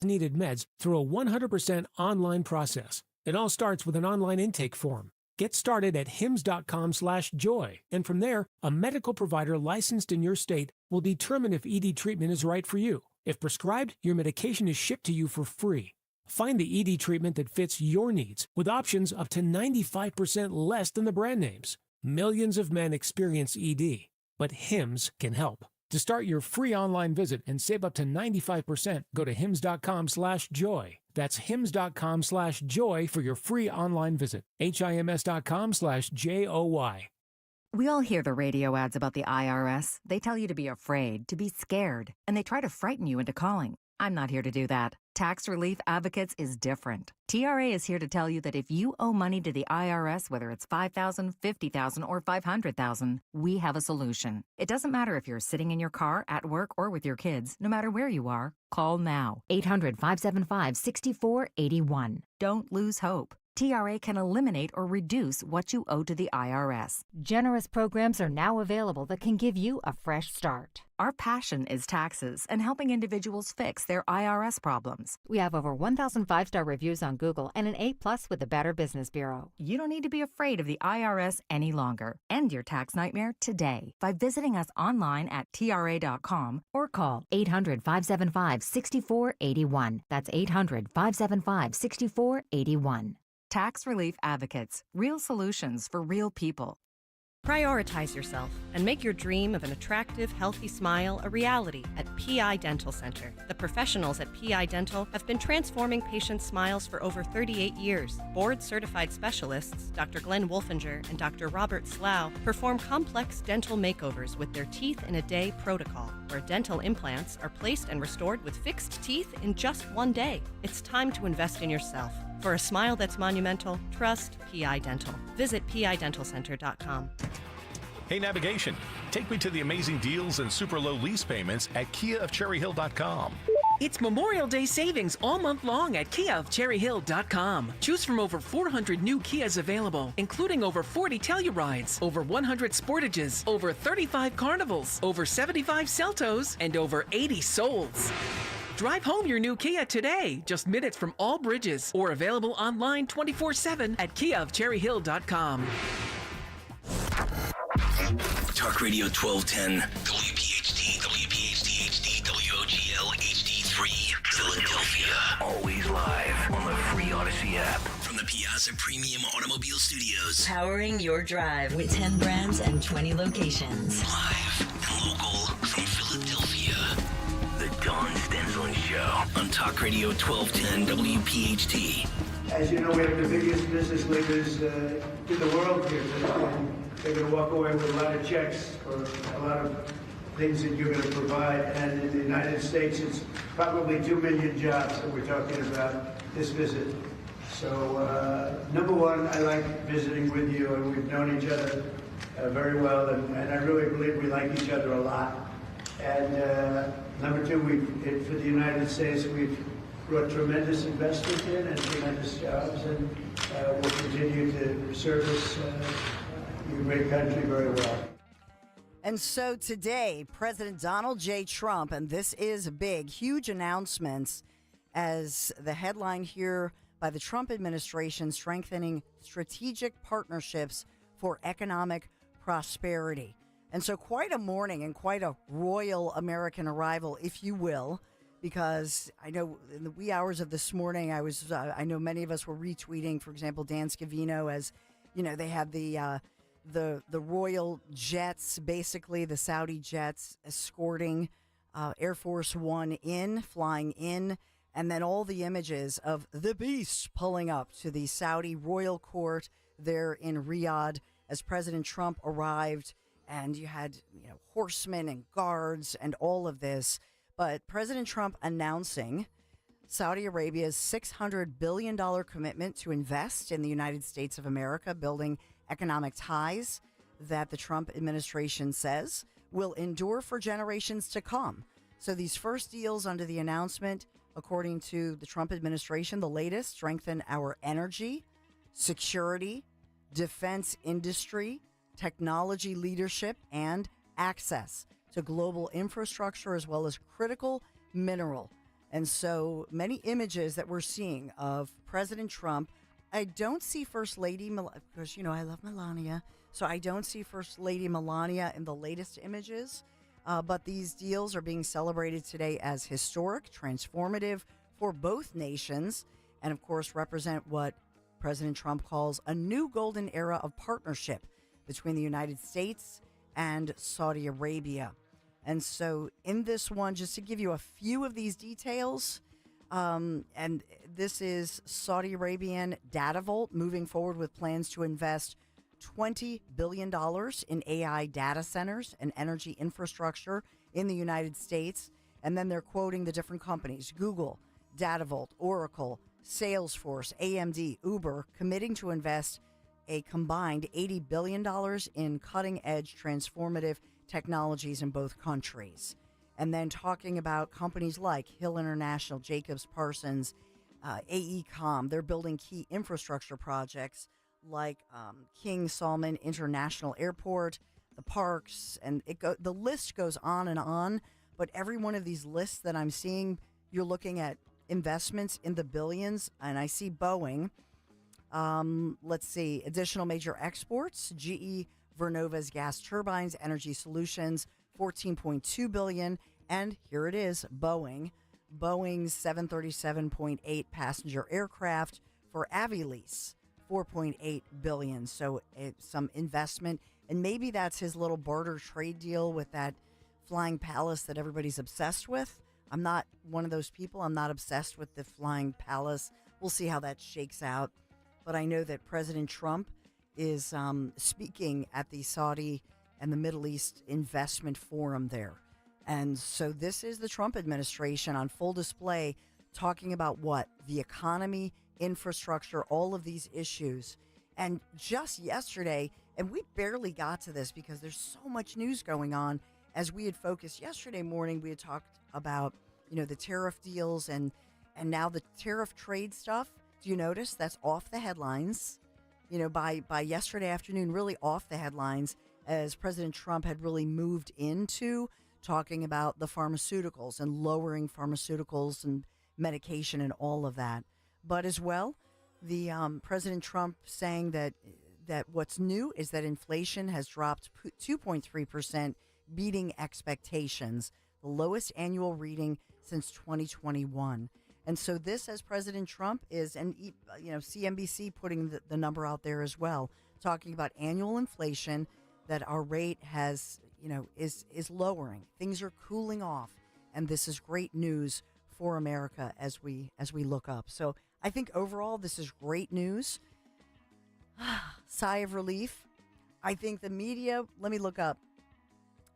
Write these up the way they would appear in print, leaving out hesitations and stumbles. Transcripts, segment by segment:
needed meds through a 100% online process. It all starts with an online intake form. Get started at hims.com/joy, and from there, a medical provider licensed in your state will determine if ED treatment is right for you. If prescribed, your medication is shipped to you for free. Find the ED treatment that fits your needs with options up to 95% less than the brand names. Millions of men experience ED, but Hims can help. To start your free online visit and save up to 95%, go to hims.com/joy. That's hims.com/joy for your free online visit. HIMS.com/JOY. We all hear the radio ads about the IRS. They tell you to be afraid, to be scared, and they try to frighten you into calling. I'm not here to do that. Tax Relief Advocates is different. TRA is here to tell you that if you owe money to the IRS, whether it's $5,000, $50,000, or $500,000, we have a solution. It doesn't matter if you're sitting in your car, at work, or with your kids. No matter where you are, call now. 800-575-6481. Don't lose hope. TRA can eliminate or reduce what you owe to the IRS. Generous programs are now available that can give you a fresh start. Our passion is taxes and helping individuals fix their IRS problems. We have over 1,000 five-star reviews on Google and an A+ with the Better Business Bureau. You don't need to be afraid of the IRS any longer. End your tax nightmare today by visiting us online at TRA.com or call 800-575-6481. That's 800-575-6481. Tax Relief Advocates. Real solutions for real people. Prioritize yourself and make your dream of an attractive, healthy smile a reality at PI Dental Center. The professionals at PI Dental have been transforming patients' smiles for over 38 years. Board-certified specialists, Dr. Glenn Wolfinger and Dr. Robert Slough, perform complex dental makeovers with their Teeth in a Day protocol, where dental implants are placed and restored with fixed teeth in just one day. It's time to invest in yourself. For a smile that's monumental, trust PI Dental. Visit pidentalcenter.com. Hey, navigation. Take me to the amazing deals and super low lease payments at KiaofCherryHill.com. It's Memorial Day savings all month long at KiaofCherryHill.com. Choose from over 400 new Kias available, including over 40 Tellurides, over 100 Sportages, over 35 Carnivals, over 75 Celtos, and over 80 Souls. Drive home your new Kia today, just minutes from all bridges, or available online 24/7 at KiaofCherryHill.com. Talk Radio 1210, WPHT, WPHT HD, WOGL HD3, Philadelphia. Always live on the free Odyssey app. From the Piazza Premium Automobile Studios. Powering your drive with 10 brands and 20 locations. Live and local from Philadelphia. The Dawn Stenson Show on Talk Radio 1210 WPHT. As you know, we have the biggest business leaders in the world here today. They're going to walk away with a lot of checks for a lot of things that you're going to provide. And in the United States, it's probably 2 million jobs that we're talking about this visit. So, number one, I like visiting with you, and we've known each other very well, and I really believe we like each other a lot. And number two, for the United States, we've brought tremendous investment in and tremendous jobs, and we'll continue to service your great country very well. And so today, President Donald J. Trump, and this is big, huge announcements as the headline here by the Trump administration, strengthening strategic partnerships for economic prosperity. And so quite a morning and quite a royal American arrival, if you will, because I know in the wee hours of this morning, I know many of us were retweeting, for example, Dan Scavino, as, you know, they had the royal jets, basically the Saudi jets escorting Air Force One flying in, and then all the images of the beast pulling up to the Saudi royal court there in Riyadh as President Trump arrived, and you had, you know, horsemen and guards and all of this. But President Trump announcing Saudi Arabia's $600 billion commitment to invest in the United States of America, building economic ties that the Trump administration says will endure for generations to come. So these first deals under the announcement, according to the Trump administration, the latest, strengthen our energy, security, defense industry, technology leadership, and access to global infrastructure, as well as critical mineral And so many images that we're seeing of President Trump. I don't see First Lady Melania, because, I love Melania. So I don't see First Lady Melania in the latest images. But these deals are being celebrated today as historic, transformative for both nations, and of course represent what President Trump calls a new golden era of partnership between the United States and Saudi Arabia. And so in this one, just to give you a few of these details, and this is Saudi Arabian Data Vault moving forward with plans to invest $20 billion in AI data centers and energy infrastructure in the United States. And then they're quoting the different companies: Google, DataVault, Oracle, Salesforce, AMD, Uber, committing to invest a combined $80 billion in cutting-edge transformative technologies in both countries. And then talking about companies like Hill International, Jacobs Parsons, AECOM. They're building key infrastructure projects like King Salman International Airport, the parks, and the list goes on and on. But every one of these lists that I'm seeing, you're looking at investments in the billions. And I see Boeing. Let's see, additional major exports: GE Vernova's gas turbines, Energy Solutions, $14.2 billion. And here it is, Boeing's 737.8 passenger aircraft for Avilease, $4.8 billion. So some investment. And maybe that's his little barter trade deal with that flying palace that everybody's obsessed with. I'm not one of those people. I'm not obsessed with the flying palace. We'll see how that shakes out. But I know that President Trump is speaking at the Saudi and the Middle East Investment Forum there. And so this is the Trump administration on full display, talking about what? The economy, infrastructure, all of these issues. And just yesterday, and we barely got to this because there's so much news going on. As we had focused yesterday morning, we had talked about, the tariff deals and now the tariff trade stuff. Do you notice that's off the headlines? By yesterday afternoon, really off the headlines, as President Trump had really moved into talking about the pharmaceuticals and lowering pharmaceuticals and medication and all of that. But as well, the President Trump saying that what's new is that inflation has dropped 2.3%, beating expectations, the lowest annual reading since 2021. And so this, as President Trump is, and CNBC putting the number out there as well, talking about annual inflation, that our rate has, is lowering. Things are cooling off, and this is great news for America as we look up. So I think overall this is great news. Sigh of relief. I think the media. Let me look up.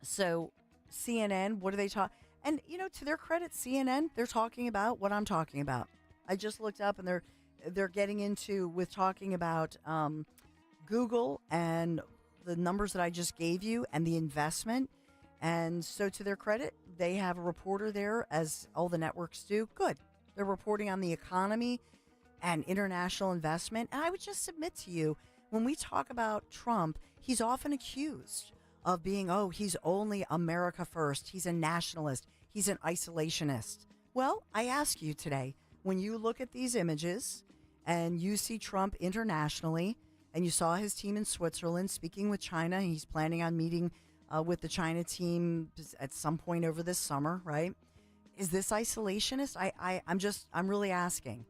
So CNN, what do they talk? And, to their credit, CNN, they're talking about what I'm talking about. I just looked up and they're getting into with talking about Google and the numbers that I just gave you and the investment. And so to their credit, they have a reporter there, as all the networks do. Good. They're reporting on the economy and international investment. And I would just submit to you, when we talk about Trump, he's often accused of being, he's only America first. He's a nationalist. He's an isolationist. Well, I ask you today, when you look at these images and you see Trump internationally, and you saw his team in Switzerland speaking with China, he's planning on meeting with the China team at some point over this summer, right? Is this isolationist? I'm really asking,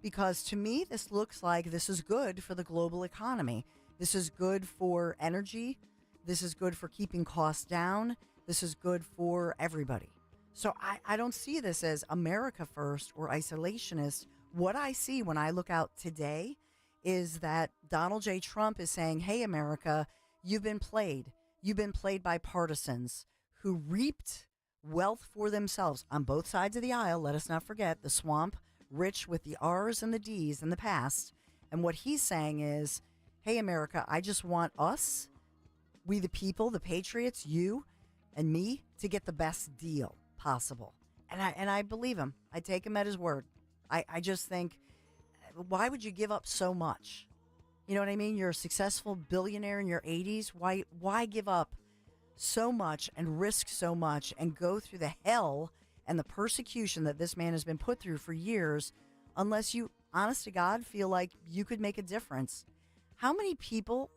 because to me, this looks like this is good for the global economy. This is good for energy. This is good for keeping costs down. This is good for everybody. So I don't see this as America first or isolationist. What I see when I look out today is that Donald J. Trump is saying, hey, America, you've been played. You've been played by partisans who reaped wealth for themselves on both sides of the aisle. Let us not forget the swamp, rich with the R's and the D's in the past. And what he's saying is, hey, America, I just want us, we the people, the patriots, you and me, to get the best deal possible. And I believe him. I take him at his word. I just think, why would you give up so much? You know what I mean? You're a successful billionaire in your 80s. Why give up so much and risk so much and go through the hell and the persecution that this man has been put through for years, unless you, honest to God, feel like you could make a difference. How many people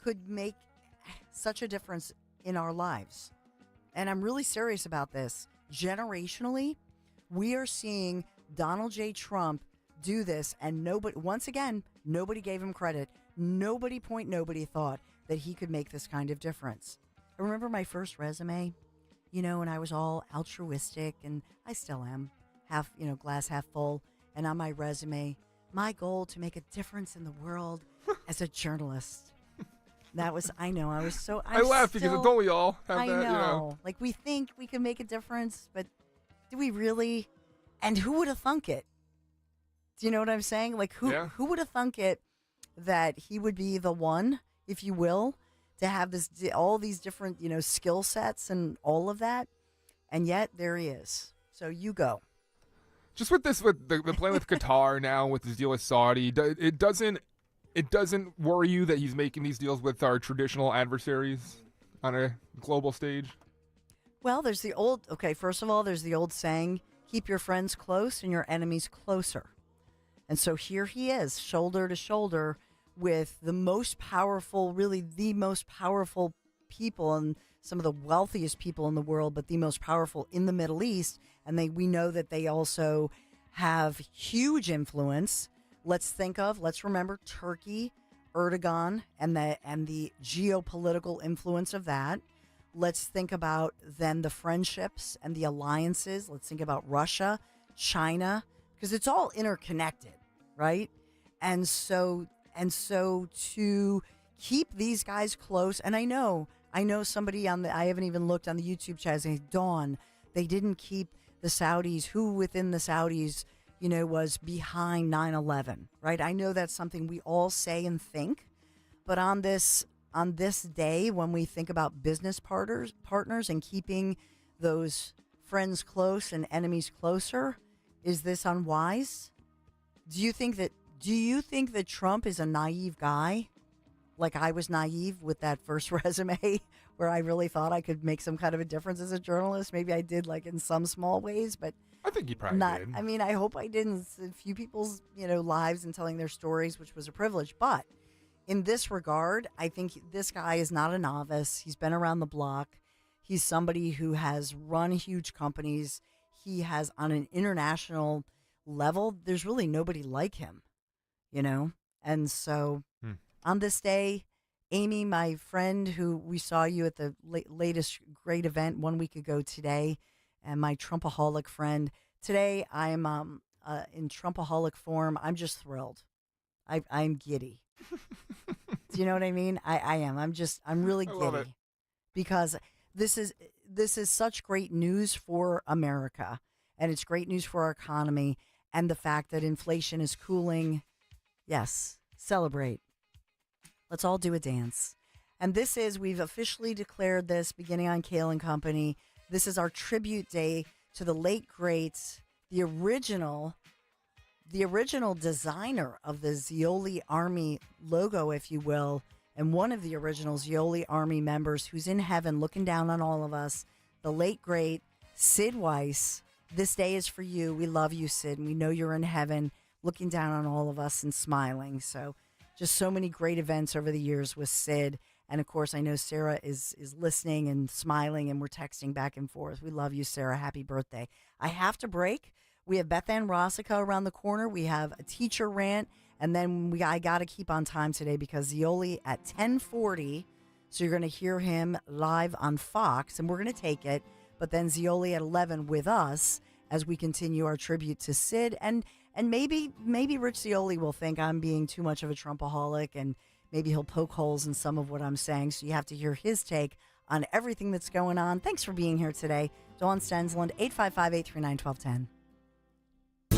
could make such a difference in our lives? And I'm really serious about this. Generationally, we are seeing Donald J. Trump do this, and nobody, once again, nobody gave him credit. Nobody thought that he could make this kind of difference. I remember my first resume, and I was all altruistic, and I still am, glass half full. And on my resume, my goal to make a difference in the world as a journalist. That was, I was so, I laugh because don't we all have I that, know. Like, we think we can make a difference, but do we really? And who would have thunk it? Do you know what I'm saying? Like, who would have thunk it that he would be the one, if you will, to have all these different, skill sets and all of that? And yet, there he is. So you go. Just with this, with the plan with Qatar now, with his deal with Saudi, it doesn't worry you that he's making these deals with our traditional adversaries on a global stage? Well, there's first of all, there's the old saying, keep your friends close and your enemies closer. And so here he is, shoulder to shoulder with the most powerful, really the most powerful people and some of the wealthiest people in the world, but the most powerful in the Middle East. And we know that they also have huge influence. Let's remember Turkey, Erdogan, and the geopolitical influence of that. Let's think about then the friendships and the alliances. Let's think about Russia, China, because it's all interconnected, right? And so to keep these guys close, and I know somebody I haven't even looked on the YouTube chat saying, Dawn, they didn't keep the Saudis, who within the Saudis, was behind 9/11, right? I know that's something we all say and think, but on this day, when we think about business partners and keeping those friends close and enemies closer, is this unwise? Do you think that Trump is a naive guy? Like I was naive with that first resume where I really thought I could make some kind of a difference as a journalist. Maybe I did, like in some small ways, but I think you probably did. I mean, I hope I didn't. A few people's, lives and telling their stories, which was a privilege. But in this regard, I think this guy is not a novice. He's been around the block. He's somebody who has run huge companies. He has, on an international level, there's really nobody like him, And so on this day, Amy, my friend, who we saw you at the latest great event 1 week ago today, and my Trumpaholic friend, today I'm in Trumpaholic form. I'm just thrilled. I'm giddy. Do you know what I mean? I am. I'm really giddy because this is such great news for America, and it's great news for our economy, and the fact that inflation is cooling. Yes, celebrate. Let's all do a dance. And we've officially declared this beginning on Kale and Company. This is our tribute day to the late greats, the original designer of the Zeoli Army logo, if you will, and one of the original Zeoli Army members who's in heaven looking down on all of us, the late great Sid Weiss. This day is for you. We love you, Sid, and we know you're in heaven looking down on all of us and smiling. So just so many great events over the years with Sid. And, of course, I know Sarah is listening and smiling, and we're texting back and forth. We love you, Sarah. Happy birthday. I have to break. We have Beth Ann Rossica around the corner. We have a teacher rant. And then I got to keep on time today because Zeoli at 10:40. So you're going to hear him live on Fox, and we're going to take it. But then Zeoli at 11 with us as we continue our tribute to Sid. And maybe Rich Zeoli will think I'm being too much of a Trumpaholic, and maybe he'll poke holes in some of what I'm saying. So you have to hear his take on everything that's going on. Thanks for being here today. Dawn Stensland, 855-839-1210.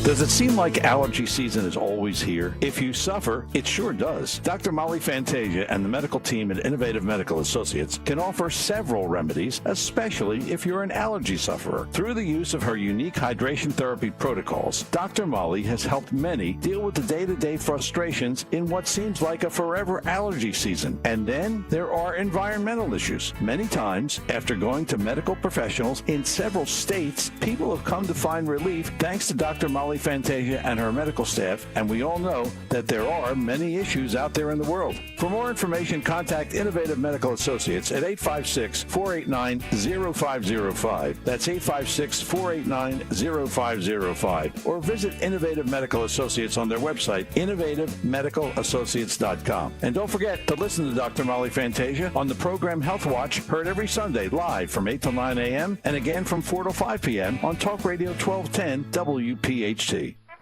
Does it seem like allergy season is always here? If you suffer, it sure does. Dr. Molly Fantasia and the medical team at Innovative Medical Associates can offer several remedies, especially if you're an allergy sufferer. Through the use of her unique hydration therapy protocols, Dr. Molly has helped many deal with the day-to-day frustrations in what seems like a forever allergy season. And then there are environmental issues. Many times, after going to medical professionals in several states, people have come to find relief thanks to Dr. Molly Fantasia and her medical staff, and we all know that there are many issues out there in the world. For more information, contact Innovative Medical Associates at 856-489-0505. That's 856-489-0505. Or visit Innovative Medical Associates on their website, innovativemedicalassociates.com. And don't forget to listen to Dr. Molly Fantasia on the program Health Watch, heard every Sunday live from 8 to 9 a.m. and again from 4 to 5 p.m. on Talk Radio 1210 WPHT.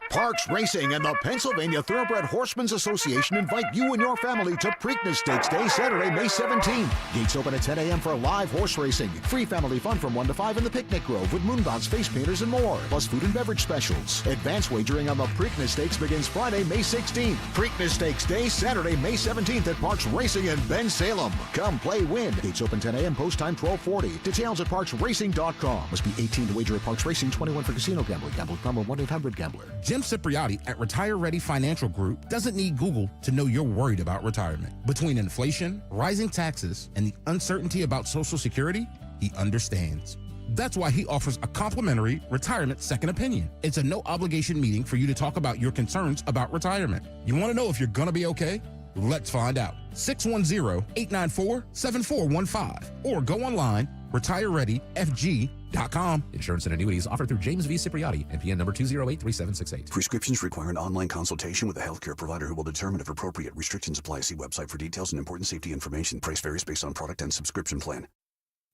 Parks Racing and the Pennsylvania Thoroughbred Horsemen's Association invite you and your family to Preakness Stakes Day, Saturday, May 17th. Gates open at 10 a.m. for live horse racing. Free family fun from 1 to 5 in the Picnic Grove with moonbounce, face painters, and more. Plus food and beverage specials. Advance wagering on the Preakness Stakes begins Friday, May 16th. Preakness Stakes Day, Saturday, May 17th at Parks Racing in Ben Salem. Come play, win. Gates open 10 a.m. Post time 12:40. Details at parksracing.com. Must be 18 to wager at Parks Racing. 21 for casino gambling. Gambling problem 1-800-GAMBLER. Jim Cipriati at Retire Ready Financial Group doesn't need Google to know you're worried about retirement. Between inflation, rising taxes, and the uncertainty about Social Security, he understands. That's why he offers a complimentary retirement second opinion. It's a no-obligation meeting for you to talk about your concerns about retirement. You want to know if you're going to be okay? Let's find out. 610-894-7415 or go online, retirereadyfg.com. Insurance and annuities offered through James V. Cipriati, NPN number 2083768. Prescriptions require an online consultation with a healthcare provider who will determine if appropriate. Restrictions apply. See website for details and important safety information. Price varies based on product and subscription plan.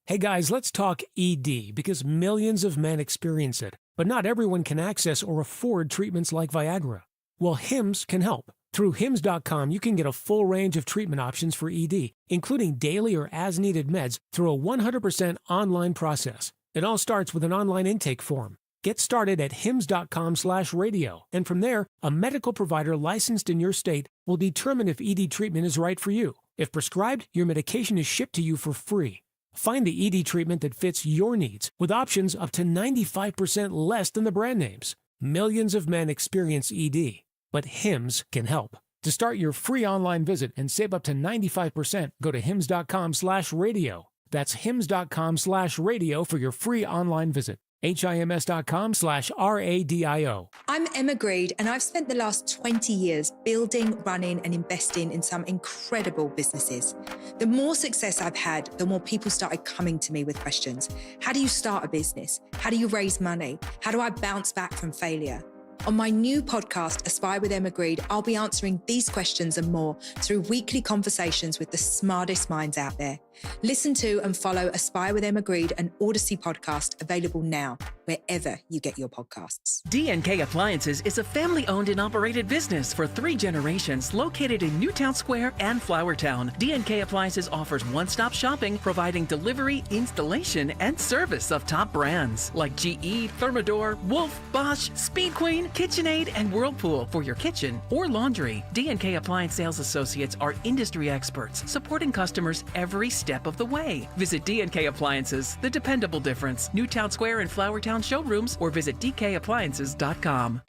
Hey guys, let's talk ED because millions of men experience it, but not everyone can access or afford treatments like Viagra. Well, Hims can help. Through Hims.com, you can get a full range of treatment options for ED, including daily or as-needed meds through a 100% online process. It all starts with an online intake form. Get started at hims.com/radio, and from there, a medical provider licensed in your state will determine if ED treatment is right for you. If prescribed, your medication is shipped to you for free. Find the ED treatment that fits your needs with options up to 95% less than the brand names. Millions of men experience ED, but Hims can help. To start your free online visit and save up to 95%, go to hims.com/radio. That's hims.com/radio for your free online visit. HIMS.com/RADIO. I'm Emma Greed, and I've spent the last 20 years building, running, and investing in some incredible businesses. The more success I've had, the more people started coming to me with questions. How do you start a business? How do you raise money? How do I bounce back from failure? On my new podcast, Aspire with Emma Greed, I'll be answering these questions and more through weekly conversations with the smartest minds out there. Listen to and follow Aspire with Emma Greed, an Odyssey podcast, available now, wherever you get your podcasts. D&K Appliances is a family-owned and operated business for 3 generations located in Newtown Square and Flowertown. D&K Appliances offers one-stop shopping, providing delivery, installation, and service of top brands like GE, Thermador, Wolf, Bosch, Speed Queen, KitchenAid, and Whirlpool for your kitchen or laundry. D&K Appliance Sales Associates are industry experts supporting customers every step of the way. Visit D&K Appliances, the dependable difference. Newtown Square and Flowertown showrooms, or visit dkappliances.com.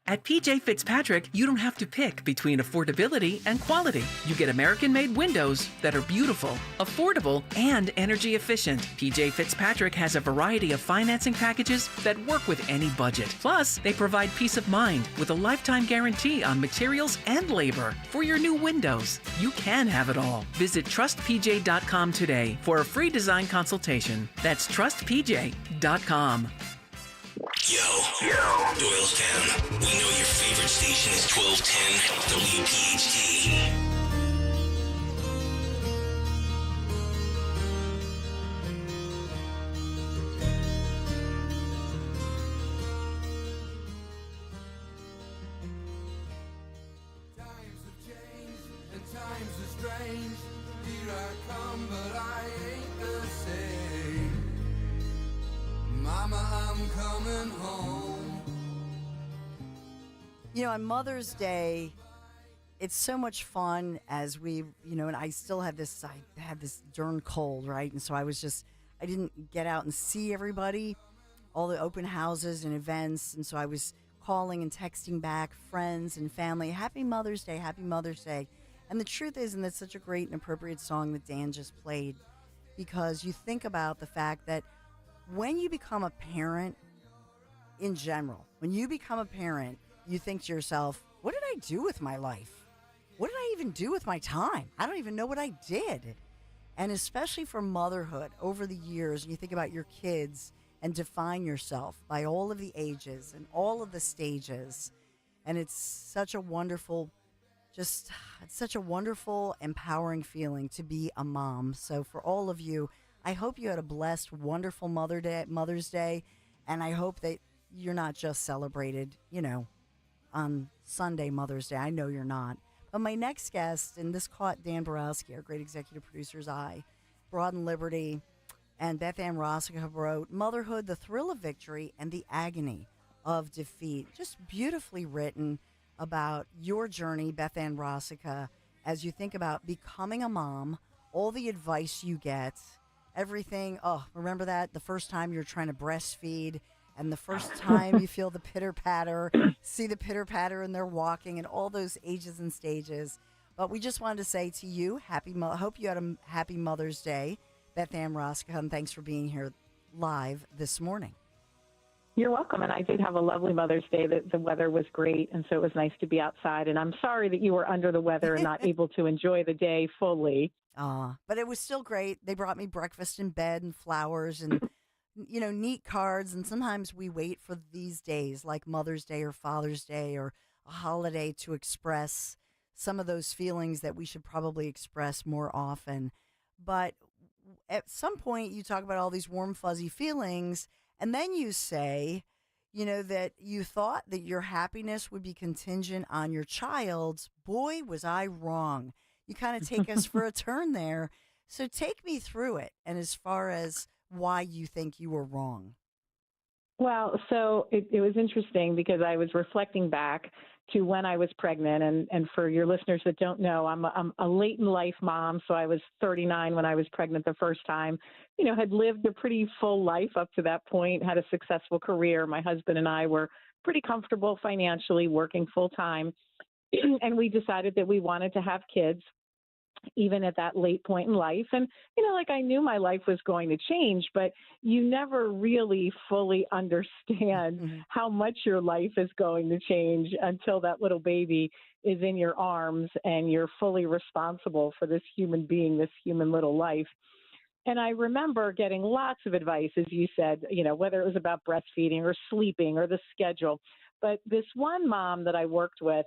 At PJ Fitzpatrick, you don't have to pick between affordability and quality. You get American-made windows that are beautiful, affordable, and energy efficient. PJ Fitzpatrick has a variety of financing packages that work with any budget. Plus, they provide peace of mind with a lifetime guarantee on materials and labor. For your new windows, you can have it all. Visit trustpj.com today for a free design consultation. That's trustpj.com. Yo, Doylestown, we know your favorite station is 1210 WPHT. Times have changed and times are strange. Here I come, but I ain't the same. Mama, I'm coming home. On Mother's Day, it's so much fun as and I still had I had this darn cold, right? And so I didn't get out and see everybody, all the open houses and events. And so I was calling and texting back friends and family, Happy Mother's Day, Happy Mother's Day. And the truth is, and that's such a great and appropriate song that Dan just played, because you think about the fact that when you become a parent in general, when you become a parent, you think to yourself, what did I do with my life? What did I even do with my time? I don't even know what I did. And especially for motherhood over the years, and you think about your kids and define yourself by all of the ages and all of the stages. And it's such a wonderful, empowering feeling to be a mom. So for all of you, I hope you had a blessed, wonderful Mother's Day. And I hope that you're not just celebrated, on Sunday, Mother's Day. I know you're not. But my next guest, and this caught Dan Borowski, our great executive producer's eye, Broad and Liberty, and Beth Ann Rossica wrote Motherhood, the Thrill of Victory and the Agony of Defeat. Just beautifully written about your journey, Beth Ann Rossica, as you think about becoming a mom, all the advice you get, everything. Oh, remember that? The first time you're trying to breastfeed, and the first time you feel the pitter-patter, see the pitter-patter and they're walking, and all those ages and stages. But we just wanted to say to you, hope you had a happy Mother's Day, Beth Ann Rossica, and thanks for being here live this morning. You're welcome, and I did have a lovely Mother's Day. The weather was great, and so it was nice to be outside. And I'm sorry that you were under the weather and not able to enjoy the day fully. But it was still great. They brought me breakfast in bed and flowers and neat cards, and sometimes we wait for these days like Mother's Day or Father's Day or a holiday to express some of those feelings that we should probably express more often. But at some point you talk about all these warm, fuzzy feelings, and then you say, that you thought that your happiness would be contingent on your child's. Boy, was I wrong. You kind of take us for a turn there. So take me through it, and as far as why you think you were wrong. Well, so it was interesting because I was reflecting back to when I was pregnant. And for your listeners that don't know, I'm a late in life mom. So I was 39 when I was pregnant the first time, had lived a pretty full life up to that point, had a successful career. My husband and I were pretty comfortable financially, working full time. And we decided that we wanted to have kids, even at that late point in life. And, I knew my life was going to change, but you never really fully understand how much your life is going to change until that little baby is in your arms and you're fully responsible for this human being, this human little life. And I remember getting lots of advice, as you said, whether it was about breastfeeding or sleeping or the schedule. But this one mom that I worked with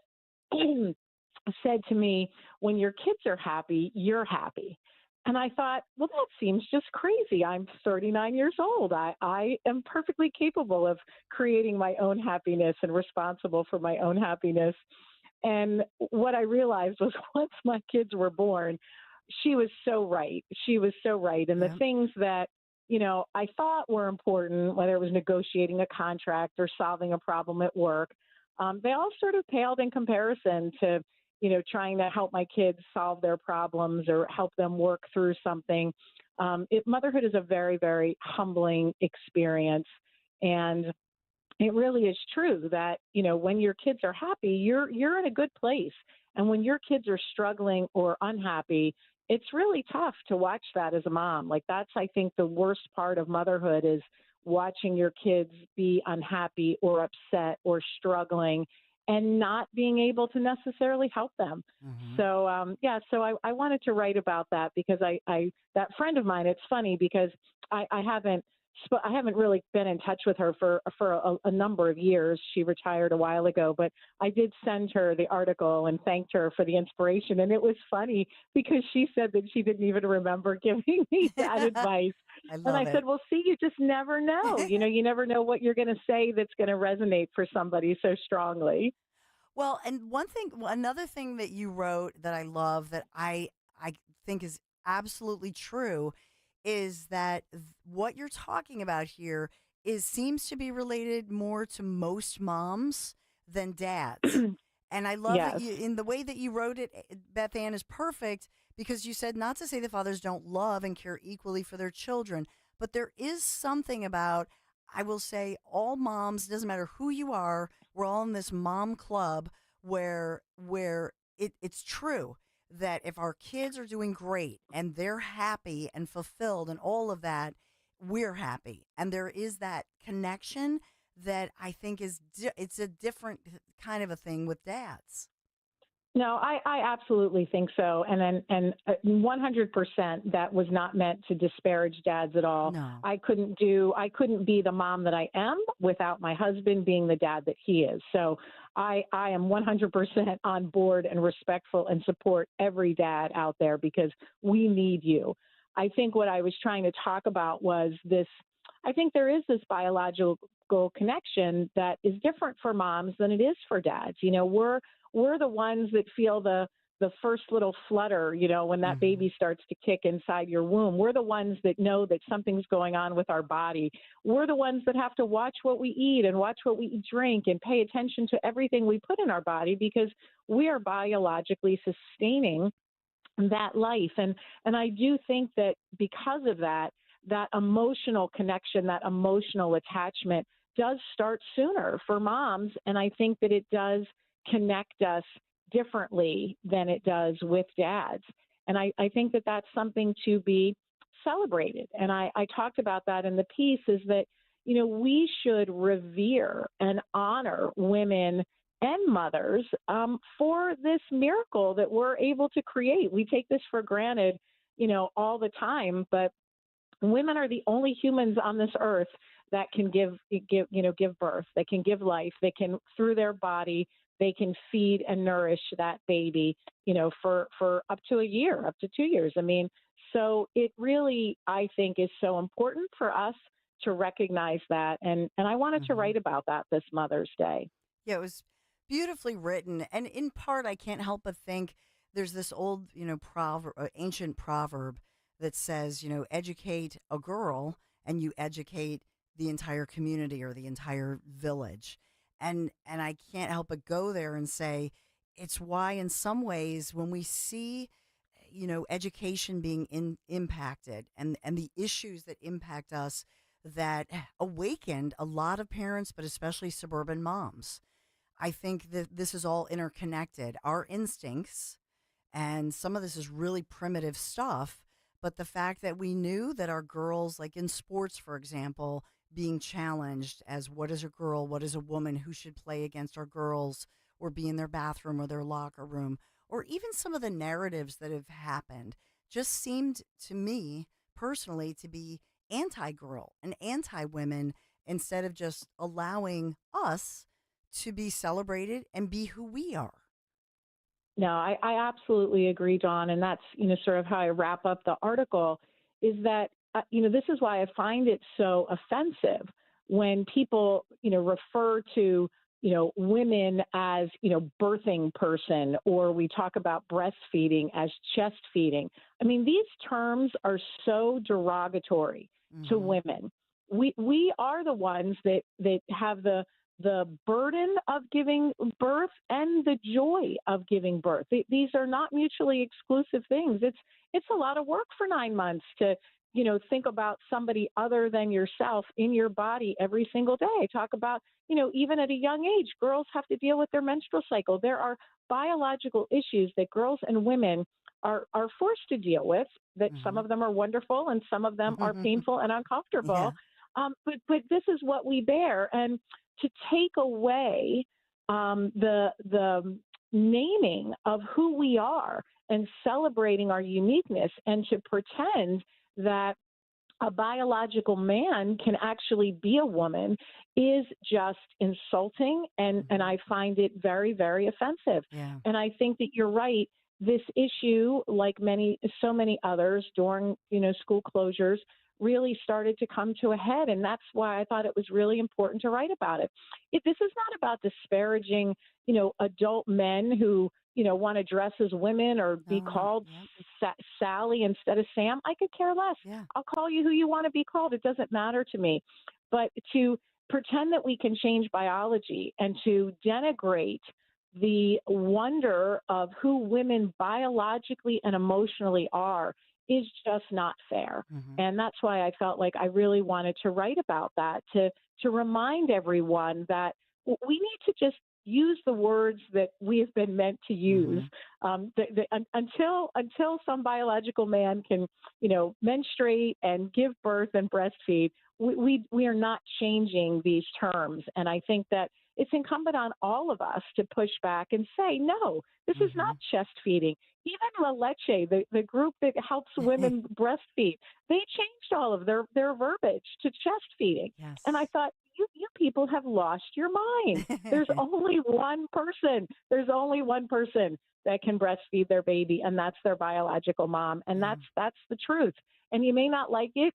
said to me, when your kids are happy, you're happy. And I thought, well, that seems just crazy. I'm 39 years old. I am perfectly capable of creating my own happiness and responsible for my own happiness. And what I realized was once my kids were born, she was so right. She was so right. And the things that, I thought were important, whether it was negotiating a contract or solving a problem at work, they all sort of paled in comparison to trying to help my kids solve their problems or help them work through something. Motherhood is a very, very humbling experience. And it really is true that, when your kids are happy, you're in a good place. And when your kids are struggling or unhappy, it's really tough to watch that as a mom. Like that's, I think, the worst part of motherhood is watching your kids be unhappy or upset or struggling and not being able to necessarily help them. So, so I wanted to write about that because that friend of mine, it's funny because I haven't really been in touch with her for a number of years. She retired a while ago, but I did send her the article and thanked her for the inspiration. And it was funny because she said that she didn't even remember giving me that advice. I said, well, see, you just never know. You never know what you're going to say that's going to resonate for somebody so strongly. Well, and another thing that you wrote that I love that I think is absolutely true is that what you're talking about here seems to be related more to most moms than dads. And I love that Yes. you, in the way that you wrote it, Beth Ann, is perfect because you said not to say that fathers don't love and care equally for their children, but there is something about, I will say, all moms, doesn't matter who you are, we're all in this mom club where it's true that if our kids are doing great and they're happy and fulfilled and all of that, we're happy. And there is that connection that I think it's a different kind of a thing with dads. No, I absolutely think so. And 100% that was not meant to disparage dads at all. No. I couldn't be the mom that I am without my husband being the dad that he is. So I am 100% on board and respectful and support every dad out there because we need you. I think what I was trying to talk about was this. I think there is this biological connection that is different for moms than it is for dads. You know, we're the ones that feel the first little flutter, you know, when that baby starts to kick inside your womb. We're the ones that know that something's going on with our body. We're the ones that have to watch what we eat and watch what we drink and pay attention to everything we put in our body because we are biologically sustaining that life. And I do think that because of that, that emotional connection, that emotional attachment does start sooner for moms. And I think that it does connect us differently than it does with dads. And I think that that's something to be celebrated. And I talked about that in the piece is that, you know, we should revere and honor women and mothers for this miracle that we're able to create. We take this for granted, you know, all the time, but women are the only humans on this earth that can give birth. They can give life. They can, through their body, they can feed and nourish that baby, you know, for up to a year, up to 2 years. I mean, so it really, I think, is so important for us to recognize that. And I wanted to write about that this Mother's Day. Yeah, it was beautifully written. And in part, I can't help but think there's this old, you know, ancient proverb that says, you know, educate a girl and you educate the entire community or the entire village. And I can't help but go there and say it's why in some ways when we see, you know, education being impacted and the issues that impact us that awakened a lot of parents, but especially suburban moms. I think that this is all interconnected. Our instincts, and some of this is really primitive stuff, but the fact that we knew that our girls, like in sports, for example, being challenged as what is a girl, what is a woman, who should play against our girls or be in their bathroom or their locker room, or even some of the narratives that have happened just seemed to me personally to be anti-girl and anti-women instead of just allowing us to be celebrated and be who we are. No, I absolutely agree, Dawn. And that's, you know, sort of how I wrap up the article is that, you know, this is why I find it so offensive when people, you know, refer to, you know, women as, you know, birthing person, or we talk about breastfeeding as chest feeding. I mean, these terms are so derogatory to women. We are the ones that have the burden of giving birth and the joy of giving birth. These are not mutually exclusive things. It's a lot of work for 9 months to, you know, think about somebody other than yourself in your body every single day. I talk about, you know, even at a young age, girls have to deal with their menstrual cycle. There are biological issues that girls and women are forced to deal with, that some of them are wonderful and some of them are painful and uncomfortable. Yeah. But this is what we bear. And to take away the naming of who we are and celebrating our uniqueness, and to pretend that a biological man can actually be a woman is just insulting, and I find it very, very offensive. Yeah. And I think that you're right. This issue, like so many others during, you know, school closures, really started to come to a head. And that's why I thought it was really important to write about it. This is not about disparaging, you know, adult men who, you know, want to dress as women or be called Sally instead of Sam. I could care less. Yeah. I'll call you who you want to be called. It doesn't matter to me. But to pretend that we can change biology and to denigrate the wonder of who women biologically and emotionally are is just not fair. And that's why I felt like I really wanted to write about that, to remind everyone that we need to just use the words that we have been meant to use. Until some biological man can, menstruate and give birth and breastfeed, we are not changing these terms. And I think that it's incumbent on all of us to push back and say, no, this is not chest feeding. Even La Leche, the group that helps women breastfeed, they changed all of their verbiage to chest feeding. Yes. And I thought, you people have lost your mind. There's only one person. There's only one person that can breastfeed their baby, and that's their biological mom. And that's the truth. And you may not like it.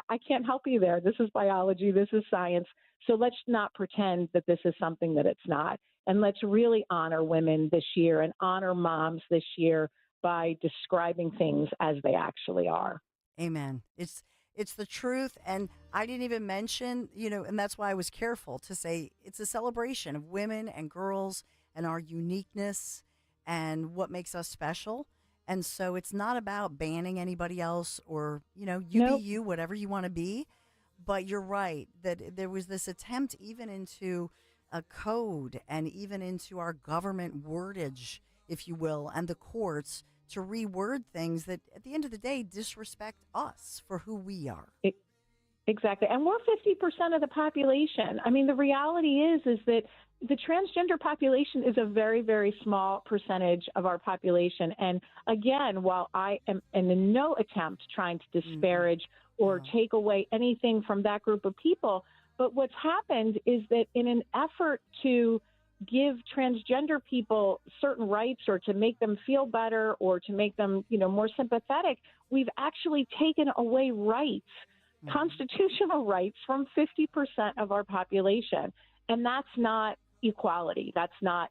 I can't help you there. This is biology. This is science. So let's not pretend that this is something that it's not. And let's really honor women this year and honor moms this year by describing things as they actually are. Amen. It's the truth. And I didn't even mention, and that's why I was careful to say it's a celebration of women and girls and our uniqueness and what makes us special. And so it's not about banning anybody else or, you be you, whatever you want to be. But you're right that there was this attempt even into a code and even into our government wordage, if you will, and the courts to reword things that at the end of the day disrespect us for who we are. Exactly. And we're 50% of the population. I mean, the reality is that the transgender population is a very, very small percentage of our population. And again, while I am in no attempt trying to disparage or take away anything from that group of people, but what's happened is that in an effort to give transgender people certain rights or to make them feel better or to make them, more sympathetic, we've actually taken away rights, constitutional rights from 50% of our population. And that's not equality. That's not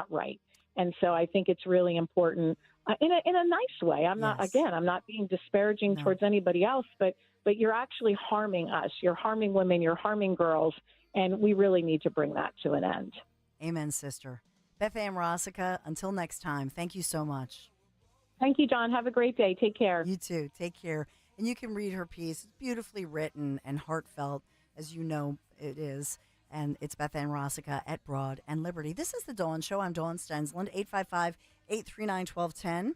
right. And so I think it's really important in a nice way. I'm not being disparaging towards anybody else, but you're actually harming us. You're harming women. You're harming girls. And we really need to bring that to an end. Amen, sister. Beth Ann Rossica, until next time, thank you so much. Thank you, John. Have a great day. Take care. You too. Take care. And you can read her piece. It's beautifully written and heartfelt, as you know it is. And it's Beth Ann Rossica at Broad and Liberty. This is The Dawn Show. I'm Dawn Stensland, 855-839-1210.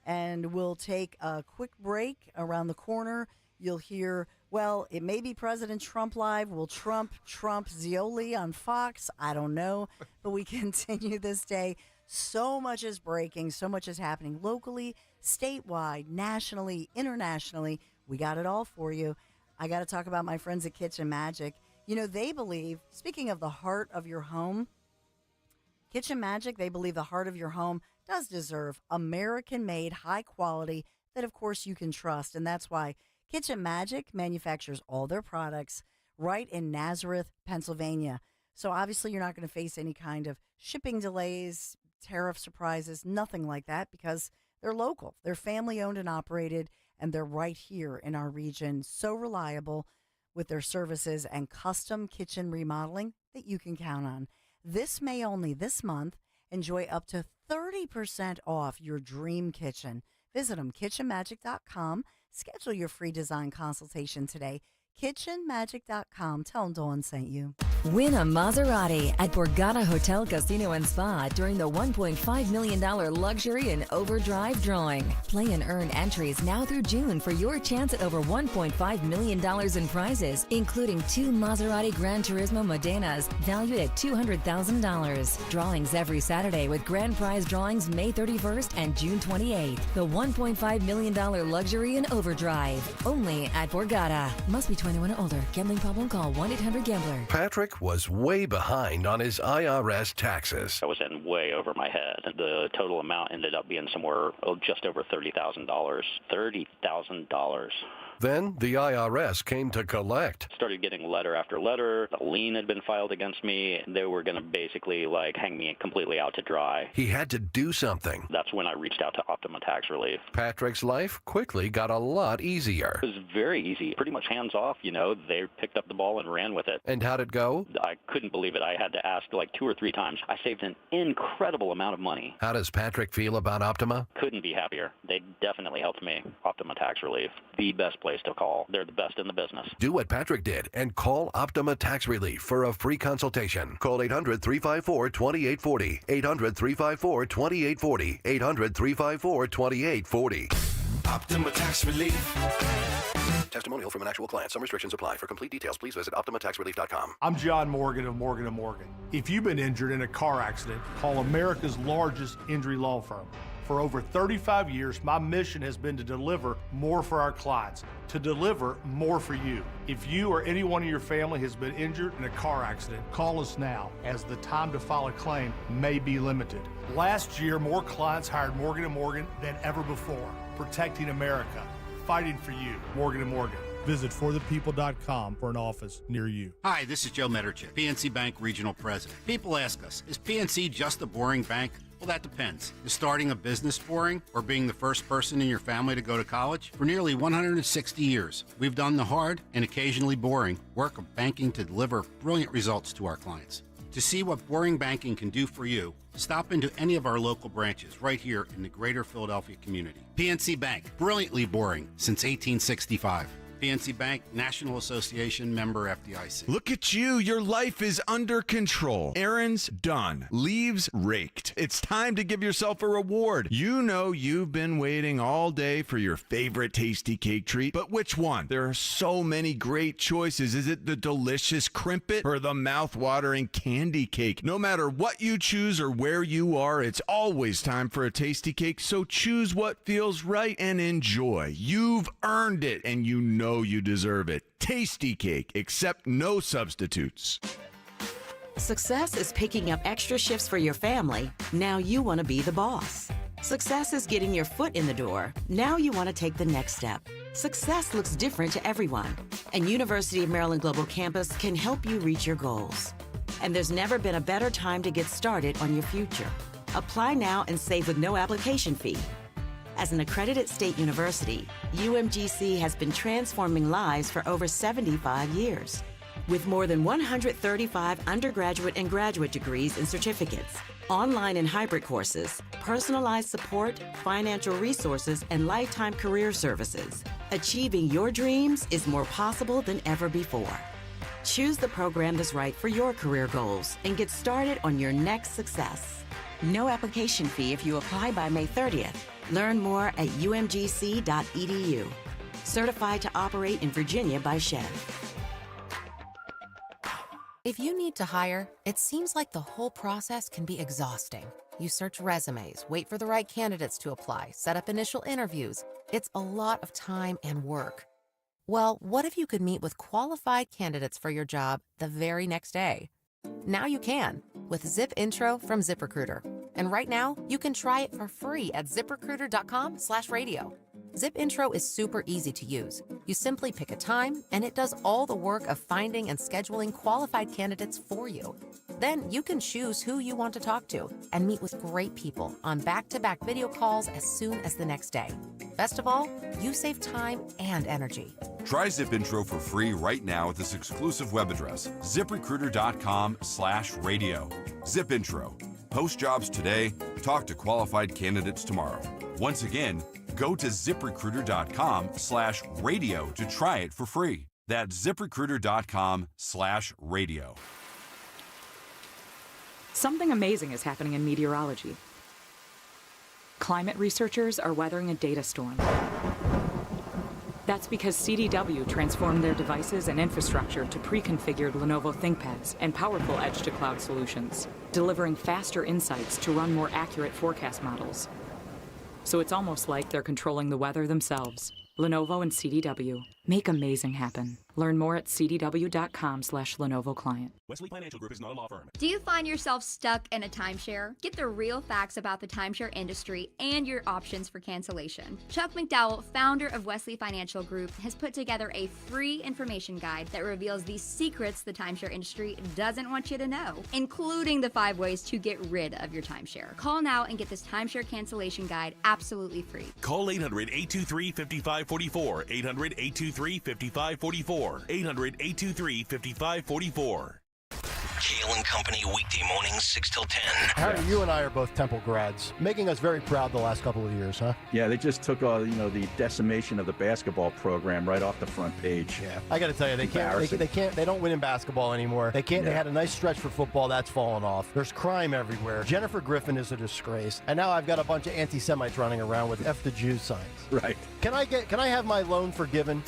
And we'll take a quick break. Around the corner, you'll hear, well, it may be President Trump live. Will Trump Zioli on Fox? I don't know. But we continue this day. So much is breaking. So much is happening locally, statewide, nationally, internationally. We got it all for you. I got to talk about my friends at Kitchen Magic. They believe, speaking of the heart of your home, Kitchen Magic, they believe the heart of your home does deserve American-made, high quality that, of course, you can trust. And that's why Kitchen Magic manufactures all their products right in Nazareth, Pennsylvania. So obviously you're not going to face any kind of shipping delays, tariff surprises, nothing like that, because they're local. They're family-owned and operated, and they're right here in our region. So reliable with their services and custom kitchen remodeling that you can count on. This May only, this month, enjoy up to 30% off your dream kitchen. Visit them, kitchenmagic.com. Schedule your free design consultation today. kitchenmagic.com. Tell them Dawn sent you. Win a Maserati at Borgata Hotel Casino and Spa during the $1.5 million Luxury and Overdrive drawing. Play and earn entries now through June for your chance at over $1.5 million in prizes, including 2 Maserati Gran Turismo Modenas valued at $200,000. Drawings every Saturday with grand prize drawings May 31st and June 28th. The $1.5 million Luxury and Overdrive. Only at Borgata. Must be 21 or older. Gambling problem? Call 1-800-GAMBLER. Patrick was way behind on his IRS taxes. I was in way over my head. The total amount ended up being somewhere just over $30,000. $30,000. Then the IRS came to collect. Started getting letter after letter. A lien had been filed against me. They were going to basically hang me completely out to dry. He had to do something. That's when I reached out to Optima Tax Relief. Patrick's life quickly got a lot easier. It was very easy, pretty much hands off, They picked up the ball and ran with it. And how'd it go? I couldn't believe it. I had to ask 2 or 3 times. I saved an incredible amount of money. How does Patrick feel about Optima? Couldn't be happier. They definitely helped me. Optima Tax Relief, the best place to call. They're the best in the business. Do what Patrick did and call Optima Tax Relief for a free consultation. Call 800-354-2840. 800-354-2840. 800-354-2840. Optima Tax Relief. Testimonial from an actual client. Some restrictions apply. For complete details, please visit OptimaTaxRelief.com. I'm John Morgan of Morgan & Morgan. If you've been injured in a car accident, call America's largest injury law firm. For over 35 years, my mission has been to deliver more for our clients, to deliver more for you. If you or anyone in your family has been injured in a car accident, call us now, as the time to file a claim may be limited. Last year, more clients hired Morgan & Morgan than ever before, protecting America, fighting for you. Morgan & Morgan. Visit forthepeople.com for an office near you. Hi, this is Joe Mederchik, PNC Bank Regional President. People ask us, is PNC just a boring bank? Well, that depends. Is starting a business boring, or being the first person in your family to go to college? For nearly 160 years, we've done the hard and occasionally boring work of banking to deliver brilliant results to our clients. To see what boring banking can do for you, stop into any of our local branches right here in the greater Philadelphia community. PNC Bank, brilliantly boring since 1865. PNC Bank, National Association, member FDIC. Look at you. Your life is under control. Errands done. Leaves raked. It's time to give yourself a reward. You know you've been waiting all day for your favorite tasty cake treat, but which one? There are so many great choices. Is it the delicious Crimpet or the mouth-watering candy cake? No matter what you choose or where you are, it's always time for a tasty cake, so choose what feels right and enjoy. You've earned it, and you know you deserve it. Tasty cake, accept no substitutes. Success is picking up extra shifts for your family. Now you want to be the boss. Success is getting your foot in the door. Now you want to take the next step. Success looks different to everyone, and University of Maryland Global Campus can help you reach your goals. And there's never been a better time to get started on your future. Apply now and save with no application fee. As an accredited state university, UMGC has been transforming lives for over 75 years. With more than 135 undergraduate and graduate degrees and certificates, online and hybrid courses, personalized support, financial resources, and lifetime career services, achieving your dreams is more possible than ever before. Choose the program that's right for your career goals and get started on your next success. No application fee if you apply by May 30th. Learn more at umgc.edu. Certified to operate in Virginia by Chev. If you need to hire, it seems like the whole process can be exhausting. You search resumes, wait for the right candidates to apply, set up initial interviews. It's a lot of time and work. Well, what if you could meet with qualified candidates for your job the very next day? Now you can with Zip Intro from ZipRecruiter. And right now, you can try it for free at ZipRecruiter.com/radio. Zip Intro is super easy to use. You simply pick a time, and it does all the work of finding and scheduling qualified candidates for you. Then you can choose who you want to talk to and meet with great people on back-to-back video calls as soon as the next day. Best of all, you save time and energy. Try Zip Intro for free right now at this exclusive web address, ZipRecruiter.com/radio. Zip Intro. Post jobs today, talk to qualified candidates tomorrow. Once again, go to ZipRecruiter.com/radio to try it for free. That's ZipRecruiter.com/radio. Something amazing is happening in meteorology. Climate researchers are weathering a data storm. That's because CDW transformed their devices and infrastructure to pre-configured Lenovo ThinkPads and powerful edge-to-cloud solutions, delivering faster insights to run more accurate forecast models. So it's almost like they're controlling the weather themselves. Lenovo and CDW. Make amazing happen. Learn more at cdw.com/Lenovo Client. Wesley Financial Group is not a law firm. Do you find yourself stuck in a timeshare? Get the real facts about the timeshare industry and your options for cancellation. Chuck McDowell, founder of Wesley Financial Group, has put together a free information guide that reveals the secrets the timeshare industry doesn't want you to know, including the 5 ways to get rid of your timeshare. Call now and get this timeshare cancellation guide absolutely free. Call 800-823-5544. 800-823-5544. 800-823-5544. Kale and Company weekday mornings 6 till 10. Harry, you and I are both Temple grads, making us very proud the last couple of years, huh? Yeah, they just took the decimation of the basketball program right off the front page. Yeah, I got to tell you, they don't win in basketball anymore. They can't. Yeah. They had a nice stretch for football. That's fallen off. There's crime everywhere. Jennifer Griffin is a disgrace, and now I've got a bunch of anti-Semites running around with "F the Jews" signs. Right. Can I have my loan forgiven?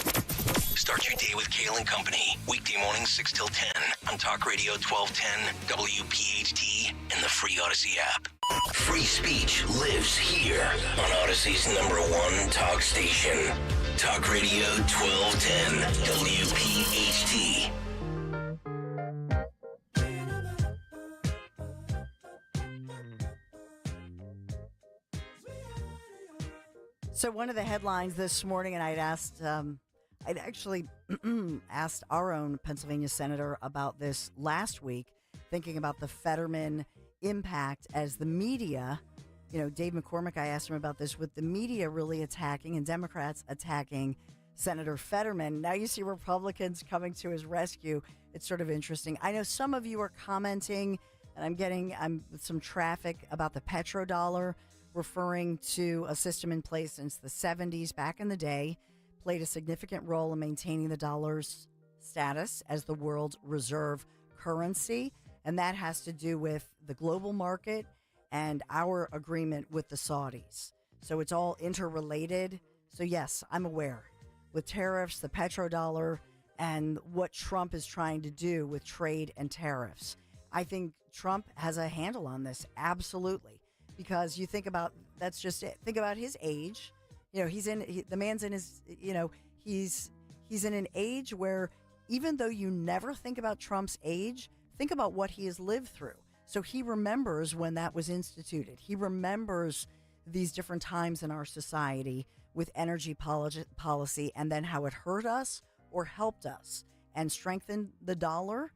Start your day with Kale and Company. Weekday mornings 6 till 10 on Talk Radio 1210, WPHT, and the free Odyssey app. Free speech lives here on Odyssey's #1 talk station. Talk Radio 1210, WPHT. So one of the headlines this morning, and I'd actually asked our own Pennsylvania senator about this last week, thinking about the Fetterman impact as the media, Dave McCormick, I asked him about this, with the media really attacking and Democrats attacking Senator Fetterman. Now you see Republicans coming to his rescue. It's sort of interesting. I know some of you are commenting, and I'm getting some traffic about the petrodollar, referring to a system in place since the 70s, back in the day, played a significant role in maintaining the dollar's status as the world's reserve currency. And that has to do with the global market and our agreement with the Saudis. So it's all interrelated. So yes, I'm aware. With tariffs, the petrodollar, and what Trump is trying to do with trade and tariffs. I think Trump has a handle on this, absolutely. Because you think about, that's just it. Think about his age. The man's in his, he's in an age where even though you never think about Trump's age, think about what he has lived through. So he remembers when that was instituted. He remembers these different times in our society with energy policy and then how it hurt us or helped us and strengthened the dollar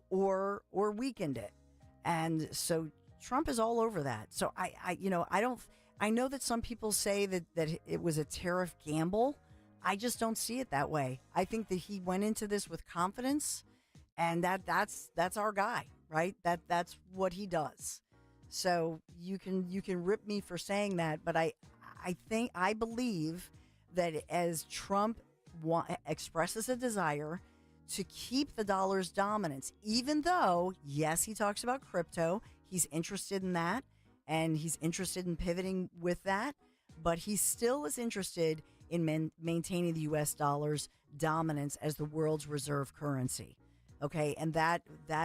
or weakened it. And so Trump is all over that. So I know that some people say that it was a tariff gamble. I just don't see it that way. I think that he went into this with confidence, and that's our guy, right? That's what he does. So you can rip me for saying that, but I believe that as Trump expresses a desire to keep the dollar's dominance, even though, yes, he talks about crypto, he's interested in that, and he's interested in pivoting with that, but he still is interested in maintaining the U.S. dollar's dominance as the world's reserve currency. Okay, and that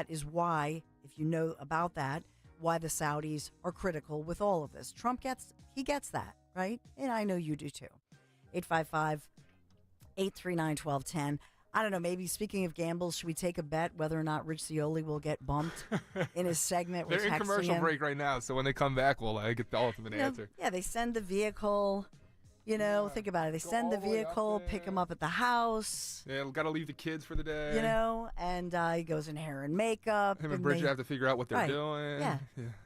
is why, if you know about that, why the Saudis are critical with all of this. Trump gets that, right? And I know you do too. 855-839-1210. I don't know, maybe speaking of gambles, should we take a bet whether or not Rich Cioli will get bumped in his segment? They're in commercial break right now, so when they come back, we'll get the ultimate answer. Yeah, they send the vehicle, think about it. They send the vehicle, pick him up at the house. Yeah, got to leave the kids for the day. And he goes in hair and makeup. Him and Bridget have to figure out what they're doing. Yeah.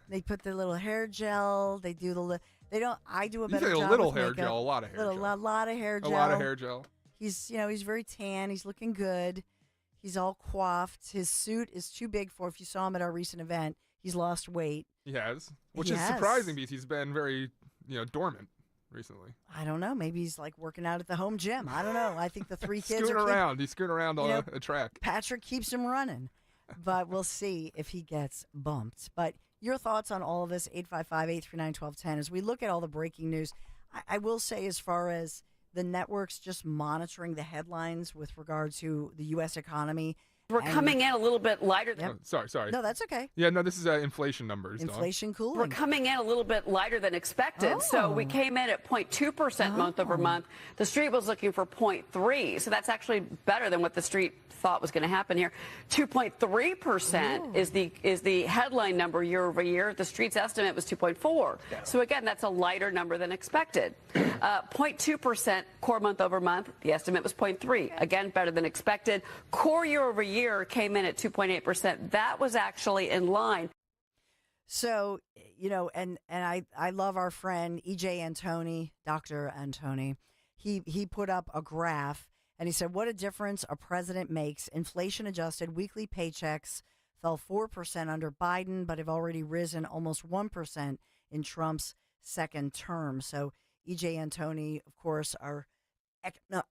They put the little hair gel. They do I do a better job. You say a little with hair makeup. gel, a lot of hair gel. A lot of hair gel. A lot of hair gel. He's very tan. He's looking good. He's all coiffed. His suit is too big for, if you saw him at our recent event, he's lost weight. He has, which is surprising because he's been very, dormant recently. I don't know. Maybe he's working out at the home gym. I don't know. I think the 3 kids scooting around. He's scooting around on a track. Patrick keeps him running, but we'll see if he gets bumped. But your thoughts on all of this, 855-839-1210. As we look at all the breaking news, I will say, as far as the networks just monitoring the headlines with regard to the U.S. economy We're coming in a little bit lighter than... Sorry. No, that's okay. Yeah, no, this is inflation numbers. Inflation cooling. We're coming in a little bit lighter than expected. So we came in at 0.2% month over month. The street was looking for 0.3. So that's actually better than what the street thought was going to happen here. 2.3% is the headline number year over year. The street's estimate was 2.4. So again, that's a lighter number than expected. 0.2% core month over month. The estimate was 0.3. Again, better than expected. Core year over year came in at 2.8%. That was actually in line. So, and I love our friend EJ Antoni, Dr. Antoni. He put up a graph and he said, what a difference a president makes. Inflation adjusted weekly paychecks fell 4% under Biden, but have already risen almost 1% in Trump's second term. So EJ Antoni, of course, our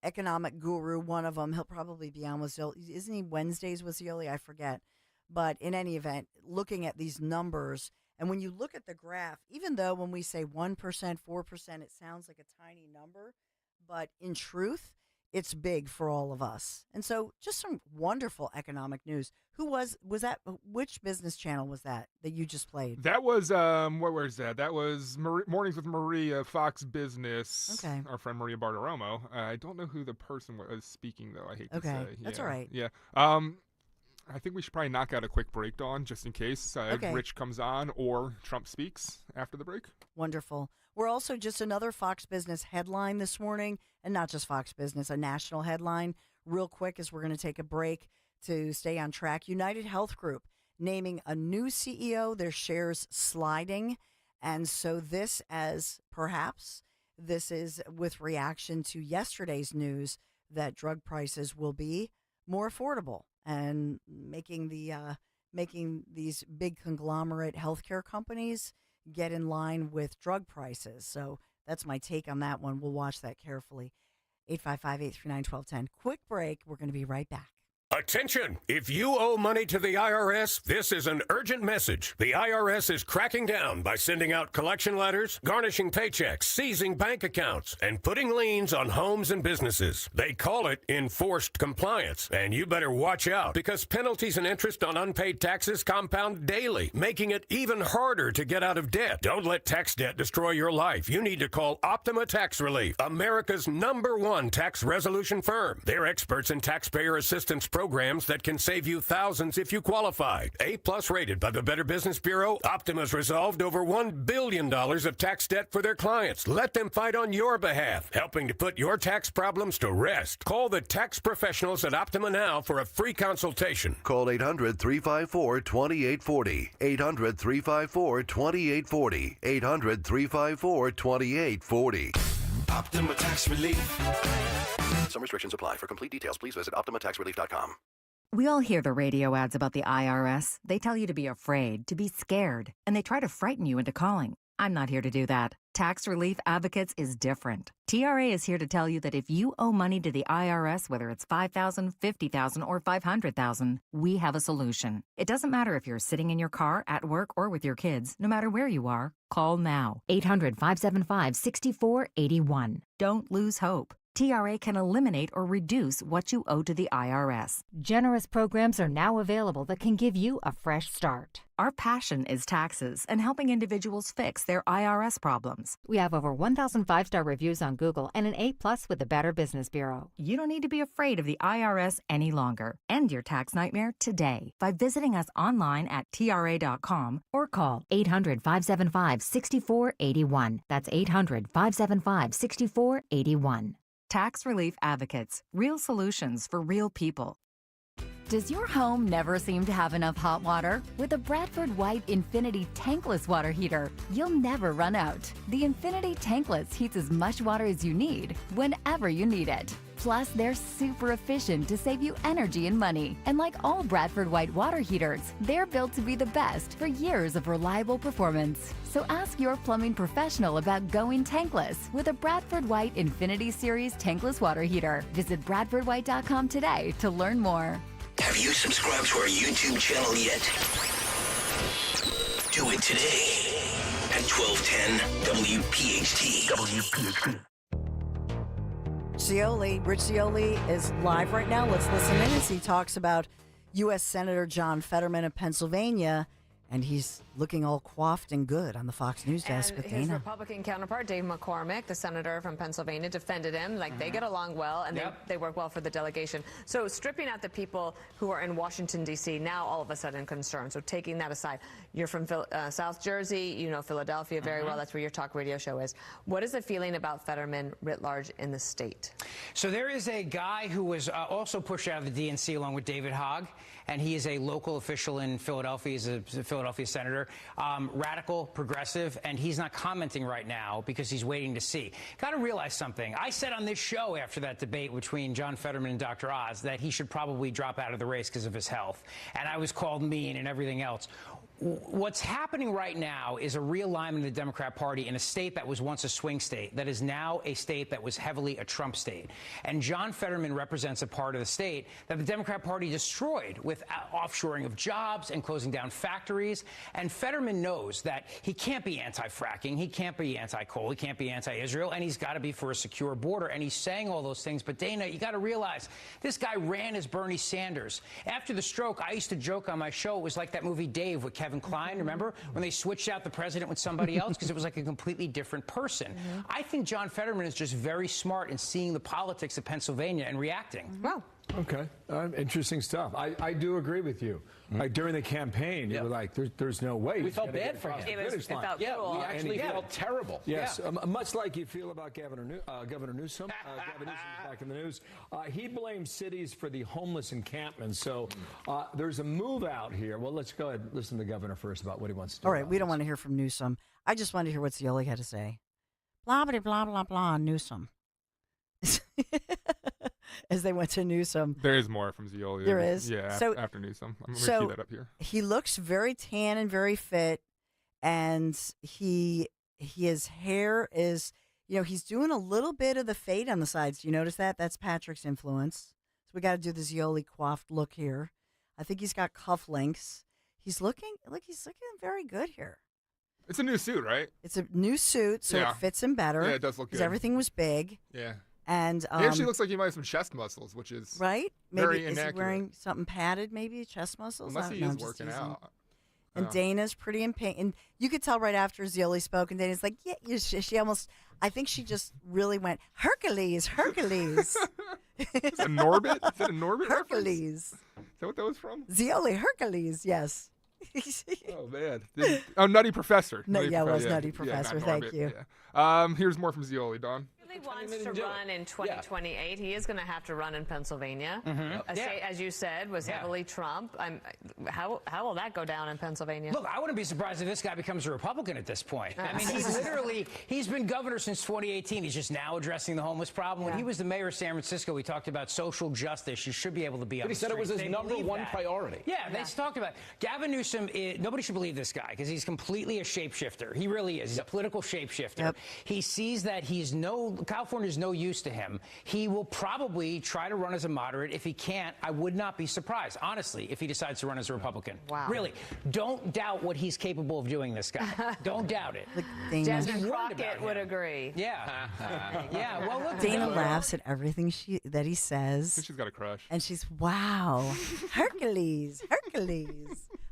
economic guru, one of them, he'll probably be on with Zilli. Isn't he Wednesdays with Zilli? I forget. But in any event, looking at these numbers, and when you look at the graph, even though when we say 1%, 4%, it sounds like a tiny number, but in truth, it's big for all of us. And so just some wonderful economic news. Who was that? Which business channel was that you just played? That was, where's that? That was Mornings with Maria, Fox Business. Okay. Our friend Maria Bartiromo. I don't know who the person was speaking, though. I hate to say. That's all right. Yeah. I think we should probably knock out a quick break, Dawn, just in case Rich comes on or Trump speaks after the break. Wonderful. We're also just another Fox Business headline this morning, and not just Fox Business, a national headline. Real quick, as we're going to take a break to stay on track. United Health Group naming a new CEO, their shares sliding. And so this is with reaction to yesterday's news that drug prices will be more affordable and making these big conglomerate healthcare companies get in line with drug prices. So that's my take on that one. We'll watch that carefully. 855-839-1210. Quick break. We're going to be right back. Attention! If you owe money to the IRS, this is an urgent message. The IRS is cracking down by sending out collection letters, garnishing paychecks, seizing bank accounts, and putting liens on homes and businesses. They call it enforced compliance, and you better watch out because penalties and interest on unpaid taxes compound daily, making it even harder to get out of debt. Don't let tax debt destroy your life. You need to call Optima Tax Relief, America's #1 tax resolution firm. They're experts in taxpayer assistance programs that can save you thousands if you qualify. A+ rated by the Better Business Bureau, Optima's resolved over $1 billion of tax debt for their clients. Let them fight on your behalf, helping to put your tax problems to rest. Call the tax professionals at Optima now for a free consultation. Call 800-354-2840. 800-354-2840. 800-354-2840. Optima Tax Relief. Some restrictions apply. For complete details, please visit OptimaTaxRelief.com. We all hear the radio ads about the IRS. They tell you to be afraid, to be scared, and they try to frighten you into calling. I'm not here to do that. Tax Relief Advocates is different. TRA is here to tell you that if you owe money to the IRS, whether it's $5,000, $50,000, or $500,000, we have a solution. It doesn't matter if you're sitting in your car, at work, or with your kids. No matter where you are, call now. 800-575-6481. Don't lose hope. TRA can eliminate or reduce what you owe to the IRS. Generous programs are now available that can give you a fresh start. Our passion is taxes and helping individuals fix their IRS problems. We have over 1,000 5-star reviews on Google and an A+ with the Better Business Bureau. You don't need to be afraid of the IRS any longer. End your tax nightmare today by visiting us online at TRA.com or call 800-575-6481. That's 800-575-6481. Tax Relief Advocates. Real solutions for real people. Does your home never seem to have enough hot water? With a Bradford White Infinity Tankless Water Heater, you'll never run out. The Infinity Tankless heats as much water as you need, whenever you need it. Plus, they're super efficient to save you energy and money. And like all Bradford White water heaters, they're built to be the best for years of reliable performance. So ask your plumbing professional about going tankless with a Bradford White Infinity Series Tankless Water Heater. Visit BradfordWhite.com today to learn more. Have you subscribed to our YouTube channel yet? Do it today at 1210 WPHT. WPHT. Rich Cioli is live right now. Let's listen in as he talks about U.S. Senator John Fetterman of Pennsylvania, and he's looking all coiffed and good on the Fox News desk with his Dana. Republican counterpart, Dave McCormick, the senator from Pennsylvania, defended him. Like, they get along well, and they work well for the delegation. So stripping out the people who are in Washington, D.C., now all of a sudden concerned. So taking that aside, you're from South Jersey. You know Philadelphia very well. That's where your talk radio show is. What is the feeling about Fetterman writ large in the state? So there is a guy who was also pushed out of the DNC along with David Hogg, and he is a local official in Philadelphia. He's a Philadelphia senator, radical, progressive, and he's not commenting right now because he's waiting to see. Got to realize something. I said on this show after that debate between John Fetterman and Dr. Oz that he should probably drop out of the race because of his health, and I was called mean and everything else. What's happening right now is a realignment of the Democrat Party in a state that was once a swing state that is now a state that was heavily a Trump state. And John Fetterman represents a part of the state that the Democrat Party destroyed with offshoring of jobs and closing down factories. And Fetterman knows that he can't be anti-fracking, he can't be anti-coal, he can't be anti-Israel, and he's got to be for a secure border. And he's saying all those things. But, Dana, you got to realize this guy ran as Bernie Sanders. After the stroke, I used to joke on my show, it was like that movie Dave with Kevin Kline, remember? When they switched out the president with somebody else because it was like a completely different person. I think John Fetterman is just very smart in seeing the politics of Pennsylvania and reacting. Wow. Okay. Interesting stuff. I do agree with you. Like during the campaign, you were like, there's no way. We felt bad for him. It felt cruel. We actually felt terrible. Yes, much like you feel about Governor Newsom. Governor Newsom is back in the news. He blames cities for the homeless encampments. So there's a move out here. Well, let's go ahead and listen to the governor first about what he wants to do. All right, we don't want to hear from Newsom. I just want to hear what Scioli had to say. Blah, blah, blah, blah, blah, Newsom. As they went to Newsom. There is more from Scioli. There is. Yeah, so, after Newsom. I'm going to key that up here. He looks very tan and very fit, and his hair is, he's doing a little bit of the fade on the sides. Do you notice that? That's Patrick's influence. So we got to do the Scioli coiffed look here. I think he's got cufflinks. He's looking very good here. It's a new suit, right? It's a new suit, so it fits him better. Yeah, it does look good. Because everything was big. Yeah. And he actually looks like he might have some chest muscles, which is right. Maybe very is inaccurate. He wearing something padded? Maybe chest muscles. Unless he is working out. And Dana's pretty in pain, and you could tell right after Scioli spoke, and Dana's like, "Yeah." She almost. I think she just really went Hercules. Is it Norbit? Is it a Norbit Hercules. Reference? Is that what that was from? Scioli, Hercules. Yes. Oh man! Nutty Professor. No, it was Nutty Professor. Thank you. Yeah. Here's more from Scioli, Don. He wants to run in 2028. He is going to have to run in Pennsylvania. A state, as you said, was heavily Trump. How will that go down in Pennsylvania? Look, I wouldn't be surprised if this guy becomes a Republican at this point. I mean, he's been governor since 2018. He's just now addressing the homeless problem. When he was the mayor of San Francisco, we talked about social justice. You should be able to be on the street. But he said it was his number one priority. Yeah, they talked about it. Gavin Newsom, nobody should believe this guy because he's completely a shapeshifter. He really is. He's a political shapeshifter. Yep. He sees that California's no use to him. He will probably try to run as a moderate. If he can't, I would not be surprised, honestly, if he decides to run as a Republican. Wow. Really, don't doubt what he's capable of doing, this guy. Don't doubt it. Jasmine Crockett would agree. Yeah. Yeah, well, look. Dana laughs at everything that he says. I think she's got a crush. And she's, wow, Hercules.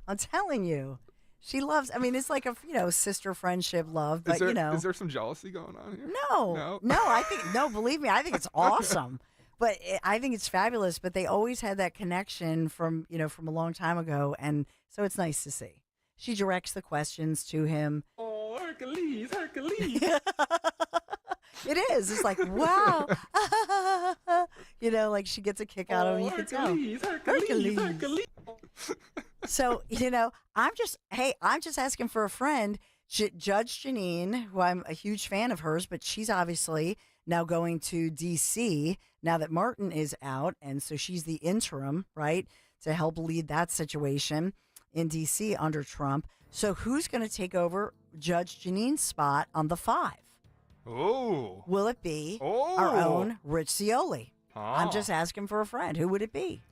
I'm telling you. She loves, it's like a, sister friendship love, but Is there some jealousy going on here? No, I think, believe me, I think it's awesome. But I think it's fabulous, but they always had that connection from a long time ago, and so it's nice to see. She directs the questions to him. Oh, Hercules. It is. It's like, wow. Like she gets a kick out of him. You can tell. Hercules. So, I'm just asking for a friend. Judge Janine, who I'm a huge fan of hers, but she's obviously now going to D.C. now that Martin is out. And so she's the interim, right, to help lead that situation in D.C. under Trump. So who's going to take over Judge Janine's spot on the 5? Oh. Will it be our own Rich Scioli? I'm just asking for a friend. Who would it be?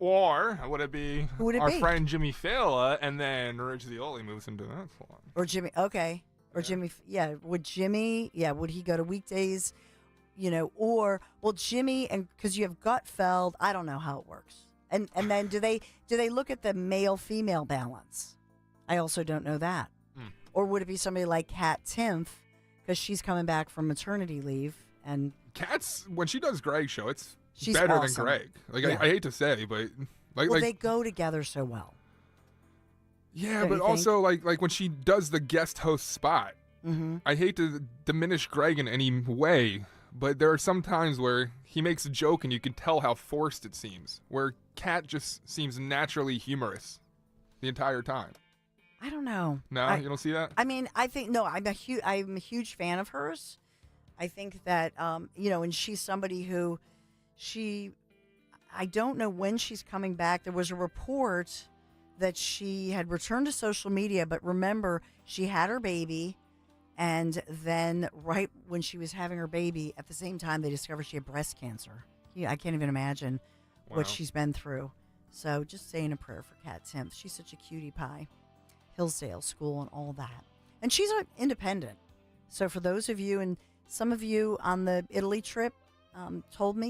Or would it be our friend Jimmy Fallon, and then Rich Scioli moves into that slot? Or Jimmy, okay. Or Jimmy, would he go to weekdays, or, Jimmy, and because you have Gutfeld, I don't know how it works. And then do they look at the male-female balance? I also don't know that. Or would it be somebody like Kat Timpf, because she's coming back from maternity leave? And Kat's, when she does Greg's show, she's better awesome. than Greg. Like, Yeah. I hate to say, but they go together so well. Yeah, Don't but you also like when she does the guest host spot, I hate to diminish Greg in any way, but there are some times where he makes a joke and you can tell how forced it seems, where Kat just seems naturally humorous the entire time. I don't know. No, you don't see that? I mean, I think no. I'm a huge fan of hers. I think that and she's somebody who I don't know when she's coming back. There was a report that she had returned to social media, but remember, she had her baby, and then right when she was having her baby, at the same time, they discovered she had breast cancer. I can't even imagine what she's been through. So just saying a prayer for Kat Timpf. She's such a cutie pie. Hillsdale School and all that. And she's independent. So for those of you, and some of you on the Italy trip told me,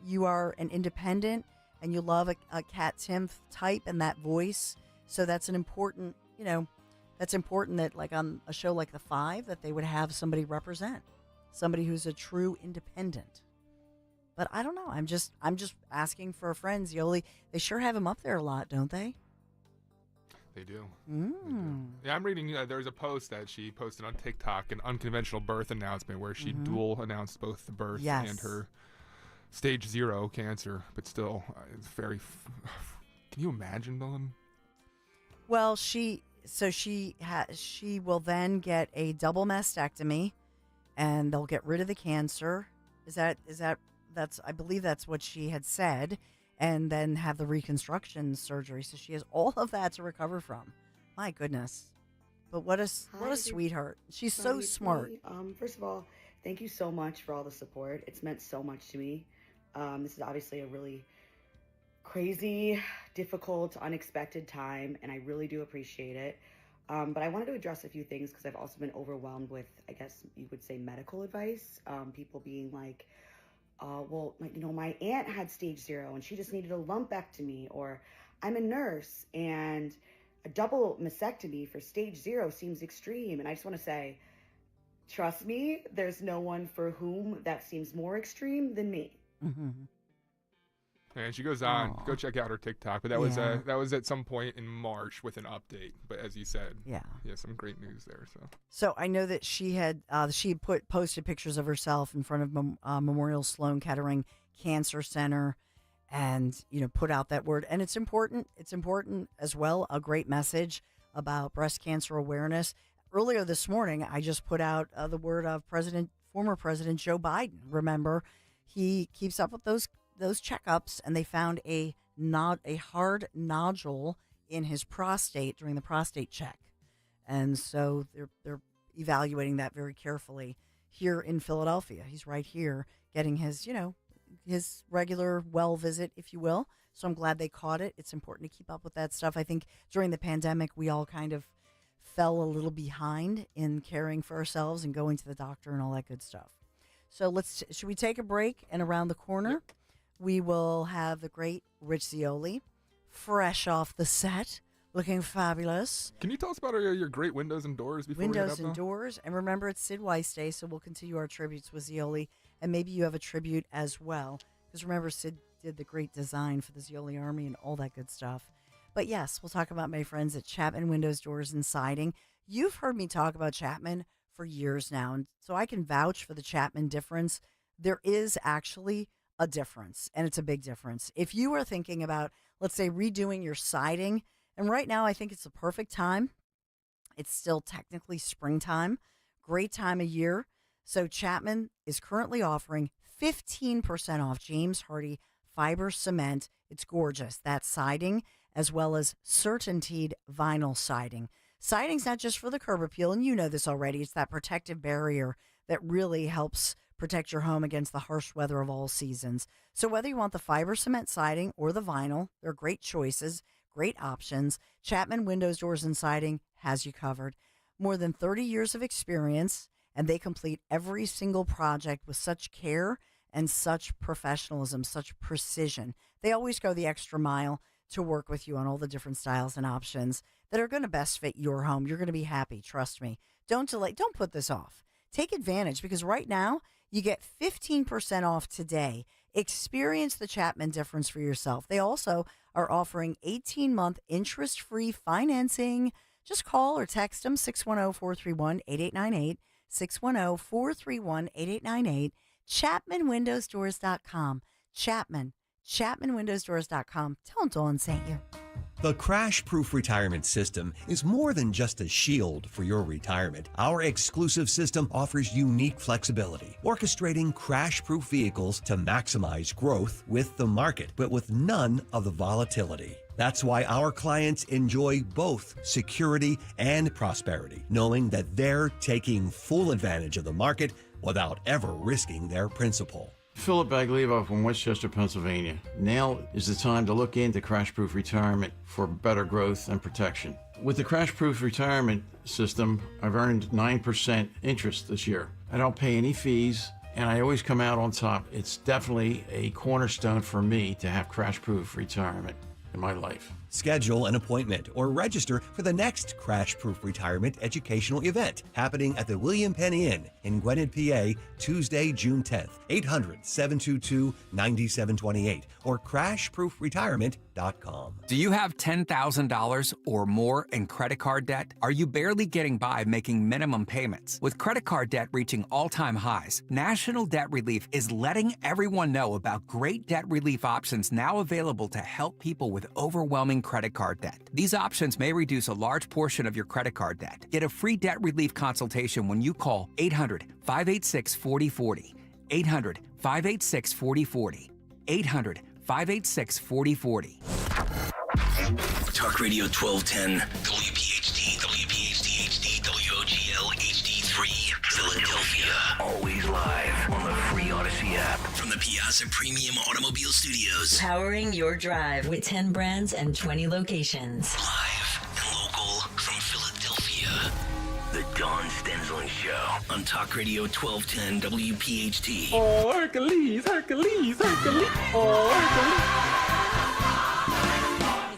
you are an independent and you love a Kat Timpf type and that voice. So that's an important, that's important that like on a show like The Five, that they would have somebody represent, somebody who's a true independent. But I don't know. I'm just asking for a friend. Zioli, they sure have him up there a lot, don't they? They do. Yeah, I'm reading. There's a post that she posted on TikTok, an unconventional birth announcement where she dual announced both the birth and her stage 0 cancer. But still, it's very. Can you imagine, Dawn? Well, she will then get a double mastectomy, and they'll get rid of the cancer. That's I believe that's what she had said. And then have the reconstruction surgery. So she has all of that to recover from. My goodness. But what a sweetheart. She's so smart. First of all, thank you so much for all the support. It's meant so much to me. This is obviously a really crazy, difficult, unexpected time, and I really do appreciate it. But I wanted to address a few things because I've also been overwhelmed with, I guess you would say, medical advice. People being like, my aunt had stage 0 and she just needed a lumpectomy, or I'm a nurse and a double mastectomy for stage 0 seems extreme. And I just want to say, trust me, there's no one for whom that seems more extreme than me. And she goes on. Go check out her TikTok. But that was at some point in March with an update. But as you said, some great news there. So I know that she had posted pictures of herself in front of Memorial Sloan Kettering Cancer Center, and put out that word. And it's important. It's important as well. A great message about breast cancer awareness. Earlier this morning, I just put out the word of former President Joe Biden. Remember, he keeps up with those checkups, and they found a hard nodule in his prostate during the prostate check. And so they're evaluating that very carefully here in Philadelphia. He's right here getting his regular well visit, if you will. So I'm glad they caught it. It's important to keep up with that stuff. I think during the pandemic, we all kind of fell a little behind in caring for ourselves and going to the doctor and all that good stuff. So should we take a break? And around the corner, we will have the great Rich Zioli, fresh off the set, looking fabulous. Can you tell us about your great windows and doors before we head Windows up, and though? doors. And remember, it's Sid Weiss Day, so we'll continue our tributes with Zioli. And maybe you have a tribute as well. Because remember, Sid did the great design for the Zioli Army and all that good stuff. But yes, we'll talk about my friends at Chapman Windows, Doors, and Siding. You've heard me talk about Chapman for years now, and so I can vouch for the Chapman difference. There is actually a difference, and it's a big difference. If you are thinking about, let's say, redoing your siding, and right now I think it's the perfect time. It's still technically springtime, great time of year. So Chapman is currently offering 15% off James Hardie fiber cement. It's gorgeous. That siding, as well as CertainTeed vinyl siding. Siding's not just for the curb appeal, and you know this already. It's that protective barrier that really helps protect your home against the harsh weather of all seasons. So whether you want the fiber cement siding or the vinyl, they're great choices, great options. Chapman Windows, Doors, and Siding has you covered. More than 30 years of experience, and they complete every single project with such care and such professionalism, such precision. They always go the extra mile to work with you on all the different styles and options that are going to best fit your home. You're going to be happy. Trust me. Don't delay. Don't put this off. Take advantage because right now you get 15% off today. Experience the Chapman difference for yourself. They also are offering 18-month interest-free financing. Just call or text them 610-431-8898, 610-431-8898, ChapmanWindowsDoors.com. ChapmanWindowsDoors.com. Tell them Dawn sent you. The Crash Proof Retirement System is more than just a shield for your retirement. Our exclusive system offers unique flexibility, orchestrating crash-proof vehicles to maximize growth with the market, but with none of the volatility. That's why our clients enjoy both security and prosperity, knowing that they're taking full advantage of the market without ever risking their principal. Philip Baglivo from Westchester, Pennsylvania. Now is the time to look into crash-proof retirement for better growth and protection. With the crash-proof retirement system, I've earned 9% interest this year. I don't pay any fees, and I always come out on top. It's definitely a cornerstone for me to have crash-proof retirement in my life. Schedule an appointment or register for the next Crash Proof Retirement educational event happening at the William Penn Inn in Gwinnett, PA, Tuesday, June 10th, 800-722-9728 or crashproofretirement.com. Do you have $10,000 or more in credit card debt? Are you barely getting by making minimum payments? With credit card debt reaching all-time highs, National Debt Relief is letting everyone know about great debt relief options now available to help people with overwhelming credit card debt. These options may reduce a large portion of your credit card debt. Get a free debt relief consultation when you call 800-586-4040. 800-586-4040. 800-586-4040. Talk Radio 1210, WPHT, WPHT HD, WOGL HD3, Philadelphia. Always live on the free Odyssey app. From the Piazza Premium Automobile Studios. Powering your drive with 10 brands and 20 locations. Live and local from Philadelphia. The Dawn Stensland Show on Talk Radio 1210 WPHT. Oh, Hercules, Hercules, Hercules. Oh,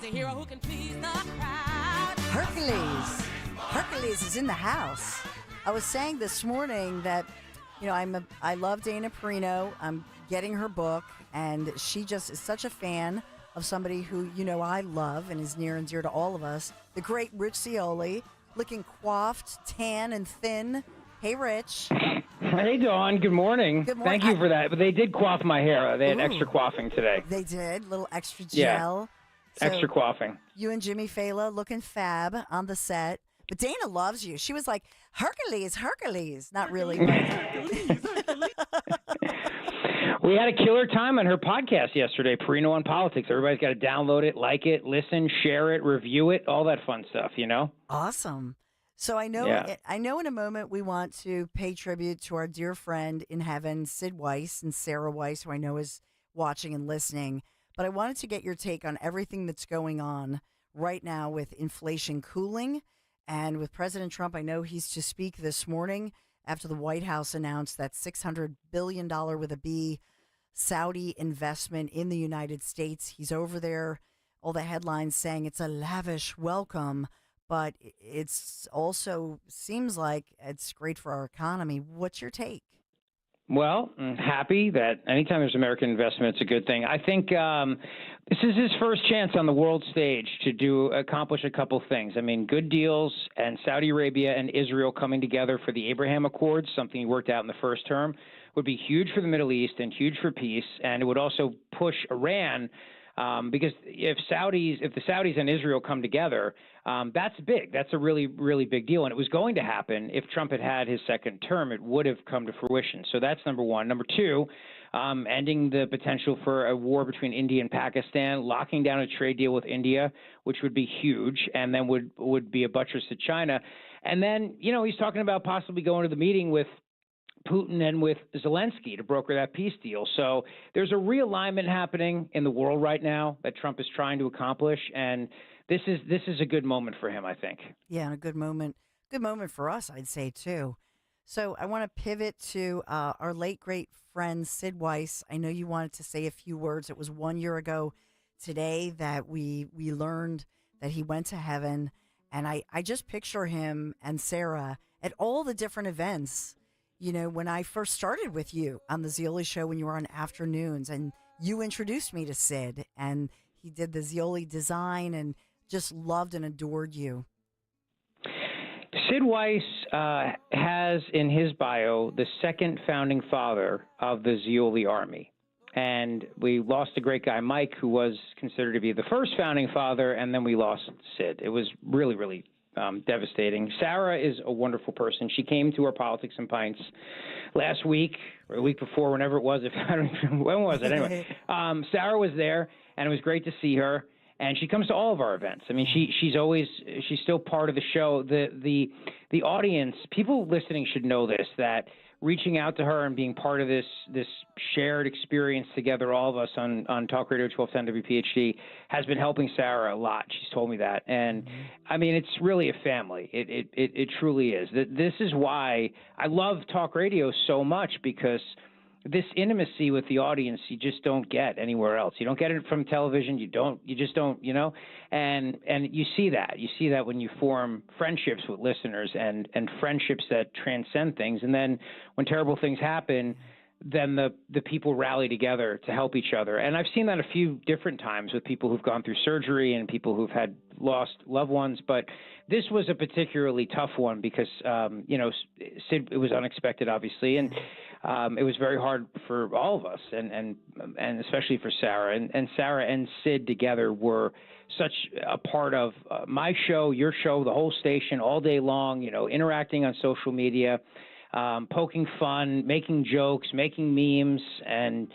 He's a hero who can please the crowd. Hercules. Hercules is in the house. I was saying this morning that, you know, I love Dana Perino. I'm getting her book, and she just is such a fan of somebody who, you know, I love and is near and dear to all of us. The great Rich Cioli, looking coiffed, tan, and thin. Hey, Rich. Hey, Dawn. Good morning. Good morning. Thank you for that. But they did coif my hair. They had extra coiffing today. They did. Little extra Yeah. gel. Extra coiffing. You and Jimmy Fallon looking fab on the set. But Dana loves you. She was like, Hercules, Hercules. Not really. We had a killer time on her podcast yesterday, Perino on Politics. Everybody's got to download it, like it, listen, share it, review it, all that fun stuff, you know? Awesome. So I know in a moment we want to pay tribute to our dear friend in heaven, Sid Weiss and Sarah Weiss, who I know is watching and listening. But I wanted to get your take on everything that's going on right now with inflation cooling. And with President Trump, I know he's to speak this morning after the White House announced that $600 billion with a B Saudi investment in the United States. He's over there, all the headlines saying it's a lavish welcome, but it's also seems like it's great for our economy. What's your take? Well, I'm happy that anytime there's American investment, it's a good thing. I think this is his first chance on the world stage to accomplish a couple things. I mean, good deals and Saudi Arabia and Israel coming together for the Abraham Accords, something he worked out in the first term, would be huge for the Middle East and huge for peace. And it would also push Iran because if the Saudis and Israel come together, that's big. That's a really, really big deal. And it was going to happen if Trump had had his second term. It would have come to fruition. So that's number one. Number two, ending the potential for a war between India and Pakistan, locking down a trade deal with India, which would be huge, and then would be a buttress to China. And then, you know, he's talking about possibly going to the meeting with Putin and with Zelensky to broker that peace deal. So there's a realignment happening in the world right now that Trump is trying to accomplish, and this is a good moment for him, I think. Yeah, and a good moment for us, I'd say too. So I want to pivot to our late, great friend, Sid Weiss. I know you wanted to say a few words. It was 1 year ago today that we learned that he went to heaven. And I just picture him and Sarah at all the different events. You know, when I first started with you on the Zioli show when you were on afternoons, and you introduced me to Sid, and he did the Zioli design and just loved and adored you. Sid Weiss has in his bio the second founding father of the Zioli Army. And we lost a great guy, Mike, who was considered to be the first founding father, and then we lost Sid. It was really, really devastating. Sarah is a wonderful person. She came to our Politics and Pints last week or the week before, whenever it was. When was it? Anyway, Sarah was there, and it was great to see her. And she comes to all of our events. I mean, she's still part of the show. The audience, people listening should know this, that reaching out to her and being part of this shared experience together, all of us on Talk Radio 1210 WPHT, has been helping Sarah a lot. She's told me that. And I mean, it's really a family. It truly is. This is why I love Talk Radio so much, because this intimacy with the audience you just don't get anywhere else. You don't get it from television. You just don't, you know, and you see that when you form friendships with listeners and friendships that transcend things. And then when terrible things happen, then the people rally together to help each other. And I've seen that a few different times with people who've gone through surgery and people who've had lost loved ones. But this was a particularly tough one because, you know, Sid, it was unexpected, obviously. And it was very hard for all of us, and especially for Sarah. And Sarah and Sid together were such a part of my show, your show, the whole station, all day long, you know, interacting on social media, poking fun, making jokes, making memes. And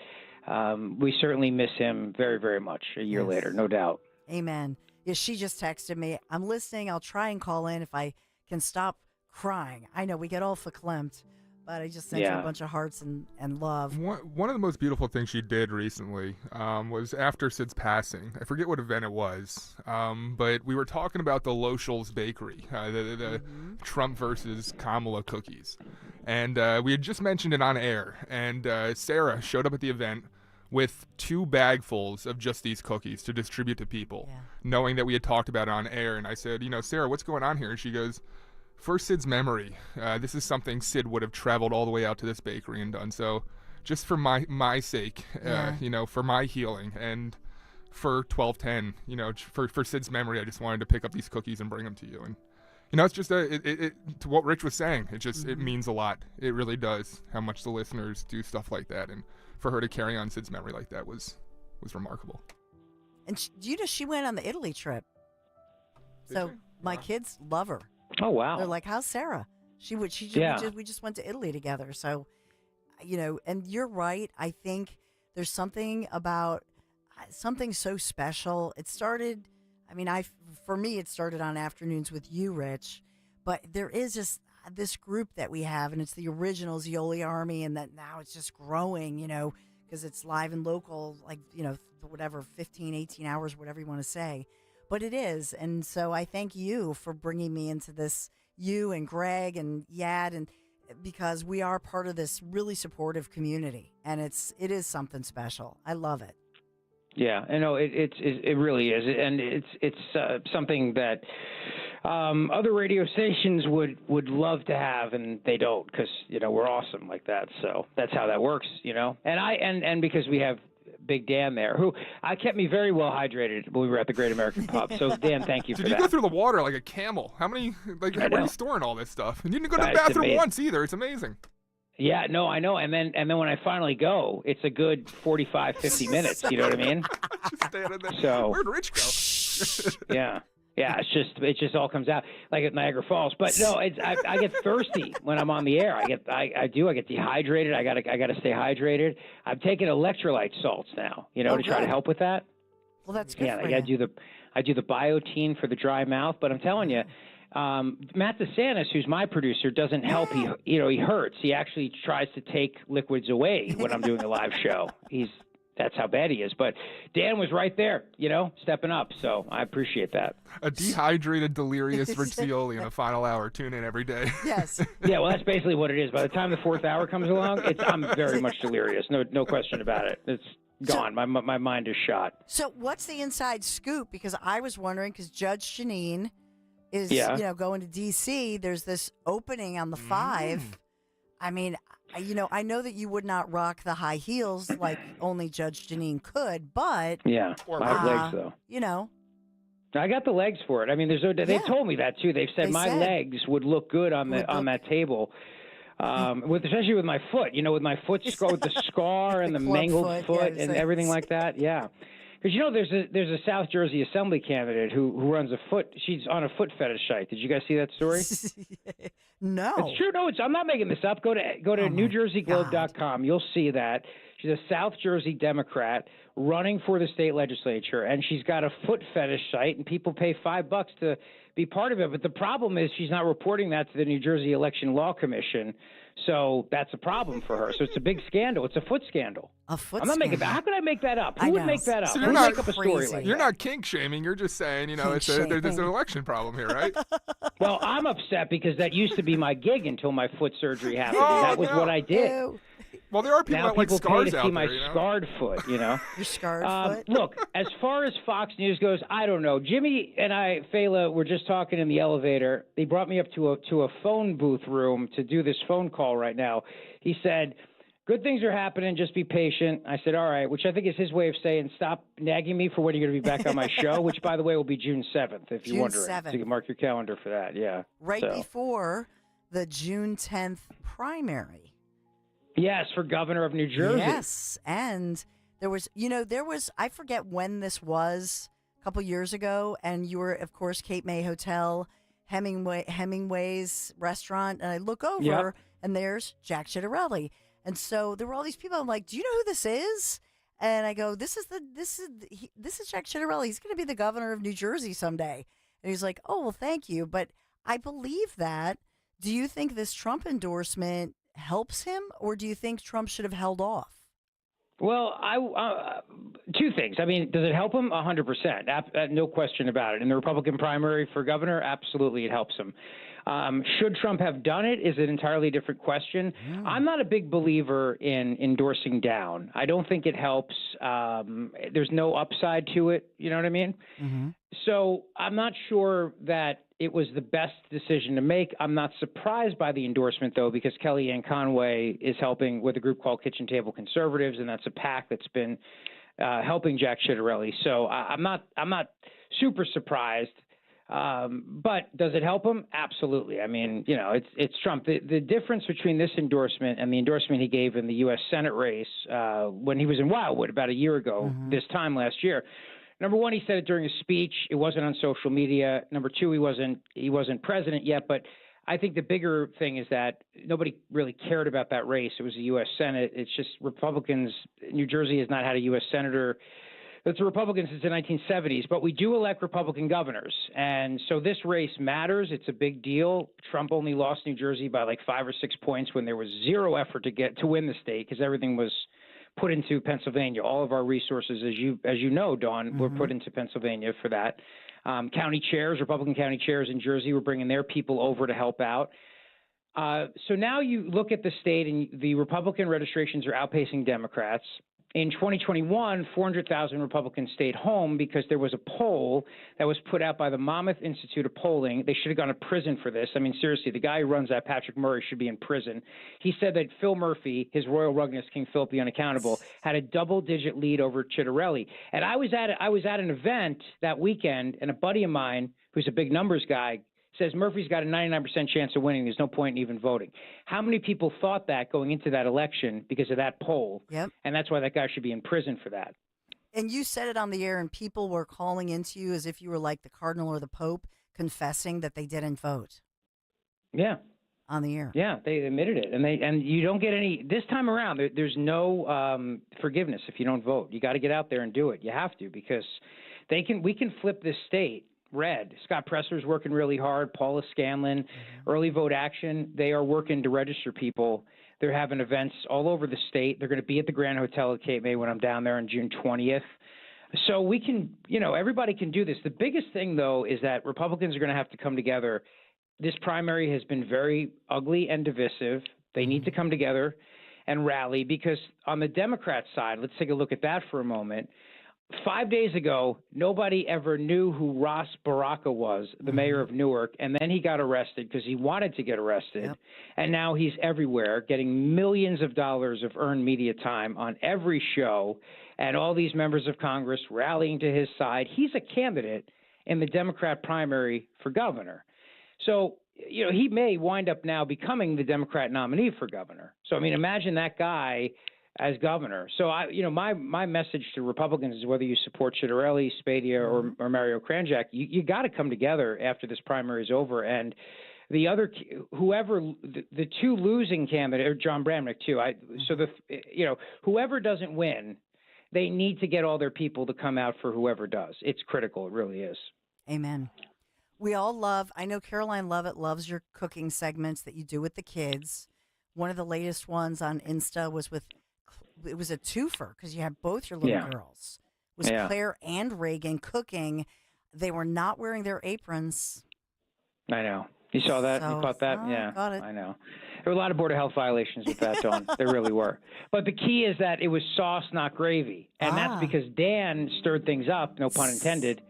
we certainly miss him very, very much a year later, no doubt. Amen. Yeah, she just texted me, I'm listening. I'll try and call in if I can stop crying. I know we get all verklempt. But I just sent you a bunch of hearts and love. One of the most beautiful things she did recently was after Sid's passing. I forget what event it was, but we were talking about the Lochel's Bakery, the Trump versus Kamala cookies. And we had just mentioned it on air. And Sarah showed up at the event with 2 bagfuls of just these cookies to distribute to people, knowing that we had talked about it on air. And I said, you know, Sarah, what's going on here? And she goes, for Sid's memory, this is something Sid would have traveled all the way out to this bakery and done. So just for my sake, you know, for my healing and for 1210, you know, for Sid's memory, I just wanted to pick up these cookies and bring them to you. And, you know, it's just to what Rich was saying, it just, it means a lot. It really does how much the listeners do stuff like that. And for her to carry on Sid's memory like that was remarkable. And you know, she went on the Italy trip. So my kids love her. Oh, wow. They're like, how's Sarah? We just went to Italy together. So, you know, and you're right. I think there's something about something so special. It started, I mean, for me, it started on afternoons with you, Rich, but there is just this group that we have, and it's the original Zioli Army, and that now it's just growing, you know, because it's live and local, like, you know, whatever, 15, 18 hours, whatever you want to say. But it is. And so I thank you for bringing me into this, you and Greg and Yad, and because we are part of this really supportive community, and it is something special. I love it. Yeah, I know it really is, and it's something that other radio stations would love to have, and they don't, because, you know, we're awesome like that. So that's how that works, you know. And because we have Big Dan there, who kept me very well hydrated when we were at the Great American Pub. So Dan, thank you for that. Did you go through the water like a camel? How many, like, where are you storing all this stuff? And you didn't go to the bathroom once either. It's amazing. Yeah, no, I know. And then when I finally go, it's a good 45, 50 minutes. You know what I mean? Just standing there. So where'd Rich go? Yeah. Yeah, it just all comes out like at Niagara Falls. But no, I get thirsty when I'm on the air. I get dehydrated. I gotta stay hydrated. I'm taking electrolyte salts now, you know, to try to help with that. Well, that's good. Yeah, I do the biotin for the dry mouth. But I'm telling you, Matt DeSantis, who's my producer, doesn't help. He hurts. He actually tries to take liquids away when I'm doing a live show. that's how bad he is. But Dan was right there, stepping up. So I appreciate that. A dehydrated, delirious Rich Zeoli in the final hour. Tune in every day. Yes. Yeah, well, that's basically what it is. By the time the fourth hour comes along, I'm very much delirious. No question about it. It's gone. My mind is shot. So what's the inside scoop? Because I was wondering, because Judge Jeanine is, going to D.C. There's this opening on the 5. I mean, I know that you would not rock the high heels like only Judge Jeanine could, but yeah, I have legs though. I got the legs for it. I mean, they told me that too. They've said my legs would look good on that table. Especially with my foot, with my foot with the scar and the mangled foot and everything like that. Yeah. Because there's a South Jersey Assembly candidate who runs she's on a foot fetish site. Did you guys see that story? No. It's true. No, I'm not making this up. Go to NewJerseyGlobe.com. You'll see that. She's a South Jersey Democrat running for the state legislature, and she's got a foot fetish site, and people pay $5 to be part of it. But the problem is she's not reporting that to the New Jersey Election Law Commission. So that's a problem for her. So it's a big scandal. It's a foot scandal. A foot I'm not making that. How could I make that up? Who would make that up? So Who would make up a story like you're that? not kink shaming. You're just saying, there's an election problem here, right? Well, I'm upset because that used to be my gig until my foot surgery happened. That was what I did. Well, there are people now that like people scars pay to out see there, my scarred foot, Your scarred foot? Look, as far as Fox News goes, I don't know. Jimmy and Fela, were just talking in the elevator. They brought me up to a phone booth room to do this phone call right now. He said, good things are happening. Just be patient. I said, all right, which I think is his way of saying stop nagging me for when you're going to be back on my show, which, by the way, will be June 7th, if you're wondering. 7th. So you can mark your calendar for that. Yeah. Right before the June 10th primary. Yes, for governor of New Jersey. Yes, and there was, I forget when this was, a couple years ago, and you were, of course, Cape May Hotel, Hemingway's restaurant, and I look over, and there's Jack Ciattarelli. And so there were all these people. I'm like, do you know who this is? And I go, this is Jack Ciattarelli. He's going to be the governor of New Jersey someday. And he's like, oh, well, thank you. But I believe that. Do you think this Trump endorsement helps him, or do you think Trump should have held off? Well, two things. I mean, does it help him? 100%. No question about it. In the Republican primary for governor, absolutely it helps him. Should Trump have done it is an entirely different question. I'm not a big believer in endorsing down. I don't think it helps. There's no upside to it. You know what I mean? Mm-hmm. So I'm not sure that it was the best decision to make. I'm not surprised by the endorsement, though, because Kellyanne Conway is helping with a group called Kitchen Table Conservatives, and that's a PAC that's been helping Jack Ciattarelli. So I'm not super surprised. But does it help him? Absolutely. I mean, it's Trump. The difference between this endorsement and the endorsement he gave in the U.S. Senate race when he was in Wildwood about a year ago, this time last year. Number one, he said it during a speech. It wasn't on social media. Number two, he wasn't president yet. But I think the bigger thing is that nobody really cared about that race. It was the U.S. Senate. It's just Republicans. New Jersey has not had a U.S. senator that's a Republican since the 1970s. But we do elect Republican governors. And so this race matters. It's a big deal. Trump only lost New Jersey by like 5 or 6 points when there was zero effort to win the state because everything was put into Pennsylvania. All of our resources, as you know, Dawn, were put into Pennsylvania for that. County chairs, Republican county chairs in Jersey were bringing their people over to help out. So now you look at the state and the Republican registrations are outpacing Democrats. In 2021, 400,000 Republicans stayed home because there was a poll that was put out by the Monmouth Institute of Polling. They should have gone to prison for this. I mean, seriously, the guy who runs that, Patrick Murray, should be in prison. He said that Phil Murphy, his royal ruggedness, King Philip the Unaccountable, had a double-digit lead over Ciattarelli. And I was at an event that weekend, and a buddy of mine, who's a big numbers guy, says Murphy's got a 99% chance of winning. There's no point in even voting. How many people thought that going into that election because of that poll? Yep. And that's why that guy should be in prison for that. And you said it on the air, and people were calling into you as if you were like the Cardinal or the Pope, confessing that they didn't vote. Yeah. On the air. Yeah, they admitted it. And you don't get any – this time around, there's no forgiveness if you don't vote. You got to get out there and do it. You have to because we can flip this state – red. Scott Presser's working really hard. Paula Scanlon, Early Vote Action. They are working to register people. They're having events all over the state. They're going to be at the Grand Hotel at Cape May when I'm down there on June 20th. So we can, everybody can do this. The biggest thing, though, is that Republicans are going to have to come together. This primary has been very ugly and divisive. They need to come together and rally because on the Democrat side, let's take a look at that for a moment. 5 days ago, nobody ever knew who Ross Baraka was, the mayor of Newark, and then he got arrested because he wanted to get arrested. Yep. And now he's everywhere, getting millions of dollars of earned media time on every show, and all these members of Congress rallying to his side. He's a candidate in the Democrat primary for governor. So, he may wind up now becoming the Democrat nominee for governor. So, imagine that guy as governor. So, my message to Republicans is whether you support Citarelli, Spadia, or Mario Kranjak, you got to come together after this primary is over. And the other, the two losing candidates, or John Bramnick too. Whoever doesn't win, they need to get all their people to come out for whoever does. It's critical. It really is. Amen. We all I know Caroline Lovett loves your cooking segments that you do with the kids. One of the latest ones on Insta was it was a twofer because you had both your little girls. It was Claire and Reagan cooking. They were not wearing their aprons. I know. You saw that? You caught that? Yeah, got it. I know. There were a lot of Board of Health violations with that, Dawn. There really were. But the key is that it was sauce, not gravy. And that's because Dan stirred things up, no pun intended,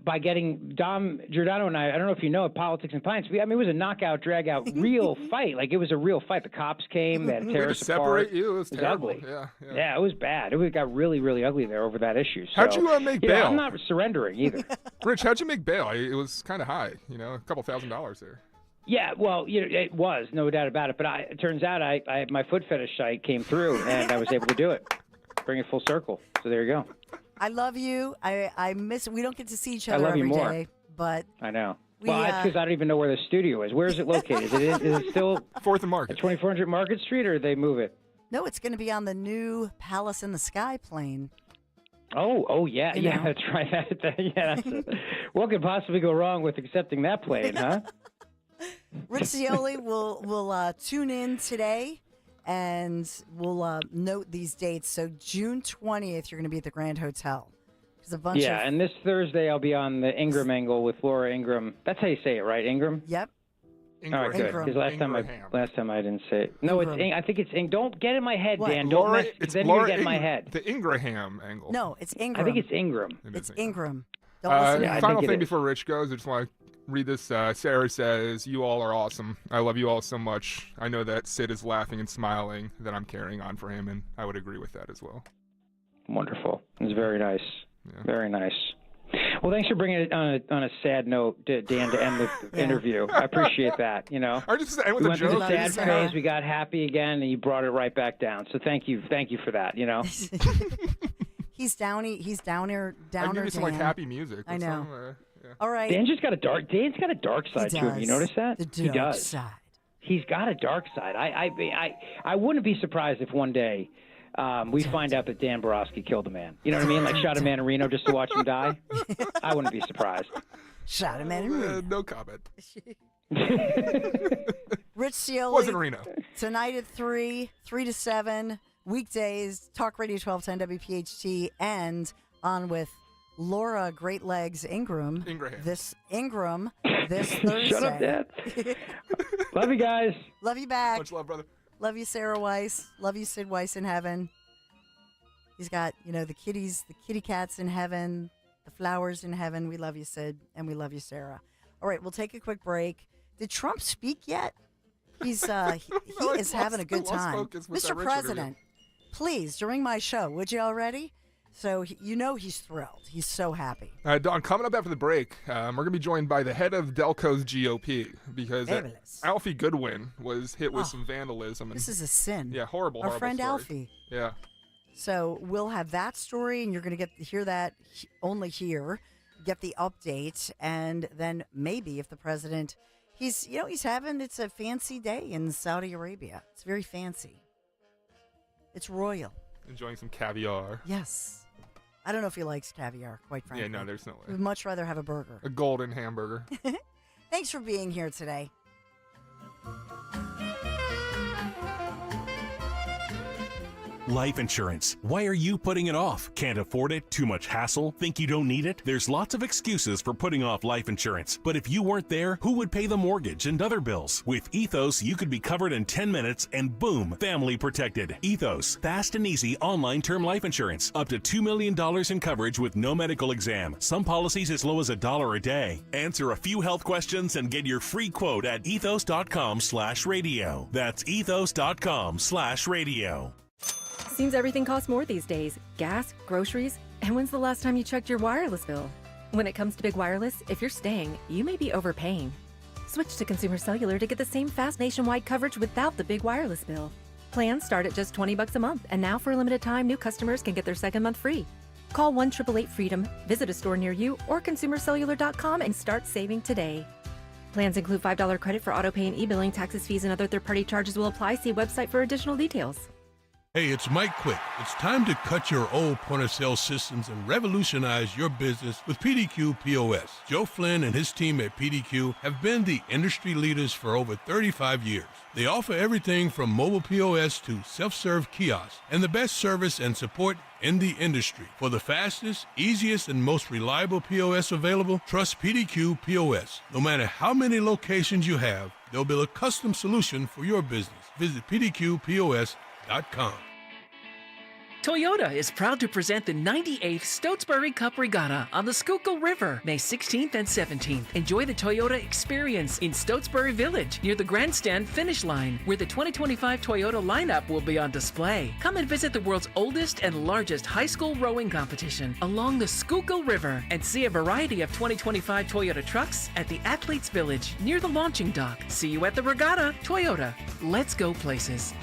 by getting Dom Giordano and I don't know if you know it, Politics and Pints. It was a knockout, drag-out, real fight. Like, it was a real fight. The cops came. They had to tear us apart. Separate you. It was terrible. Ugly. Yeah, it was bad. It got really, really ugly there over that issue. So, how'd you make bail? I'm not surrendering either. Rich, how'd you make bail? It was kind of high, a couple $1,000s there. Yeah, well, it was, no doubt about it. But it turns out my foot fetish site came through, and I was able to do it. Bring it full circle. So there you go. I love you. I miss. We don't get to see each other every day, but I know. That's because I don't even know where the studio is. Where is it located? Is it still 4th and Market, at 2400 Market Street, or did they move it? No, it's going to be on the new Palace in the Sky plane. Oh yeah, that's right. What could possibly go wrong with accepting that plane, huh? Rich Cioli will tune in today. And we'll note these dates. So June 20th, you're going to be at the Grand Hotel. And this Thursday I'll be on the Ingram angle with Laura Ingram. That's how you say it, right? Ingram? Yep. All right, good. Because last time I didn't say it. No, I think it's Don't get in my head, what? Dan. Laura, then you get in my head. The Ingraham angle. No, it's Ingram. I think it's Ingram. It's Ingram. Don't listen to me. Final thing before Rich goes, I just want to read this. Sarah says, "You all are awesome. I love you all so much. I know that Sid is laughing and smiling, that I'm carrying on for him, and I would agree with that as well." Wonderful. It's very nice. Yeah. Very nice. Well, thanks for bringing it on a sad note, Dan, to end the interview. I appreciate that. I just end with we a went joke. through the sad phase, we got happy again, and you brought it right back down. So thank you for that. He's downer. I give you some happy music. I know. Yeah. All right. Dan's got a dark side to him. You notice that? The dark side. He's got a dark side. I wouldn't be surprised if one day we find out that Dan Borowski killed a man. You know what I mean? Like shot a man in Reno just to watch him die. I wouldn't be surprised. Shot a man in Reno. No comment. Rich Cioli. Wasn't Reno. Tonight at 3 to 7, weekdays, Talk Radio 1210 WPHT, and on with Laura Great Legs Ingram. This Thursday. Shut up, Dad. Love you guys. Love you back. Much love, brother. Love you, Sarah Weiss. Love you, Sid Weiss in heaven. He's got, the kitty cats in heaven, the flowers in heaven. We love you, Sid, and we love you, Sarah. All right, we'll take a quick break. Did Trump speak yet? He's he is having a good time. Mr. President, please, during my show, would you already? So he's thrilled. He's so happy. Dawn, coming up after the break, we're going to be joined by the head of Delco's GOP because Alfie Goodwin was hit with some vandalism. This is a sin. Yeah, horrible Our friend story. Alfie. Yeah. So we'll have that story, and you're going to hear that only here, get the update, and then maybe if the president, it's a fancy day in Saudi Arabia. It's very fancy. It's royal. Enjoying some caviar. Yes. I don't know if he likes caviar, quite frankly. Yeah, no, there's no way. We'd much rather have a burger. A golden hamburger. Thanks for being here today. Life insurance. Why are you putting it off? Can't afford it? Too much hassle? Think you don't need it? There's lots of excuses for putting off life insurance. But if you weren't there, who would pay the mortgage and other bills? With Ethos, you could be covered in 10 minutes and boom, family protected. Ethos, fast and easy online term life insurance. Up to $2 million in coverage with no medical exam. Some policies as low as $1 a day. Answer a few health questions and get your free quote at ethos.com/radio. That's ethos.com/radio. Seems everything costs more these days. Gas, groceries, and when's the last time you checked your wireless bill? When it comes to big wireless, if you're staying, you may be overpaying. Switch to Consumer Cellular to get the same fast nationwide coverage without the big wireless bill. Plans start at just $20 a month, and now for a limited time, new customers can get their second month free. Call 1-888-FREEDOM, visit a store near you, or consumercellular.com and start saving today. Plans include $5 credit for autopay and e-billing. Taxes, fees, and other third-party charges will apply. See website for additional details. Hey, it's Mike Quick. It's time to cut your old point-of-sale systems and revolutionize your business with PDQ POS. Joe Flynn and his team at PDQ have been the industry leaders for over 35 years. They offer everything from mobile POS to self-serve kiosks and the best service and support in the industry. For the fastest, easiest, and most reliable POS available, trust PDQ POS. No matter how many locations you have, they'll build a custom solution for your business. Visit PDQPOS.com. Toyota is proud to present the 98th Stotesbury Cup Regatta on the Schuylkill River, May 16th and 17th. Enjoy the Toyota experience in Stotesbury Village, near the grandstand finish line, where the 2025 Toyota lineup will be on display. Come and visit the world's oldest and largest high school rowing competition along the Schuylkill River and see a variety of 2025 Toyota trucks at the Athletes Village, near the launching dock. See you at the regatta. Toyota, let's go places.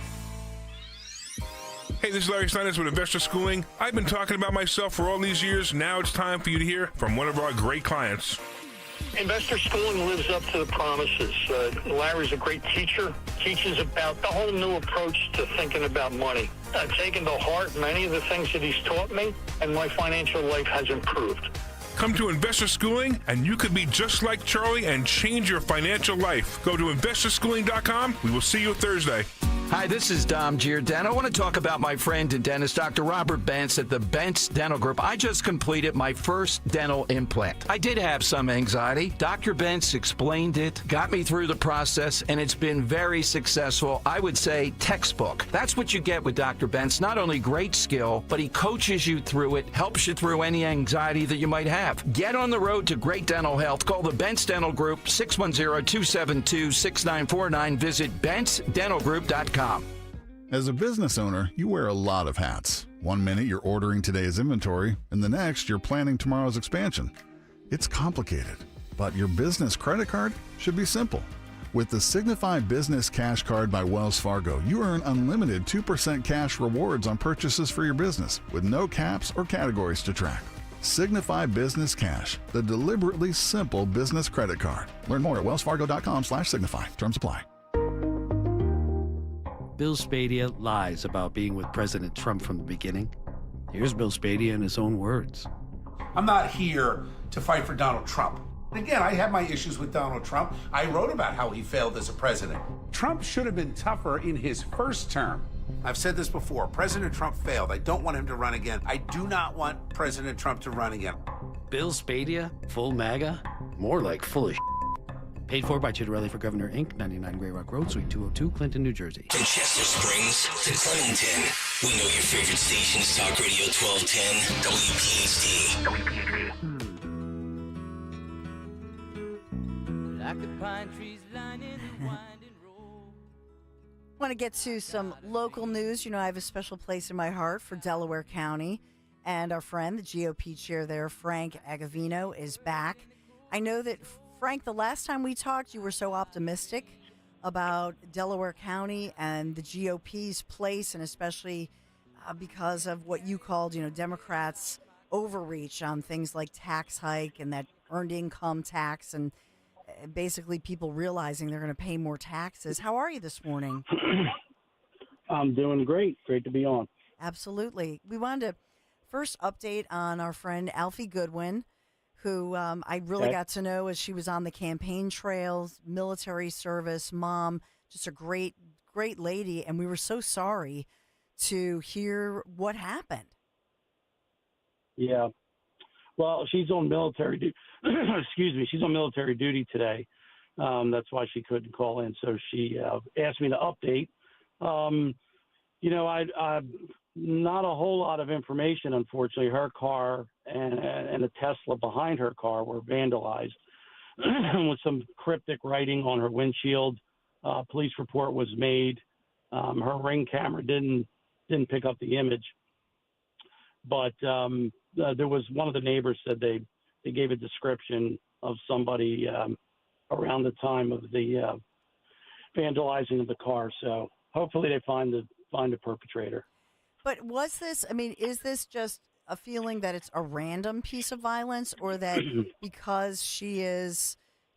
Hey, this is Larry Steinitz with Investor Schooling. I've been talking about myself for all these years. Now it's time for you to hear from one of our great clients. Investor Schooling lives up to the promises. Larry's a great teacher, teaches about the whole new approach to thinking about money. I've taken to heart many of the things that he's taught me, and my financial life has improved. Come to Investor Schooling, and you could be just like Charlie and change your financial life. Go to investorschooling.com. We will see you Thursday. Hi, this is Dom Giordano. I want to talk about my friend and dentist, Dr. Robert Bentz at the Bentz Dental Group. I just completed my first dental implant. I did have some anxiety. Dr. Bentz explained it, got me through the process, and it's been very successful. I would say textbook. That's what you get with Dr. Bentz. Not only great skill, but he coaches you through it, helps you through any anxiety that you might have. Get on the road to great dental health. Call the Bentz Dental Group, 610-272-6949. Visit BentzDentalGroup.com. As a business owner, you wear a lot of hats. One minute you're ordering today's inventory, and the next you're planning tomorrow's expansion. It's complicated, but your business credit card should be simple. With the Signify Business Cash Card by Wells Fargo, you earn unlimited 2% cash rewards on purchases for your business with no caps or categories to track. Signify Business Cash, the deliberately simple business credit card. Learn more at wellsfargo.com/signify. Terms apply. Bill Spadia lies about being with President Trump from the beginning. Here's Bill Spadia in his own words. I'm not here to fight for Donald Trump. Again, I have my issues with Donald Trump. I wrote about how he failed as a president. Trump should have been tougher in his first term. I've said this before. President Trump failed. I don't want him to run again. I do not want President Trump to run again. Bill Spadia, full MAGA? More like full of Paid for by Chitterelli for Governor, Inc., 99 Grey Rock Road, Suite 202, Clinton, New Jersey. From Chester Springs to Clemington, we know your favorite stations, Talk Radio 1210, WPHT. Like the pine trees lining the winding road. Want to get to some local news. You know, I have a special place in my heart for Delaware County, and our friend, the GOP chair there, Frank Agavino, is back. I know that, Frank, the last time we talked, you were so optimistic about Delaware County and the GOP's place, and especially because of what you called, Democrats' overreach on things like tax hike and that earned income tax, and basically people realizing they're going to pay more taxes. How are you this morning? I'm doing great. Great to be on. Absolutely. We wanted to first update on our friend Alfie Goodwin, who I really got to know as she was on the campaign trails, military service, mom, just a great lady. And we were so sorry to hear what happened. Yeah. Well, she's on military duty. Excuse me. She's on military duty today. That's why she couldn't call in. So she asked me to update. I not a whole lot of information, unfortunately. Her car and a Tesla behind her car were vandalized with some cryptic writing on her windshield. Police report was made. Her Ring camera didn't pick up the image. But there was one of the neighbors said they gave a description of somebody around the time of the vandalizing of the car. So hopefully they find the perpetrator. But is this just a feeling that it's a random piece of violence, or that because she is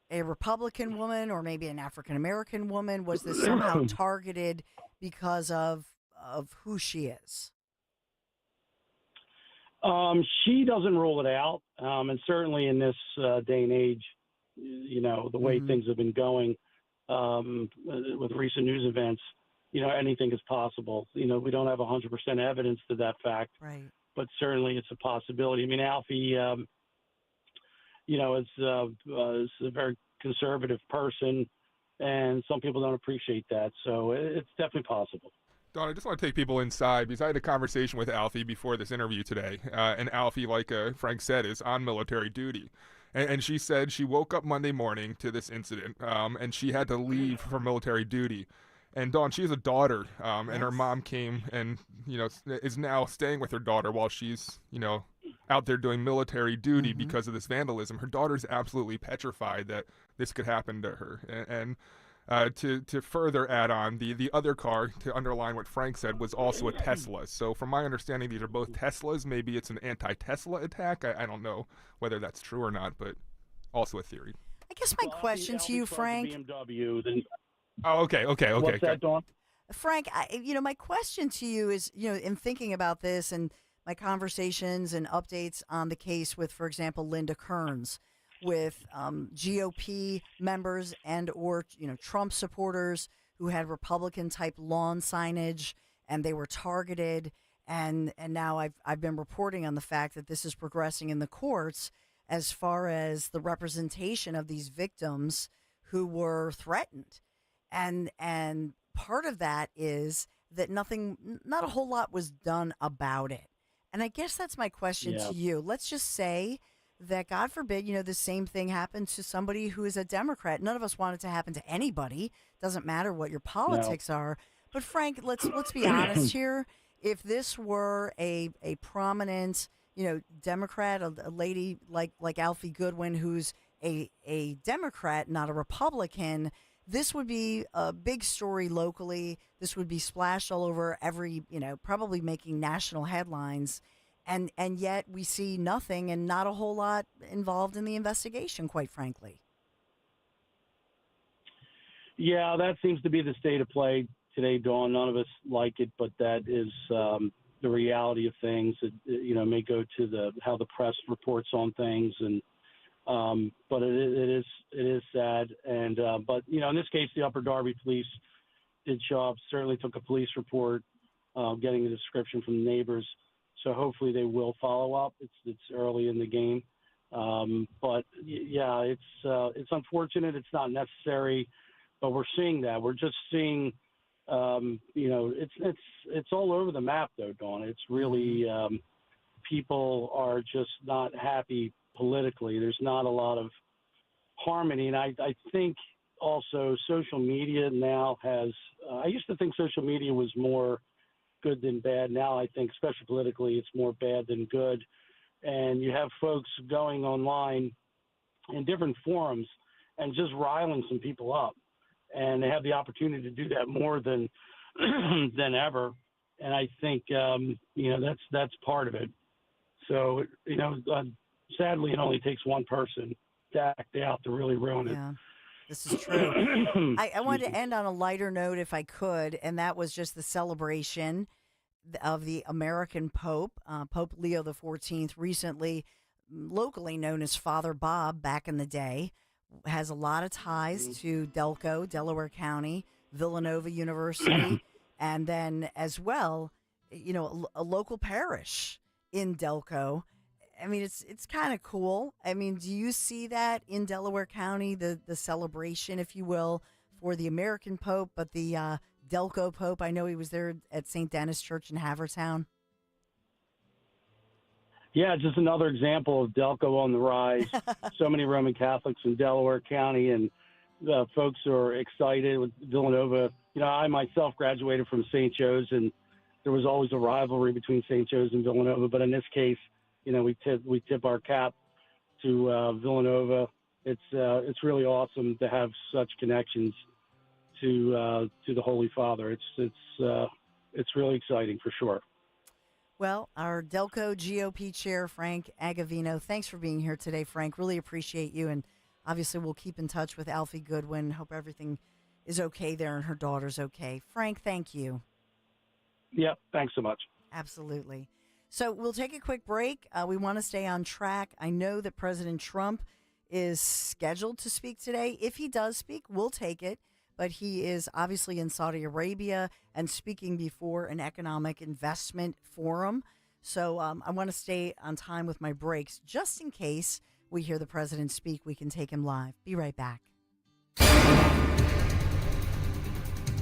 a Republican woman or maybe an African-American woman, was this somehow targeted because of who she is? She doesn't rule it out. And certainly in this day and age, the way things have been going with recent news events, anything is possible. We don't have 100% evidence to that fact, right? But certainly it's a possibility. I mean, Alfie, is a very conservative person, and some people don't appreciate that. So it's definitely possible. Don, I just want to take people inside because I had a conversation with Alfie before this interview today. And Alfie, like Frank said, is on military duty. And she said she woke up Monday morning to this incident, and she had to leave for military duty. And Dawn, she has a daughter, and her mom came and, is now staying with her daughter while she's, out there doing military duty because of this vandalism. Her daughter's absolutely petrified that this could happen to her. And to further add on, the other car, to underline what Frank said, was also a Tesla. So from my understanding, these are both Teslas. Maybe it's an anti-Tesla attack. I don't know whether that's true or not, but also a theory. I guess my question to you, Frank. BMW, then. Oh, okay. What's that, Dawn? Frank, my question to you is, in thinking about this and my conversations and updates on the case with, for example, Linda Kearns, with GOP members and or Trump supporters who had Republican type lawn signage, and they were targeted, and now I've been reporting on the fact that this is progressing in the courts as far as the representation of these victims who were threatened. And part of that is that not a whole lot was done about it. And I guess that's my question to you. Let's just say that, God forbid, the same thing happened to somebody who is a Democrat. None of us want it to happen to anybody. Doesn't matter what your politics are. But Frank, let's be honest here. If this were a prominent, Democrat, a lady like Alfie Goodwin, who's a Democrat, not a Republican, this would be a big story locally. This would be splashed all over every, probably making national headlines. And yet we see nothing and not a whole lot involved in the investigation, quite frankly. Yeah, that seems to be the state of play today, Dawn. None of us like it, but that is the reality of things. It may go to how the press reports on things, and but it is sad. And but in this case, the Upper Darby police did show up. Certainly took a police report, getting a description from the neighbors. So hopefully they will follow up. It's early in the game, but yeah, it's unfortunate. It's not necessary, but we're seeing that. We're just seeing, it's all over the map though, Dawn. It's really people are just not happy politically. There's not a lot of harmony, and I think also social media now has. I used to think social media was more good than bad. Now I think, especially politically, it's more bad than good. And you have folks going online in different forums and just riling some people up. And they have the opportunity to do that more than ever. And I think, that's part of it. So, sadly, it only takes one person to act out to really ruin it. This is true. I wanted to end on a lighter note if I could, and that was just the celebration of the American Pope, Pope Leo XIV, recently locally known as Father Bob back in the day, has a lot of ties to Delco, Delaware County, Villanova University, and then as well, a local parish in Delco. I mean, it's kind of cool. I mean, do you see that in Delaware County, the celebration, if you will, for the American Pope, but the Delco Pope? I know he was there at St. Denis Church in Havertown. Yeah, just another example of Delco on the rise. So many Roman Catholics in Delaware County, and folks are excited with Villanova. I myself graduated from St. Joe's, and there was always a rivalry between St. Joe's and Villanova. But in this case, we tip our cap to Villanova. It's really awesome to have such connections to the Holy Father. It's really exciting for sure. Well, our Delco GOP chair, Frank Agavino, thanks for being here today, Frank. Really appreciate you. And obviously we'll keep in touch with Alfie Goodwin. Hope everything is okay there and her daughter's okay. Frank, thank you. Yeah, thanks so much. Absolutely. So we'll take a quick break. We want to stay on track. I know that President Trump is scheduled to speak today. If he does speak, we'll take it. But he is obviously in Saudi Arabia and speaking before an economic investment forum. So I want to stay on time with my breaks. Just in case we hear the president speak, we can take him live. Be right back.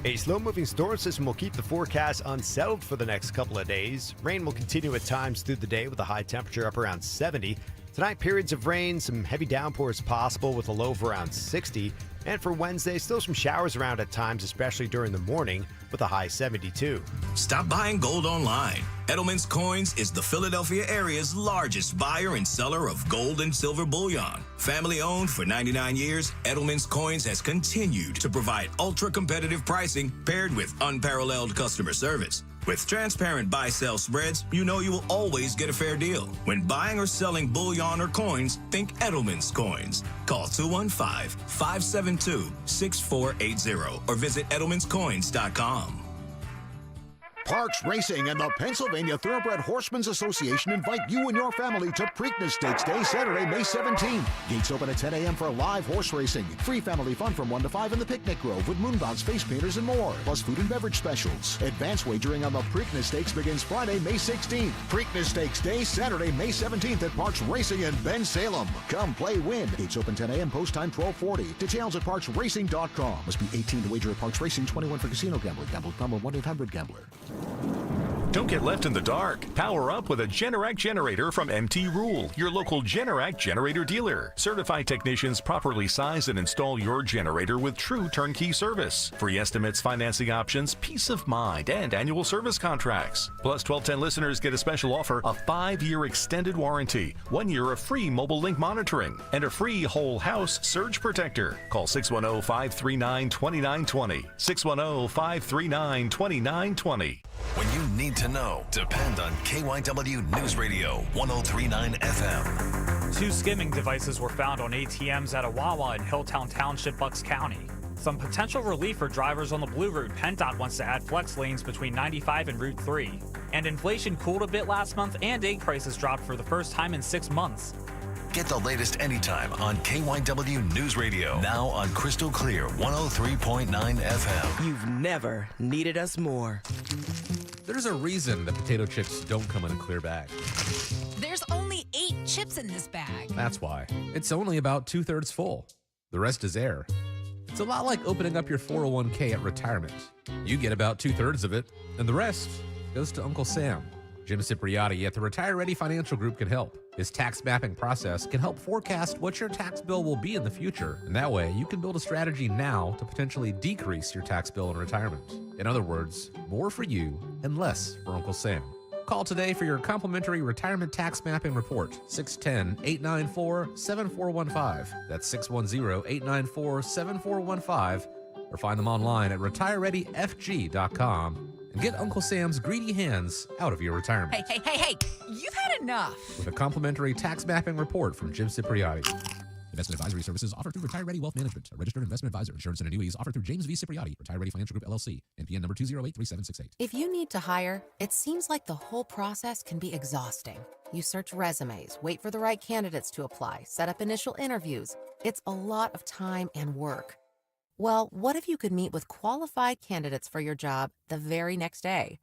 A slow-moving storm system will keep the forecast unsettled for the next couple of days. Rain will continue at times through the day with a high temperature up around 70. Tonight, periods of rain, some heavy downpours possible with a low of around 60. And for Wednesday, still some showers around at times, especially during the morning, with a high 72. Stop buying gold online. Edelman's Coins is the Philadelphia area's largest buyer and seller of gold and silver bullion. Family owned for 99 years, Edelman's Coins has continued to provide ultra-competitive pricing paired with unparalleled customer service. With transparent buy-sell spreads, you know you will always get a fair deal. When buying or selling bullion or coins, think Edelman's Coins. Call 215-572-6480 or visit edelmanscoins.com. Parks Racing and the Pennsylvania Thoroughbred Horsemen's Association invite you and your family to Preakness Stakes Day, Saturday, May 17th. Gates open at 10 a.m. for live horse racing. Free family fun from 1 to 5 in the Picnic Grove with moonbounce face painters and more, plus food and beverage specials. Advance wagering on the Preakness Stakes begins Friday, May 16th. Preakness Stakes Day, Saturday, May 17th at Parks Racing in Bensalem. Come play, win. Gates open 10 a.m. Post time 12:40. Details at parksracing.com. Must be 18 to wager at Parks Racing. 21 for casino gambling. Gamble number 1-800-GAMBLER. Don't get left in the dark. Power up with a Generac generator from MT Rule, your local Generac generator dealer. Certified technicians properly size and install your generator with true turnkey service. Free estimates, financing options, peace of mind, and annual service contracts. Plus, 1210 listeners get a special offer, a 5-year extended warranty, 1 year of free mobile link monitoring, and a free whole house surge protector. Call 610-539-2920. 610-539-2920. When you need to know, depend on KYW News Radio 1039 FM. 2 skimming devices were found on ATMs at a Wawa in Hilltown Township, Bucks County. Some potential relief for drivers on the Blue Route. PennDOT wants to add flex lanes between 95 and Route 3. And inflation cooled a bit last month, and egg prices dropped for the first time in 6 months. Get the latest anytime on KYW News Radio. Now on Crystal Clear 103.9 FM. You've never needed us more. There's a reason that potato chips don't come in a clear bag. There's only 8 chips in this bag. That's why. It's only about 2/3 full. The rest is air. It's a lot like opening up your 401k at retirement. You get about 2/3 of it, and the rest goes to Uncle Sam. Jim Cipriotti at the Retire Ready Financial Group can help. His tax mapping process can help forecast what your tax bill will be in the future. And that way, you can build a strategy now to potentially decrease your tax bill in retirement. In other words, more for you and less for Uncle Sam. Call today for your complimentary retirement tax mapping report, 610-894-7415. That's 610-894-7415. Or find them online at retirereadyfg.com. And get Uncle Sam's greedy hands out of your retirement. Hey, you've had enough. With a complimentary tax mapping report from Jim Cipriotti. Investment advisory services offered through Retire Ready Wealth Management, a registered investment advisor. Insurance and annuities offered through James V. Cipriati, Retire Ready Financial Group, LLC, NPN number 2083768. If you need to hire, it seems like the whole process can be exhausting. You search resumes, wait for the right candidates to apply, set up initial interviews. It's a lot of time and work. Well, what if you could meet with qualified candidates for your job the very next day?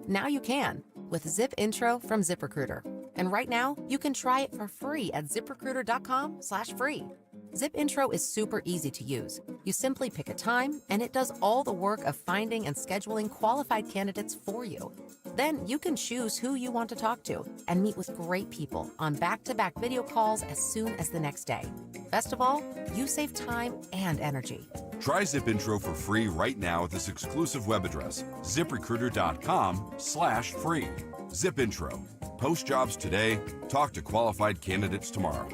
Now you can with Zip Intro from ZipRecruiter. And right now, you can try it for free at ziprecruiter.com/free. Zip Intro is super easy to use. You simply pick a time, and it does all the work of finding and scheduling qualified candidates for you. Then you can choose who you want to talk to and meet with great people on back-to-back video calls as soon as the next day. Best of all, you save time and energy. Try Zip Intro for free right now at this exclusive web address, ziprecruiter.com/free. Zip Intro. Post jobs today, talk to qualified candidates tomorrow.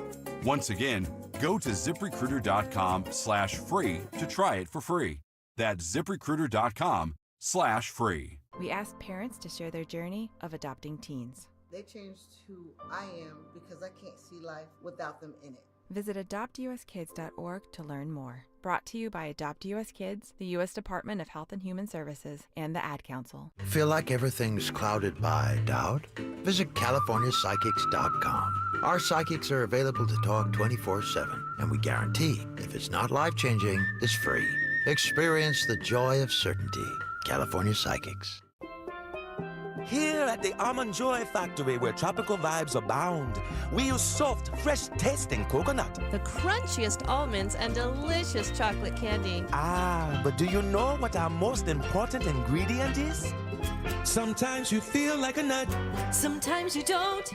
Once again, go to ziprecruiter.com/free to try it for free. That's ziprecruiter.com/free. We asked parents to share their journey of adopting teens. They changed who I am because I can't see life without them in it. Visit adoptuskids.org to learn more. Brought to you by Adopt US Kids, the U.S. Department of Health and Human Services, and the Ad Council. Feel like everything's clouded by doubt? Visit CaliforniaPsychics.com. Our psychics are available to talk 24/7, and we guarantee if it's not life-changing, it's free. Experience the joy of certainty. California Psychics. Here at the Almond Joy Factory, where tropical vibes abound, we use soft, fresh-tasting coconut. The crunchiest almonds and delicious chocolate candy. Ah, but do you know what our most important ingredient is? Sometimes you feel like a nut. Sometimes you don't.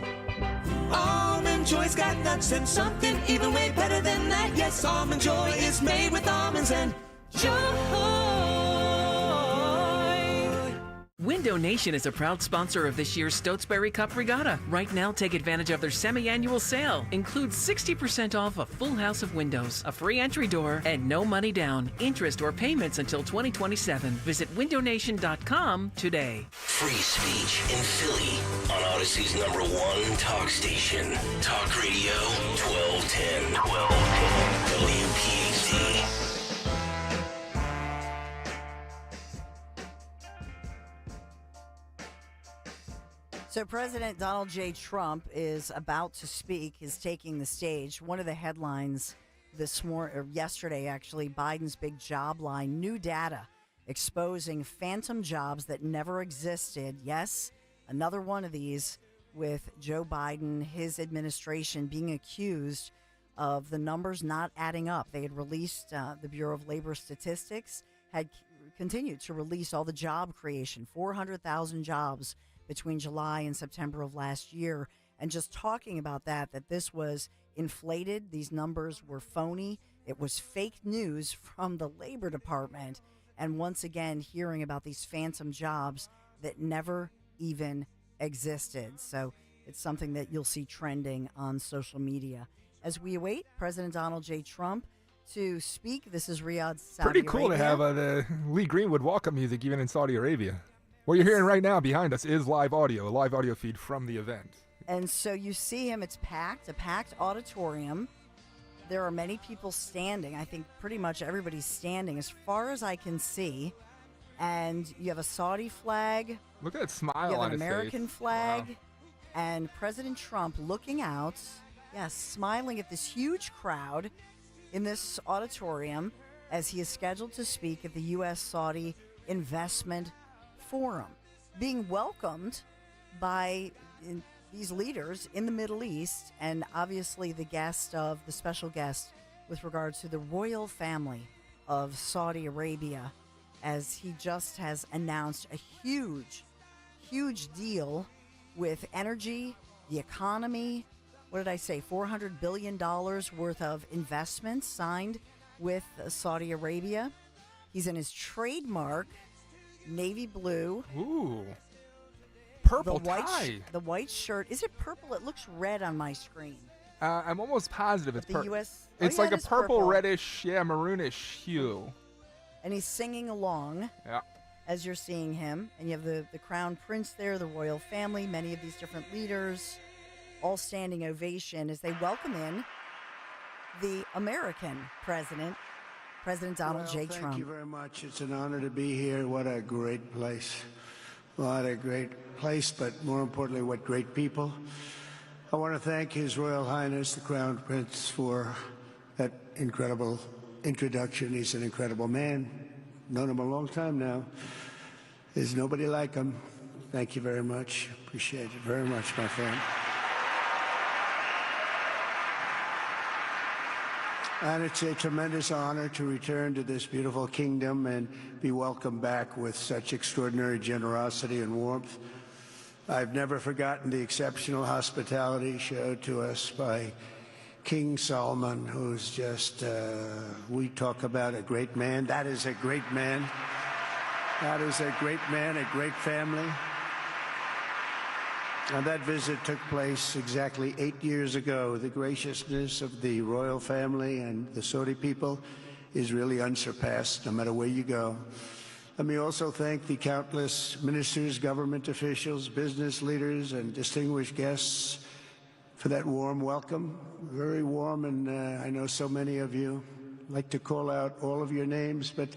Almond Joy's got nuts and something even way better than that. Yes, Almond Joy is made with almonds and joy. Window Nation is a proud sponsor of this year's Stotesbury Cup Regatta. Right now, take advantage of their semi-annual sale. Includes 60% off a full house of windows, a free entry door, and no money down, interest, or payments until 2027. Visit windownation.com today. Free speech in Philly on Odyssey's #1 talk station. Talk Radio 1210. WPHT. So President Donald J. Trump is about to speak, is taking the stage. One of the headlines yesterday, actually, Biden's big job line, new data exposing phantom jobs that never existed. Yes, another one of these with Joe Biden, his administration being accused of the numbers not adding up. They had released, the Bureau of Labor Statistics had continued to release all the job creation, 400,000 jobs between July and September of last year, and just talking about that this was inflated. These numbers were phony. It was fake news from the Labor Department. And once again, hearing about these phantom jobs that never even existed. So it's something that you'll see trending on social media. As we await President Donald J. Trump to speak, this is Riyadh, Saudi Pretty cool Arabia. to have the Lee Greenwood welcome music even in Saudi Arabia. What you're hearing right now behind us is live audio, a live audio feed from the event. And so you see him, it's packed, a packed auditorium. There are many people standing. I think pretty much everybody's standing as far as I can see. And you have a Saudi flag. Look at that smile You have on an his American face. flag. Wow. And President Trump looking out, yes, smiling at this huge crowd in this auditorium as he is scheduled to speak at the U.S.-Saudi Investment Forum, being welcomed by these leaders in the Middle East, and obviously the special guest with regards to the royal family of Saudi Arabia, as he just has announced a huge deal with energy, the economy. What did I say? $400 billion worth of investments signed with Saudi Arabia. He's in his trademark navy blue. Ooh. Purple tie. The white shirt. Is it purple? It looks red on my screen. I'm almost positive it's purple. It's yeah, like a it is purple, reddish, maroonish hue. And he's singing along. Yeah. As you're seeing him. And you have the crown prince there, the royal family, many of these different leaders, all standing ovation as they welcome in the American president, President Donald J. Trump. Thank you very much. It's an honor to be here. What a great place. What a great place, but more importantly, what great people. I want to thank His Royal Highness, the Crown Prince, for that incredible introduction. He's an incredible man. Known him a long time now. There's nobody like him. Thank you very much. Appreciate it very much, my friend. And it's a tremendous honor to return to this beautiful kingdom and be welcomed back with such extraordinary generosity and warmth. I've never forgotten the exceptional hospitality showed to us by King Solomon, who's just, we talk about a great man. That is a great man. That is a great man, a great family. And that visit took place exactly 8 years ago. The graciousness of the royal family and the Saudi people is really unsurpassed, no matter where you go. Let me also thank the countless ministers, government officials, business leaders, and distinguished guests for that warm welcome. Very warm, and I know so many of you. I'd like to call out all of your names, but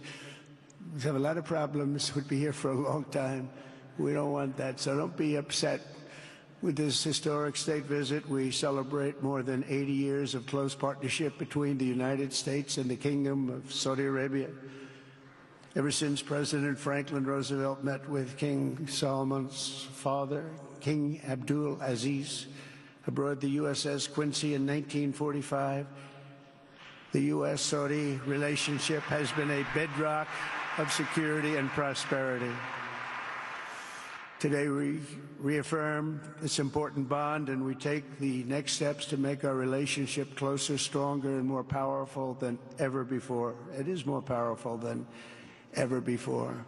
we have a lot of problems. We'd be here for a long time. We don't want that, so don't be upset. With this historic state visit, we celebrate more than 80 years of close partnership between the United States and the Kingdom of Saudi Arabia. Ever since President Franklin Roosevelt met with King Solomon's father, King Abdul Aziz, aboard the USS Quincy in 1945, the U.S.-Saudi relationship has been a bedrock of security and prosperity. Today we reaffirm this important bond, and we take the next steps to make our relationship closer, stronger, and more powerful than ever before. It is more powerful than ever before.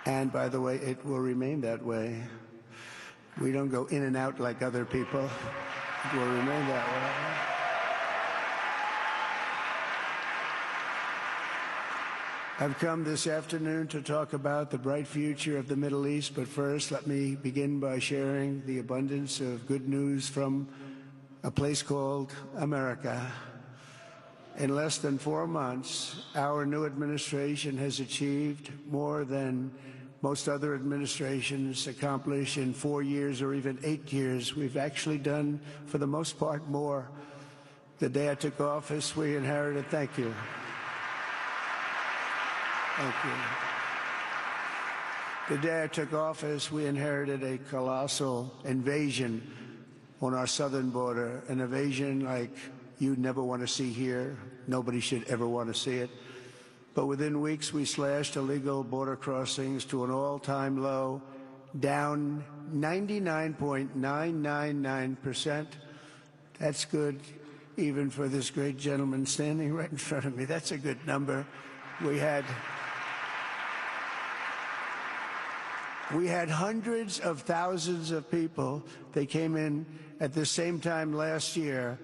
And by the way, it will remain that way. We don't go in and out like other people. It will remain that way. I've come this afternoon to talk about the bright future of the Middle East, but first let me begin by sharing the abundance of good news from a place called America. In less than 4 months, our new administration has achieved more than most other administrations accomplish in 4 years or even 8 years. We've actually done, for the most part, more. The day I took office, we inherited, thank you. Thank you. The day I took office, we inherited a colossal invasion on our southern border, an invasion like you'd never want to see here. Nobody should ever want to see it. But within weeks, we slashed illegal border crossings to an all-time low, down 99.999%. That's good, even for this great gentleman standing right in front of me. That's a good number. We had hundreds of thousands of people. They came in at the same time last year,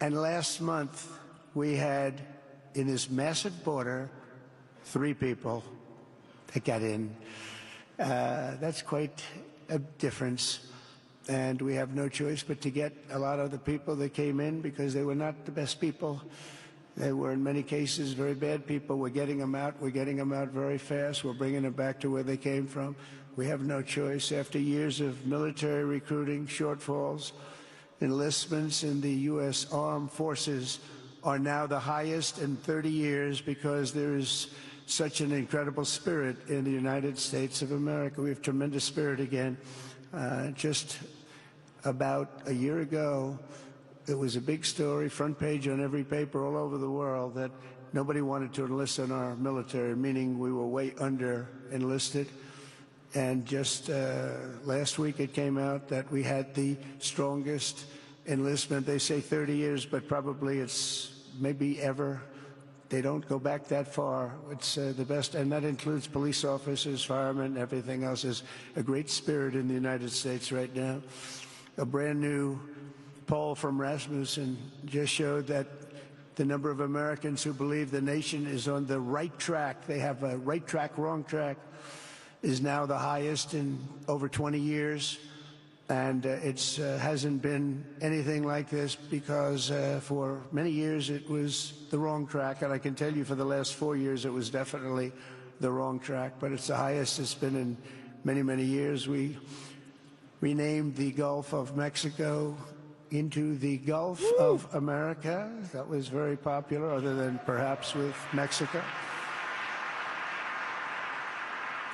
and last month we had, in this massive border, 3 people that got in. That's quite a difference, and we have no choice but to get a lot of the people that came in because they were not the best people. They were, in many cases, very bad people. We're getting them out. We're getting them out very fast. We're bringing them back to where they came from. We have no choice. After years of military recruiting shortfalls, enlistments in the U.S. Armed Forces are now the highest in 30 years because there is such an incredible spirit in the United States of America. We have tremendous spirit again. Just about a year ago, it was a big story, front page on every paper all over the world, that nobody wanted to enlist in our military, meaning we were way under enlisted. And just last week it came out that we had the strongest enlistment. They say 30 years, but probably it's maybe ever. They don't go back that far. It's the best, and that includes police officers, firemen, everything else. Is a great spirit in the United States right now. A brand new poll from Rasmussen just showed that the number of Americans who believe the nation is on the right track, they have a right track, wrong track, is now the highest in over 20 years. And it hasn't been anything like this because for many years it was the wrong track. And I can tell you for the last 4 years it was definitely the wrong track. But it's the highest it's been in many, many years. We renamed the Gulf of Mexico into the Gulf of America. That was very popular, other than perhaps with Mexico.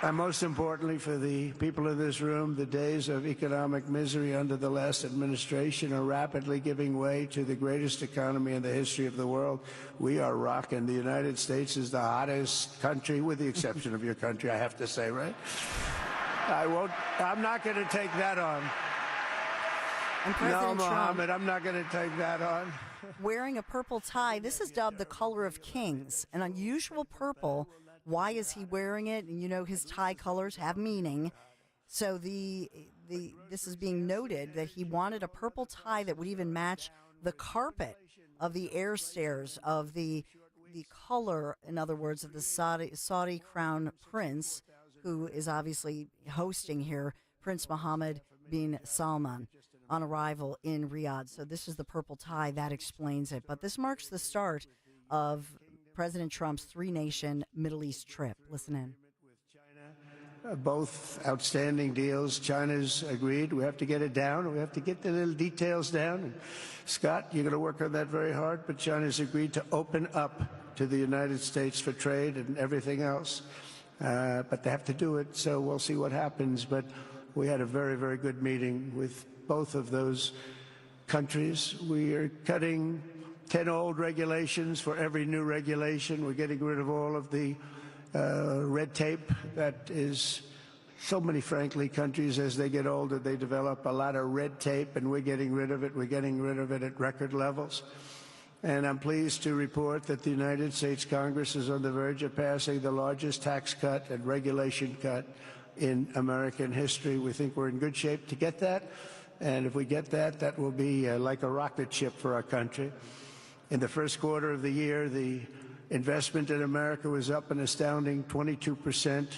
And most importantly for the people in this room, the days of economic misery under the last administration are rapidly giving way to the greatest economy in the history of the world. We are rocking. The United States is the hottest country, with the exception of your country, I have to say, right? I'm not going to take that on. And President no, Trump, Mohammed, I'm not going to take that on. wearing a purple tie, this is dubbed the color of kings, an unusual purple. Why is he wearing it? And you know his tie colors have meaning. So this is being noted that he wanted a purple tie that would even match the carpet of the air stairs of the color, in other words, of the Saudi crown prince, who is obviously hosting here, Prince Mohammed bin Salman, on arrival in Riyadh. So this is the purple tie. That explains it. But this marks the start of President Trump's three-nation Middle East trip. Listen in. Both outstanding deals. China's agreed. We have to get it down. We have to get the little details down. And Scott, you're going to work on that very hard. But China's agreed to open up to the United States for trade and everything else. But they have to do it, so we'll see what happens. But we had a very, very good meeting with both of those countries. We are cutting 10 old regulations for every new regulation. We're getting rid of all of the red tape that is so many, frankly, countries, as they get older, they develop a lot of red tape, and we're getting rid of it. We're getting rid of it at record levels. And I'm pleased to report that the United States Congress is on the verge of passing the largest tax cut and regulation cut in American history. We think we're in good shape to get that. And if we get that, that will be like a rocket ship for our country. In the first quarter of the year, the investment in America was up an astounding 22%.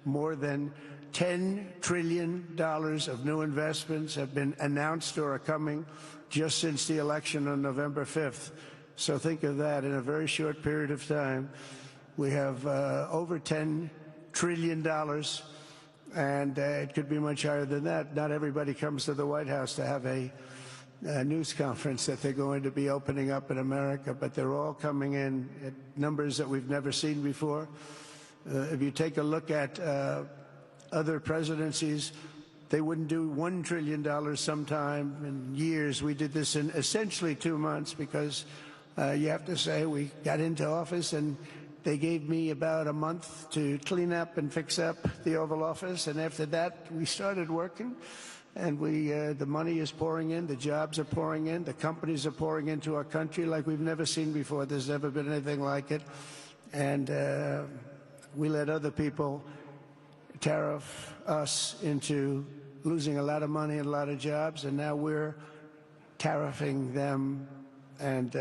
More than $10 trillion of new investments have been announced or are coming just since the election on November 5th. So think of that. In a very short period of time, we have over $10 trillion, and it could be much higher than that. Not everybody comes to the White House to have a news conference that they're going to be opening up in America, but they're all coming in at numbers that we've never seen before. If you take a look at other presidencies, they wouldn't do $1 trillion sometime in years. We did this in essentially 2 months because you have to say we got into office and they gave me about a month to clean up and fix up the Oval Office, and after that we started working. And the money is pouring in, the jobs are pouring in, the companies are pouring into our country like we've never seen before. There's never been anything like it. And we let other people tariff us into losing a lot of money and a lot of jobs, and now we're tariffing them. And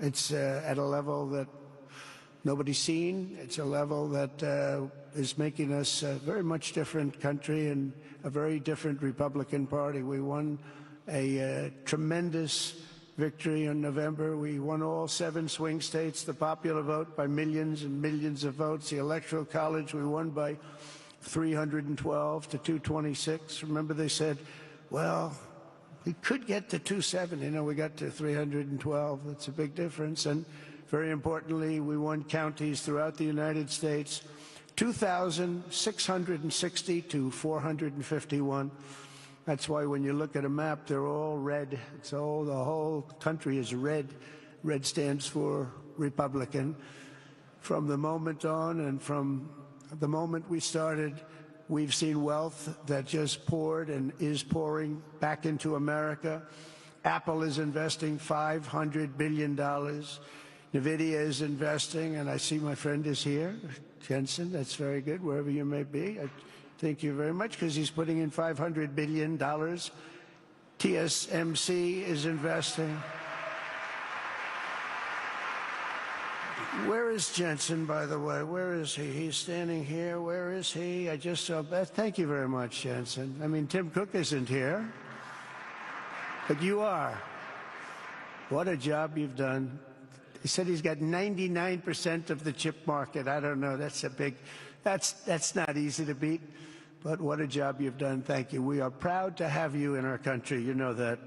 it's at a level that nobody's seen. It's a level that is making us a very much different country and a very different Republican Party. We won a tremendous victory in November. We won all 7 swing states, the popular vote by millions and millions of votes. The Electoral College we won by 312 to 226. Remember they said, well, we could get to 270. No, we got to 312. That's a big difference. And very importantly, we won counties throughout the United States, 2,660 to 451. That's why when you look at a map, they're all red. The whole country is red. Red stands for Republican. From the moment on and from the moment we started, we've seen wealth that just poured and is pouring back into America. Apple is investing $500 billion. NVIDIA is investing, and I see my friend is here, Jensen. That's very good, wherever you may be. I thank you very much, because he's putting in $500 billion. TSMC is investing. Where is Jensen, by the way? Where is he? He's standing here. Where is he? I just saw Beth. Thank you very much, Jensen. I mean, Tim Cook isn't here, but you are. What a job you've done. He said he's got 99% of the chip market. I don't know. That's not easy to beat, but what a job you've done. Thank you. We are proud to have you in our country. You know that.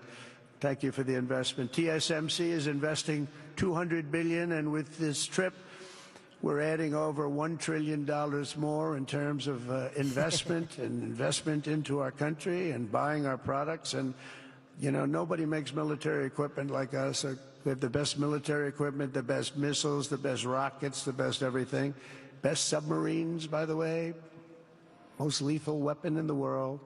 Thank you for the investment. TSMC is investing $200 billion, and with this trip, we're adding over $1 trillion more in terms of investment and investment into our country and buying our products. And, you know, nobody makes military equipment like us. We have the best military equipment, the best missiles, the best rockets, the best everything. Best submarines, by the way. Most lethal weapon in the world.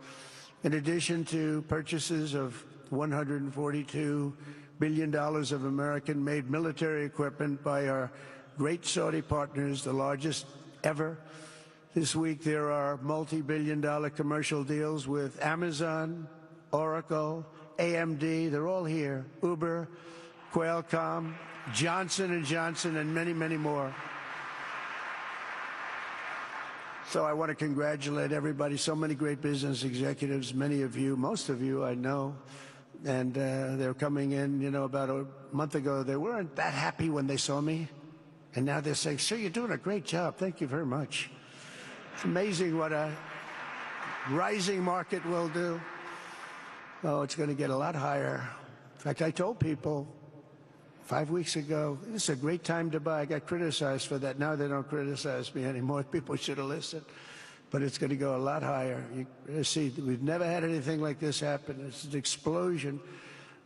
In addition to purchases of $142 billion of American-made military equipment by our great Saudi partners, the largest ever. This week there are multi-billion-dollar commercial deals with Amazon, Oracle, AMD. They're all here. Uber, Qualcomm, Johnson & Johnson, and many, many more. So I want to congratulate everybody. So many great business executives, many of you, most of you I know. And they're coming in, you know, about a month ago. They weren't that happy when they saw me. And now they're saying, sir, you're doing a great job. Thank you very much. It's amazing what a rising market will do. Oh, it's going to get a lot higher. In fact, I told people 5 weeks ago, this is a great time to buy. I got criticized for that. Now they don't criticize me anymore. People should have listened. But it's going to go a lot higher. You see, we've never had anything like this happen. It's an explosion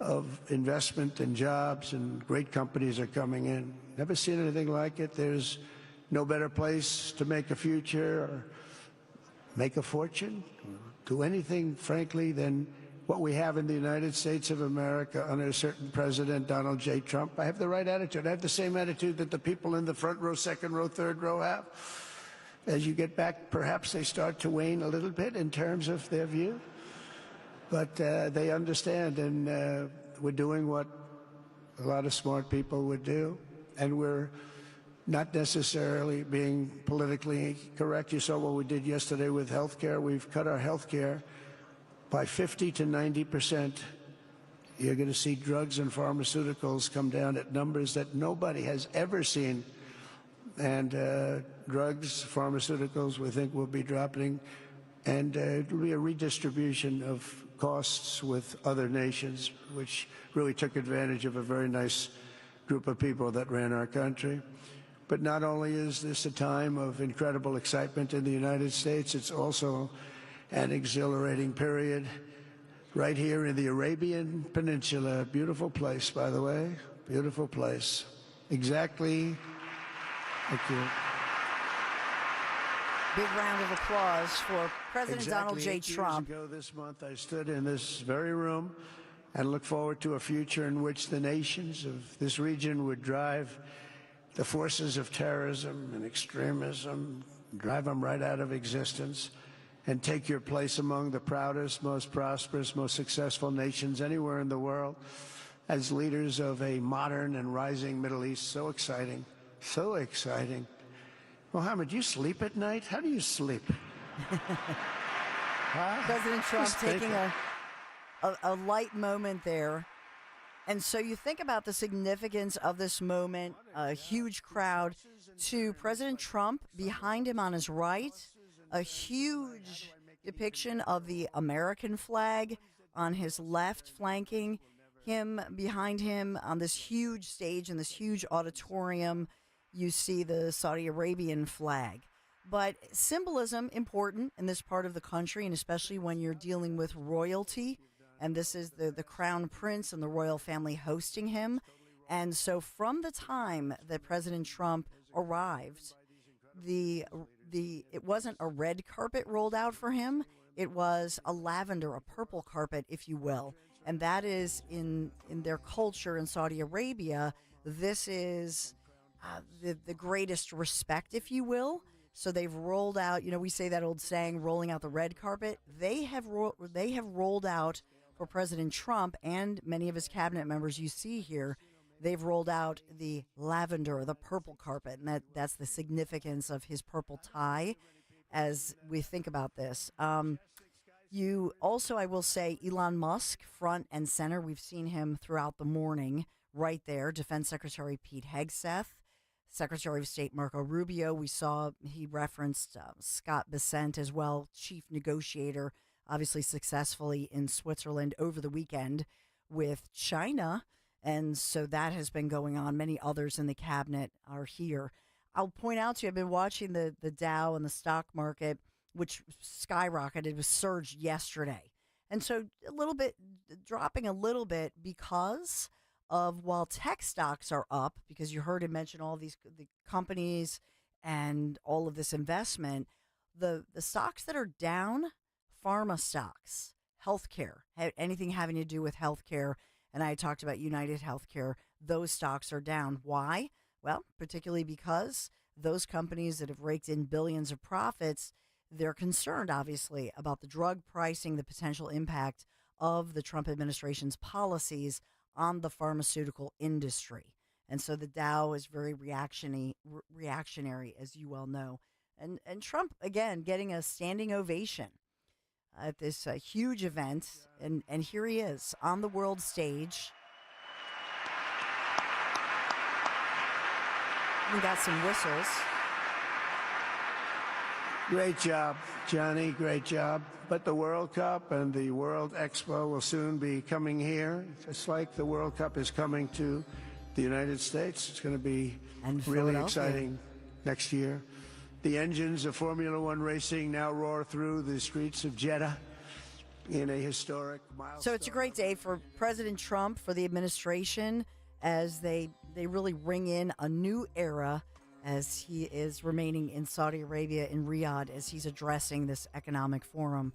of investment and jobs, and great companies are coming in. Never seen anything like it. There's no better place to make a future or make a fortune, do anything, frankly, than what we have in the United States of America under a certain President, Donald J. Trump. I have the right attitude. I have the same attitude that the people in the front row, second row, third row have. As you get back, perhaps they start to wane a little bit in terms of their view. But they understand, and we're doing what a lot of smart people would do. And we're not necessarily being politically correct. You saw what we did yesterday with health care. We've cut our health care by 50 to 90%. You're going to see drugs and pharmaceuticals come down at numbers that nobody has ever seen. And drugs, pharmaceuticals, we think will be dropping. And it'll be a redistribution of costs with other nations, which really took advantage of a very nice group of people that ran our country. But not only is this a time of incredible excitement in the United States, it's also an exhilarating period right here in the Arabian Peninsula. Beautiful place, by the way. Beautiful place. Exactly. Thank you. Big round of applause for President Donald J. 8 Trump. years ago this month, I stood in this very room and looked forward to a future in which the nations of this region would drive the forces of terrorism and extremism, drive them right out of existence, and take your place among the proudest, most prosperous, most successful nations anywhere in the world as leaders of a modern and rising Middle East. So exciting. So exciting. Mohammed, do you sleep at night? How do you sleep? President Trump taking a light moment there. And so you think about the significance of this moment, a huge crowd, to President Trump behind him on his right, a huge depiction of the American flag on his left, flanking him. Behind him on this huge stage in this huge auditorium, you see the Saudi Arabian flag. But symbolism important in this part of the country, and especially when you're dealing with royalty. And this is the crown prince and the royal family hosting him. And so from the time that President Trump arrived, it wasn't a red carpet rolled out for him. It was a lavender, a purple carpet, if you will. And that is in their culture in Saudi Arabia. This is the greatest respect, if you will. So they've rolled out, we say that old saying, rolling out the red carpet. They have rolled out for President Trump and many of his cabinet members you see here they've rolled out the lavender, the purple carpet, and that's the significance of his purple tie as we think about this. You also, I will say, Elon Musk, front and center. We've seen him throughout the morning right there. Defense Secretary Pete Hegseth, Secretary of State Marco Rubio. We saw he referenced Scott Bessent as well, chief negotiator, obviously successfully in Switzerland over the weekend with China. And so that has been going on. Many others in the cabinet are here. I'll point out to you, I've been watching the Dow and the stock market, which skyrocketed, it was surged yesterday. And so a little bit, dropping a little bit because of, while tech stocks are up, because you heard him mention all the companies and all of this investment, the stocks that are down, pharma stocks, healthcare, anything having to do with healthcare, and I talked about United Healthcare, those stocks are down. Why? Well, particularly because those companies that have raked in billions of profits, they're concerned, obviously, about the drug pricing, the potential impact of the Trump administration's policies on the pharmaceutical industry. And so the Dow is very reactionary, as you well know. And Trump, again, getting a standing ovation at this huge event. And here he is on the world stage. We got some whistles. Great job, Johnny. Great job. But the World Cup and the World Expo will soon be coming here, just like the World Cup is coming to the United States. It's going to be really exciting next year. The engines of Formula One racing now roar through the streets of Jeddah in a historic milestone. So it's a great day for President Trump, for the administration, as they really ring in a new era as he is remaining in Saudi Arabia, in Riyadh, as he's addressing this economic forum.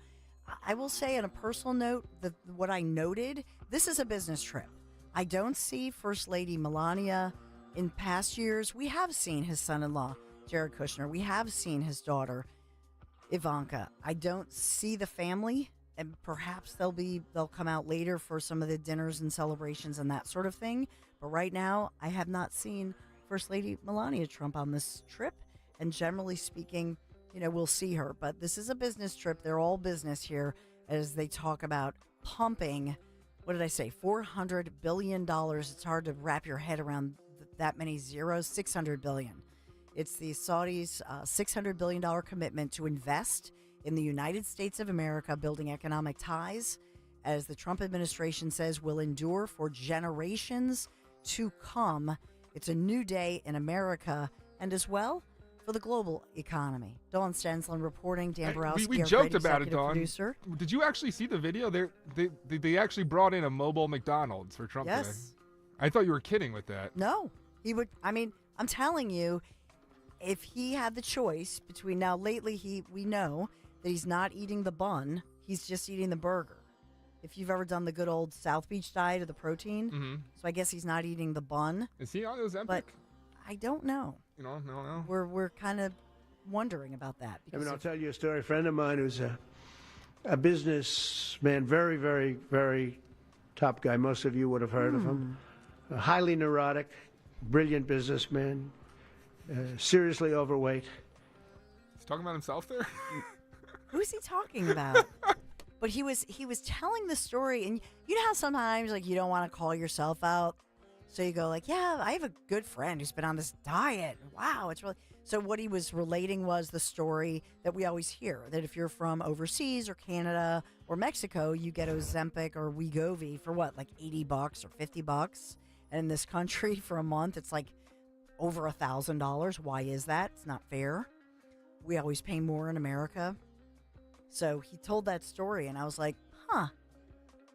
I will say on a personal note that what I noted, this is a business trip. I don't see First Lady Melania. In past years, we have seen his son-in-law, Jared Kushner. We have seen his daughter, Ivanka. I don't see the family, and perhaps they'll come out later for some of the dinners and celebrations and that sort of thing. But right now, I have not seen First Lady Melania Trump on this trip, and generally speaking, we'll see her. But this is a business trip. They're all business here as they talk about pumping, what did I say, $400 billion. It's hard to wrap your head around that many zeros. $600 billion. It's the Saudis' $600 billion commitment to invest in the United States of America, building economic ties, as the Trump administration says, will endure for generations to come. It's a new day in America and as well for the global economy. Dawn Stenslin reporting. Dan Borowski, we our joked great about it, executive Dawn. Producer. Did you actually see the video? They actually brought in a mobile McDonald's for Trump today. I thought you were kidding with that. No, he would. I mean, I'm telling you, if he had the choice between now, lately we know that he's not eating the bun; he's just eating the burger. If you've ever done the good old South Beach diet of the protein, so I guess he's not eating the bun. Is he on Ozempic? But I don't know. No. We're kind of wondering about that. I mean, I'll tell you a story. A friend of mine who's a businessman, very, very, very top guy. Most of you would have heard of him. A highly neurotic, brilliant businessman, seriously overweight. He's talking about himself there? Who's he talking about? But he was telling the story, and you know how sometimes you don't want to call yourself out, so you go yeah, I have a good friend who's been on this diet. Wow, it's really. So what he was relating was the story that we always hear, that if you're from overseas or Canada or Mexico, you get Ozempic or Wegovy for what, like $80 or $50, and in this country for a month it's like over $1,000. Why is that? It's not fair. We always pay more in America. So he told that story, and I was like, huh.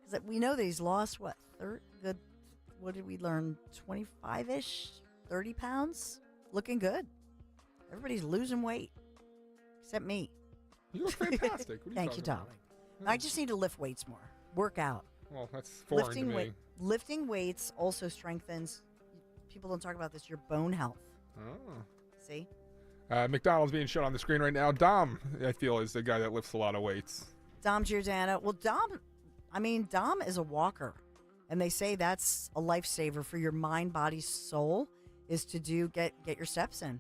Because we know that he's lost, what did we learn, 25-ish, 30 pounds? Looking good. Everybody's losing weight, except me. You look fantastic. What are Thank you, darling. I just need to lift weights more. Work out. Well, that's foreign to me. Lifting weights also strengthens, people don't talk about this, your bone health. Oh. See? McDonald's being shown on the screen right now. Dom, I feel, is the guy that lifts a lot of weights. Dom Giordano. Well, Dom is a walker. And they say that's a lifesaver for your mind, body, soul, is to get your steps in.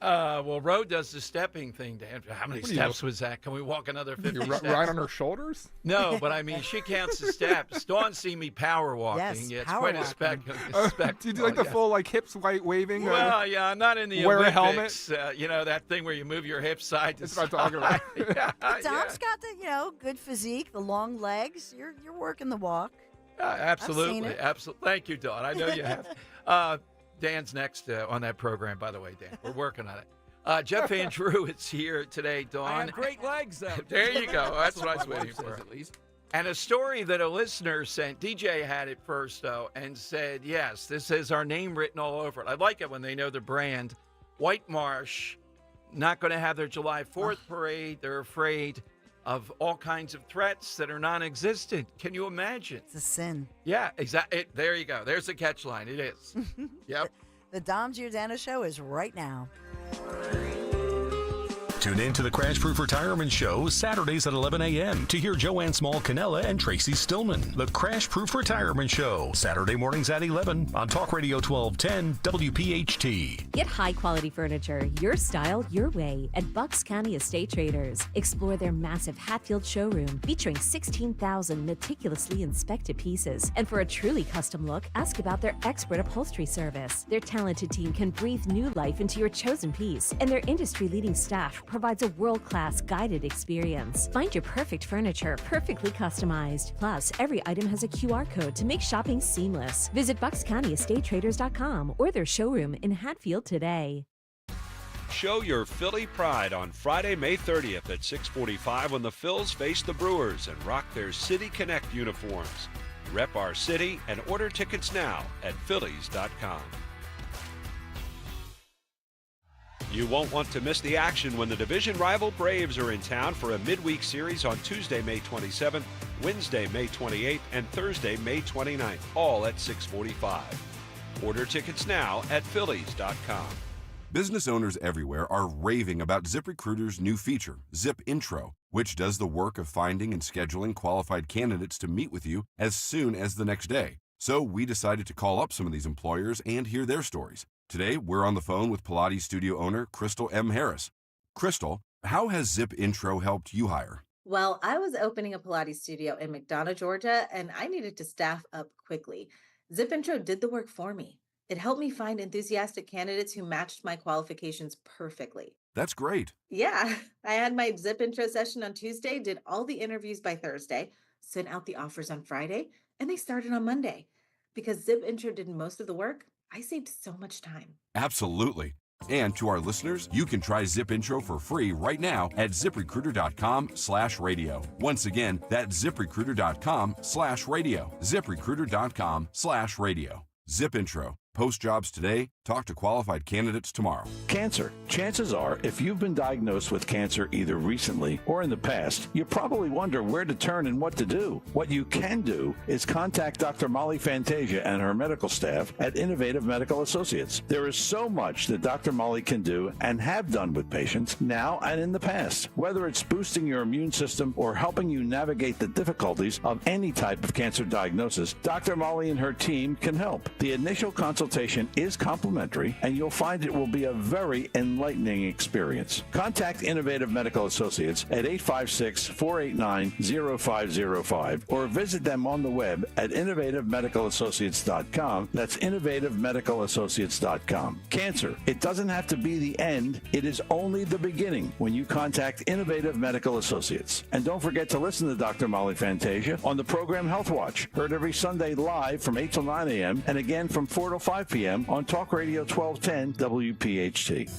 Well, Ro does the stepping thing, Dan. How many steps was that? Can we walk another 50 steps? Right on her shoulders? No, but I mean, she counts the steps. Dawn see me power walking. Yes, it's power quite walking. a spectacle. Do you do like the full hips waving? Well, yeah, not in the wear Olympics. a helmet. That thing where you move your hips side to That's side. what I'm talking about. Dom's got the good physique, the long legs. You're working the walk. Absolutely, absolutely. Thank you, Dawn. I know you have. Dan's next on that program, by the way, Dan. We're working on it. Jeff Andrew is here today, Dawn. I have great legs, though. There you go. That's what I was waiting for. At least. And a story that a listener sent. DJ had it first, though, and said, yes, this has our name written all over it. I like it when they know the brand. White Marsh, not going to have their July 4th parade. They're afraid of all kinds of threats that are non-existent. Can you imagine? It's a sin. Yeah, exactly. There you go. There's the catch line. It is. Yep. The Dom Giordano Show is right now. Tune in to the Crash Proof Retirement Show Saturdays at 11 a.m. to hear Joanne Small-Canella and Tracy Stillman. The Crash Proof Retirement Show, Saturday mornings at 11 on Talk Radio 1210 WPHT. Get high-quality furniture, your style, your way at Bucks County Estate Traders. Explore their massive Hatfield showroom featuring 16,000 meticulously inspected pieces. And for a truly custom look, ask about their expert upholstery service. Their talented team can breathe new life into your chosen piece, and their industry-leading staff provides a world-class guided experience. Find your perfect furniture, perfectly customized. Plus, every item has a QR code to make shopping seamless. Visit BucksCountyEstateTraders.com or their showroom in Hatfield today. Show your Philly pride on Friday, May 30th at 6:45 when the Phils face the Brewers and rock their City Connect uniforms. Rep our city and order tickets now at Phillies.com. You won't want to miss the action when the division rival Braves are in town for a midweek series on Tuesday, May 27th, Wednesday, May 28th, and Thursday, May 29th, all at 6:45. Order tickets now at Phillies.com. Business owners everywhere are raving about ZipRecruiter's new feature, Zip Intro, which does the work of finding and scheduling qualified candidates to meet with you as soon as the next day. So we decided to call up some of these employers and hear their stories. Today, we're on the phone with Pilates studio owner Crystal M. Harris. Crystal, how has Zip Intro helped you hire? Well, I was opening a Pilates studio in McDonough, Georgia, and I needed to staff up quickly. Zip Intro did the work for me. It helped me find enthusiastic candidates who matched my qualifications perfectly. That's great. Yeah, I had my Zip Intro session on Tuesday, did all the interviews by Thursday, sent out the offers on Friday, and they started on Monday. Because Zip Intro did most of the work, I saved so much time. Absolutely. And to our listeners, you can try Zip Intro for free right now at ZipRecruiter.com/radio. Once again, that's ZipRecruiter.com/radio. ZipRecruiter.com/radio. Zip Intro. Post jobs today. Talk to qualified candidates tomorrow. Cancer. Chances are, if you've been diagnosed with cancer either recently or in the past, you probably wonder where to turn and what to do. What you can do is contact Dr. Molly Fantasia and her medical staff at Innovative Medical Associates. There is so much that Dr. Molly can do and have done with patients now and in the past. Whether it's boosting your immune system or helping you navigate the difficulties of any type of cancer diagnosis, Dr. Molly and her team can help. The initial consultation is complimentary, and you'll find it will be a very enlightening experience. Contact Innovative Medical Associates at 856-489-0505 or visit them on the web at innovativemedicalassociates.com. That's innovativemedicalassociates.com. Cancer, it doesn't have to be the end. It is only the beginning when you contact Innovative Medical Associates. And don't forget to listen to Dr. Molly Fantasia on the program Health Watch, heard every Sunday live from 8 till 9 a.m. and again from 4 till 5 p.m. on Talk Radio 1210 WPHT.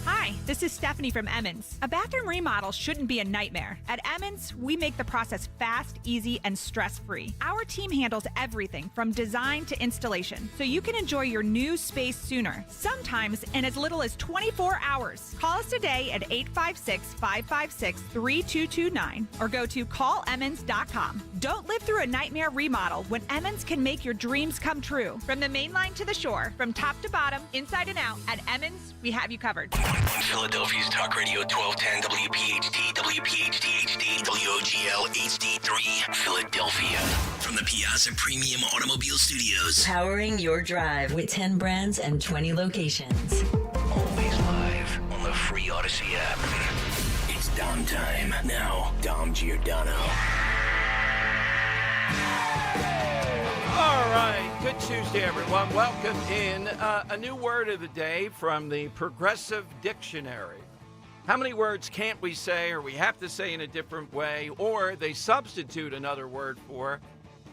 Hi, this is Stephanie from Emmons. A bathroom remodel shouldn't be a nightmare. At Emmons, we make the process fast, easy, and stress-free. Our team handles everything from design to installation, so you can enjoy your new space sooner, sometimes in as little as 24 hours. Call us today at 856-556-3229 or go to callemmons.com. Don't live through a nightmare remodel when Emmons can make your dreams come true. From the main line to the shore, from top to bottom, inside and out, at Emmons, we have you covered. On Philadelphia's Talk Radio 1210 WPHT, WPHT HD, WOGL HD3, Philadelphia. From the Piazza Premium Automobile Studios. Powering your drive with 10 brands and 20 locations. Always live on the free Odyssey app. It's Dom time. Now, Dom Giordano. All right, good Tuesday, everyone. Welcome in. A new word of the day from the Progressive Dictionary. How many words can't we say, or we have to say in a different way, or they substitute another word for?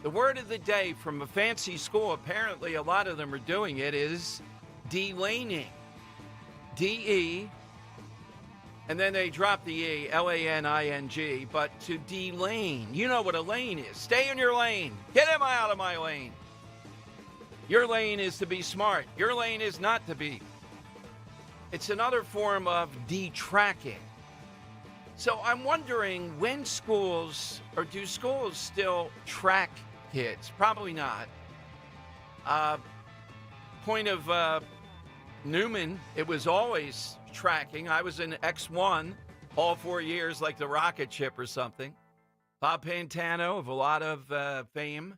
The word of the day from a fancy school, apparently a lot of them are doing it, is delaning. D-E, and then they drop the E, L-A-N-I-N-G, but to delane. You know what a lane is. Stay in your lane. Get him out of my lane. Your lane is to be smart. Your lane is not to be. It's another form of detracking. So I'm wondering when schools, or do schools still track kids? Probably not. Point of Newman, it was always tracking. I was in X1 all 4 years, like the rocket ship or something. Bob Pantano, of a lot of fame,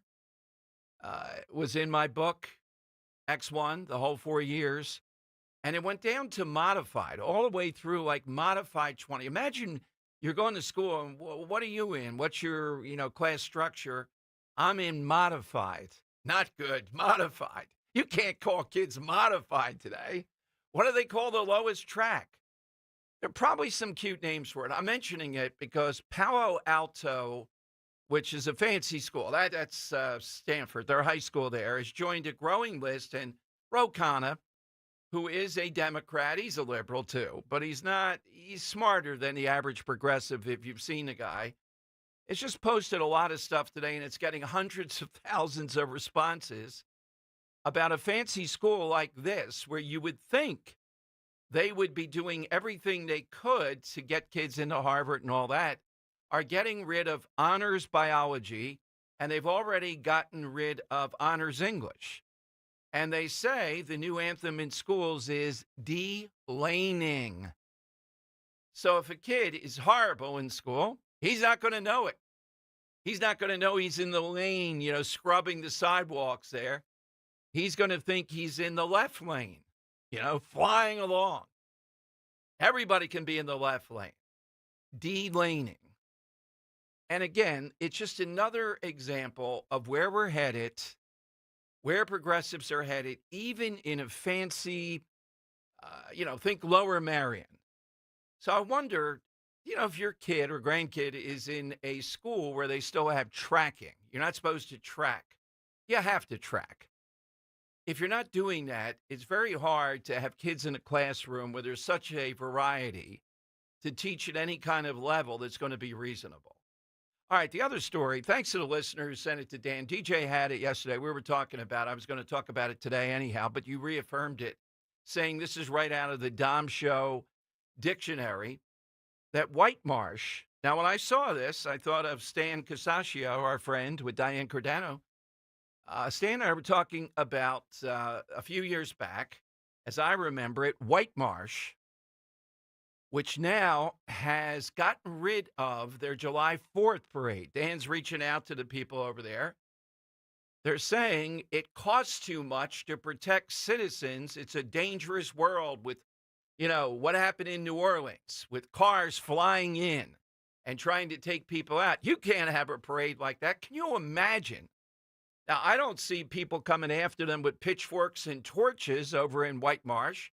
was in my book, X1, the whole 4 years. And it went down to modified, all the way through like modified 20. Imagine you're going to school and what are you in? What's your, class structure? I'm in modified. Not good, modified. You can't call kids modified today. What do they call the lowest track? There are probably some cute names for it. I'm mentioning it because Palo Alto, which is a fancy school, that's Stanford, their high school there, has joined a growing list. And Ro Khanna, who is a Democrat, he's a liberal too, but he's smarter than the average progressive if you've seen the guy. It's just posted a lot of stuff today, and it's getting hundreds of thousands of responses about a fancy school like this, where you would think they would be doing everything they could to get kids into Harvard and all that, are getting rid of honors biology, and they've already gotten rid of honors English. And they say the new anthem in schools is de-laning. So if a kid is horrible in school, he's not going to know it. He's not going to know he's in the lane, scrubbing the sidewalks there. He's going to think he's in the left lane, flying along. Everybody can be in the left lane. De-laning. And again, it's just another example of where we're headed, where progressives are headed, even in a fancy, think Lower Marion. So I wonder, if your kid or grandkid is in a school where they still have tracking. You're not supposed to track. You have to track. If you're not doing that, it's very hard to have kids in a classroom where there's such a variety to teach at any kind of level that's going to be reasonable. All right, the other story, thanks to the listener who sent it to Dan. DJ had it yesterday. We were talking about it. I was going to talk about it today anyhow, but you reaffirmed it, saying this is right out of the Dom Show dictionary, that Whitemarsh. Now, when I saw this, I thought of Stan Casaccio, our friend with Diane Giordano. Stan and I were talking about a few years back, as I remember it, Whitemarsh, which now has gotten rid of their July 4th parade. Dan's reaching out to the people over there. They're saying it costs too much to protect citizens. It's a dangerous world with, what happened in New Orleans with cars flying in and trying to take people out. You can't have a parade like that. Can you imagine? Now, I don't see people coming after them with pitchforks and torches over in Whitemarsh.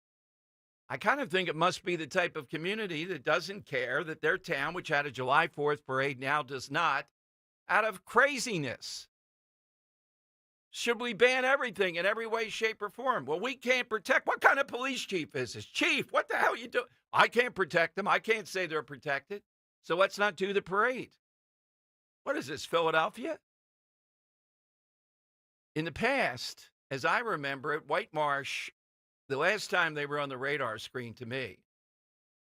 I kind of think it must be the type of community that doesn't care that their town, which had a July 4th parade, now does not, out of craziness. Should we ban everything in every way, shape, or form? Well, we can't protect. What kind of police chief is this? Chief, what the hell are you doing? I can't protect them. I can't say they're protected. So let's not do the parade. What is this, Philadelphia? In the past, as I remember it, Whitemarsh, the last time they were on the radar screen to me,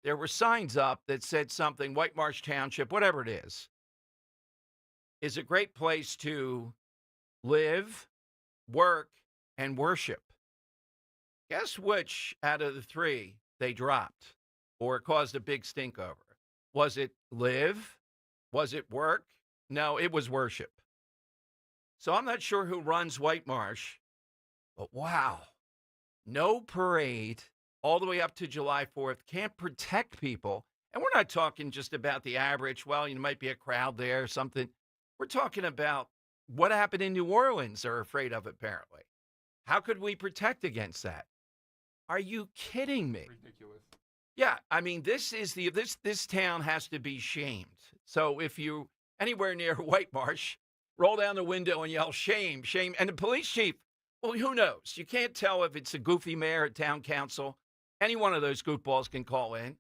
there were signs up that said something, Whitemarsh Township, whatever it is a great place to live, work, and worship. Guess which out of the three they dropped? or caused a big stink over? Was it live? Was it work? No, it was worship. So I'm not sure who runs White Marsh, but wow, no parade all the way up to July 4th, can't protect people. And we're not talking just about the average, well, you might be a crowd there or something. We're talking about what happened in New Orleans are afraid of, apparently. How could we protect against that? Are you kidding me? Ridiculous. Yeah, I mean, this town has to be shamed. So if you anywhere near White Marsh, roll down the window and yell, shame, shame. And the police chief, well, who knows? You can't tell if it's a goofy mayor at town council. Any one of those goofballs can call in.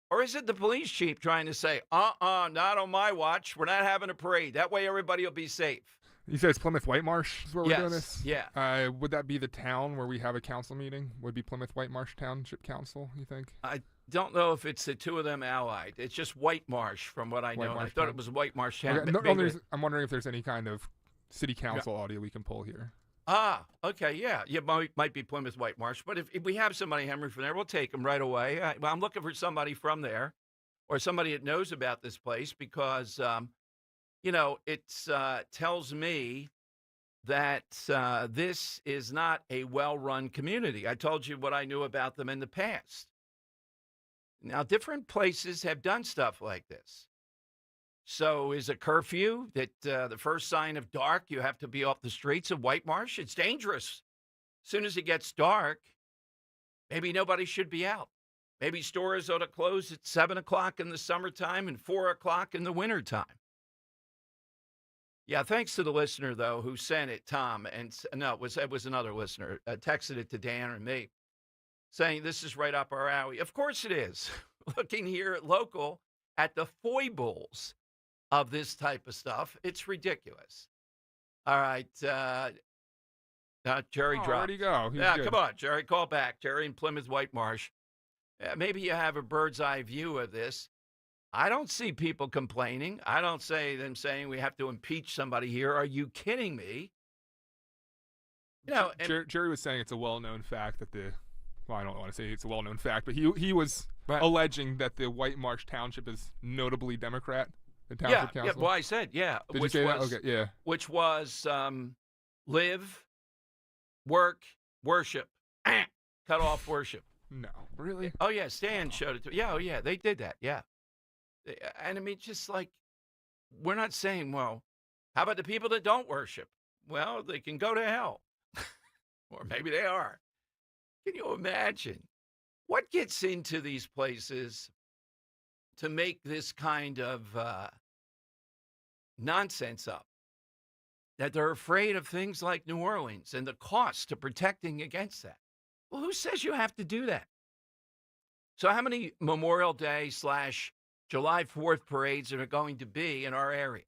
Or is it the police chief trying to say, not on my watch. We're not having a parade. That way everybody will be safe. You said it's Plymouth White Marsh is where we're doing this? Yeah. Would that be the town where we have a council meeting? Would be Plymouth White Marsh Township Council, you think? I don't know if it's the two of them allied. It's just White Marsh from what I know. I thought it was White Marsh Town. Okay. I'm wondering if there's any kind of city council audio we can pull here. Okay, yeah. Might be Plymouth White Marsh. But if we have somebody, Henry, from there, we'll take them right away. I'm looking for somebody from there or somebody that knows about this place because, it tells me that this is not a well-run community. I told you what I knew about them in the past. Now, different places have done stuff like this. So is a curfew that the first sign of dark, you have to be off the streets of White Marsh? It's dangerous. As soon as it gets dark, maybe nobody should be out. Maybe stores ought to close at 7 o'clock in the summertime and 4 o'clock in the wintertime. Yeah, thanks to the listener, though, who sent it, Tom. And no, it was another listener, texted it to Dan and me, saying this is right up our alley. Of course it is. Looking here at local, at the foibles of this type of stuff, it's ridiculous. All right. Jerry dropped. Where'd he go? Yeah, come on, Jerry. Call back. Jerry in Plymouth White Marsh. Maybe you have a bird's eye view of this. I don't see people complaining. I don't see them saying we have to impeach somebody here. Are you kidding me? Jerry was saying it's a well-known fact that I don't want to say it's a well-known fact, but he was alleging that the White Marsh Township is notably Democrat. The Township Council. Yeah. Well, I said, yeah. Did you say that? Okay, yeah. Which was live, work, worship. Cut off worship. No, really? Oh, yeah. Stan showed it to me. Yeah, yeah. They did that. Yeah. And I mean, just like, we're not saying, well, how about the people that don't worship? Well, they can go to hell. Or maybe they are. Can you imagine what gets into these places to make this kind of nonsense up? That they're afraid of things like New Orleans and the cost to protecting against that. Well, who says you have to do that? So how many Memorial Day / July 4th parades are going to be in our area?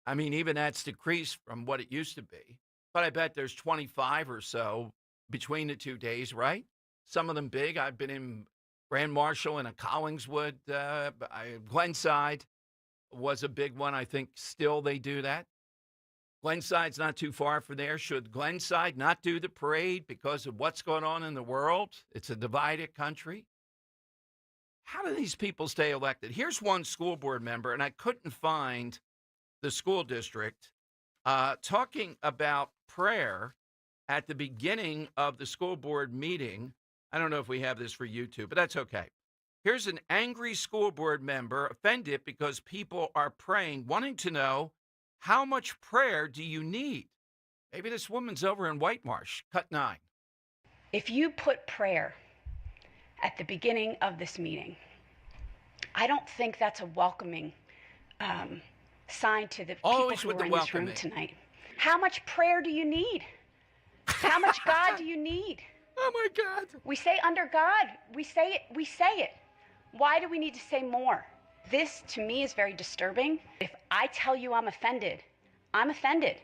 I mean, even that's decreased from what it used to be. But I bet there's 25 or so between the 2 days, right? Some of them big. I've been in Grand Marshal and a Collingswood. Glenside was a big one. I think still they do that. Glenside's not too far from there. Should Glenside not do the parade because of what's going on in the world? It's a divided country. How do these people stay elected? Here's one school board member, and I couldn't find the school district, talking about prayer at the beginning of the school board meeting. I don't know if we have this for YouTube, but that's okay. Here's an angry school board member offended because people are praying, wanting to know, how much prayer do you need? Maybe this woman's over in White Marsh, cut 9. If you put prayer at the beginning of this meeting, I don't think that's a welcoming sign to the people who are in this room tonight. How much prayer do you need? How much God do you need? Oh my God. We say under God, we say it. Why do we need to say more? This to me is very disturbing. If I tell you I'm offended, I'm offended.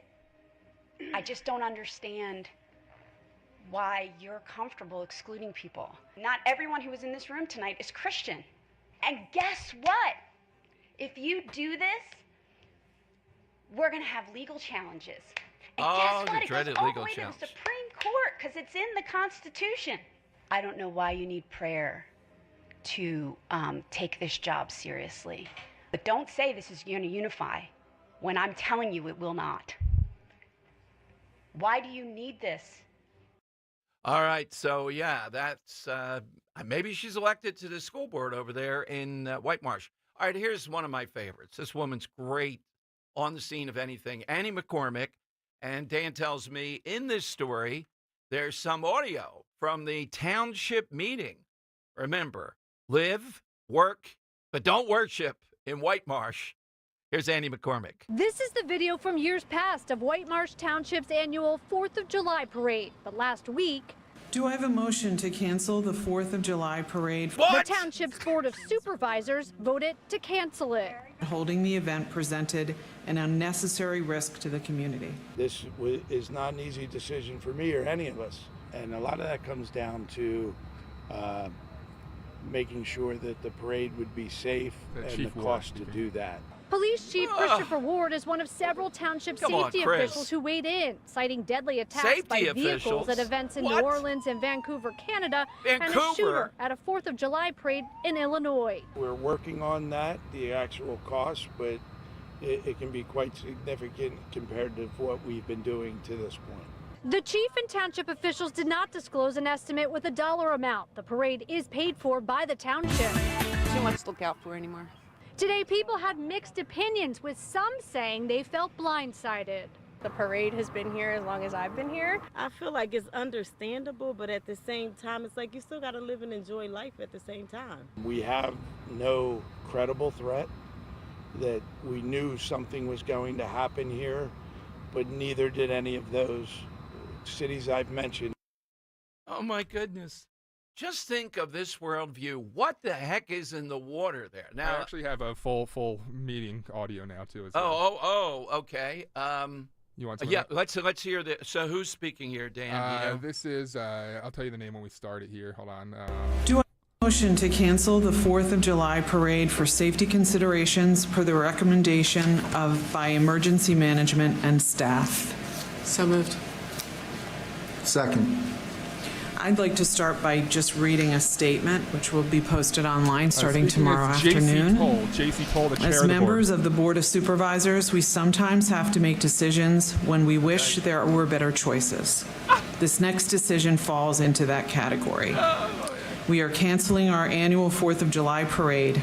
I just don't understand why you're comfortable excluding people. Not everyone who is in this room tonight is Christian. And guess what? If you do this, we're going to have legal challenges. And guess what? It goes all the way to the Supreme Court because it's in the Constitution. I don't know why you need prayer to take this job seriously. But don't say this is going to unify when I'm telling you it will not. Why do you need this? All right. So, yeah, that's maybe she's elected to the school board over there in White Marsh. All right. Here's one of my favorites. This woman's great on the scene of anything. Annie McCormick. And Dan tells me in this story, there's some audio from the township meeting. Remember, live, work, but don't worship in White Marsh. Here's Andy McCormick. This is the video from years past of White Marsh Township's annual 4th of July parade. But last week, do I have a motion to cancel the 4th of July parade? The township's board of supervisors voted to cancel it. Holding the event presented an unnecessary risk to the community. This is not an easy decision for me or any of us. And a lot of that comes down to making sure that the parade would be safe and the cost to do that. Police Chief Christopher Ward is one of several township safety officials who weighed in, citing deadly attacks by vehicles at events in New Orleans and Vancouver, Canada, and a shooter at a 4th of July parade in Illinois. We're working on that, the actual cost, but it can be quite significant compared to what we've been doing to this point. The chief and township officials did not disclose an estimate with a dollar amount. The parade is paid for by the township. Too much to look out for anymore. Today, people had mixed opinions, with some saying they felt blindsided. The parade has been here as long as I've been here. I feel like it's understandable, but at the same time, it's like you still got to live and enjoy life at the same time. We have no credible threat that we knew something was going to happen here, but neither did any of those cities I've mentioned. Oh, my goodness. Just think of this worldview. What the heck is in the water there? Now, I actually have a full meeting audio now too. As well. Okay. You want? Yeah, let's hear this. So who's speaking here, Dan? This is. I'll tell you the name when we start it here. Hold on. Do I have a motion to cancel the 4th of July parade for safety considerations per the recommendation by emergency management and staff? So moved. Second. I'd like to start by just reading a statement, which will be posted online starting tomorrow afternoon. J.C. Toll, the chair As of the members board. of the Board of Supervisors, we sometimes have to make decisions when we wish there were better choices. This next decision falls into that category. We are canceling our annual 4th of July parade.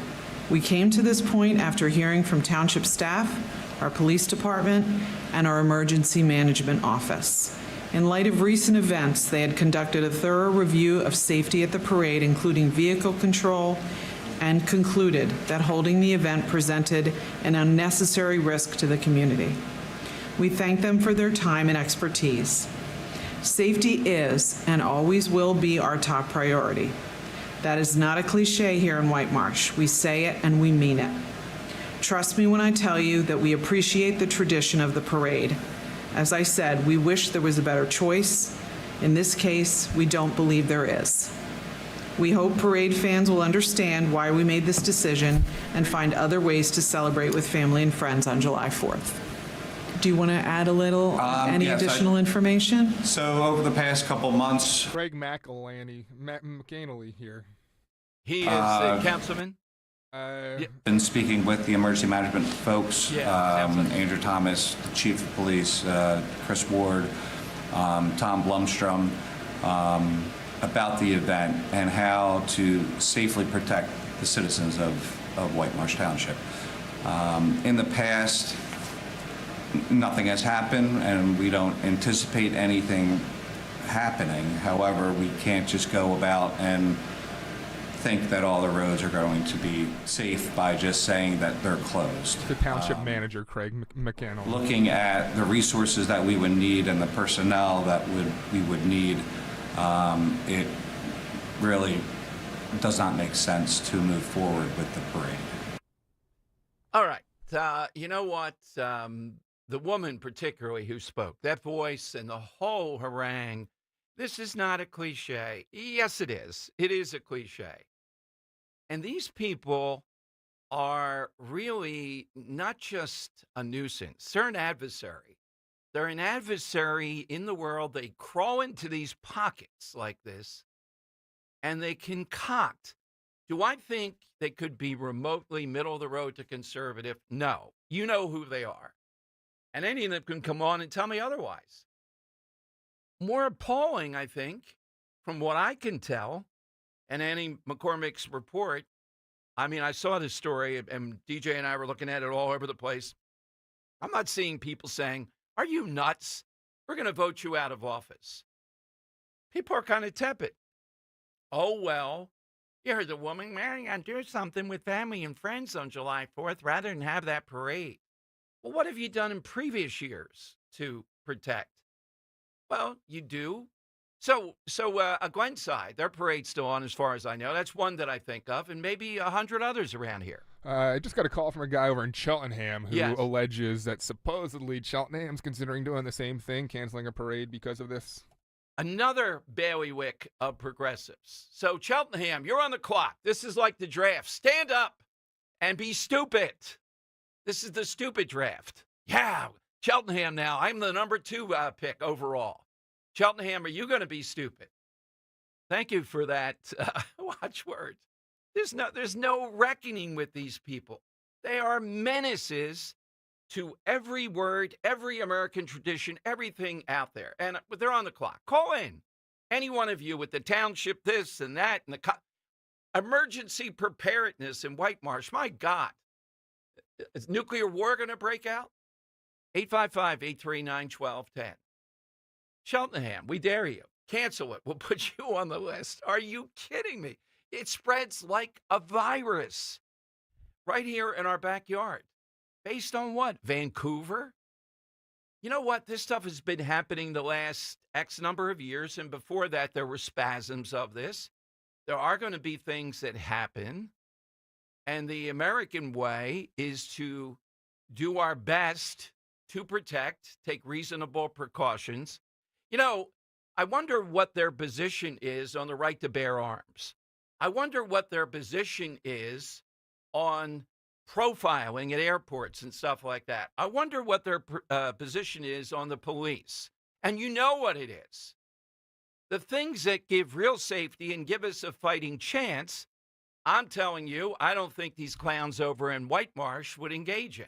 We came to this point after hearing from township staff, our police department, and our emergency management office. In light of recent events, they had conducted a thorough review of safety at the parade, including vehicle control, and concluded that holding the event presented an unnecessary risk to the community. We thank them for their time and expertise. Safety is and always will be our top priority. That is not a cliche here in White Marsh. We say it and we mean it. Trust me when I tell you that we appreciate the tradition of the parade. As I said, we wish there was a better choice. In this case, we don't believe there is. We hope parade fans will understand why we made this decision and find other ways to celebrate with family and friends on July 4th. Do you want to add a little, any additional information? So over the past couple months... Craig McAnally here. He is the councilman? Been speaking with the emergency management folks, Andrew Thomas, the chief of police, Chris Ward, Tom Blumstrom, about the event and how to safely protect the citizens of White Marsh Township. In the past, nothing has happened, and we don't anticipate anything happening. However, we can't just go about and think that all the roads are going to be safe by just saying that they're closed. The township manager, Craig McAnally. Looking at the resources that we would need and the personnel that we would need, it really does not make sense to move forward with the parade. All right. You know what? The woman particularly who spoke, that voice and the whole harangue, this is not a cliche. Yes, it is. It is a cliche. And these people are really not just a nuisance. They're an adversary. They're an adversary in the world. They crawl into these pockets like this, and they concoct Do I think they could be remotely middle of the road to conservative? No. You know who they are. And any of them can come on and tell me otherwise. More appalling, I think, from what I can tell, and Annie McCormick's report. I mean, I saw this story, and DJ and I were looking at it all over the place. I'm not seeing people saying, are you nuts? We're going to vote you out of office. People are kind of tepid. Oh, well, you heard the woman, man, you got to do something with family and friends on July 4th rather than have that parade. Well, what have you done in previous years to protect? Well, you do. So Glenside, their parade's still on as far as I know. That's one that I think of, and maybe 100 others around here. I just got a call from a guy over in Cheltenham who alleges that supposedly Cheltenham's considering doing the same thing, canceling a parade because of this. Another bailiwick of progressives. So Cheltenham, you're on the clock. This is like the draft. Stand up and be stupid. This is the stupid draft. Yeah, Cheltenham now. I'm the number 2 pick overall. Cheltenham, are you going to be stupid? Thank you for that watchword. There's no reckoning with these people. They are menaces to every word, every American tradition, everything out there. And they're on the clock. Call in. Any one of you with the township this and that and the emergency preparedness in White Marsh. My God. Is nuclear war going to break out? 855-839-1210. Cheltenham, we dare you. Cancel it. We'll put you on the list. Are you kidding me? It spreads like a virus right here in our backyard. Based on what? Vancouver? You know what? This stuff has been happening the last X number of years, and before that, there were spasms of this. There are going to be things that happen, and the American way is to do our best to protect, take reasonable precautions. You know, I wonder what their position is on the right to bear arms. I wonder what their position is on profiling at airports and stuff like that. I wonder what their position is on the police. And you know what it is. The things that give real safety and give us a fighting chance, I'm telling you, I don't think these clowns over in White Marsh would engage in.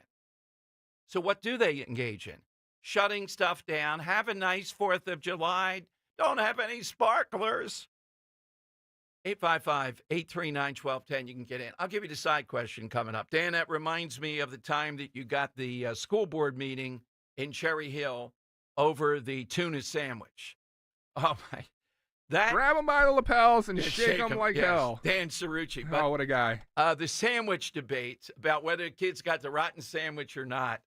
So what do they engage in? Shutting stuff down, have a nice 4th of July, don't have any sparklers. 855-839-1210, you can get in. I'll give you the side question coming up. Dan, that reminds me of the time that you got the school board meeting in Cherry Hill over the tuna sandwich. Oh, my. Grab them by the lapels and shake them like hell. Dan Cerrucci. Oh, what a guy. The sandwich debate about whether kids got the rotten sandwich or not,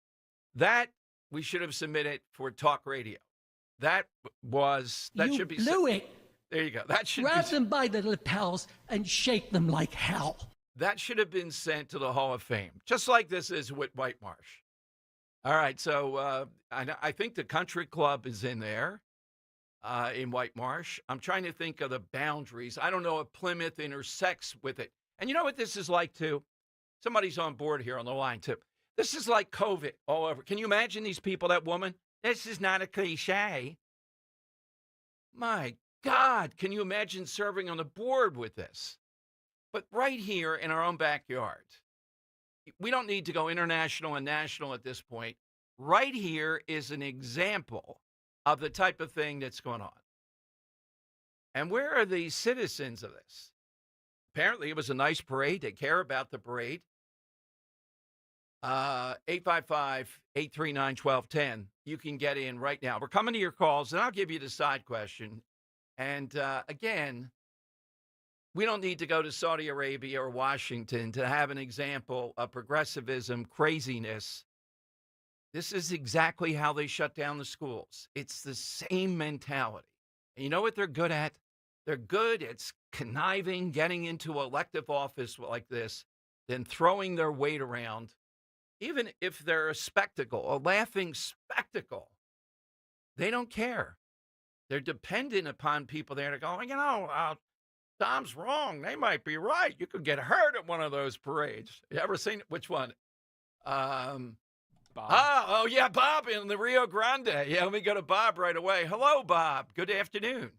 that we should have submitted for talk radio. That should be. You blew it. There you go. That should grab them by the lapels and shake them like hell. That should have been sent to the Hall of Fame, just like this is with White Marsh. All right, so I think the country club is in there in White Marsh. I'm trying to think of the boundaries. I don't know if Plymouth intersects with it. And you know what this is like, too? Somebody's on board here on the line, too. This is like COVID all over. Can you imagine these people, that woman? This is not a cliche. My God, can you imagine serving on the board with this? But right here in our own backyard, we don't need to go international and national at this point. Right here is an example of the type of thing that's going on. And where are the citizens of this? Apparently, it was a nice parade. They care about the parade. 855-839-1210. You can get in right now. We're coming to your calls, and I'll give you the side question. And again, we don't need to go to Saudi Arabia or Washington to have an example of progressivism, craziness. This is exactly how they shut down the schools. It's the same mentality. And you know what they're good at? They're good at conniving, getting into elective office like this, then throwing their weight around. Even if they're a spectacle, a laughing spectacle, they don't care. They're dependent upon people there to go, Tom's wrong. They might be right. You could get hurt at one of those parades. You ever seen it? Which one? Bob. Oh, yeah, Bob in the Rio Grande. Yeah, let me go to Bob right away. Hello, Bob. Good afternoon.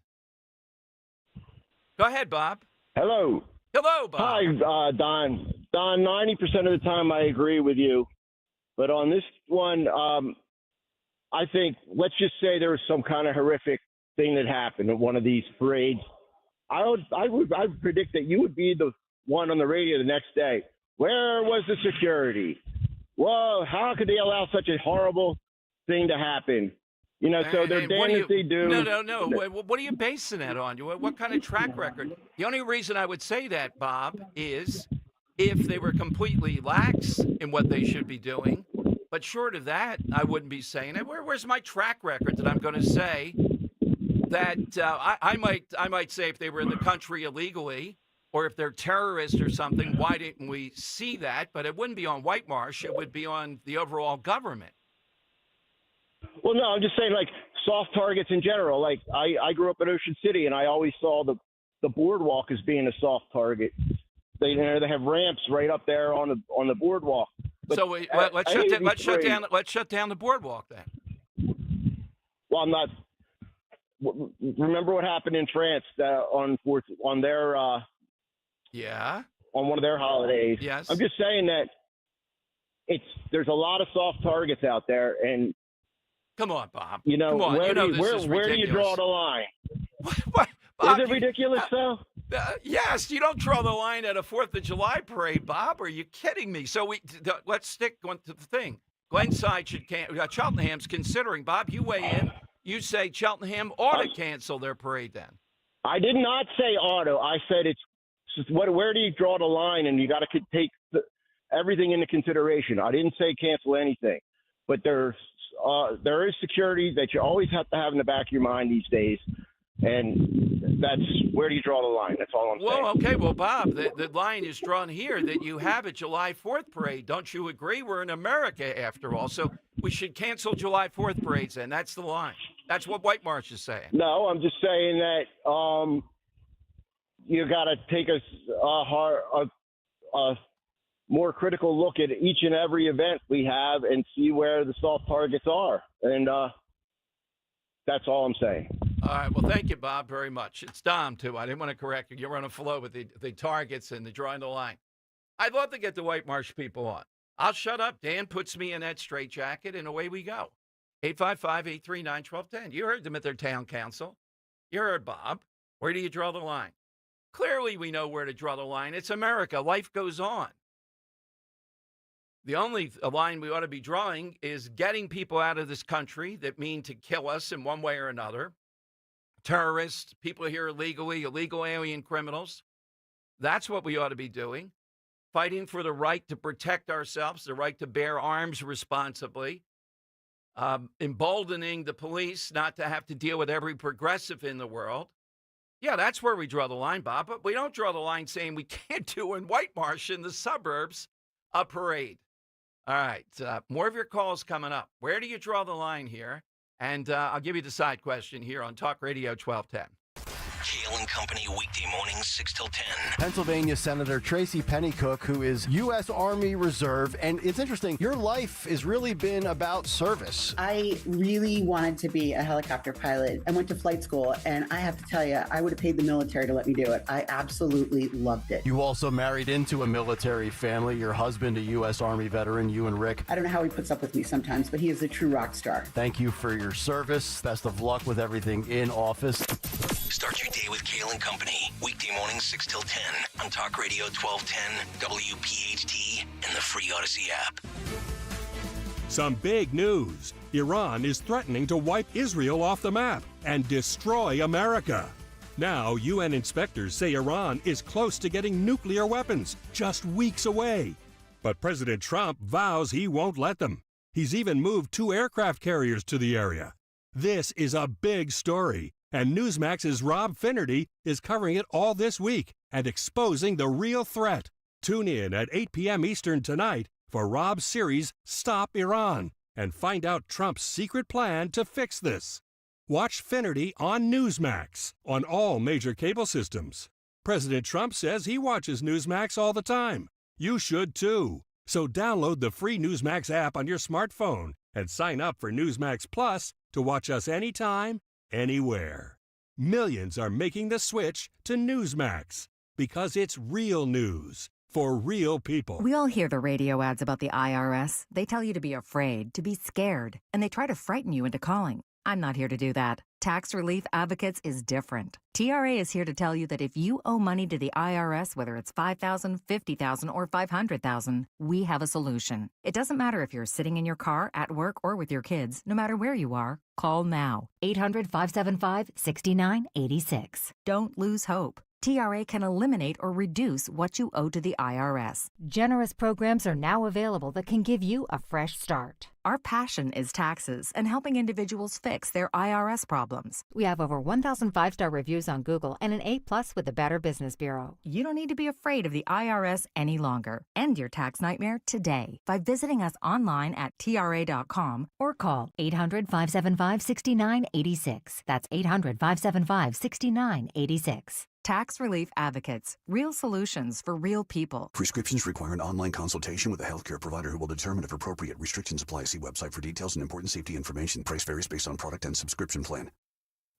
Go ahead, Bob. Hello. Hello, Bob. Hi, Don. Don, 90% of the time I agree with you. But on this one, I think, let's just say there was some kind of horrific thing that happened at one of these parades. I would predict that you would be the one on the radio the next day. Where was the security? Whoa, how could they allow such a horrible thing to happen? You know, so they're damned if they do. No. What are you basing that on? What kind of track record? The only reason I would say that, Bob, is if they were completely lax in what they should be doing. But short of that, I wouldn't be saying it. Where's my track record that I'm going to say that I might say if they were in the country illegally or if they're terrorists or something, why didn't we see that? But it wouldn't be on White Marsh. It would be on the overall government. Well, no, I'm just saying, like, soft targets in general. Like, I grew up in Ocean City, and I always saw the boardwalk as being a soft target. They have ramps right up there on the boardwalk. But so let's shut down the boardwalk then. Well, I'm not. Remember what happened in France on their on one of their holidays. Yes. I'm just saying that there's a lot of soft targets out there, and come on, Bob. You know, come on. Where do you draw the line? What? Bob, is it ridiculous, though? Yes, you don't draw the line at a 4th of July parade, Bob. Are you kidding me? So let's stick to the thing. Glenside should Cheltenham's considering. Bob, you weigh in. You say Cheltenham ought to cancel their parade then. I did not say auto. I said where do you draw the line, and you got to take everything into consideration. I didn't say cancel anything, but there is security that you always have to have in the back of your mind these days, and that's where do you draw the line? That's all I'm saying. Well, okay. Well, Bob, the line is drawn here that you have a July 4th parade. Don't you agree? We're in America, after all, so we should cancel July 4th parades, and that's the line. That's what White Marsh is saying. No, I'm just saying that you got to take a more critical look at each and every event we have and see where the soft targets are. And that's all I'm saying. All right. Well, thank you, Bob, very much. It's Dom, too. I didn't want to correct you. You're on a flow with the targets and the drawing the line. I'd love to get the White Marsh people on. I'll shut up. Dan puts me in that straitjacket, and away we go. 855-839-1210. You heard them at their town council. You heard Bob. Where do you draw the line? Clearly, we know where to draw the line. It's America. Life goes on. The only line we ought to be drawing is getting people out of this country that mean to kill us in one way or another. Terrorists, people here illegally, illegal alien criminals. That's what we ought to be doing. Fighting for the right to protect ourselves, the right to bear arms responsibly. Emboldening the police not to have to deal with every progressive in the world. Yeah, that's where we draw the line, Bob. But we don't draw the line saying we can't do in White Marsh in the suburbs a parade. All right, more of your calls coming up. Where do you draw the line here? And I'll give you the side question here on Talk Radio 1210. Kale and Company, weekday mornings, 6 till 10. Pennsylvania Senator Tracy Pennycook, who is U.S. Army Reserve. And it's interesting, your life has really been about service. I really wanted to be a helicopter pilot. I went to flight school, and I have to tell you, I would have paid the military to let me do it. I absolutely loved it. You also married into a military family. Your husband, a U.S. Army veteran, you and Rick. I don't know how he puts up with me sometimes, but he is a true rock star. Thank you for your service. Best of luck with everything in office. Start your day with Kale and Company. Weekday mornings 6 till 10 on Talk Radio 1210, WPHT, and the free Odyssey app. Some big news. Iran is threatening to wipe Israel off the map and destroy America. Now, UN inspectors say Iran is close to getting nuclear weapons, just weeks away. But President Trump vows he won't let them. He's even moved 2 aircraft carriers to the area. This is a big story. And Newsmax's Rob Finnerty is covering it all this week and exposing the real threat. Tune in at 8 p.m. Eastern tonight for Rob's series Stop Iran and find out Trump's secret plan to fix this. Watch Finnerty on Newsmax on all major cable systems. President Trump says he watches Newsmax all the time. You should too. So download the free Newsmax app on your smartphone and sign up for Newsmax Plus to watch us anytime, anywhere. Millions are making the switch to Newsmax. because it's real news for real people. We all hear the radio ads about the IRS. They tell you to be afraid, to be scared, and they try to frighten you into calling. I'm not here to do that. Tax Relief Advocates is different. TRA is here to tell you that if you owe money to the IRS, whether it's $5,000, $50,000, or $500,000, we have a solution. It doesn't matter if you're sitting in your car, at work, or with your kids. No matter where you are, call now. 800-575-6986. Don't lose hope. TRA can eliminate or reduce what you owe to the IRS. Generous programs are now available that can give you a fresh start. Our passion is taxes and helping individuals fix their IRS problems. We have over 1,000 5-star reviews on Google and an A+ with the Better Business Bureau. You don't need to be afraid of the IRS any longer. End your tax nightmare today by visiting us online at TRA.com or call 800-575-6986. That's 800-575-6986. Tax Relief Advocates. Real solutions for real people. Prescriptions require an online consultation with a healthcare provider who will determine if appropriate. Restrictions apply. See website for details and important safety information. Price varies based on product and subscription plan.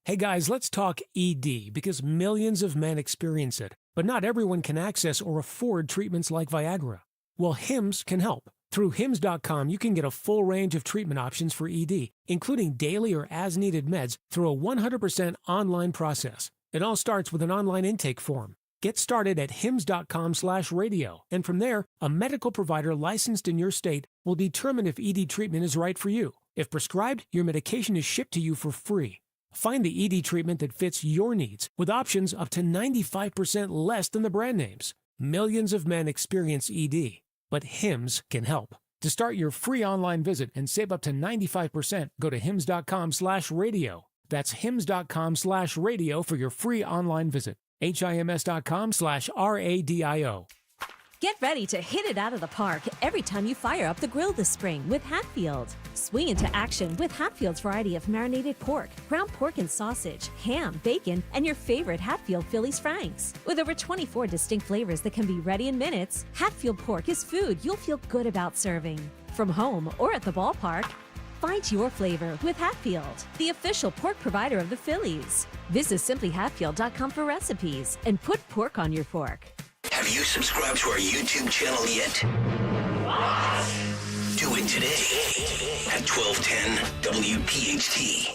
Hey guys, let's talk ED because millions of men experience it, but not everyone can access or afford treatments like Viagra. Well, Hims can help. Through Hims.com, you can get a full range of treatment options for ED, including daily or as-needed meds through a 100% online process. It all starts with an online intake form. Get started at hims.com/radio, and from there, a medical provider licensed in your state will determine if ED treatment is right for you. If prescribed, your medication is shipped to you for free. Find the ED treatment that fits your needs with options up to 95% less than the brand names. Millions of men experience ED, but Hims can help. To start your free online visit and save up to 95%, go to hims.com/radio. That's hims.com/radio for your free online visit. HIMS.com/RADIO. Get ready to hit it out of the park every time you fire up the grill this spring with Hatfield. Swing into action with Hatfield's variety of marinated pork, ground pork and sausage, ham, bacon, and your favorite Hatfield Phillies Franks. With over 24 distinct flavors that can be ready in minutes, Hatfield pork is food you'll feel good about serving. From home or at the ballpark, find your flavor with Hatfield, the official pork provider of the Phillies. Visit simplyhatfield.com for recipes and put pork on your fork. Have you subscribed to our YouTube channel yet? What? Do it today at 1210 WPHT.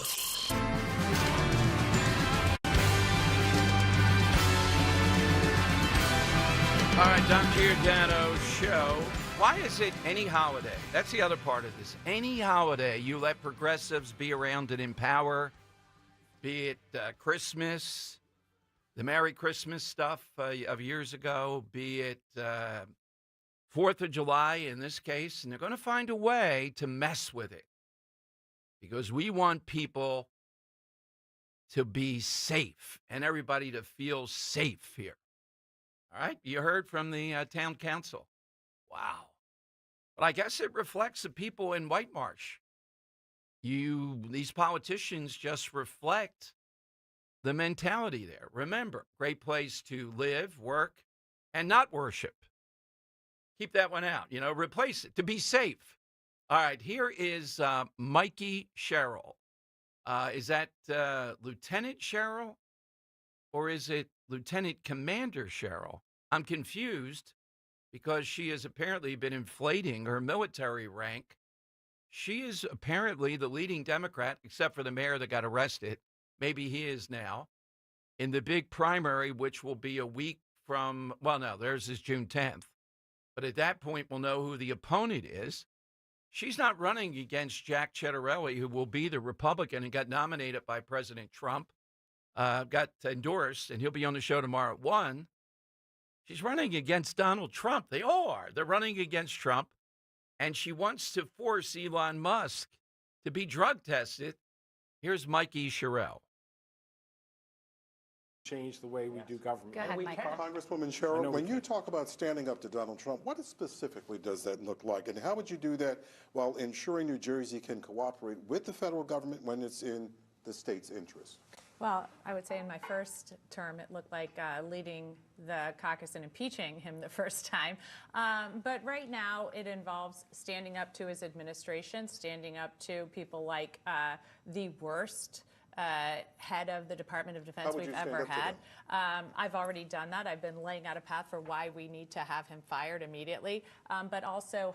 All right, Dom Giordano show. Why is it any holiday? That's the other part of this. Any holiday, you let progressives be around and in power, be it Christmas, the Merry Christmas stuff of years ago, be it 4th of July in this case, and they're going to find a way to mess with it because we want people to be safe and everybody to feel safe here. All right, you heard from the town council. Wow. But I guess it reflects the people in White Marsh. These politicians just reflect the mentality there. Remember, great place to live, work, and not worship. Keep that one out. Replace it to be safe. All right, here is Mikey Sherrill. Is that Lieutenant Sherrill or is it Lieutenant Commander Sherrill? I'm confused because she has apparently been inflating her military rank. She is apparently the leading Democrat, except for the mayor that got arrested. Maybe he is now, in the big primary, which will be a week from, well, no, theirs is June 10th. But at that point, we'll know who the opponent is. She's not running against Jack Ciattarelli, who will be the Republican and got nominated by President Trump, got endorsed, and he'll be on the show tomorrow at 1. She's running against Donald Trump. They all are. They're running against Trump. And she wants to force Elon Musk to be drug tested. Here's Mikey Sherrill. Change the way we do government. Go ahead, Mike. Congresswoman Sherrill, when you talk about standing up to Donald Trump, what specifically does that look like? And how would you do that while ensuring New Jersey can cooperate with the federal government when it's in the state's interest? Well, I would say in my first term, it looked like leading the caucus and impeaching him the first time. But right now, it involves standing up to his administration, standing up to people like the worst head of the Department of Defense How would we've you stand ever up to had. I've already done that. I've been laying out a path for why we need to have him fired immediately, but also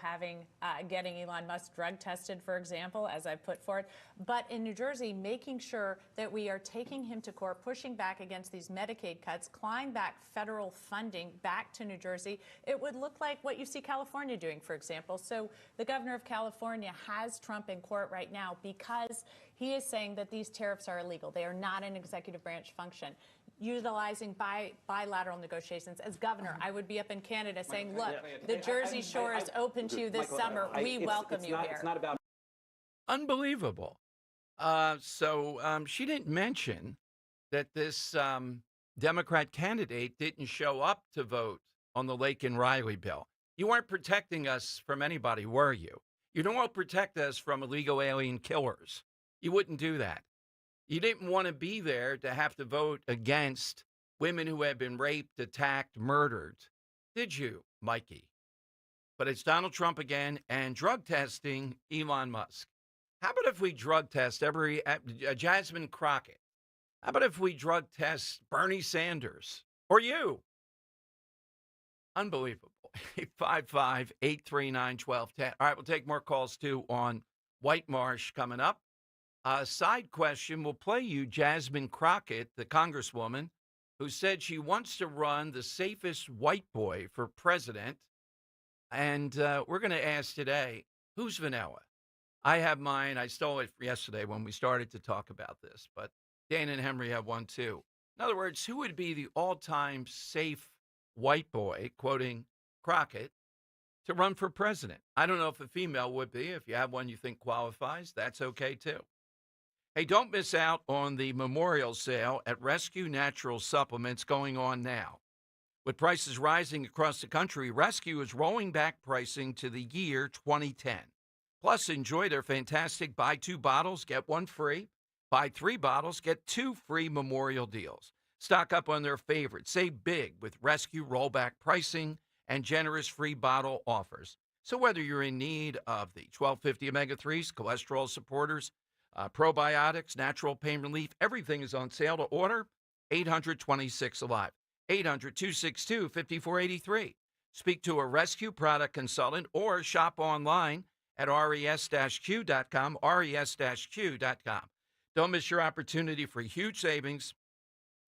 getting Elon Musk drug tested, for example, as I've put forward. But in New Jersey, making sure that we are taking him to court, pushing back against these Medicaid cuts, clawing back federal funding back to New Jersey. It would look like what you see California doing, for example. So the governor of California has Trump in court right now because he is saying that these tariffs are illegal. They are not an executive branch function. Utilizing bilateral negotiations. As governor, I would be up in Canada saying, look, the Jersey Shore is open to you this summer. We welcome you here. It's not about Unbelievable. So she didn't mention that this Democrat candidate didn't show up to vote on the Laken Riley bill. You weren't protecting us from anybody, were you? You don't protect us from illegal alien killers. You wouldn't do that. You didn't want to be there to have to vote against women who have been raped, attacked, murdered. Did you, Mikey? But it's Donald Trump again and drug testing Elon Musk. How about if we drug test Jasmine Crockett? How about if we drug test Bernie Sanders or you? Unbelievable. 855-839-1210. All right, we'll take more calls too on White Marsh coming up. Side question, we'll play you Jasmine Crockett, the congresswoman, who said she wants to run the safest white boy for president. And we're going to ask today, who's vanilla? I have mine. I stole it yesterday when we started to talk about this, but Dan and Henry have one too. In other words, who would be the all-time safe white boy, quoting Crockett, to run for president? I don't know if a female would be. If you have one you think qualifies, that's okay too. Hey, don't miss out on the memorial sale at Rescue Natural Supplements going on now. With prices rising across the country, Rescue is rolling back pricing to the year 2010. Plus, enjoy their fantastic buy 2 bottles, get 1 free, buy 3 bottles, get 2 free memorial deals. Stock up on their favorites. Save big with Rescue rollback pricing and generous free bottle offers. So whether you're in need of the 1250 omega-3s, cholesterol supporters, probiotics, natural pain relief, everything is on sale to order. 826 Alive. 800-262-5483. Speak to a Rescue product consultant or shop online at res-q.com, res-q.com. Don't miss your opportunity for huge savings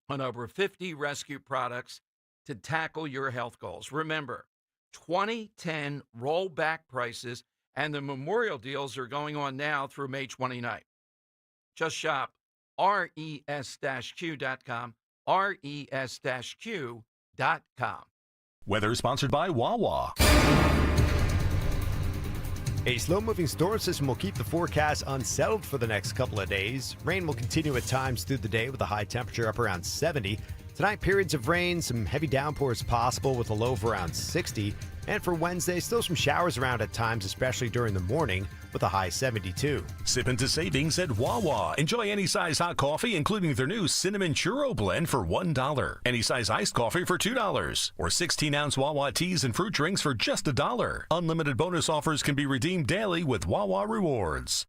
on over 50 Rescue products to tackle your health goals. Remember, 2010 rollback prices and the memorial deals are going on now through May 29th. Just shop res-q.com, res-q.com. Weather sponsored by Wawa. A slow-moving storm system will keep the forecast unsettled for the next couple of days. Rain will continue at times through the day with a high temperature up around 70. Tonight, periods of rain, some heavy downpours possible with a low of around 60. And for Wednesday, still some showers around at times, especially during the morning, with a high 72. Sip into savings at Wawa. Enjoy any size hot coffee, including their new Cinnamon Churro Blend for $1. Any size iced coffee for $2. Or 16-ounce Wawa teas and fruit drinks for just $1. Unlimited bonus offers can be redeemed daily with Wawa Rewards.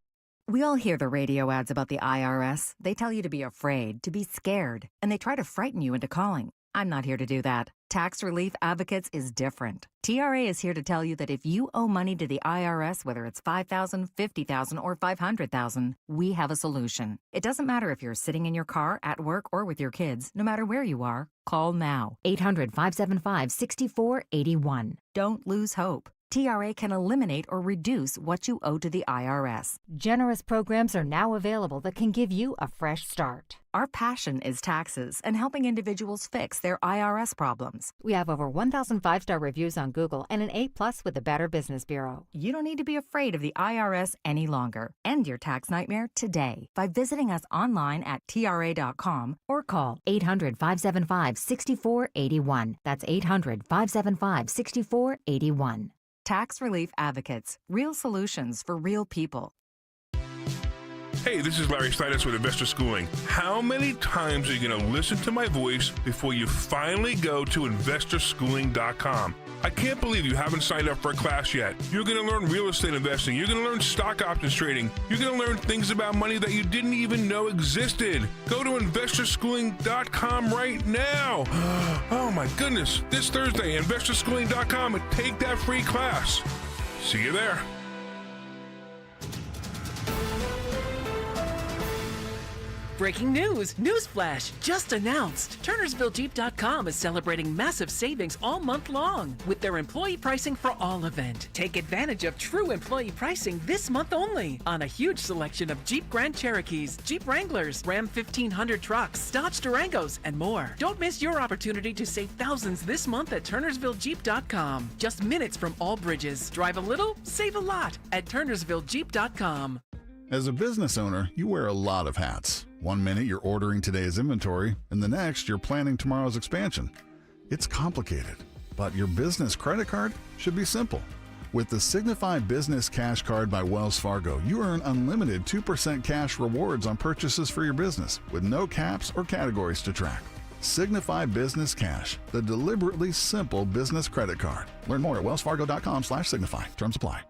We all hear the radio ads about the IRS. They tell you to be afraid, to be scared, and they try to frighten you into calling. I'm not here to do that. Tax Relief Advocates is different. TRA is here to tell you that if you owe money to the IRS, whether it's $5,000, $50,000, or $500,000, we have a solution. It doesn't matter if you're sitting in your car, at work, or with your kids. No matter where you are, call now. 800-575-6481. Don't lose hope. TRA can eliminate or reduce what you owe to the IRS. Generous programs are now available that can give you a fresh start. Our passion is taxes and helping individuals fix their IRS problems. We have over 1,000 5-star reviews on Google and an A+ with the Better Business Bureau. You don't need to be afraid of the IRS any longer. End your tax nightmare today by visiting us online at TRA.com or call 800-575-6481. That's 800-575-6481. Tax Relief Advocates. Real solutions for real people. Hey, this is Larry Steinitz with Investor Schooling. How many times are you going to listen to my voice before you finally go to investorschooling.com? I can't believe you haven't signed up for a class yet. You're going to learn real estate investing. You're going to learn stock options trading. You're going to learn things about money that you didn't even know existed. Go to investorschooling.com right now. Oh my goodness. This Thursday, investorschooling.com, and take that free class. See you there. Breaking news! Newsflash! Just announced! TurnersvilleJeep.com is celebrating massive savings all month long with their Employee Pricing for All event. Take advantage of true employee pricing this month only on a huge selection of Jeep Grand Cherokees, Jeep Wranglers, Ram 1500 trucks, Dodge Durangos, and more. Don't miss your opportunity to save thousands this month at TurnersvilleJeep.com. Just minutes from all bridges. Drive a little, save a lot at TurnersvilleJeep.com. As a business owner, you wear a lot of hats. One minute you're ordering today's inventory, and the next you're planning tomorrow's expansion. It's complicated, but your business credit card should be simple. With the Signify Business Cash Card by Wells Fargo, you earn unlimited 2% cash rewards on purchases for your business, with no caps or categories to track. Signify Business Cash, the deliberately simple business credit card. Learn more at wellsfargo.com/signify. Terms apply.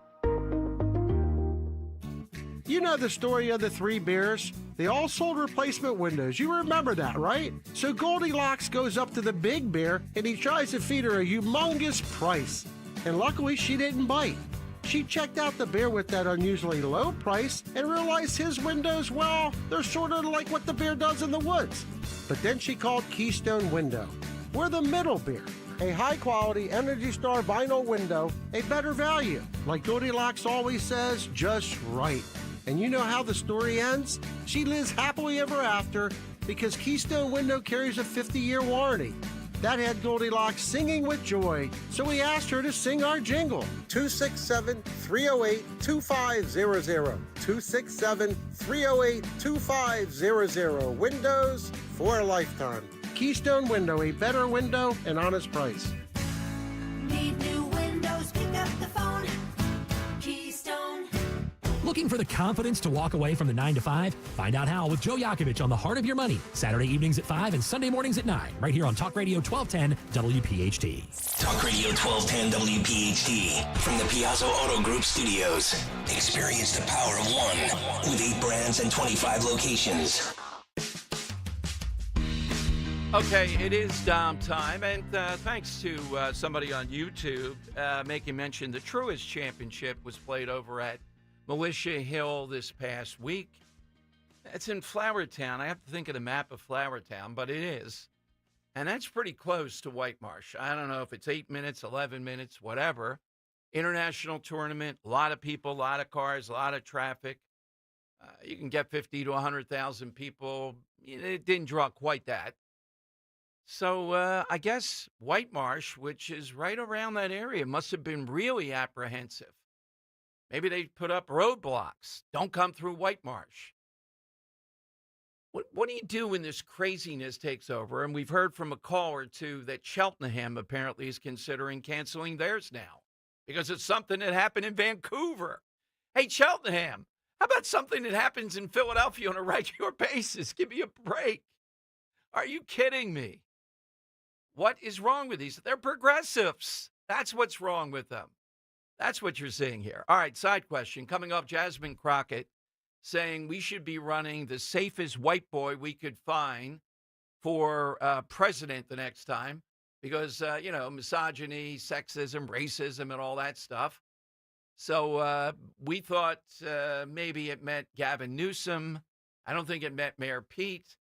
You know the story of the 3 bears? They all sold replacement windows. You remember that, right? So Goldilocks goes up to the big bear and he tries to feed her a humongous price. And luckily she didn't bite. She checked out the bear with that unusually low price and realized his windows, well, they're sort of like what the bear does in the woods. But then she called Keystone Window. We're the middle bear. A high-quality Energy Star vinyl window, a better value. Like Goldilocks always says, just right. And you know how the story ends? She lives happily ever after because Keystone Window carries a 50-year warranty. That had Goldilocks singing with joy, so we asked her to sing our jingle. 267-308-2500. 267-308-2500. Windows for a lifetime. Keystone Window, a better window, an honest price. Need new windows? Pick up the phone. Keystone. Looking for the confidence to walk away from the 9 to 5? Find out how with Joe Yakovich on The Heart of Your Money, Saturday evenings at 5 and Sunday mornings at 9, right here on Talk Radio 1210 WPHT. Talk Radio 1210 WPHT from the Piazza Auto Group Studios. Experience the power of one with 8 brands and 25 locations. Okay, it is Dom time, and thanks to somebody on YouTube making mention the Truist Championship was played over at Militia Hill this past week. It's in Flowertown. I have to think of the map of Flowertown, but it is. And that's pretty close to White Marsh. I don't know if it's 8 minutes, 11 minutes, whatever. International tournament, a lot of people, a lot of cars, a lot of traffic. You can get 50 to 100,000 people. It didn't draw quite that. So I guess White Marsh, which is right around that area, must have been really apprehensive. Maybe they put up roadblocks. Don't come through White Marsh. What do you do when this craziness takes over? And we've heard from a call or two that Cheltenham apparently is considering canceling theirs now because it's something that happened in Vancouver. Hey, Cheltenham, how about something that happens in Philadelphia on a regular basis? Give me a break. Are you kidding me? What is wrong with these? They're progressives. That's what's wrong with them. That's what you're seeing here. All right, side question. Coming up, Jasmine Crockett saying we should be running the safest white boy we could find for president the next time because, misogyny, sexism, racism, and all that stuff. So we thought maybe it meant Gavin Newsom. I don't think it meant Mayor Pete.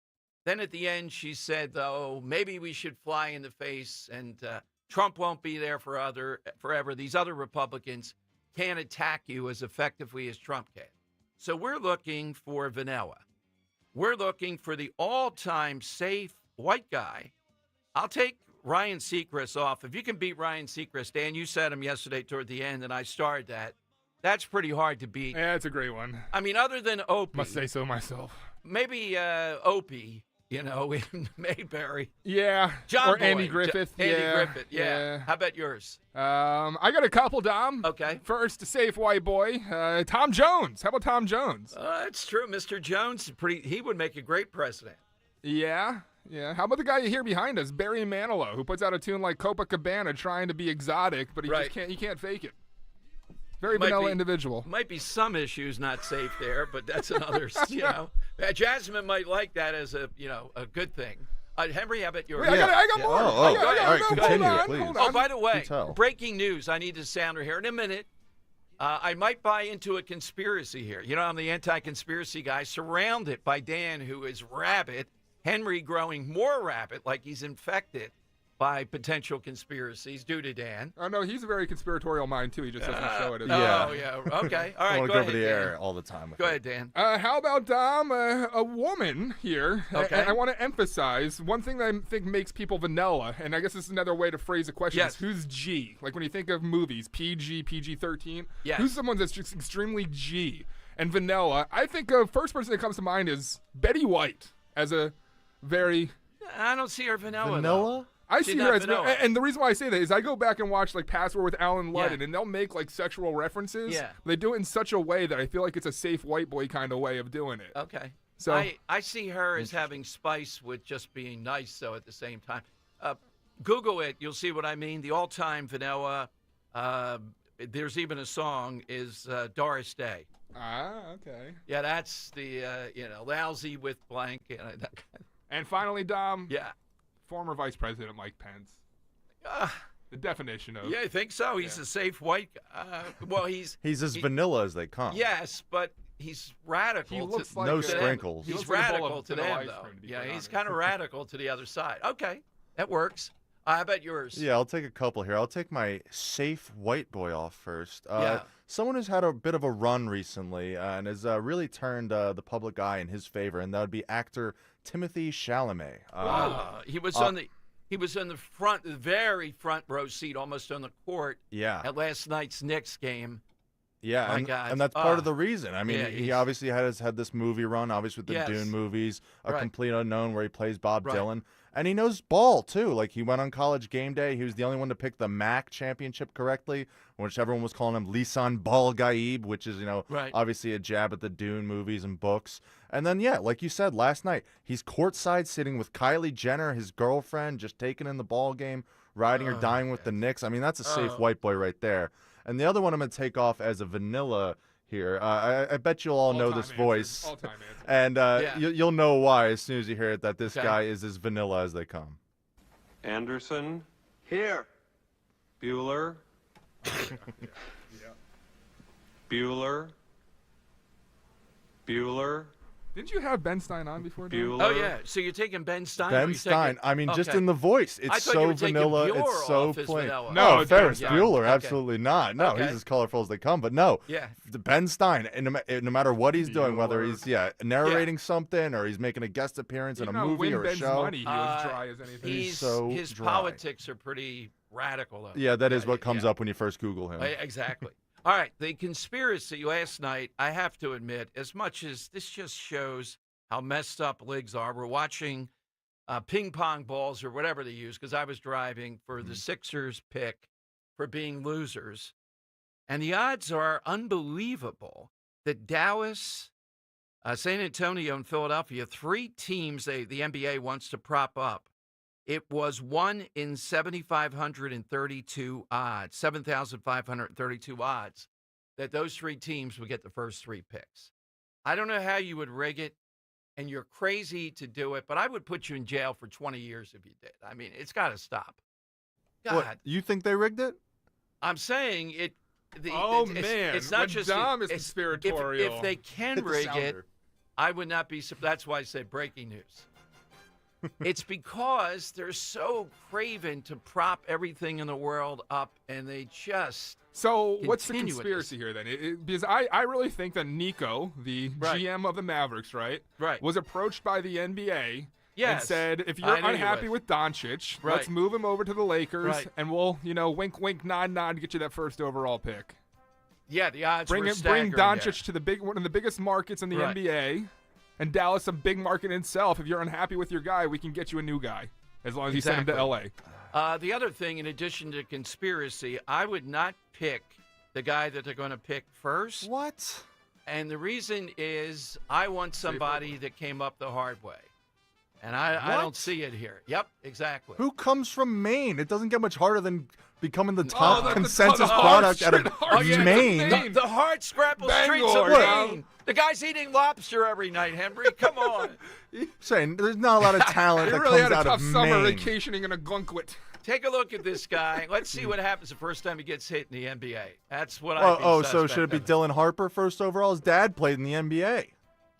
Then at the end, she said, though, maybe we should fly in the face and Trump won't be there forever. These other Republicans can't attack you as effectively as Trump can. So we're looking for vanilla. We're looking for the all-time safe white guy. I'll take Ryan Seacrest off. If you can beat Ryan Seacrest, Dan, you said him yesterday toward the end, and I starred that. That's pretty hard to beat. Yeah, it's a great one. I mean, other than Opie. Must say so myself. Maybe Opie. You know, in Mayberry. Yeah. John or Boy. Andy Griffith. Andy Griffith, yeah. How about yours? I got a couple, Dom. Okay. First, a safe white boy, Tom Jones. How about Tom Jones? That's true. Mr. Jones, he would make a great president. Yeah. Yeah. How about the guy you hear behind us, Barry Manilow, who puts out a tune like Copacabana trying to be exotic, but just can't fake it. Very vanilla individual. Might be some issues not safe there, but that's another, Jasmine might like that as a good thing. Henry, how about yours? Wait, I got more. All right, continue, please. Hold on. Oh, by the way, breaking news. I need to sound her here in a minute. I might buy into a conspiracy here. You know, I'm the anti-conspiracy guy, surrounded by Dan, who is rabid. Henry growing more rabid, like he's infected by potential conspiracies due to Dan. Oh, no, he's a very conspiratorial mind, too. He just doesn't show it. Oh, yeah. Okay. All right, I want to go go ahead, over the Dan. air all the time. Go ahead, Dan. How about, Dom, a woman here? Okay. I want to emphasize one thing that I think makes people vanilla, and I guess this is another way to phrase the question, is who's G? Like when you think of movies, PG, PG-13, who's someone that's just extremely G? And vanilla, I think the first person that comes to mind is Betty White as a very... I don't see her vanilla. Vanilla? I see her as vanilla. And the reason why I say that is I go back and watch like Password with Alan Ludden, and they'll make like sexual references. Yeah. They do it in such a way that I feel like it's a safe white boy kind of way of doing it. Okay. So I see her as having spice with just being nice, though, at the same time. Google it. You'll see what I mean. The all-time vanilla, there's even a song, is Doris Day. Ah, okay. Yeah, that's the, lousy with blank. And finally, Dom. Yeah. Former Vice President Mike Pence. The definition of. Yeah, I think so. He's a safe white. Well, he's as vanilla as they come. Yes, but he's radical. He looks like no sprinkles. He's radical to them, though. Yeah, he's kind of radical to the other side. Okay, that works. How about yours? Yeah, I'll take a couple here. I'll take my safe white boy off first. Yeah. Someone who's had a bit of a run recently and has really turned the public eye in his favor, and that would be actor Timothy Chalamet. He was on the front, the very front row seat, almost on the court. Yeah. At last night's Knicks game. Yeah, My God. and that's part of the reason. I mean, Yeah, he obviously has had this movie run, obviously with the Dune movies, A Complete Unknown, where he plays Bob Dylan. And he knows ball, too. Like, he went on College Game Day. He was the only one to pick the MAC championship correctly, which everyone was calling him Lisan Bal Gaib, which is, obviously a jab at the Dune movies and books. And then, like you said, last night, he's courtside sitting with Kylie Jenner, his girlfriend, just taking in the ball game, riding or dying with the Knicks. I mean, that's a safe white boy right there. And the other one I'm going to take off as a vanilla here. I bet you'll all know this voice. All-time answer. And you'll know why as soon as you hear it, that this guy is as vanilla as they come. Anderson. Here. Bueller. Bueller. Bueller. Didn't you have Ben Stein on before? Bueller. Oh, yeah. So you're taking Ben Stein? Ben Stein. I mean, just in the voice. It's so vanilla. It's so plain. No, Ferris Bueller, absolutely not. No, he's as colorful as they come. But no, Ben Stein, and no matter what he's doing, whether he's narrating something or he's making a guest appearance in a movie or a show. Money, he was dry as anything. He's so his dry. Politics are pretty radical, though. Yeah, that is what comes up when you first Google him. Exactly. All right, the conspiracy last night, I have to admit, as much as this just shows how messed up leagues are. We're watching ping pong balls or whatever they use, because I was driving for the Sixers pick for being losers. And the odds are unbelievable that Dallas, San Antonio, and Philadelphia, three teams the NBA wants to prop up. It was 1 in 7,532 odds, 7,532 odds that those three teams would get the first three picks. I don't know how you would rig it, and you're crazy to do it, but I would put you in jail for 20 years if you did. I mean, it's got to stop. God. What, you think they rigged it? I'm saying it. It's not just Dom is conspiratorial. If they can rig it, I would not be. That's why I said breaking news. It's because they're so craven to prop everything in the world up, and they just. So what's the conspiracy here then? Because I really think that Nico, the GM of the Mavericks, was approached by the NBA and said, if you're unhappy with Doncic, let's move him over to the Lakers, and we'll, wink, wink, nod, nod, get you that first overall pick. Yeah, the odds bring were staggering Doncic to one of the biggest markets in the NBA. And Dallas, a big market in itself. If you're unhappy with your guy, we can get you a new guy as long as you send him to L.A. The other thing, in addition to conspiracy, I would not pick the guy that they're going to pick first. What? And the reason is I want somebody that came up the hard way. And I don't see it here. Yep, exactly. Who comes from Maine? It doesn't get much harder than becoming the top consensus product out of Maine. The hard scrapple streets of Maine. The guy's eating lobster every night, Henry. Come on. Saying there's not a lot of talent that really comes out of had a tough summer Maine. vacationing in a Gunkwit. Take a look at this guy. Let's see what happens the first time he gets hit in the NBA. That's what I so should it be Dylan Harper first overall? His dad played in the NBA.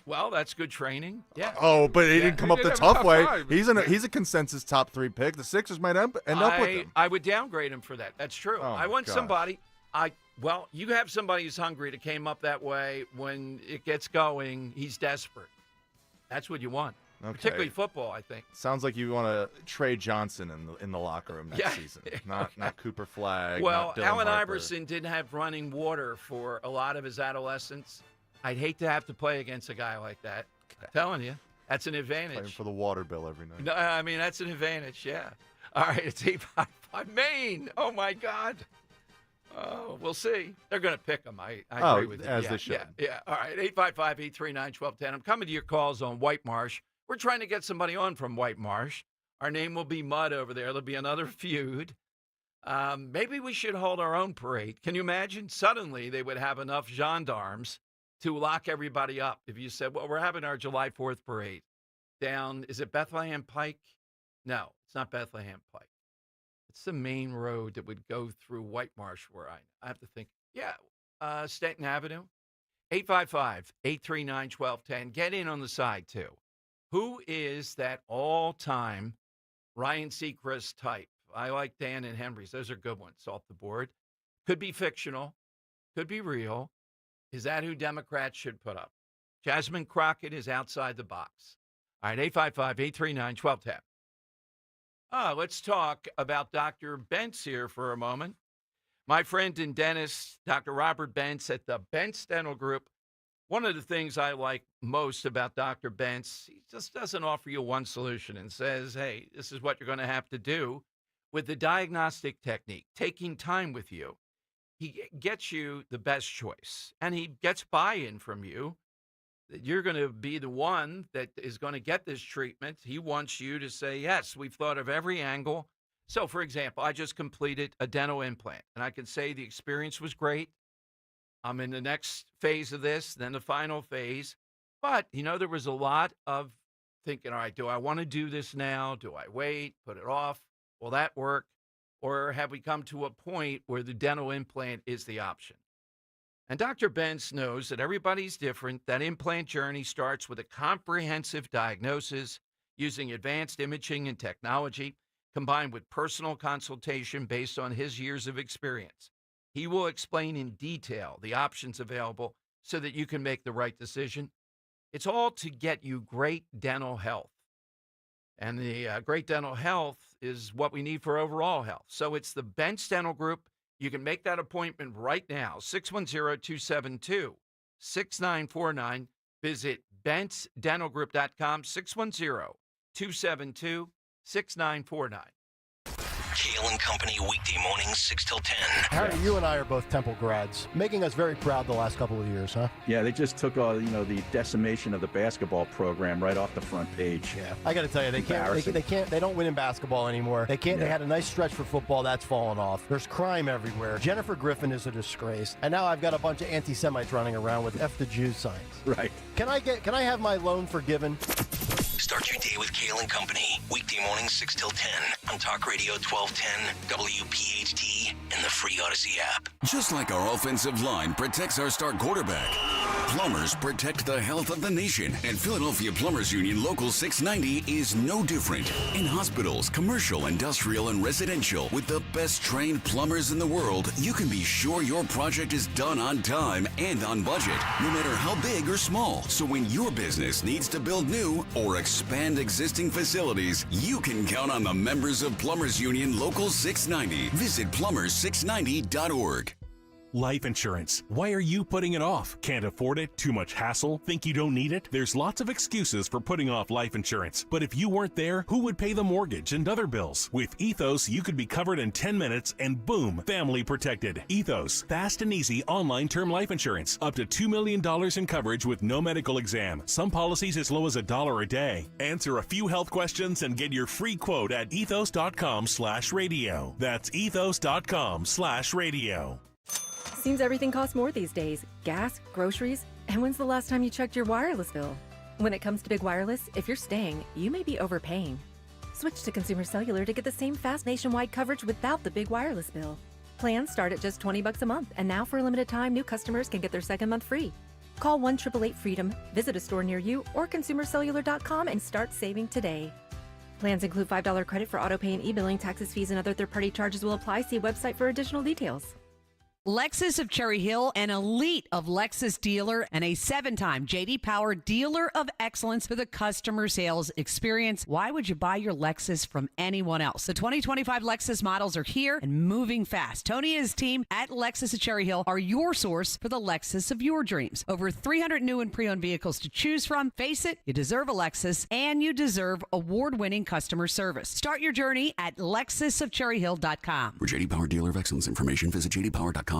Well, that's good training. Yeah. Oh, but he didn't come up the tough way. time. He's a consensus top 3 pick. The Sixers might end up with him. I would downgrade him for that. That's true. Oh, I want gosh. somebody. Well, you have somebody who's hungry that came up that way. When it gets going, he's desperate. That's what you want. Okay. Particularly football, I think. Sounds like you want to trade Johnson in the locker room next season. Not Cooper Flagg. Well, not Dylan Allen Harper. Iverson didn't have running water for a lot of his adolescence. I'd hate to have to play against a guy like that. I'm telling you, that's an advantage. Playing for the water bill every night. No, I mean, that's an advantage, yeah. All right, it's 855 Maine. Oh, my God. Oh, we'll see. They're going to pick him. I agree with you. As they should. Yeah. All right, 855-839-1210. I'm coming to your calls on White Marsh. We're trying to get somebody on from White Marsh. Our name will be Mud over there. There'll be another feud. Maybe we should hold our own parade. Can you imagine? Suddenly, they would have enough gendarmes to lock everybody up. If you said, well, we're having our July 4th parade down, is it Bethlehem Pike? No, it's not Bethlehem Pike. It's the main road that would go through White Marsh where I have to think. Yeah, Stanton Avenue. 855-839-1210. Get in on the side, too. Who is that all-time Ryan Seacrest type? I like Dan and Henry's. Those are good ones off the board. Could be fictional. Could be real. Is that who Democrats should put up? Jasmine Crockett is outside the box. All right, 855-839-1210. Let's talk about Dr. Bentz here for a moment. My friend and dentist, Dr. Robert Bentz at the Bentz Dental Group. One of the things I like most about Dr. Bentz, he just doesn't offer you one solution and says, hey, this is what you're going to have to do with the diagnostic technique, taking time with you. He gets you the best choice, and he gets buy-in from you that you're going to be the one that is going to get this treatment. He wants you to say, yes, we've thought of every angle. So, for example, I just completed a dental implant, and I can say the experience was great. I'm in the next phase of this, then the final phase. But, there was a lot of thinking, all right, do I want to do this now? Do I wait, put it off? Will that work? Or have we come to a point where the dental implant is the option? And Dr. Bentz knows that everybody's different. That implant journey starts with a comprehensive diagnosis using advanced imaging and technology, combined with personal consultation based on his years of experience. He will explain in detail the options available so that you can make the right decision. It's all to get you great dental health. And the great dental health is what we need for overall health. So it's the Bentz Dental Group. You can make that appointment right now, 610-272-6949. Visit BentzDentalGroup.com, 610-272-6949. Kale and Company, weekday mornings, 6 till 10. Harry, you and I are both Temple grads, making us very proud the last couple of years, huh? Yeah, they just took the decimation of the basketball program right off the front page. Yeah, I got to tell you, they don't win in basketball anymore. They can't. Yeah. They had a nice stretch for football, that's fallen off. There's crime everywhere. Jennifer Griffin is a disgrace, and now I've got a bunch of anti-Semites running around with F the Jews signs. Right. Can I have my loan forgiven? Start your day with Kale and Company. Weekday mornings 6 till 10 on Talk Radio 1210, WPHT, and the free Odyssey app. Just like our offensive line protects our star quarterback, plumbers protect the health of the nation. And Philadelphia Plumbers Union Local 690 is no different. In hospitals, commercial, industrial, and residential, with the best trained plumbers in the world, you can be sure your project is done on time and on budget, no matter how big or small. So when your business needs to build new or expand existing facilities, you can count on the members of Plumbers Union Local 690. Visit plumbers690.org. Life insurance. Why are you putting it off? Can't afford it? Too much hassle? Think you don't need it? There's lots of excuses for putting off life insurance. But if you weren't there, who would pay the mortgage and other bills? With Ethos, you could be covered in 10 minutes and boom, family protected. Ethos, fast and easy online term life insurance. Up to $2 million in coverage with no medical exam. Some policies as low as $1 a day. Answer a few health questions and get your free quote at ethos.com/radio. That's ethos.com/radio. Seems everything costs more these days. Gas, groceries, and when's the last time you checked your wireless bill? When it comes to big wireless, if you're staying, you may be overpaying. Switch to Consumer Cellular to get the same fast nationwide coverage without the big wireless bill. Plans start at just $20 a month, and now for a limited time, new customers can get their second month free. Call 1-888-FREEDOM, visit a store near you, or consumercellular.com and start saving today. Plans include $5 credit for autopay and e-billing. Taxes, fees, and other third-party charges will apply. See website for additional details. Lexus of Cherry Hill, an elite of Lexus dealer and a 7-time J.D. Power Dealer of Excellence for the customer sales experience. Why would you buy your Lexus from anyone else? The 2025 Lexus models are here and moving fast. Tony and his team at Lexus of Cherry Hill are your source for the Lexus of your dreams. Over 300 new and pre-owned vehicles to choose from. Face it, you deserve a Lexus, and you deserve award-winning customer service. Start your journey at lexusofcherryhill.com. For J.D. Power Dealer of Excellence information, visit jdpower.com/US-DOE.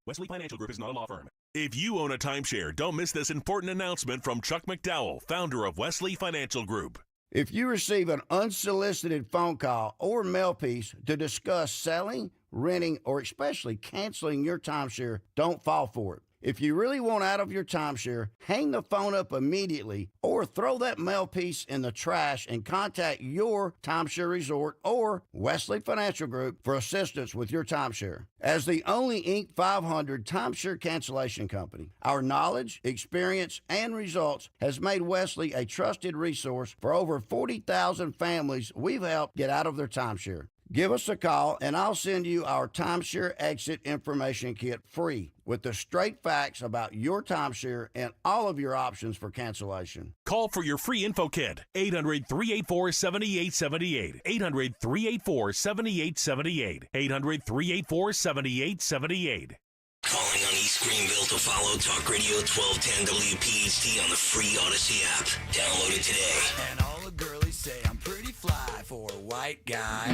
Wesley Financial Group is not a law firm. If you own a timeshare, don't miss this important announcement from Chuck McDowell, founder of Wesley Financial Group. If you receive an unsolicited phone call or mail piece to discuss selling, renting, or especially canceling your timeshare, don't fall for it. If you really want out of your timeshare, hang the phone up immediately or throw that mail piece in the trash and contact your timeshare resort or Wesley Financial Group for assistance with your timeshare. As the only Inc. 500 timeshare cancellation company, our knowledge, experience, and results has made Wesley a trusted resource for over 40,000 families we've helped get out of their timeshare. Give us a call, and I'll send you our timeshare exit information kit free with the straight facts about your timeshare and all of your options for cancellation. Call for your free info kit. 800-384-7878. 800-384-7878. 800-384-7878. Calling on East Greenville to follow Talk Radio 1210 WPHT on the free Odyssey app. Download it today. And all the girlies say I'm pretty fly for a white guy.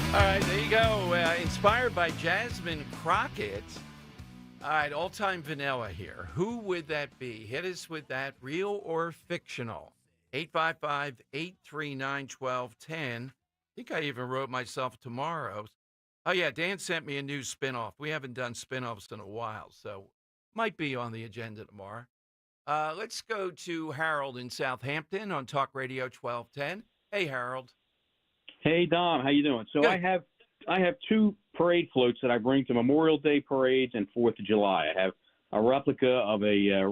All right, there you go. Inspired by Jasmine Crockett. All right, all-time vanilla here. Who would that be? Hit us with that, real or fictional. 855-839-1210. I think I even wrote myself tomorrow's. Oh, yeah, Dan sent me a new spinoff. We haven't done spinoffs in a while, so might be on the agenda tomorrow. Let's go to Harold in Southampton on Talk Radio 1210. Hey, Harold. Hey, Dom. How you doing? So Good. I have two parade floats that I bring to Memorial Day parades and 4th of July. I have a replica of a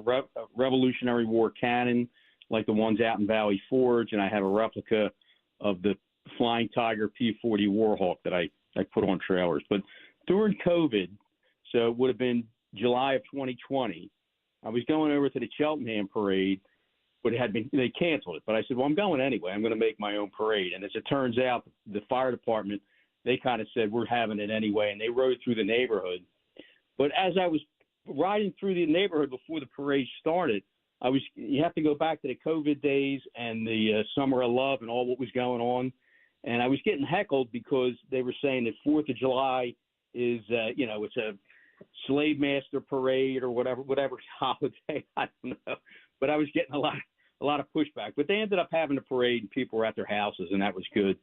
Revolutionary War cannon, like the ones out in Valley Forge, and I have a replica of the Flying Tiger P-40 Warhawk that I put on trailers. But during COVID, so it would have been July of 2020, I was going over to the Cheltenham parade, but they canceled it. But I said, well, I'm going anyway. I'm going to make my own parade. And as it turns out, the fire department, they kind of said, we're having it anyway. And they rode through the neighborhood. But as I was riding through the neighborhood before the parade started, you have to go back to the COVID days and the Summer of Love and all what was going on. And I was getting heckled because they were saying that 4th of July is, it's a slave master parade or whatever holiday. I don't know. But I was getting a lot of pushback. But they ended up having a parade and people were at their houses, and that was good.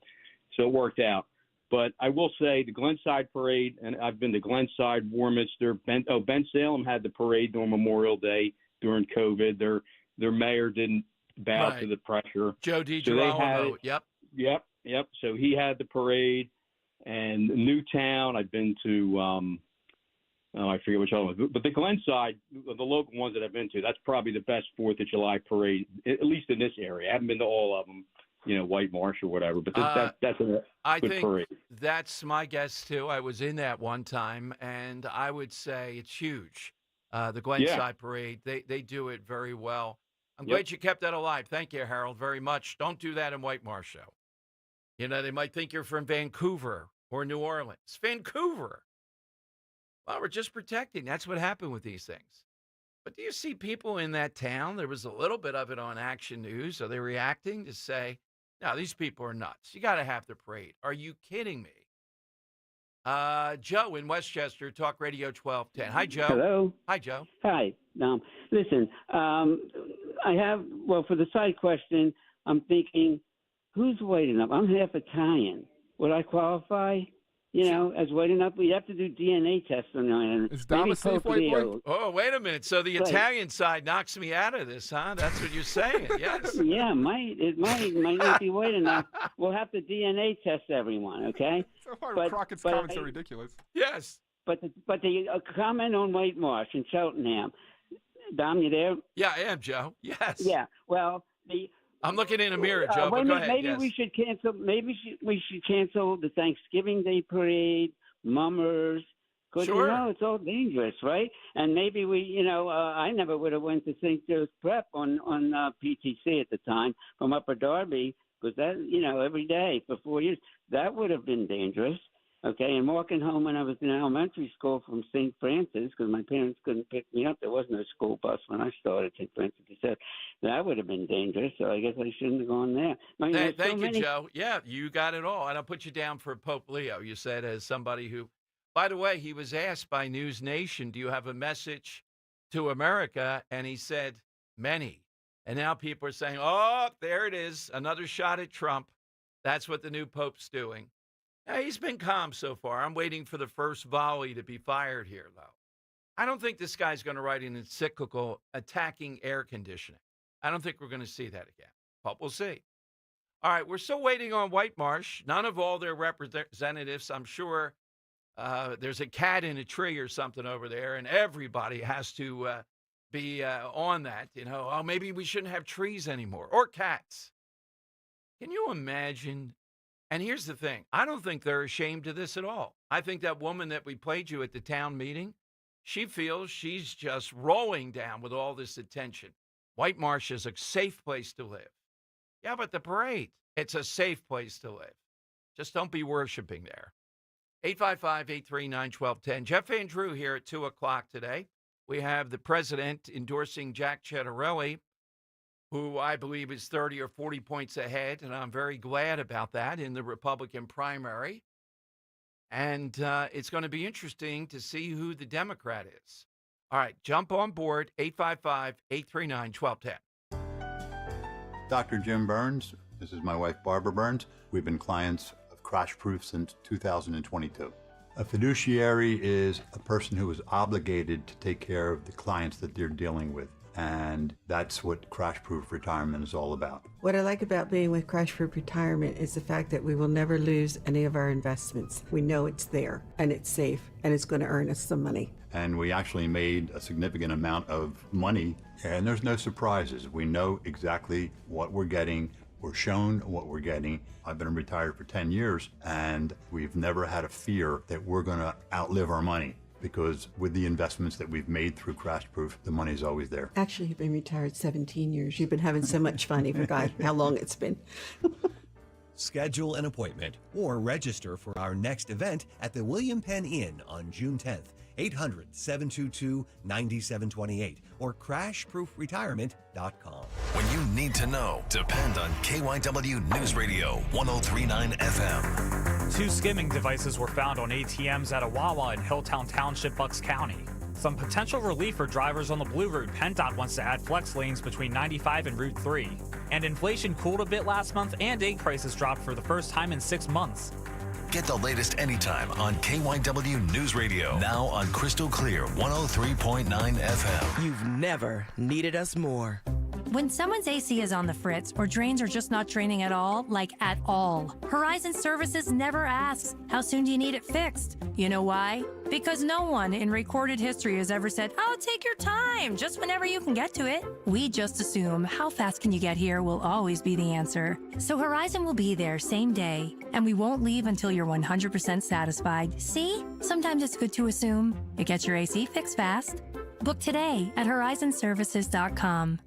So it worked out. But I will say the Glenside parade, and I've been to Glenside, Warminster. Ben Salem had the parade during Memorial Day during COVID. Their mayor didn't bow to the pressure. Joe DiGirolamo. Yep. So he had the parade. And Newtown, I've been to I forget which other one. But the Glenside, the local ones that I've been to, that's probably the best 4th of July parade, at least in this area. I haven't been to all of them, White Marsh or whatever. But that's a good parade. That's my guess, too. I was in that one time, and I would say it's huge. The Glenside parade, they do it very well. I'm glad you kept that alive. Thank you, Harold, very much. Don't do that in White Marsh, though. They might think you're from Vancouver or New Orleans, Vancouver. Well, we're just protecting. That's what happened with these things. But do you see people in that town? There was a little bit of it on Action News. Are they reacting to say, no, these people are nuts. You got to have the parade. Are you kidding me? Joe in Westchester, Talk Radio 1210. Hi, Joe. Hello. Hi, Joe. Hi. Listen, for the side question, I'm thinking, who's waiting up? I'm half Italian. Would I qualify? As waiting up, we have to do DNA tests on my. Is Dom a safe white boy? Oh, wait a minute. So the Italian side knocks me out of this, huh? That's what you're saying. Yes. Yeah, it might not be white enough. We'll have to DNA test everyone, okay? So far, Crockett's comments are ridiculous. Yes. But the comment on White Marsh and Cheltenham, Dom, you there? Yeah, I am, Joe. Yes. Yeah. Well, I'm looking in a mirror, Joe. But go ahead. Maybe yes. we should cancel. Maybe we should cancel the Thanksgiving Day parade, Mummers. Because sure. It's all dangerous, right? And maybe we, I never would have went to St. Joe's Prep on PTC at the time from Upper Darby, because that, every day for 4 years, that would have been dangerous. Okay, and walking home when I was in elementary school from St. Francis, because my parents couldn't pick me up. There was no school bus when I started St. Francis. They said that would have been dangerous, so I guess I shouldn't have gone there. Thank you, Joe. Yeah, you got it all. And I'll put you down for Pope Leo. You said as somebody who, by the way, he was asked by News Nation, do you have a message to America? And he said, many. And now people are saying, oh, there it is, another shot at Trump. That's what the new Pope's doing. Yeah, he's been calm so far. I'm waiting for the first volley to be fired here, though. I don't think this guy's going to write an encyclical attacking air conditioning. I don't think we're going to see that again, but we'll see. All right, we're still waiting on White Marsh. None of all their representatives. I'm sure there's a cat in a tree or something over there, and everybody has to be on that. Oh, maybe we shouldn't have trees anymore or cats. Can you imagine? And here's the thing. I don't think they're ashamed of this at all. I think that woman that we played you at the town meeting, she feels she's just rolling down with all this attention. White Marsh is a safe place to live. Yeah, but the parade, it's a safe place to live. Just don't be worshiping there. 855-839-1210. Jeff Van Drew here at 2 o'clock today. We have the president endorsing Jack Ciattarelli, who I believe is 30 or 40 points ahead, and I'm very glad about that in the Republican primary. And it's going to be interesting to see who the Democrat is. All right, jump on board, 855-839-1210. Dr. Jim Burns, this is my wife Barbara Burns. We've been clients of Crash Proof since 2022. A fiduciary is a person who is obligated to take care of the clients that they're dealing with. And that's what Crash Proof Retirement is all about. What I like about being with Crash Proof Retirement is the fact that we will never lose any of our investments. We know it's there and it's safe and it's going to earn us some money. And we actually made a significant amount of money, and there's no surprises. We know exactly what we're getting. We're shown what we're getting. I've been retired for 10 years, and we've never had a fear that we're going to outlive our money. Because with the investments that we've made through Crash Proof, the money's always there. Actually, you've been retired 17 years. You've been having so much fun, you forgot how long it's been. Schedule an appointment or register for our next event at the William Penn Inn on June 10th, 800-722-9728 or crashproofretirement.com. When you need to know, depend on KYW News Radio 103.9 FM. 2 skimming devices were found on ATMs at a Wawa in Hilltown Township, Bucks County. Some potential relief for drivers on the Blue Route. PennDOT wants to add flex lanes between 95 and Route 3. And inflation cooled a bit last month, and egg prices dropped for the first time in 6 months. Get the latest anytime on KYW News Radio. Now on Crystal Clear 103.9 FM. You've never needed us more. When someone's AC is on the fritz or drains are just not draining at all, like at all, Horizon Services never asks, how soon do you need it fixed? You know why? Because no one in recorded history has ever said, oh, take your time, just whenever you can get to it. We just assume how fast can you get here will always be the answer. So Horizon will be there same day, and we won't leave until you're 100% satisfied. See? Sometimes it's good to assume. It gets your AC fixed fast. Book today at horizonservices.com.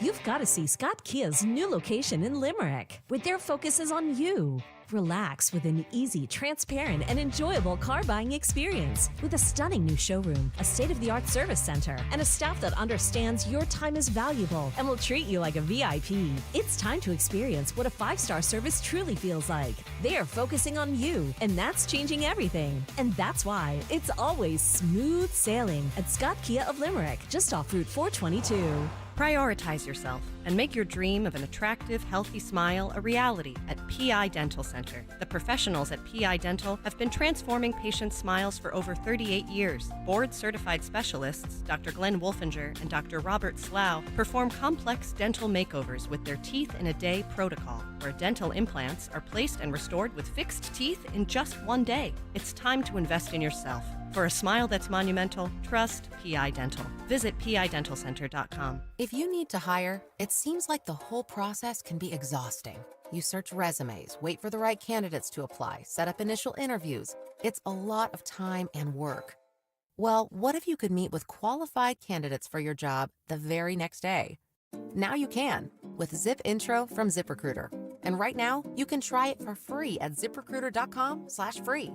You've got to see Scott Kia's new location in Limerick, with their focuses on you. Relax with an easy, transparent, and enjoyable car buying experience with a stunning new showroom, a state-of-the-art service center, and a staff that understands your time is valuable and will treat you like a VIP. It's time to experience what a 5-star service truly feels like. They are focusing on you, and that's changing everything. And that's why it's always smooth sailing at Scott Kia of Limerick, just off Route 422. Prioritize yourself and make your dream of an attractive, healthy smile a reality at PI Dental Center. The professionals at PI Dental have been transforming patients' smiles for over 38 years. Board-certified specialists, Dr. Glenn Wolfinger and Dr. Robert Slough, perform complex dental makeovers with their Teeth in a Day protocol, where dental implants are placed and restored with fixed teeth in just one day. It's time to invest in yourself. For a smile that's monumental, trust PI Dental. Visit pidentalcenter.com. If you need to hire, it seems like the whole process can be exhausting. You search resumes, wait for the right candidates to apply, set up initial interviews. It's a lot of time and work. Well, what if you could meet with qualified candidates for your job the very next day? Now you can with Zip Intro from ZipRecruiter. And right now, you can try it for free at ziprecruiter.com/free.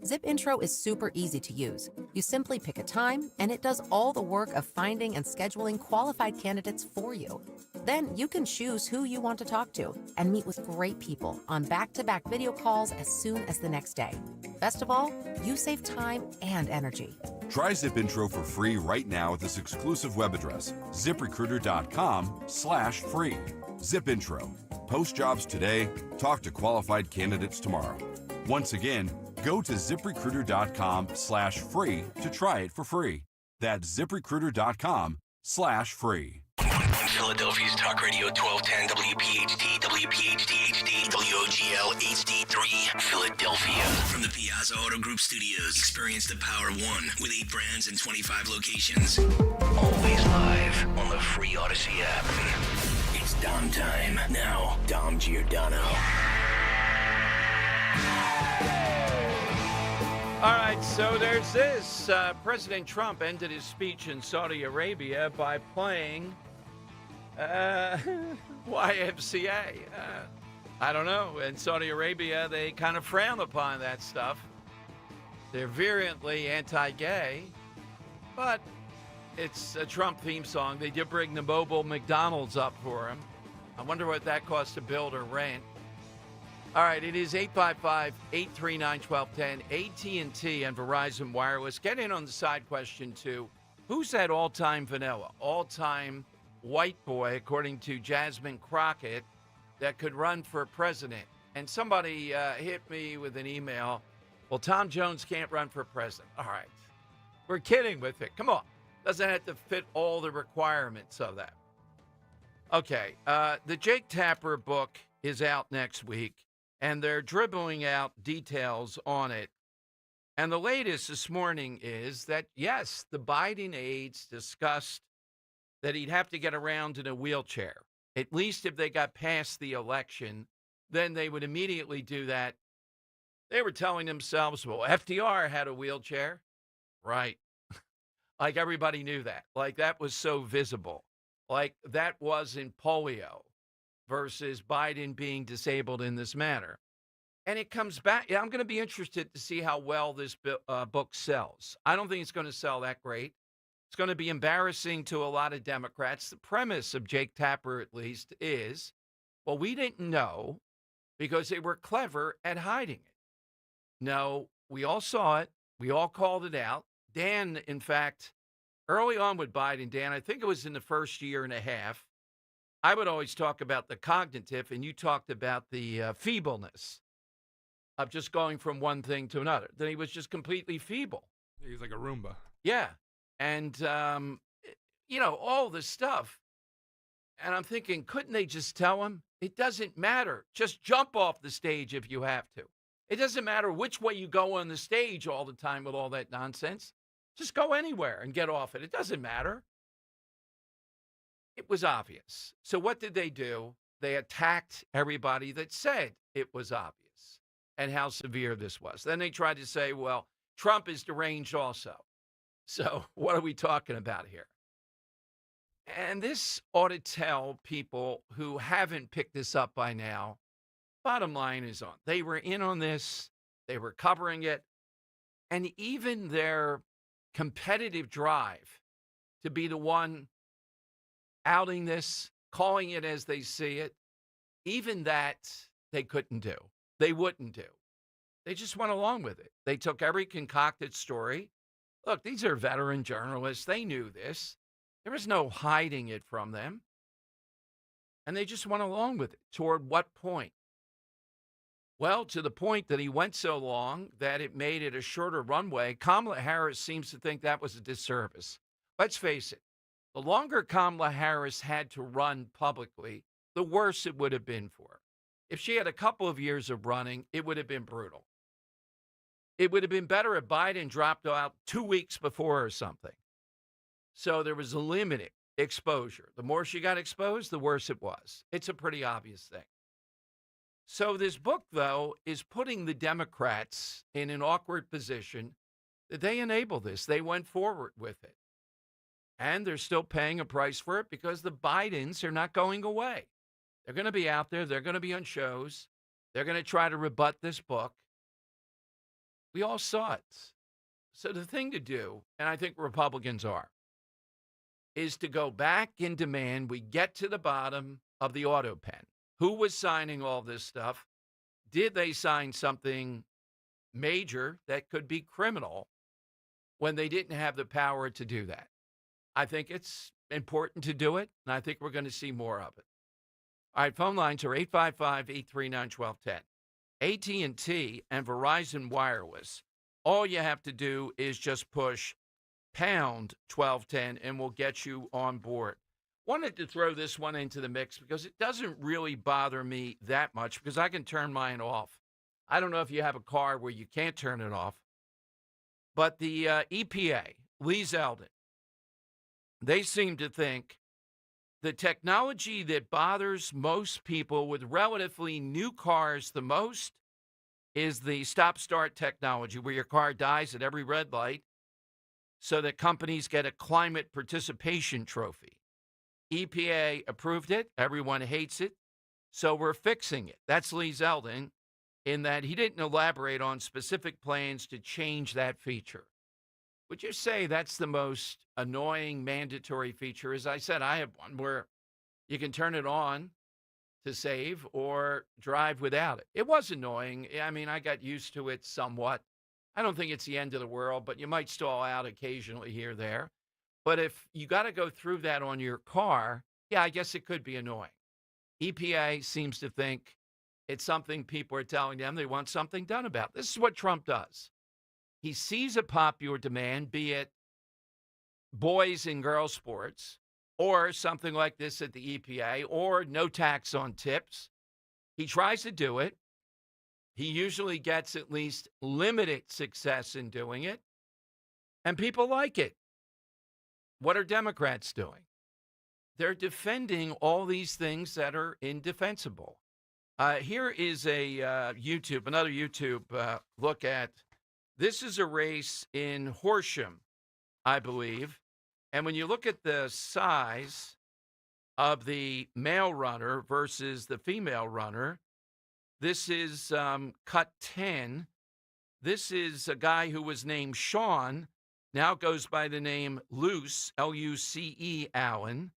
Zip Intro is super easy to use. You simply pick a time, and it does all the work of finding and scheduling qualified candidates for you. Then you can choose who you want to talk to and meet with great people on back-to-back video calls as soon as the next day. Best of all, you save time and energy. Try Zip Intro for free right now at this exclusive web address, ziprecruiter.com/free. Zip Intro. Post jobs today, talk to qualified candidates tomorrow. Once again, go to ziprecruiter.com/free to try it for free. That's ziprecruiter.com/free. Philadelphia's Talk Radio 1210 WPHT, WPHT HD, WOGL HD3, Philadelphia. From the Piazza Auto Group Studios, experience the Power of One with 8 brands and 25 locations. Always live on the free Odyssey app. It's Dom time. Now, Dom Giordano. All right, so there's this. President Trump ended his speech in Saudi Arabia by playing YMCA. I don't know. In Saudi Arabia, they kind of frown upon that stuff. They're virulently anti-gay, but it's a Trump theme song. They did bring the mobile McDonald's up for him. I wonder what that costs to build or rent. All right, it is 855-839-1210, AT&T and Verizon Wireless. Get in on the side question, too. Who's that all-time vanilla, all-time white boy, according to Jasmine Crockett, that could run for president? And somebody hit me with an email. Well, Tom Jones can't run for president. All right. We're kidding with it. Come on. Doesn't have to fit all the requirements of that. Okay. The Jake Tapper book is out next week, and they're dribbling out details on it. And the latest this morning is that, yes, the Biden aides discussed that he'd have to get around in a wheelchair. At least if they got past the election, then they would immediately do that. They were telling themselves, well, FDR had a wheelchair. Right. Like everybody knew that. Like that was so visible. Like that wasn't polio versus Biden being disabled in this manner. And it comes back. I'm going to be interested to see how well this book sells. I don't think it's going to sell that great. It's going to be embarrassing to a lot of Democrats. The premise of Jake Tapper, at least, is, well, we didn't know because they were clever at hiding it. No, we all saw it. We all called it out. Dan, in fact, early on with Biden, Dan, I think it was in the first year and a half, I would always talk about the cognitive, and you talked about the feebleness of just going from one thing to another. Then he was just completely feeble. He's like a Roomba. Yeah. And, all this stuff. And I'm thinking, couldn't they just tell him? It doesn't matter. Just jump off the stage if you have to. It doesn't matter which way you go on the stage all the time with all that nonsense. Just go anywhere and get off it. It doesn't matter. It was obvious. So what did they do? They attacked everybody that said it was obvious and how severe this was. Then they tried to say, well, Trump is deranged also. So what are we talking about here? And this ought to tell people who haven't picked this up by now, bottom line is on. They were in on this, they were covering it, and even their competitive drive to be the one outing this, calling it as they see it, even that they couldn't do. They wouldn't do. They just went along with it. They took every concocted story. Look, these are veteran journalists. They knew this. There was no hiding it from them. And they just went along with it. Toward what point? Well, to the point that he went so long that it made it a shorter runway. Kamala Harris seems to think that was a disservice. Let's face it. The longer Kamala Harris had to run publicly, the worse it would have been for her. If she had a couple of years of running, it would have been brutal. It would have been better if Biden dropped out 2 weeks before or something. So there was a limited exposure. The more she got exposed, the worse it was. It's a pretty obvious thing. So this book, though, is putting the Democrats in an awkward position that they enable this. They went forward with it. And they're still paying a price for it because the Bidens are not going away. They're going to be out there. They're going to be on shows. They're going to try to rebut this book. We all saw it. So the thing to do, and I think Republicans are, is to go back and demand we get to the bottom of the auto pen. Who was signing all this stuff? Did they sign something major that could be criminal when they didn't have the power to do that? I think it's important to do it, and I think we're going to see more of it. All right, phone lines are 855-839-1210. AT&T and Verizon Wireless, all you have to do is just push pound 1210 and we'll get you on board. Wanted to throw this one into the mix because it doesn't really bother me that much because I can turn mine off. I don't know if you have a car where you can't turn it off, but the EPA, Lee Zeldin, they seem to think the technology that bothers most people with relatively new cars the most is the stop-start technology where your car dies at every red light so that companies get a climate participation trophy. EPA approved it. Everyone hates it. So we're fixing it. That's Lee Zeldin in that he didn't elaborate on specific plans to change that feature. Would you say that's the most annoying mandatory feature? As I said, I have one where you can turn it on to save or drive without it. It was annoying. I mean, I got used to it somewhat. I don't think it's the end of the world, but you might stall out occasionally here or there. But if you got to go through that on your car, yeah, I guess it could be annoying. EPA seems to think it's something people are telling them they want something done about. This is what Trump does. He sees a popular demand, be it boys and girls sports, or something like this at the EPA, or no tax on tips. He tries to do it. He usually gets at least limited success in doing it, and people like it. What are Democrats doing? They're defending all these things that are indefensible. Here is another YouTube look at. This is a race in Horsham, I believe. And when you look at the size of the male runner versus the female runner, this is cut 10. This is a guy who was named Sean, now goes by the name Luce, L-U-C-E, Allen.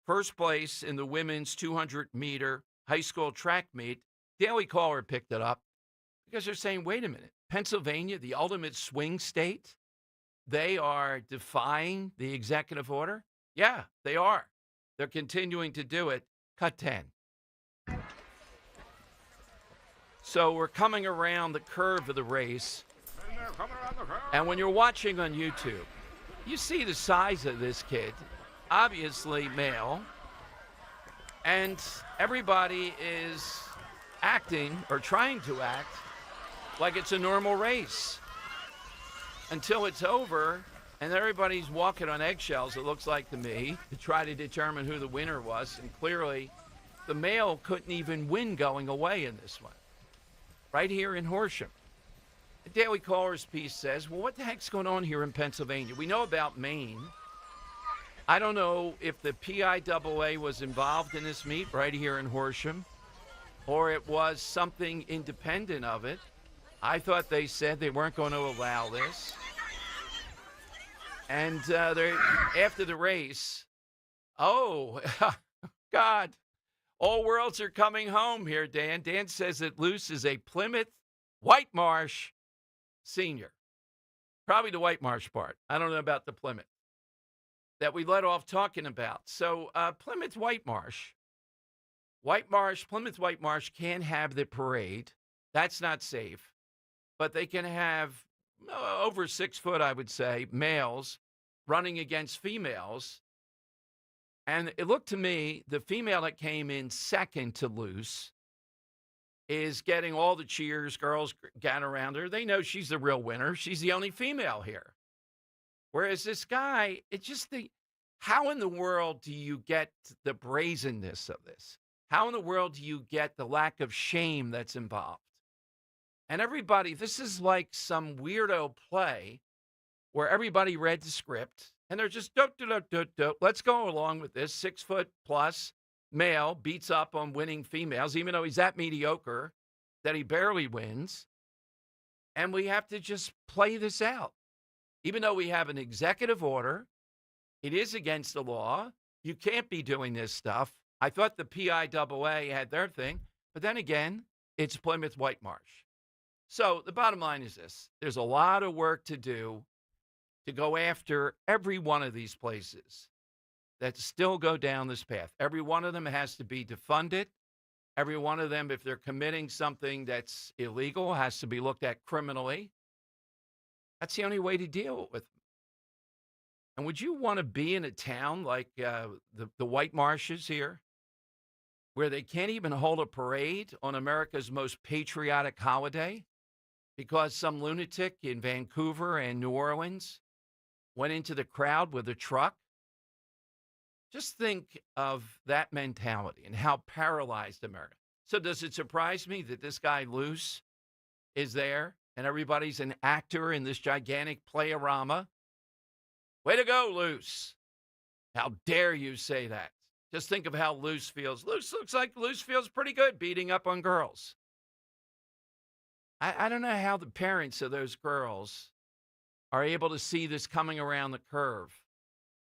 First place in the women's 200-meter high school track meet. Daily Caller picked it up because they're saying, wait a minute, Pennsylvania, the ultimate swing state, they are defying the executive order? Yeah, they are. They're continuing to do it. Cut 10. So we're coming around the curve of the race. And when you're watching on YouTube, you see the size of this kid, obviously male, and everybody is acting or trying to act like it's a normal race until it's over and everybody's walking on eggshells, it looks like to me, to try to determine who the winner was. And clearly, the male couldn't even win going away in this one. Right here in Horsham. The Daily Caller's piece says, well, what the heck's going on here in Pennsylvania? We know about Maine. I don't know if the PIAA was involved in this meet right here in Horsham, or it was something independent of it. I thought they said they weren't going to allow this. And after the race, oh, God, all worlds are coming home here, Dan. Dan says that Luce is a Plymouth White Marsh senior. Probably the White Marsh part. I don't know about the Plymouth that we let off talking about. So Plymouth White Marsh, Plymouth White Marsh can have the parade. That's not safe. But they can have over 6 foot, I would say, males running against females. And it looked to me, the female that came in second to Luce is getting all the cheers. Girls gather around her. They know she's the real winner. She's the only female here. Whereas this guy, it's just how in the world do you get the brazenness of this? How in the world do you get the lack of shame that's involved? And everybody, this is like some weirdo play where everybody read the script and they're just, let's go along with this. 6 foot plus male beats up on winning females, even though he's that mediocre that he barely wins. And we have to just play this out. Even though we have an executive order, it is against the law. You can't be doing this stuff. I thought the PIAA had their thing, but then again, it's Plymouth White Marsh. So the bottom line is this. There's a lot of work to do to go after every one of these places that still go down this path. Every one of them has to be defunded. Every one of them, if they're committing something that's illegal, has to be looked at criminally. That's the only way to deal with them. And would you want to be in a town like the White Marshes here, where they can't even hold a parade on America's most patriotic holiday because some lunatic in Vancouver and New Orleans went into the crowd with a truck? Just think of that mentality and how paralyzed America. So does it surprise me that this guy Luce is there and everybody's an actor in this gigantic playarama? Way to go, Luce. How dare you say that? Just think of how Luce feels. Luce feels pretty good beating up on girls. I don't know how the parents of those girls are able to see this coming around the curve.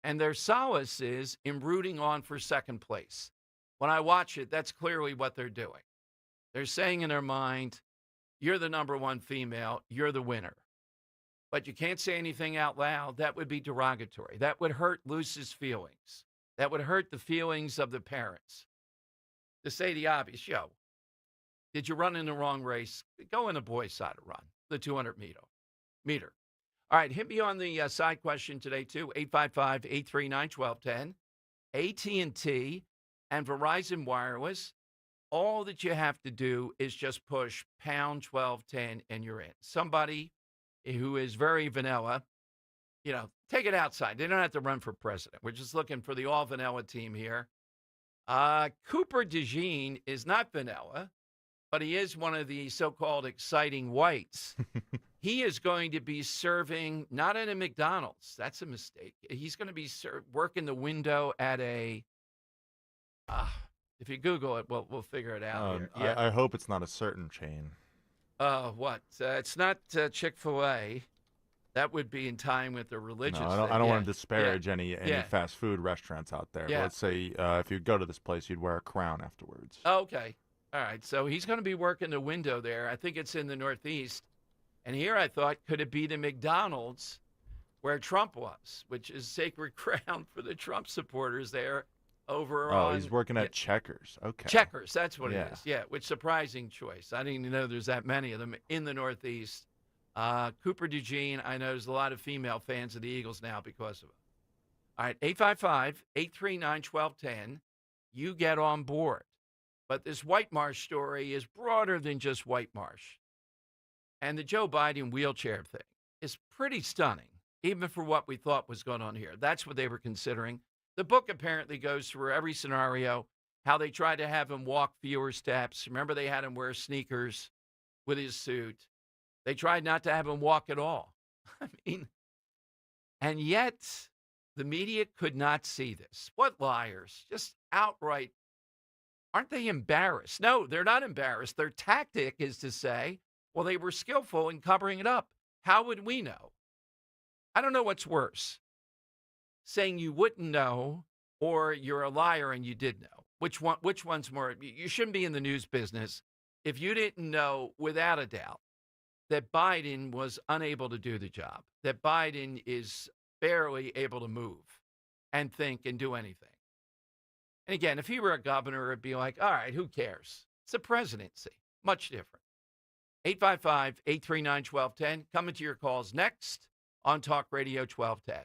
And their solace is in rooting on for second place. When I watch it, that's clearly what they're doing. They're saying in their mind, you're the number one female, you're the winner. But you can't say anything out loud. That would be derogatory. That would hurt Luce's feelings. That would hurt the feelings of the parents. To say the obvious, did you run in the wrong race? Go in the boys' side of run, the 200 meter. All right, hit me on the side question today, too, 855-839-1210. AT&T and Verizon Wireless, all that you have to do is just push pound 1210 and you're in. Somebody who is very vanilla, take it outside. They don't have to run for president. We're just looking for the all-vanilla team here. Cooper DeJean is not vanilla, but he is one of the so-called exciting whites. He is going to be serving, not at a McDonald's. That's a mistake. He's going to be working the window at a, if you Google it, we'll figure it out. Here. I hope it's not a certain chain. What? It's not Chick-fil-A. That would be in time with the religious No, I don't want to disparage any fast food restaurants out there. Yeah. But let's say if you go to this place, you'd wear a crown afterwards. Okay. All right. So he's going to be working the window there. I think it's in the Northeast. And here I thought, could it be the McDonald's where Trump was, which is sacred ground for the Trump supporters there over on. Oh, he's working at Checkers. Okay. Checkers, that's what it is. Yeah, which surprising choice. I didn't even know there's that many of them in the Northeast. Cooper DeJean, I know there's a lot of female fans of the Eagles now because of it. All right, 855-839-1210. You get on board. But this White Marsh story is broader than just White Marsh. And the Joe Biden wheelchair thing is pretty stunning, even for what we thought was going on here. That's what they were considering. The book apparently goes through every scenario, how they tried to have him walk fewer steps. Remember, they had him wear sneakers with his suit. They tried not to have him walk at all. I mean, and yet the media could not see this. What liars. Just outright. Aren't they embarrassed? No, they're not embarrassed. Their tactic is to say, well, they were skillful in covering it up. How would we know? I don't know what's worse, saying you wouldn't know or you're a liar and you did know. Which one's more? You shouldn't be in the news business if you didn't know without a doubt that Biden was unable to do the job, that Biden is barely able to move and think and do anything. And again, if he were a governor, it'd be like, all right, who cares? It's a presidency. Much different. 855-839-1210. Coming to your calls next on Talk Radio 1210.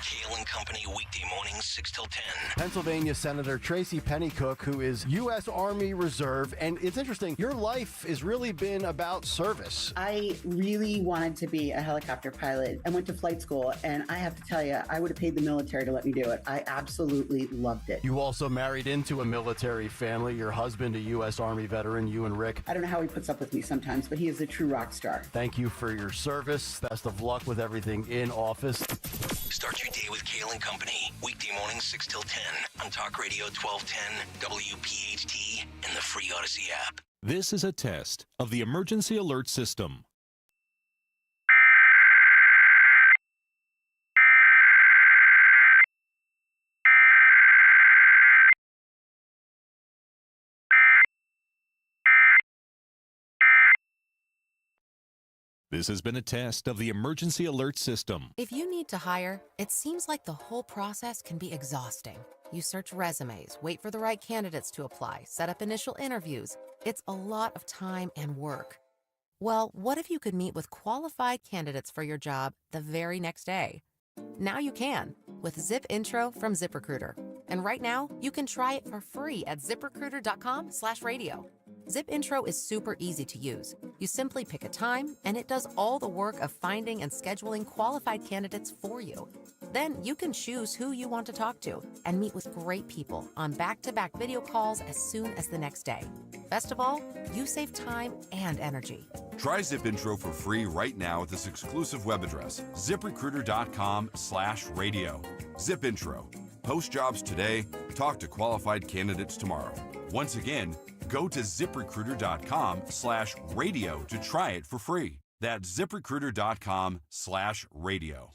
Kale and Company weekday mornings 6 till 10. Pennsylvania Senator Tracy Pennycook, who is U.S. Army Reserve. And it's interesting, your life has really been about service. I really wanted to be a helicopter pilot. I went to flight school, and I have to tell you, I would have paid the military to let me do it. I absolutely loved it. You also married into a military family. Your husband, a U.S. Army veteran, you and Rick. I don't know how he puts up with me sometimes, but he is a true rock star. Thank you for your service. Best of luck with everything in office. Start your day with Kale and Company. Weekday mornings 6 till 10 on Talk Radio 1210, WPHT, and the free Odyssey app. This is a test of the emergency alert system. This has been a test of the emergency alert system. If you need to hire, it seems like the whole process can be exhausting. You search resumes, wait for the right candidates to apply, set up initial interviews. It's a lot of time and work. Well, what if you could meet with qualified candidates for your job the very next day? Now you can with Zip Intro from ZipRecruiter. And right now, you can try it for free at ziprecruiter.com/radio. Zip Intro is super easy to use. You simply pick a time, and it does all the work of finding and scheduling qualified candidates for you. Then you can choose who you want to talk to and meet with great people on back-to-back video calls as soon as the next day. Best of all, you save time and energy. Try Zip Intro for free right now at this exclusive web address, ziprecruiter.com/radio. Zip Intro. Post jobs today, talk to qualified candidates tomorrow. Once again, go to ziprecruiter.com/radio to try it for free. That's ziprecruiter.com/radio.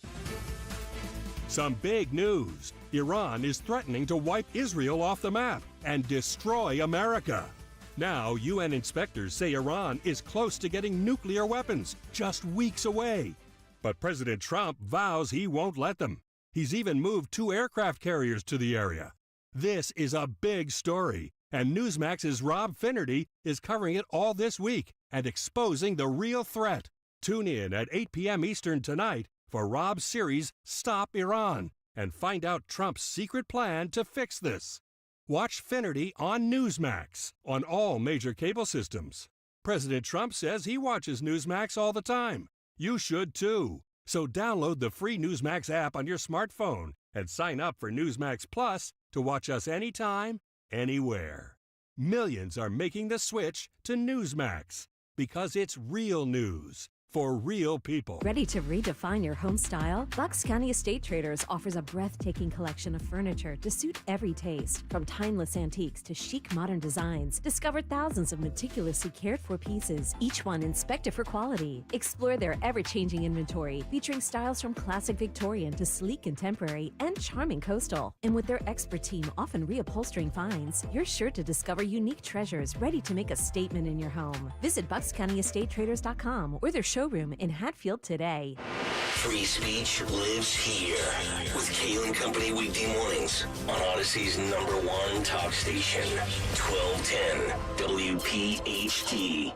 Some big news. Iran is threatening to wipe Israel off the map and destroy America. Now, UN inspectors say Iran is close to getting nuclear weapons, just weeks away. But President Trump vows he won't let them. He's even moved 2 aircraft carriers to the area. This is a big story, and Newsmax's Rob Finnerty is covering it all this week and exposing the real threat. Tune in at 8 p.m. Eastern tonight for Rob's series Stop Iran and find out Trump's secret plan to fix this. Watch Finnerty on Newsmax on all major cable systems. President Trump says he watches Newsmax all the time. You should too. So download the free Newsmax app on your smartphone and sign up for Newsmax Plus to watch us anytime, anywhere. Millions are making the switch to Newsmax because it's real news for real people. Ready to redefine your home style? Bucks County Estate Traders offers a breathtaking collection of furniture to suit every taste. From timeless antiques to chic modern designs, discover thousands of meticulously cared for pieces, each one inspected for quality. Explore their ever-changing inventory, featuring styles from classic Victorian to sleek contemporary and charming coastal. And with their expert team often reupholstering finds, you're sure to discover unique treasures ready to make a statement in your home. Visit BucksCountyEstateTraders.com or their showroom in Hatfield today. Free speech lives here with Kale and Company weekday mornings on Odyssey's #1 talk station, 1210 WPHT.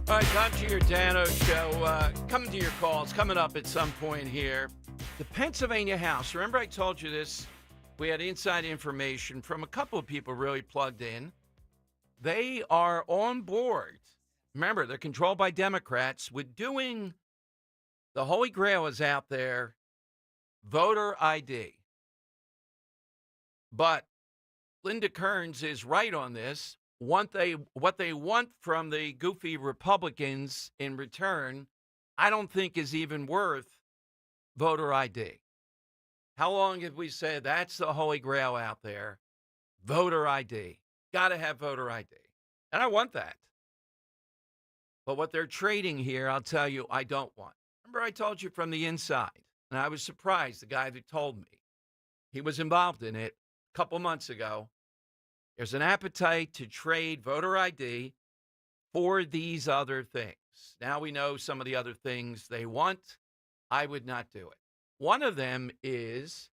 All right, time to your Dano show. Coming to your calls, coming up at some point here. The Pennsylvania House. Remember I told you this? We had inside information from a couple of people really plugged in. They are on board. Remember, they're controlled by Democrats with doing, the Holy Grail is out there, voter ID. But Linda Kearns is right on this. What they want from the goofy Republicans in return I don't think is even worth voter ID. How long have we said that's the holy grail out there? Voter ID. Got to have voter ID. And I want that. But what they're trading here, I'll tell you, I don't want. Remember I told you from the inside, and I was surprised, the guy that told me. He was involved in it a couple months ago. There's an appetite to trade voter ID for these other things. Now we know some of the other things they want. I would not do it. One of them is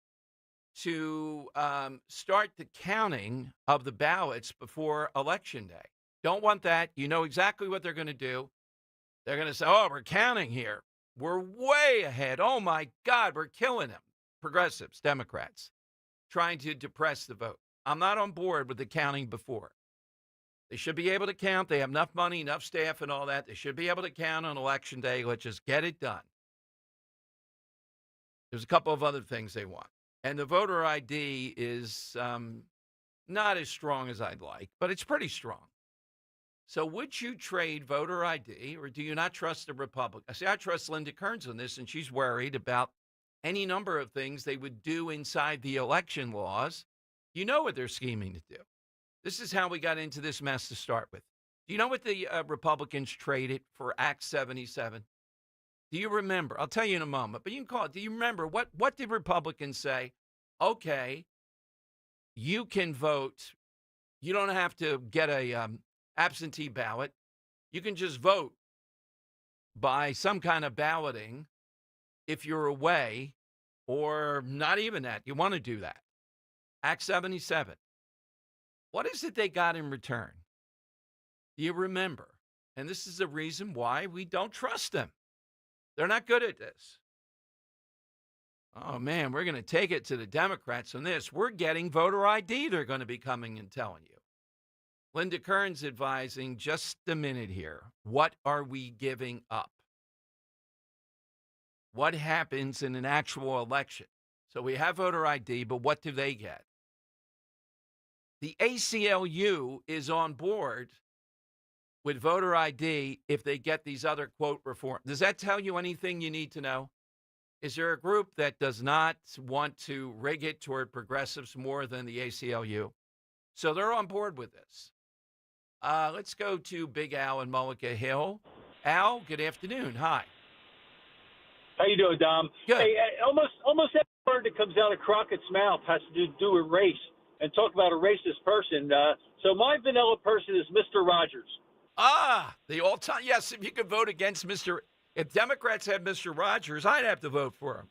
to start the counting of the ballots before Election Day. Don't want that. You know exactly what they're going to do. They're going to say, oh, we're counting here. We're way ahead. Oh, my God, we're killing them. Progressives, Democrats, trying to depress the vote. I'm not on board with the counting before. They should be able to count. They have enough money, enough staff and all that. They should be able to count on Election Day. Let's just get it done. There's a couple of other things they want. And the voter ID is not as strong as I'd like, but it's pretty strong. So would you trade voter ID, or do you not trust the Republicans? See, I trust Linda Kearns on this, and she's worried about any number of things they would do inside the election laws. You know what they're scheming to do. This is how we got into this mess to start with. Do you know what the Republicans traded for Act 77? Do you remember? I'll tell you in a moment, but you can call it. Do you remember what did Republicans say? Okay, you can vote. You don't have to get a absentee ballot. You can just vote by some kind of balloting if you're away, or not even that. You want to do that. Act 77. What is it they got in return? Do you remember? And this is the reason why we don't trust them. They're not good at this. Oh, man, we're going to take it to the Democrats on this. We're getting voter ID, they're going to be coming and telling you. Linda Kearns advising, just a minute here. What are we giving up? What happens in an actual election? So we have voter ID, but what do they get? The ACLU is on board with voter ID if they get these other, quote, reform. Does that tell you anything you need to know? Is there a group that does not want to rig it toward progressives more than the ACLU? So they're on board with this. Let's go to Big Al in Mullica Hill. Al, good afternoon. Hi. How you doing, Dom? Good. Hey, almost every word that comes out of Crockett's mouth has to do with race and talk about a racist person. So my vanilla person is Mr. Rogers. The all-time. Yes, if you could vote against if Democrats had Mr. Rogers, I'd have to vote for him.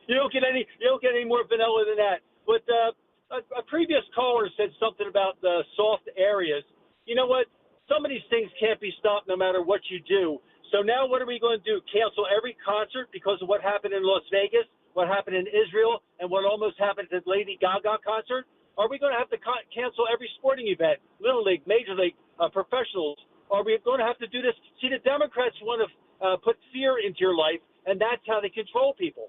You don't get any more vanilla than that. But a previous caller said something about the soft areas. You know what? Some of these things can't be stopped no matter what you do. So now what are we going to do? Cancel every concert because of what happened in Las Vegas, what happened in Israel, and what almost happened at the Lady Gaga concert? Are we going to have to cancel every sporting event, Little League, Major League, professionals? Are we going to have to do this? See, the Democrats want to put fear into your life, and that's how they control people.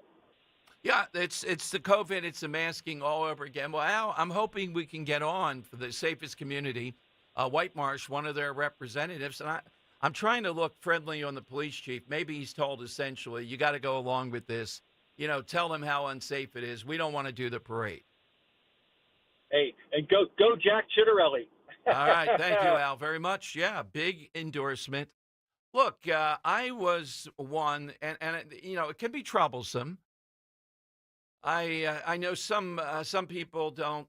Yeah, it's the COVID, it's the masking all over again. Well, Al, I'm hoping we can get on for the safest community. White Marsh, one of their representatives, and I'm trying to look friendly on the police chief. Maybe he's told essentially, you got to go along with this. You know, tell them how unsafe it is. We don't want to do the parade. Hey, and go Jack Chitterelli. All right, thank you, Al, very much. Yeah, big endorsement. Look, I was one, and you know, it can be troublesome. I know some people don't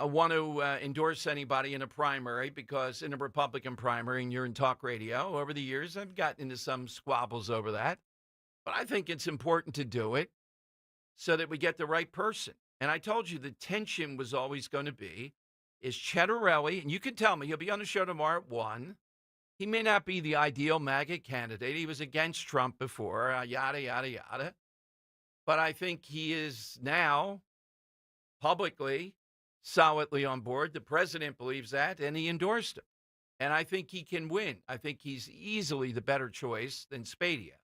want to endorse anybody in a primary because in a Republican primary, and you're in talk radio, over the years, I've gotten into some squabbles over that. But I think it's important to do it so that we get the right person. And I told you the tension was always going to be, is Chitterelli, and you can tell me, he'll be on the show tomorrow at 1. He may not be the ideal MAGA candidate. He was against Trump before, yada, yada, yada. But I think he is now publicly, solidly on board. The president believes that, and he endorsed him. And I think he can win. I think he's easily the better choice than Spadia,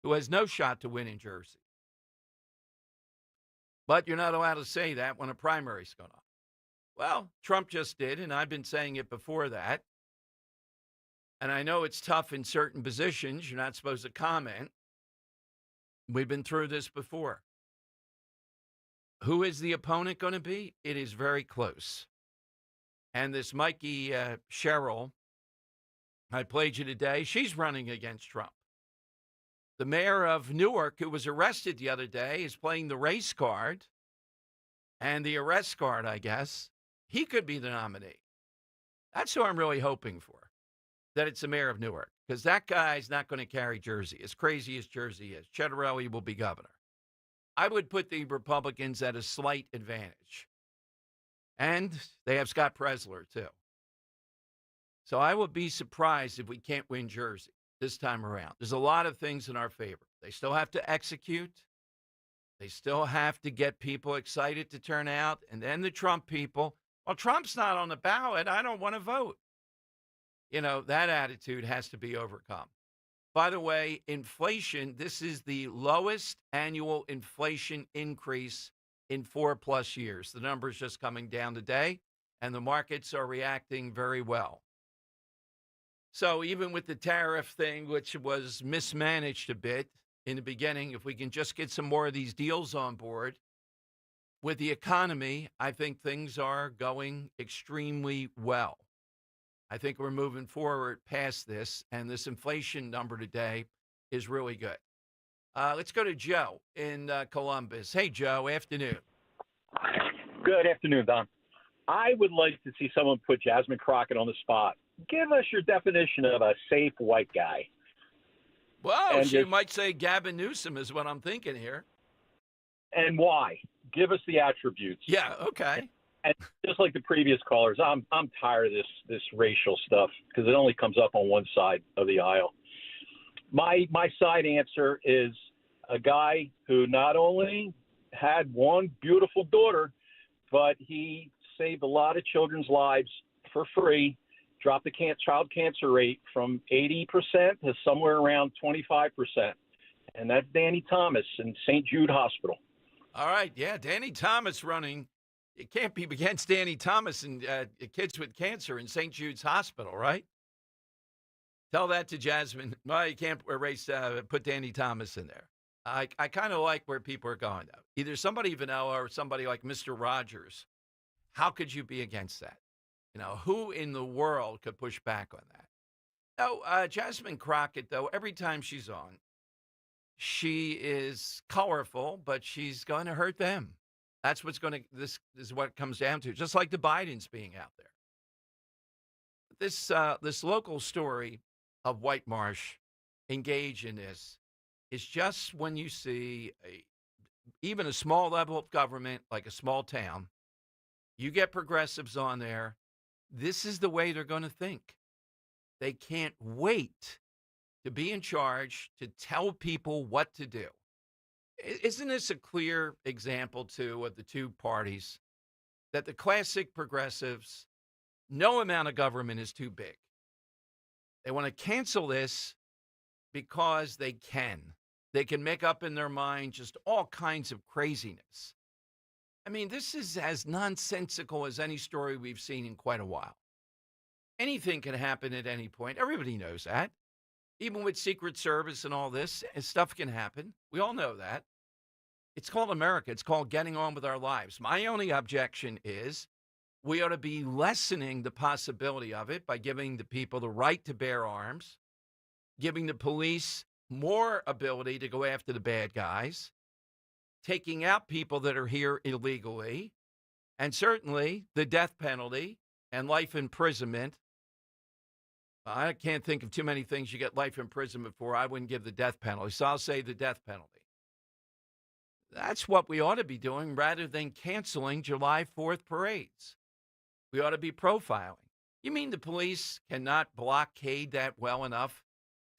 who has no shot to win in Jersey. But you're not allowed to say that when a primary's going on. Well, Trump just did, and I've been saying it before that. And I know it's tough in certain positions. You're not supposed to comment. We've been through this before. Who is the opponent going to be? It is very close. And this Mikey Sherrill, I played you today, she's running against Trump. The mayor of Newark, who was arrested the other day, is playing the race card and the arrest card, I guess. He could be the nominee. That's who I'm really hoping for, that it's the mayor of Newark, because that guy's not going to carry Jersey, as crazy as Jersey is. Cettarelli will be governor. I would put the Republicans at a slight advantage. And they have Scott Presler, too. So I would be surprised if we can't win Jersey this time around. There's a lot of things in our favor. They still have to execute. They still have to get people excited to turn out. And then the Trump people, well, Trump's not on the ballot. I don't want to vote. You know, that attitude has to be overcome. By the way, inflation, this is the lowest annual inflation increase in 4+ years. The number's just coming down today, and the markets are reacting very well. So even with the tariff thing, which was mismanaged a bit in the beginning, if we can just get some more of these deals on board, with the economy, I think things are going extremely well. I think we're moving forward past this, and this inflation number today is really good. Let's go to Joe in Columbus. Hey, Joe, afternoon. Good afternoon, Don. I would like to see someone put Jasmine Crockett on the spot. Give us your definition of a safe white guy. Well, and she might say Gavin Newsom is what I'm thinking here. And why? Give us the attributes. Yeah, okay. And just like the previous callers, I'm tired of this racial stuff because it only comes up on one side of the aisle. My side answer is a guy who not only had one beautiful daughter, but he saved a lot of children's lives for free, dropped the child cancer rate from 80% to somewhere around 25%. And that's Danny Thomas in St. Jude Hospital. All right, yeah, Danny Thomas running. It can't be against Danny Thomas and kids with cancer in St. Jude's Hospital, right? Tell that to Jasmine. Well, you can't put Danny Thomas in there. I kind of like where people are going, though. Either somebody vanilla or somebody like Mr. Rogers. How could you be against that? You know, who in the world could push back on that? No, Jasmine Crockett, though, every time she's on, she is colorful, but she's going to hurt them. That's what's going to, this is what it comes down to, just like the Bidens being out there. This local story of White Marsh engage in this is just when you see even a small level of government, like a small town, you get progressives on there. This is the way they're going to think. They can't wait to be in charge, to tell people what to do. Isn't this a clear example, too, of the two parties, that the classic progressives, no amount of government is too big. They want to cancel this because they can. They can make up in their mind just all kinds of craziness. I mean, this is as nonsensical as any story we've seen in quite a while. Anything can happen at any point. Everybody knows that. Even with Secret Service and all this, stuff can happen. We all know that. It's called America. It's called getting on with our lives. My only objection is we ought to be lessening the possibility of it by giving the people the right to bear arms, giving the police more ability to go after the bad guys, taking out people that are here illegally, and certainly the death penalty and life imprisonment. I can't think of too many things you get life imprisonment for. I wouldn't give the death penalty, so I'll say the death penalty. That's what we ought to be doing rather than canceling July 4th parades. We ought to be profiling. You mean the police cannot blockade that well enough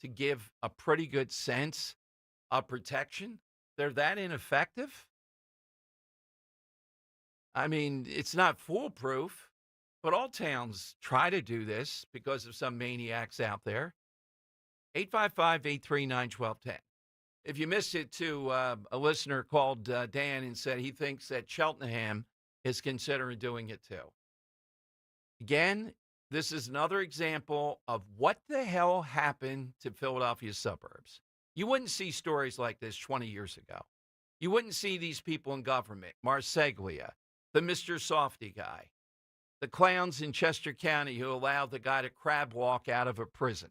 to give a pretty good sense of protection? They're that ineffective? I mean, it's not foolproof, but all towns try to do this because of some maniacs out there. 855-839-1210. If you missed it, too, a listener called Dan and said he thinks that Cheltenham is considering doing it, too. Again, this is another example of what the hell happened to Philadelphia suburbs. You wouldn't see stories like this 20 years ago. You wouldn't see these people in government, Marseglia, the Mr. Softy guy, the clowns in Chester County who allowed the guy to crab walk out of a prison.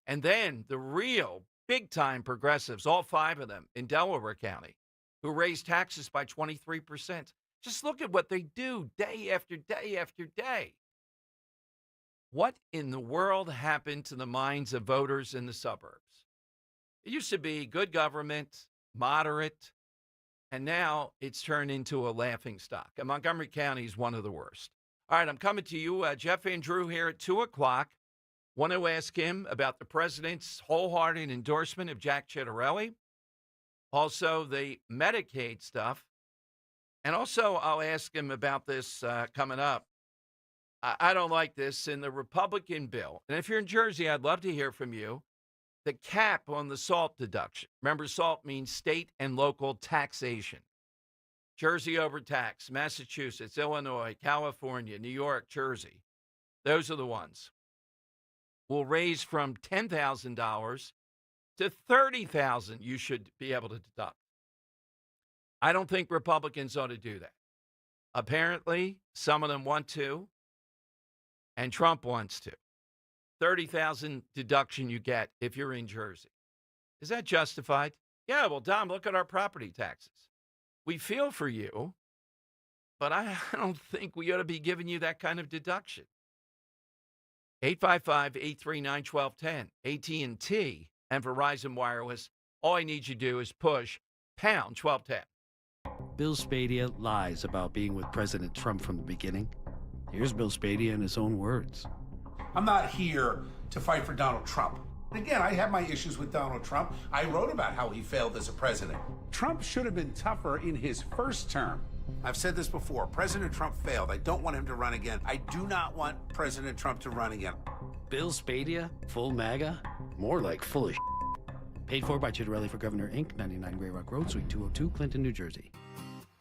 And then the real big-time progressives, all 5 of them in Delaware County, who raised taxes by 23%. Just look at what they do day after day after day. What in the world happened to the minds of voters in the suburbs? It used to be good government, moderate, and now it's turned into a laughingstock. And Montgomery County is one of the worst. All right, I'm coming to you. Jeff Van Drew here at 2 o'clock. Want to ask him about the president's wholehearted endorsement of Jack Ciattarelli, also the Medicaid stuff, and also I'll ask him about this coming up. I don't like this in the Republican bill. And if you're in Jersey, I'd love to hear from you. The cap on the SALT deduction. Remember, SALT means state and local taxation. Jersey overtax, Massachusetts, Illinois, California, New York, Jersey. Those are the ones. Will raise from $10,000 to $30,000 you should be able to deduct. I don't think Republicans ought to do that. Apparently, some of them want to, and Trump wants to. $30,000 deduction you get if you're in Jersey. Is that justified? Yeah, well, Dom, look at our property taxes. We feel for you, but I don't think we ought to be giving you that kind of deduction. 855-839-1210, AT&T and Verizon Wireless. All I need you to do is push pound 1210. Bill Spadia lies about being with President Trump from the beginning. Here's Bill Spadia in his own words. I'm not here to fight for Donald Trump. Again, I have my issues with Donald Trump. I wrote about how he failed as a president. Trump should have been tougher in his first term. I've said this before. President Trump failed. I don't want him to run again. I do not want President Trump to run again. Bill Spadia, full MAGA? More like full of Paid for by Ciattarelli for Governor, Inc., 99 Grey Rock Road, Suite 202, Clinton, New Jersey.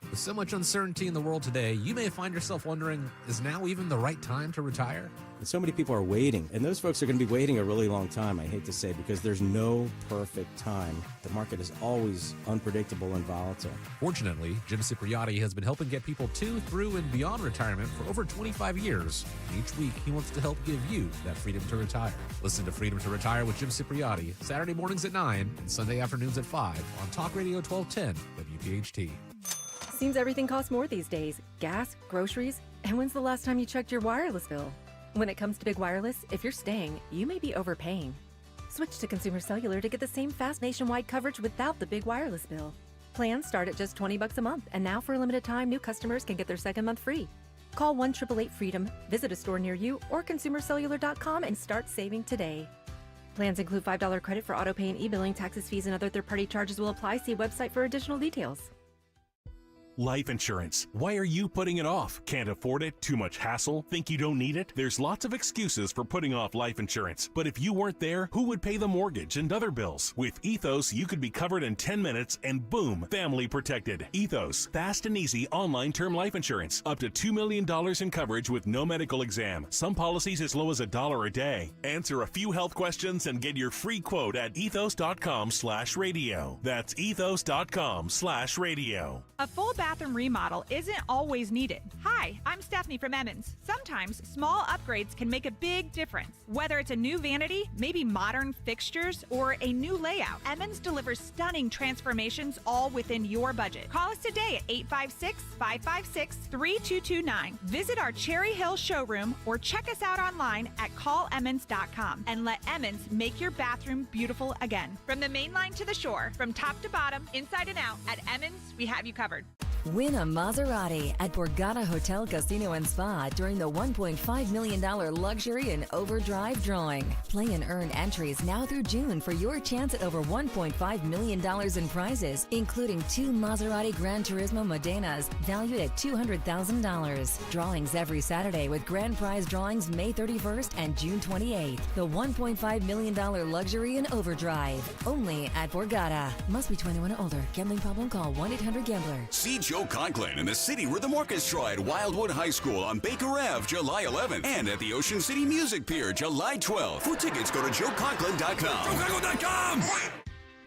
With so much uncertainty in the world today, you may find yourself wondering, is now even the right time to retire? And so many people are waiting, and those folks are going to be waiting a really long time, I hate to say, because there's no perfect time. The market is always unpredictable and volatile. Fortunately, Jim Cipriotti has been helping get people to, through, and beyond retirement for over 25 years. And each week, he wants to help give you that freedom to retire. Listen to Freedom to Retire with Jim Cipriotti, Saturday mornings at 9 and Sunday afternoons at 5 on Talk Radio 1210 WPHT. Seems everything costs more these days. Gas, groceries, and when's the last time you checked your wireless bill? When it comes to big wireless, if you're staying, you may be overpaying. Switch to Consumer Cellular to get the same fast nationwide coverage without the big wireless bill. Plans start at just $20 a month, and now for a limited time, new customers can get their second month free. Call 1-888-FREEDOM, visit a store near you, or consumercellular.com and start saving today. Plans include $5 credit for autopay and e-billing. Taxes, fees, and other third-party charges will apply. See website for additional details. Life insurance. Why are you putting it off? Can't afford it? Too much hassle? Think you don't need it? There's lots of excuses for putting off life insurance. But if you weren't there, who would pay the mortgage and other bills? With Ethos, you could be covered in 10 minutes and boom, family protected. Ethos, fast and easy online term life insurance. Up to $2 million in coverage with no medical exam. Some policies as low as $1 a day. Answer a few health questions and get your free quote at ethos.com/radio. That's ethos.com/radio. A full bathroom remodel isn't always needed. Hi, I'm Stephanie from Emmons. Sometimes small upgrades can make a big difference. Whether it's a new vanity, maybe modern fixtures, or a new layout, Emmons delivers stunning transformations all within your budget. Call us today at 856-556-3229. Visit our Cherry Hill showroom or check us out online at callemmons.com and let Emmons make your bathroom beautiful again. From the main line to the shore, from top to bottom, inside and out, at Emmons, we have you covered. Win a Maserati at Borgata Hotel, Casino and Spa during the $1.5 million Luxury and Overdrive drawing. Play and earn entries now through June for your chance at over $1.5 million in prizes, including 2 Maserati Gran Turismo Modenas valued at $200,000. Drawings every Saturday with grand prize drawings May 31st and June 28th. The $1.5 million Luxury and Overdrive. Only at Borgata. Must be 21 or older. Gambling problem? Call 1-800-GAMBLER. See Joe Conklin in the city rhythm orchestra at Wildwood High School on Baker Ave, July 11th. And at the Ocean City Music Pier, July 12th. For tickets, go to joeconklin.com. JoeConklin.com!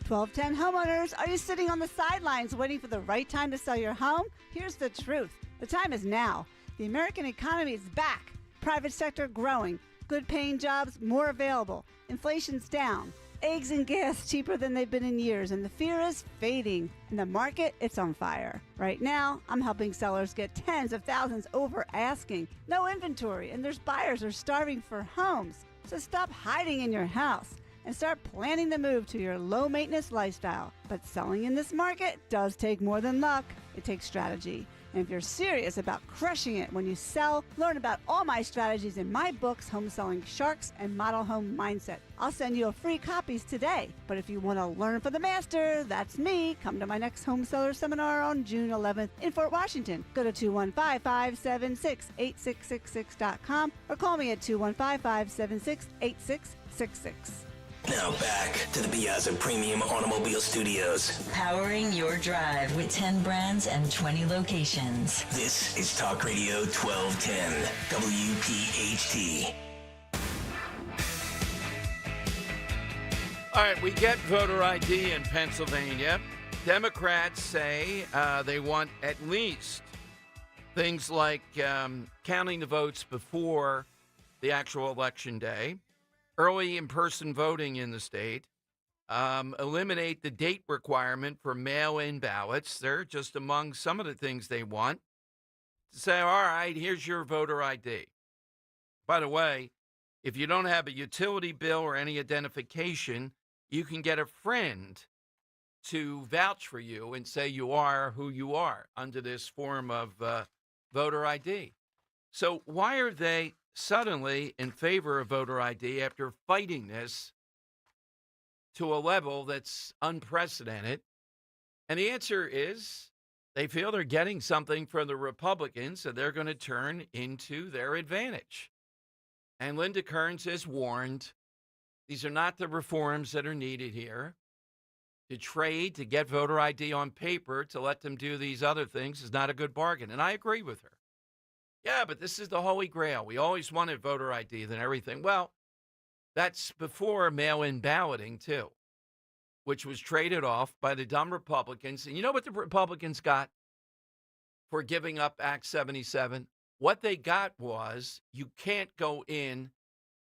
1210 homeowners, are you sitting on the sidelines waiting for the right time to sell your home? Here's the truth. The time is now. The American economy is back. Private sector growing. Good paying jobs more available. Inflation's down. Eggs and gas cheaper than they've been in years, and the fear is fading. In the market, it's on fire. Right now, I'm helping sellers get tens of thousands over asking. No inventory, and there's buyers who are starving for homes. So stop hiding in your house and start planning the move to your low-maintenance lifestyle. But selling in this market does take more than luck. It takes strategy. And if you're serious about crushing it when you sell, learn about all my strategies in my books, Home Selling Sharks and Model Home Mindset. I'll send you a free copies today. But if you want to learn from the master, that's me. Come to my next home seller seminar on June 11th in Fort Washington. Go to 215-576-8666.com or call me at 215-576-8666. Now back to the Piazza Premium Automobile Studios. Powering your drive with 10 brands and 20 locations. This is Talk Radio 1210, WPHT. All right, we get voter ID in Pennsylvania. Democrats say they want at least things like counting the votes before the actual election day, early in-person voting in the state, eliminate the date requirement for mail-in ballots. They're just among some of the things they want. To say, all right, here's your voter ID. By the way, if you don't have a utility bill or any identification, you can get a friend to vouch for you and say you are who you are under this form of voter ID. So why are they suddenly in favor of voter ID after fighting this to a level that's unprecedented? And the answer is they feel they're getting something from the Republicans that they're going to turn into their advantage. And Linda Kearns has warned these are not the reforms that are needed here. To trade, to get voter ID on paper, to let them do these other things is not a good bargain. And I agree with her. Yeah, but this is the Holy Grail. We always wanted voter ID than everything. Well, that's before mail-in balloting, too, which was traded off by the dumb Republicans. And you know what the Republicans got for giving up Act 77? What they got was you can't go in,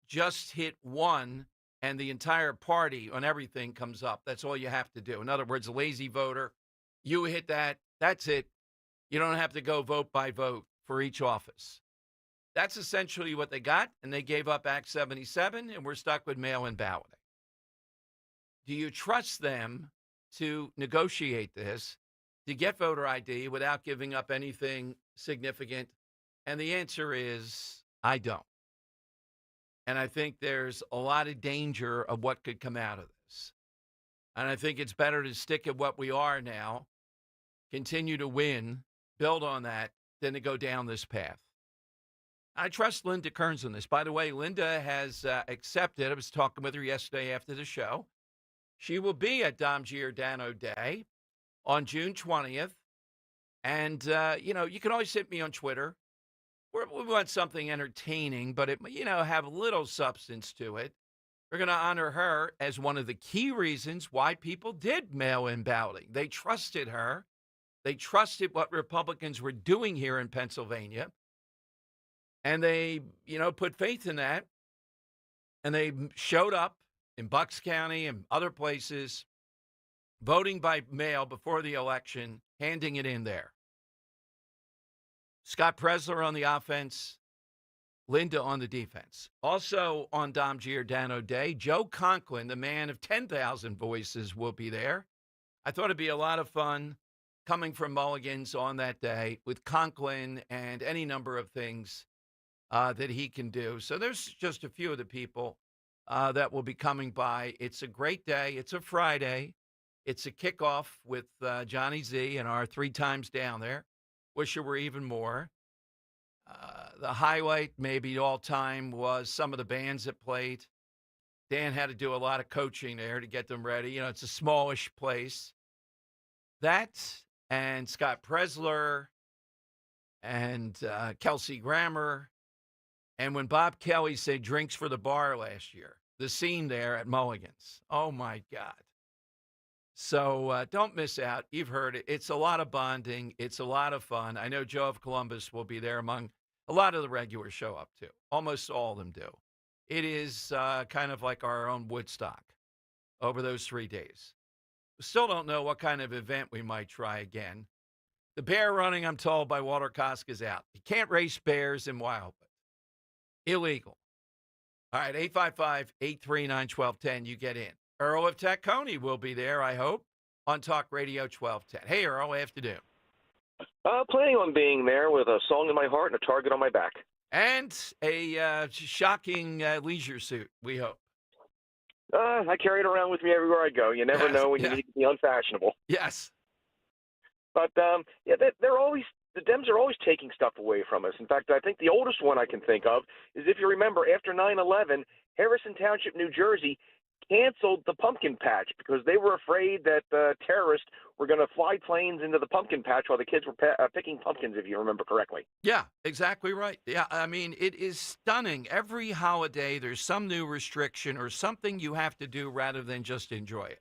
just hit one, and the entire party on everything comes up. That's all you have to do. In other words, a lazy voter, you hit that, that's it. You don't have to go vote by vote for each office. That's essentially what they got, and they gave up Act 77, and we're stuck with mail-in balloting. Do you trust them to negotiate this, to get voter ID without giving up anything significant? And the answer is, I don't. And I think there's a lot of danger of what could come out of this. And I think it's better to stick at what we are now, continue to win, build on that, than to go down this path. I trust Linda Kearns on this. By the way, Linda has accepted. I was talking with her yesterday after the show. She will be at Dom Giordano Day on June 20th. And, you can always hit me on Twitter. We want something entertaining, but it, have a little substance to it. We're going to honor her as one of the key reasons why people did mail-in balloting. They trusted her. They trusted what Republicans were doing here in Pennsylvania. And they, put faith in that. And they showed up in Bucks County and other places, voting by mail before the election, handing it in there. Scott Presler on the offense, Linda on the defense. Also on Dom Giordano Day, Joe Conklin, the man of 10,000 voices, will be there. I thought it'd be a lot of fun coming from Mulligan's on that day with Conklin and any number of things that he can do. So there's just a few of the people that will be coming by. It's a great day. It's a Friday. It's a kickoff with Johnny Z and our 3 times down there. Wish there were even more. The highlight, maybe all time, was some of the bands that played. Dan had to do a lot of coaching there to get them ready. It's a smallish place. That and Scott Presler and Kelsey Grammer. And when Bob Kelly said drinks for the bar last year, the scene there at Mulligan's, oh, my God. So don't miss out. You've heard it. It's a lot of bonding. It's a lot of fun. I know Joe of Columbus will be there among a lot of the regulars show up, too. Almost all of them do. It is kind of like our own Woodstock over those 3 days. Still don't know what kind of event we might try again. The bear running, I'm told, by Walter Kosk is out. You can't race bears in Wildwood. Illegal. All right, 855-839-1210. You get in. Earl of Tacony will be there, I hope, on Talk Radio 1210. Hey, Earl, afternoon. Planning on being there with a song in my heart and a target on my back. And a shocking leisure suit, we hope. I carry it around with me everywhere I go. You never know when you need to be unfashionable. Yes. But, they're always – the Dems are always taking stuff away from us. In fact, I think the oldest one I can think of is, if you remember, after 9/11, Harrison Township, New Jersey, canceled the pumpkin patch because they were afraid that terrorists were going to fly planes into the pumpkin patch while the kids were picking pumpkins, if you remember correctly. Yeah, exactly right. Yeah, I mean, it is stunning. Every holiday, there's some new restriction or something you have to do rather than just enjoy it.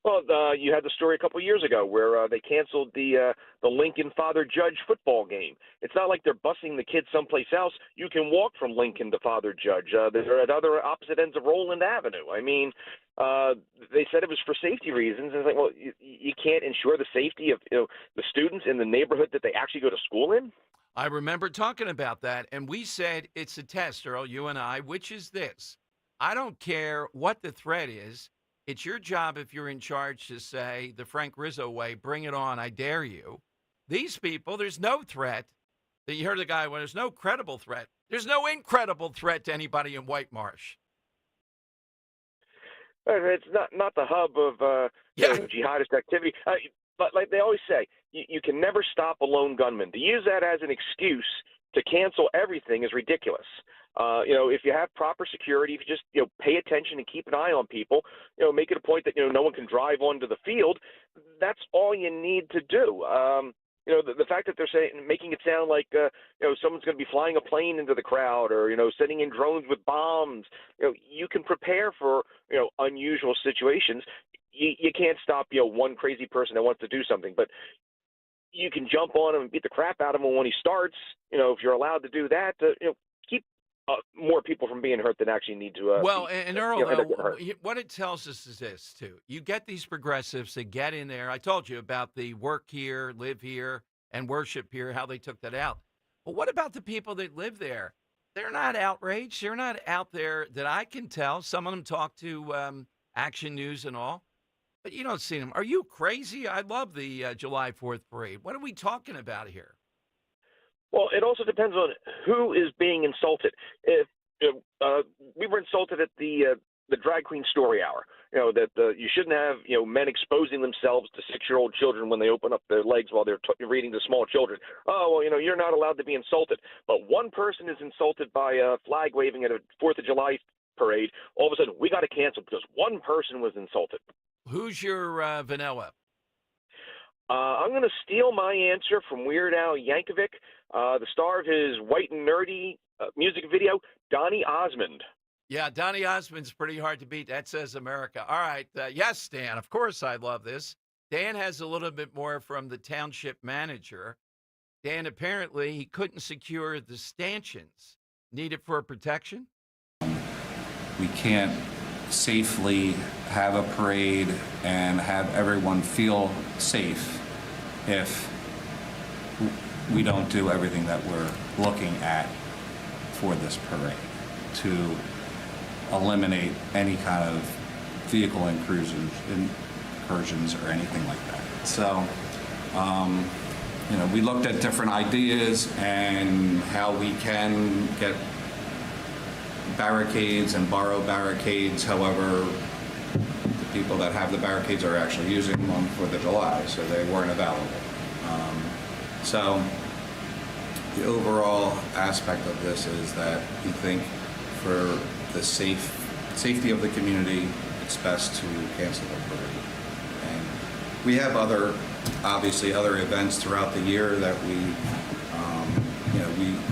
Well, you had the story a couple of years ago where they canceled the Lincoln Father Judge football game. It's not like they're busing the kids someplace else. You can walk from Lincoln to Father Judge. They're at other opposite ends of Roland Avenue. I mean, they said it was for safety reasons. And it's like, well, you can't ensure the safety of the students in the neighborhood that they actually go to school in? I remember talking about that, and we said it's a test, Earl, you and I, which is this. I don't care what the threat is. It's your job, if you're in charge, to say the Frank Rizzo way, bring it on, I dare you. These people, there's no threat. You heard the guy, when there's no credible threat. There's no incredible threat to anybody in White Marsh. It's not the hub of jihadist activity. But like they always say, you can never stop a lone gunman. To use that as an excuse to cancel everything is ridiculous. If you have proper security, if you just pay attention and keep an eye on people, make it a point that no one can drive onto the field. That's all you need to do. The fact that they're making it sound like someone's going to be flying a plane into the crowd or sending in drones with bombs. You can prepare for unusual situations. You can't stop one crazy person that wants to do something, but you can jump on him and beat the crap out of him when he starts. If you're allowed to do that, keep more people from being hurt than actually need to. And Earl, what it tells us is this, too. You get these progressives that get in there. I told you about the work here, live here, and worship here, how they took that out. But what about the people that live there? They're not outraged. They're not out there that I can tell. Some of them talk to Action News and all. But you don't see them. Are you crazy? I love the July 4th parade. What are we talking about here? Well, it also depends on who is being insulted. If we were insulted at the drag queen story hour, that you shouldn't have men exposing themselves to 6-year-old children when they open up their legs while they're reading to small children. Oh, well, you're not allowed to be insulted. But one person is insulted by flag waving at a 4th of July parade. All of a sudden, we got to cancel because one person was insulted. Who's your vanilla? I'm going to steal my answer from Weird Al Yankovic, the star of his White and Nerdy music video, Donny Osmond. Yeah, Donny Osmond's pretty hard to beat. That says America. All right. Yes, Dan, of course I love this. Dan has a little bit more from the township manager. Dan, apparently he couldn't secure the stanchions needed for protection. We can't safely have a parade and have everyone feel safe if we don't do everything that we're looking at for this parade to eliminate any kind of vehicle incursions or anything like that. So, we looked at different ideas and how we can get barricades and borrow barricades. However, the people that have the barricades are actually using them for the July, so they weren't available. So the overall aspect of this is that we think for the safety of the community, it's best to cancel the parade. And we have other obviously other events throughout the year that we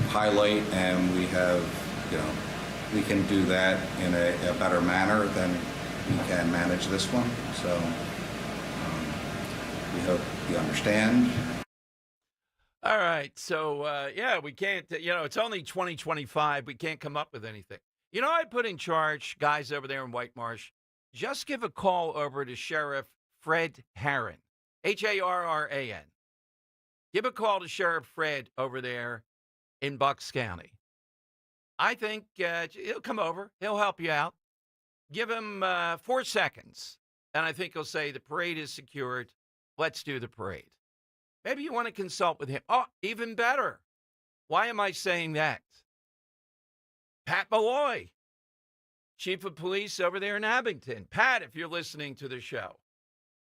highlight, and we have, we can do that in a better manner than we can manage this one. So we hope you understand. All right. So, we can't, it's only 2025. We can't come up with anything. I put in charge, guys over there in White Marsh, just give a call over to Sheriff Fred Harron, Harran. Give a call to Sheriff Fred over there in Bucks County. I think he'll come over. He'll help you out. Give him 4 seconds, and I think he'll say the parade is secured. Let's do the parade. Maybe you want to consult with him. Oh, even better. Why am I saying that? Pat Malloy, Chief of Police over there in Abington. Pat, if you're listening to the show,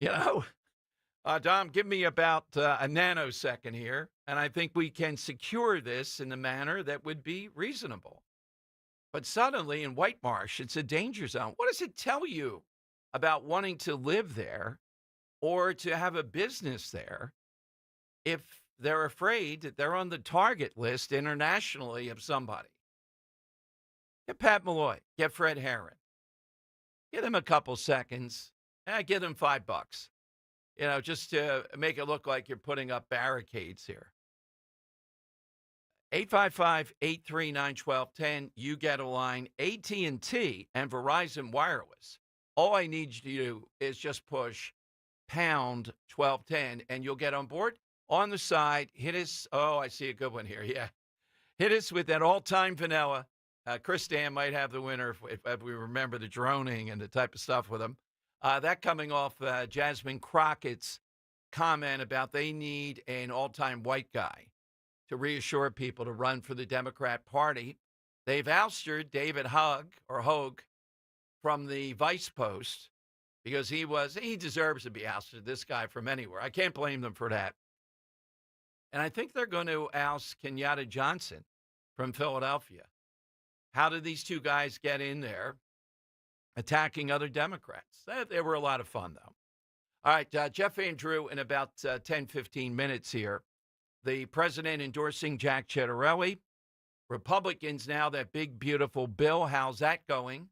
Dom, give me about a nanosecond here, and I think we can secure this in a manner that would be reasonable. But suddenly in White Marsh, it's a danger zone. What does it tell you about wanting to live there or to have a business there if they're afraid that they're on the target list internationally of somebody? Get Pat Malloy, get Fred Harron. Give them a couple seconds, and give them $5. Just to make it look like you're putting up barricades here. 855-839-1210. You get a line. AT&T and Verizon Wireless. All I need you to do is just push pound 1210, and you'll get on board. On the side, hit us. Oh, I see a good one here. Yeah. Hit us with that all-time vanilla. Chris Dan might have the winner if we remember the droning and the type of stuff with him. That coming off Jasmine Crockett's comment about they need an all-time white guy to reassure people to run for the Democrat Party. They've ousted David Hogue from the vice post because he deserves to be ousted, this guy, from anywhere. I can't blame them for that. And I think they're going to oust Kenyatta Johnson from Philadelphia. How did these two guys get in there attacking other Democrats? They were a lot of fun, though. All right, Jeff Andrew in about 10, 15 minutes here. The president endorsing Jack Ciattarelli. Republicans now, that big, beautiful bill. How's that going?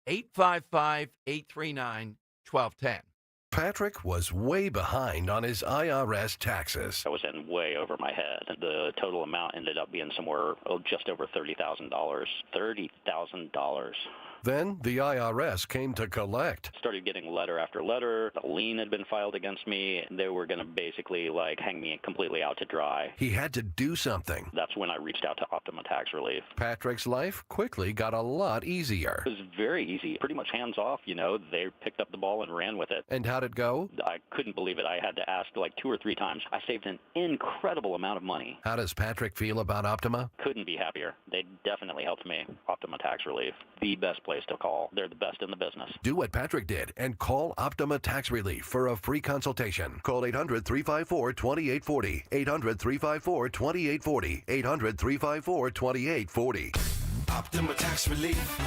855-839-1210. Patrick was way behind on his IRS taxes. I was in way over my head. The total amount ended up being somewhere just over $30,000. $30,000. Then the IRS came to collect. Started getting letter after letter. A lien had been filed against me. They were going to basically hang me completely out to dry. He had to do something. That's when I reached out to Optima Tax Relief. Patrick's life quickly got a lot easier. It was very easy, pretty much hands off. They picked up the ball and ran with it. And how'd it go? I couldn't believe it. I had to ask 2 or 3 times. I saved an incredible amount of money. How does Patrick feel about Optima? Couldn't be happier. They definitely helped me. Optima Tax Relief, the best place to call. They're the best in the business. Do what Patrick did and call Optima Tax Relief for a free consultation. Call 800-354-2840. 800-354-2840. 800-354-2840. Optima Tax Relief.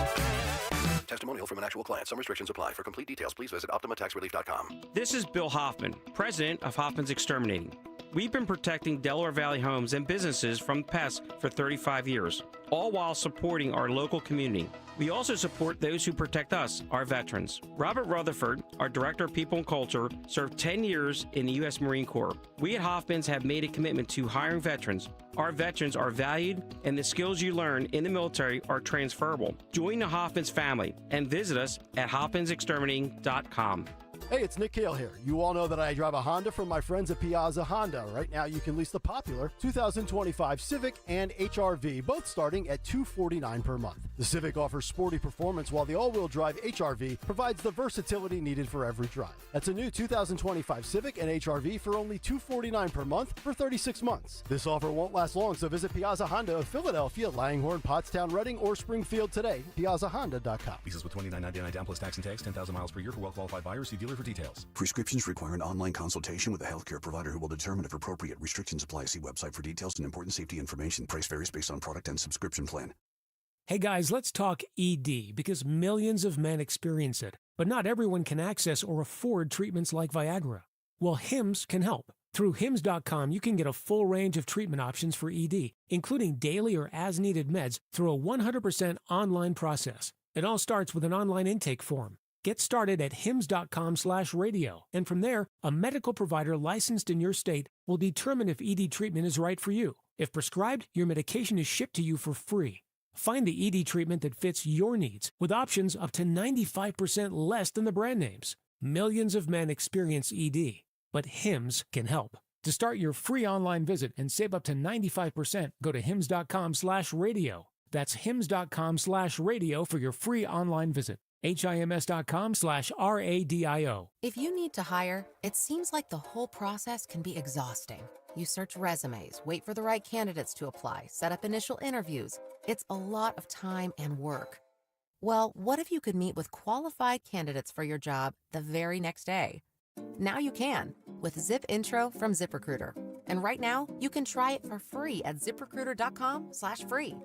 Testimonial from an actual client. Some restrictions apply. For complete details, please visit OptimaTaxRelief.com. This is Bill Hoffman, president of Hoffman's Exterminating. We've been protecting Delaware Valley homes and businesses from pests for 35 years, all while supporting our local community. We also support those who protect us, our veterans. Robert Rutherford, our Director of People and Culture, served 10 years in the U.S. Marine Corps. We at Hoffman's have made a commitment to hiring veterans. Our veterans are valued, and the skills you learn in the military are transferable. Join the Hoffman's family and visit us at hoffmansexterminating.com. Hey, it's Nick Cale here. You all know that I drive a Honda from my friends at Piazza Honda. Right now, you can lease the popular 2025 Civic and HR-V, both starting at $249 per month. The Civic offers sporty performance, while the all-wheel drive HR-V provides the versatility needed for every drive. That's a new 2025 Civic and HR-V for only $249 per month for 36 months. This offer won't last long, so visit Piazza Honda of Philadelphia, Langhorne, Pottstown, Reading, or Springfield today. PiazzaHonda.com. Leases with $29.99 down plus tax and tax, 10,000 miles per year for well-qualified buyers. See dealer for details. Prescriptions require an online consultation with a healthcare provider who will determine if appropriate. Restrictions apply. See website for details and important safety information. Price varies based on product and subscription plan. Hey guys, let's talk ED, because millions of men experience it, but not everyone can access or afford treatments like Viagra. Well, HIMS can help. Through HIMS.com, you can get a full range of treatment options for ED, including daily or as-needed meds through a 100% online process. It all starts with an online intake form. Get started at hims.com/radio, and from there, a medical provider licensed in your state will determine if ED treatment is right for you. If prescribed, your medication is shipped to you for free. Find the ED treatment that fits your needs with options up to 95% less than the brand names. Millions of men experience ED, but HIMS can help. To start your free online visit and save up to 95%, go to hims.com/radio. That's hims.com/radio for your free online visit. HIMS.com/RADIO. If you need to hire, it seems like the whole process can be exhausting. You search resumes, wait for the right candidates to apply, set up initial interviews. It's a lot of time and work. Well, what if you could meet with qualified candidates for your job the very next day? Now you can with Zip Intro from ZipRecruiter. And right now, you can try it for free at ziprecruiter.com/free.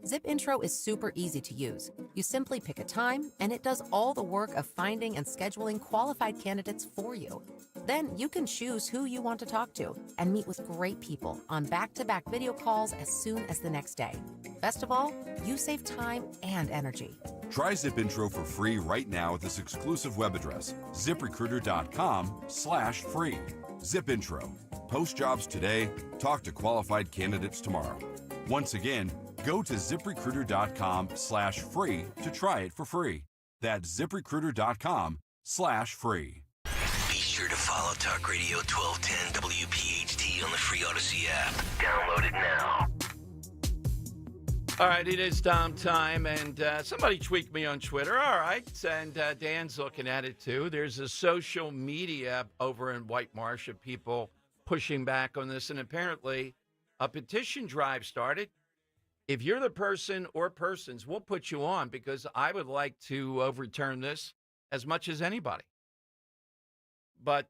Zip Intro is super easy to use. You simply pick a time, and it does all the work of finding and scheduling qualified candidates for you. Then you can choose who you want to talk to and meet with great people on back-to-back video calls as soon as the next day. Best of all, you save time and energy. Try Zip Intro for free right now at this exclusive web address, ziprecruiter.com/free. Zip Intro. Post jobs today, talk to qualified candidates tomorrow. Once again, go to ziprecruiter.com/free to try it for free. That's ziprecruiter.com/free. Be sure to follow Talk Radio 1210 WPHT on the free Odyssey app. Download it now. All right, it is Dom time, and somebody tweaked me on Twitter. All right, and Dan's looking at it too. There's a social media over in White Marsh of people pushing back on this, and apparently a petition drive started. If you're the person or persons, we'll put you on because I would like to overturn this as much as anybody. But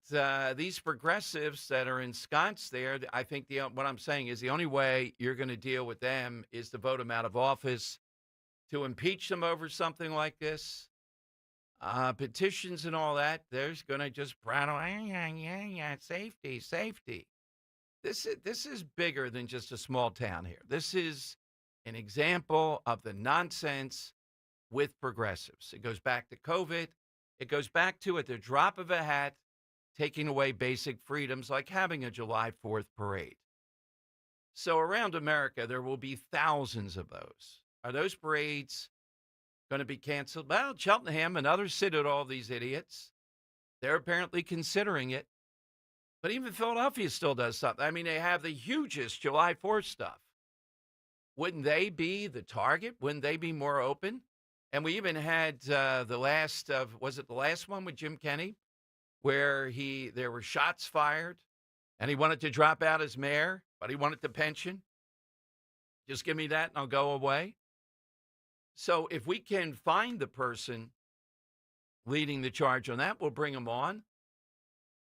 these progressives that are ensconced there, I think what I'm saying is the only way you're going to deal with them is to vote them out of office, to impeach them over something like this. Petitions and all that, there's going to just prattle, safety, safety. This is bigger than just a small town here. This is an example of the nonsense with progressives. It goes back to COVID. It goes back to, at the drop of a hat, taking away basic freedoms like having a July 4th parade. So around America, there will be thousands of those. Are those parades going to be canceled? Well, Cheltenham and others sit at all these idiots. They're apparently considering it. But even Philadelphia still does something. I mean, they have the hugest July 4th stuff. Wouldn't they be the target? Wouldn't they be more open? And we even had the last one with Jim Kenney, where there were shots fired, and he wanted to drop out as mayor, but he wanted the pension. Just give me that, and I'll go away. So if we can find the person leading the charge on that, we'll bring them on.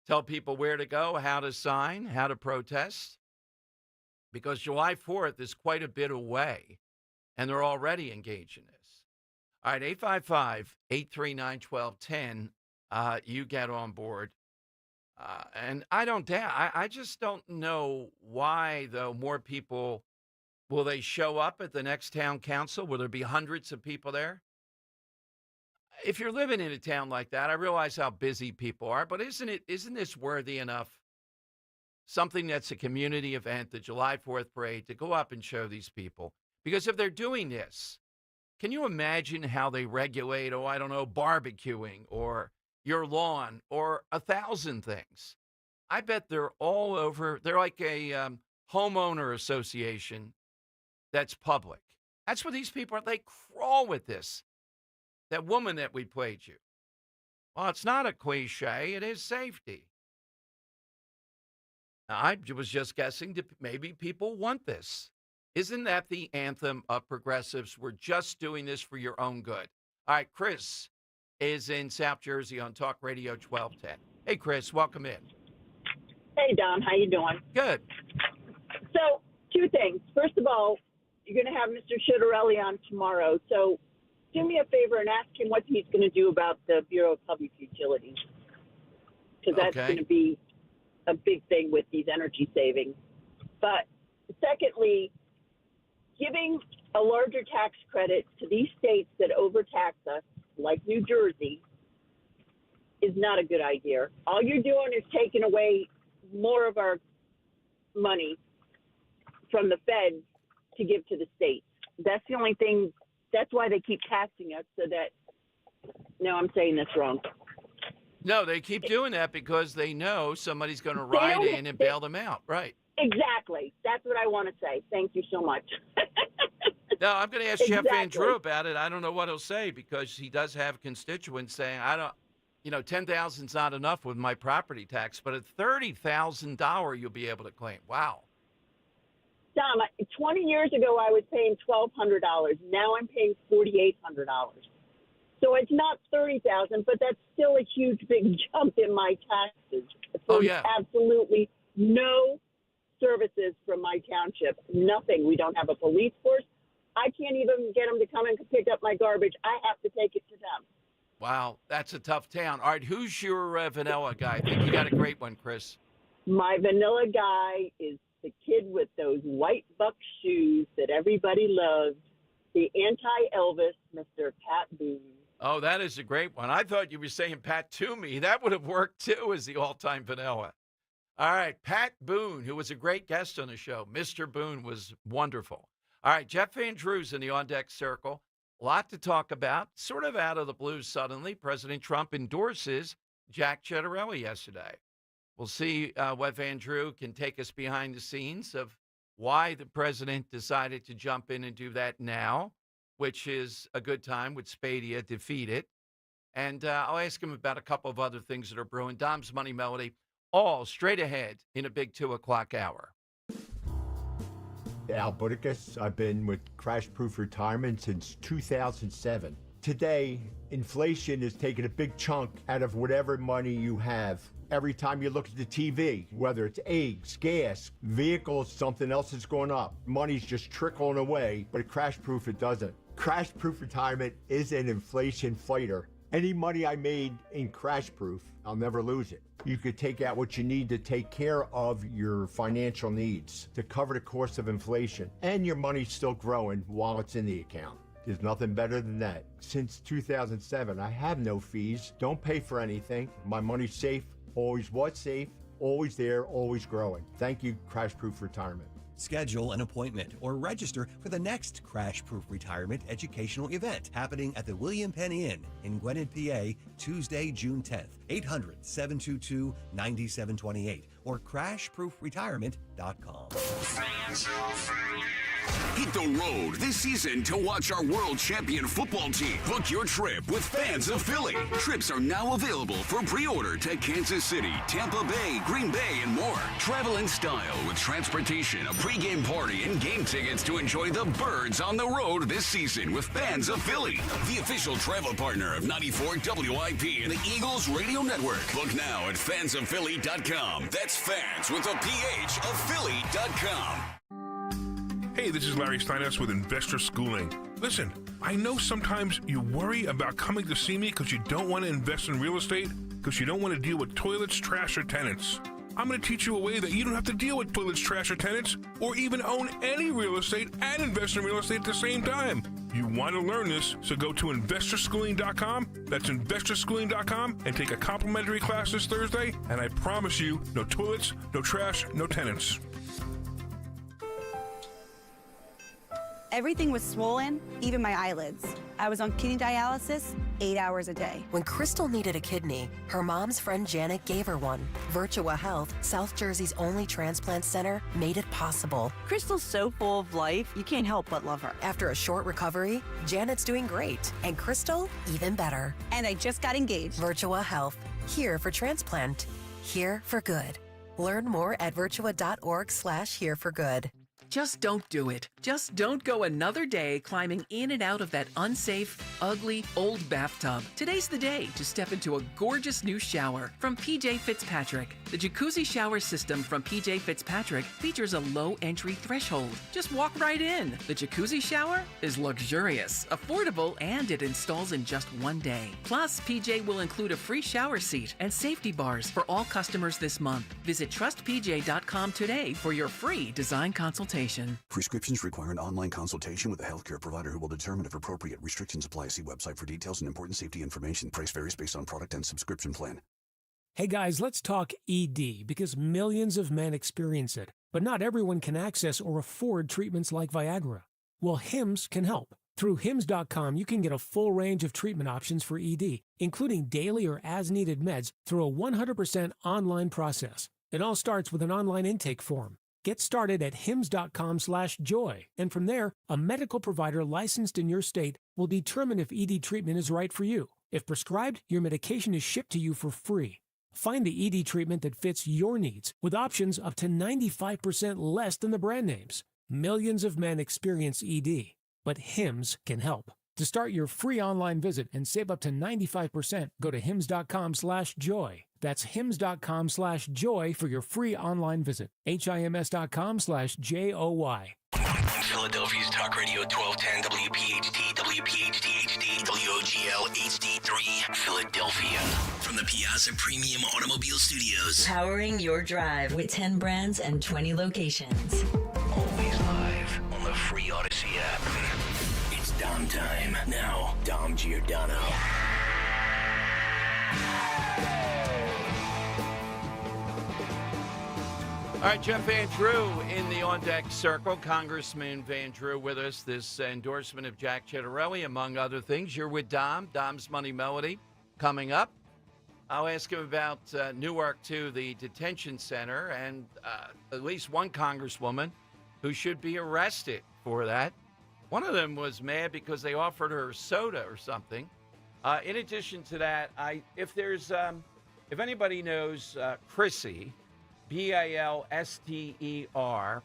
Tell people where to go, how to sign, how to protest. Because July 4th is quite a bit away, and they're already engaged in this. All right, 855-839-1210. You get on board. And I don't doubt. I just don't know why, though, more people, will they show up at the next town council? Will there be hundreds of people there? If you're living in a town like that, I realize how busy people are, but isn't this worthy enough? Something that's a community event, the July 4th parade, to go up and show these people. Because if they're doing this, can you imagine how they regulate, barbecuing or your lawn or 1,000 things? I bet they're all over. They're like a homeowner association that's public. That's what these people are. They crawl with this. That woman that we played you. Well, it's not a cliche. It is safety. Now, I was just guessing that maybe people want this. Isn't that the anthem of progressives? We're just doing this for your own good. All right, Chris is in South Jersey on Talk Radio 1210. Hey, Chris, welcome in. Hey, Dom, how you doing? Good. So, two things. First of all, you're going to have Mr. Schiaparelli on tomorrow. So, do me a favor and ask him what he's going to do about the Bureau of Public Utilities. Because that's going to be a big thing with these energy savings. But secondly, giving a larger tax credit to these states that overtax us, like New Jersey, is not a good idea. All you're doing is taking away more of our money from the feds to give to the states. That's the only thing. That's why they keep taxing us, so that, no, I'm saying that's wrong. No, they keep doing that because they know somebody's going to ride in and bail them out. Right. Exactly. That's what I want to say. Thank you so much. No, I'm going to ask Jeff Van Drew about it. I don't know what he'll say because he does have constituents saying, $10,000 is not enough with my property tax, but at $30,000 you'll be able to claim. Wow. Dom, 20 years ago I was paying $1,200. Now I'm paying $4,800. So it's not $30,000, but that's still a huge, big jump in my taxes. Oh, yeah. Absolutely no services from my township. Nothing. We don't have a police force. I can't even get them to come and pick up my garbage. I have to take it to them. Wow, that's a tough town. All right, who's your vanilla guy? I think you got a great one, Chris. My vanilla guy is the kid with those white buck shoes that everybody loves, the anti-Elvis, Mr. Pat Boone. Oh, that is a great one. I thought you were saying Pat Toomey. That would have worked, too, as the all-time vanilla. All right, Pat Boone, who was a great guest on the show. Mr. Boone was wonderful. All right, Jeff Van Drew's in the on-deck circle. A lot to talk about. Sort of out of the blue suddenly, President Trump endorses Jack Ciattarelli yesterday. We'll see what Van Drew can take us behind the scenes of why the president decided to jump in and do that now, which is a good time with Spadia defeated. And I'll ask him about a couple of other things that are brewing. Dom's Money Melody, all straight ahead in a big 2 o'clock hour. Al Budicus. I've been with Crash Proof Retirement since 2007. Today, inflation is taking a big chunk out of whatever money you have. Every time you look at the TV, whether it's eggs, gas, vehicles, something else is going up. Money's just trickling away, but at Crash Proof it doesn't. Crash Proof Retirement is an inflation fighter. Any money I made in Crash Proof, I'll never lose it. You could take out what you need to take care of your financial needs, to cover the cost of inflation, and your money's still growing while it's in the account. There's nothing better than that. Since 2007, I have no fees, don't pay for anything. My money's safe, always was safe, always there, always growing. Thank you, Crash Proof Retirement. Schedule an appointment or register for the next Crash Proof Retirement educational event happening at the William Penn Inn in Gwinnett, PA, Tuesday, June 10th. 800-722-9728 or crashproofretirement.com. Hit the road this season to watch our world champion football team. Book your trip with Fans of Philly. Trips are now available for pre-order to Kansas City, Tampa Bay, Green Bay, and more. Travel in style with transportation, a pregame party, and game tickets to enjoy the Birds on the road this season with Fans of Philly, the official travel partner of 94 WIP and the Eagles Radio Network. Book now at fansofphilly.com. That's fans with a PH of Philly.com. Hey, this is Larry Steinhaus with Investor Schooling. Listen, I know sometimes you worry about coming to see me because you don't want to invest in real estate, because you don't want to deal with toilets, trash, or tenants. I'm going to teach you a way that you don't have to deal with toilets, trash, or tenants, or even own any real estate and invest in real estate at the same time. You want to learn this, so go to investorschooling.com. That's investorschooling.com and take a complimentary class this Thursday, and I promise you, no toilets, no trash, no tenants. Everything was swollen, even my eyelids. I was on kidney dialysis 8 hours a day. When Crystal needed a kidney, her mom's friend Janet gave her one. Virtua Health, South Jersey's only transplant center, made it possible. Crystal's so full of life, you can't help but love her. After a short recovery, Janet's doing great, and Crystal, even better. And I just got engaged. Virtua Health, here for transplant, here for good. Learn more at virtua.org/here for good. Just don't do it. Just don't go another day climbing in and out of that unsafe, ugly, old bathtub. Today's the day to step into a gorgeous new shower from PJ Fitzpatrick. The jacuzzi shower system from PJ Fitzpatrick features a low entry threshold. Just walk right in. The jacuzzi shower is luxurious, affordable, and it installs in just one day. Plus, PJ will include a free shower seat and safety bars for all customers this month. Visit trustpj.com today for your free design consultation. Prescriptions require an online consultation with a healthcare provider who will determine if appropriate. Restrictions apply. See website for details and important safety information. Price varies based on product and subscription plan. Hey guys, let's talk ED because millions of men experience it, but not everyone can access or afford treatments like Viagra. Well, Hims can help. Through Hims.com, you can get a full range of treatment options for ED, including daily or as-needed meds through a 100% online process. It all starts with an online intake form. Get started at hims.com/joy, and from there, a medical provider licensed in your state will determine if ED treatment is right for you. If prescribed, your medication is shipped to you for free. Find the ED treatment that fits your needs with options up to 95% less than the brand names. Millions of men experience ED, but Hims can help. To start your free online visit and save up to 95%, go to hims.com/joy. That's hims.com/joy for your free online visit. HIMS.com/JOY. Philadelphia's Talk Radio 1210 WPHT, WPHT HD, WOGL HD3, Philadelphia. From the Piazza Premium Automobile Studios. Powering your drive with 10 brands and 20 locations. Always live on the free Odyssey app. It's Dom time. Now, Dom Giordano. All right, Jeff Van Drew in the on-deck circle. Congressman Van Drew with us. This endorsement of Jack Ciattarelli, among other things. You're with Dom. Dom's Money Melody coming up. I'll ask him about Newark, too, the detention center, and at least one congresswoman who should be arrested for that. One of them was mad because they offered her soda or something. In addition to that, if anybody knows Chrissy, Balster,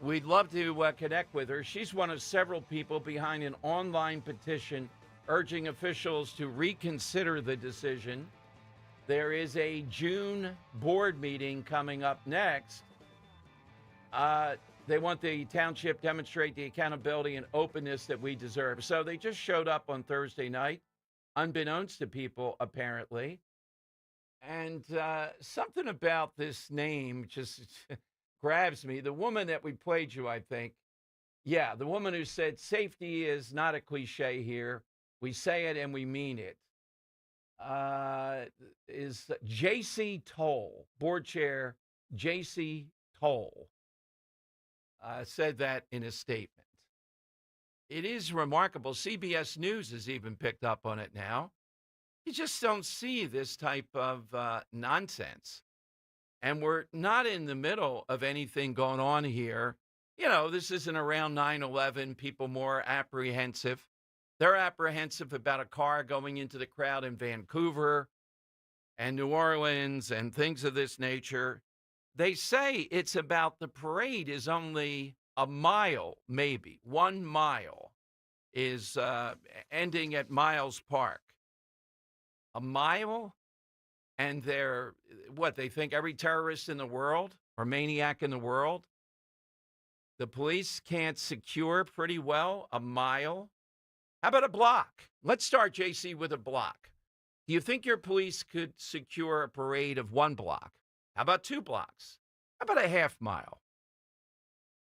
we'd love to connect with her. She's one of several people behind an online petition urging officials to reconsider the decision. There is a June board meeting coming up next. They want the township to demonstrate the accountability and openness that we deserve. So they just showed up on Thursday night, unbeknownst to people, apparently. And something about this name just grabs me. The woman that we played you, I think. Yeah, the woman who said safety is not a cliche here. We say it and we mean it. Is J.C. Toll, board chair J.C. Toll, said that in a statement. It is remarkable. CBS News has even picked up on it now. You just don't see this type of nonsense. And we're not in the middle of anything going on here. You know, this isn't around 9/11, people more apprehensive. They're apprehensive about a car going into the crowd in Vancouver and New Orleans and things of this nature. They say it's about the parade is only a mile, maybe 1 mile, is ending at Miles Park. A mile? And they're, they think every terrorist in the world or maniac in the world, the police can't secure pretty well a mile? How about a block? Let's start, JC, with a block. Do you think your police could secure a parade of 1 block? How about 2 blocks? How about a half mile?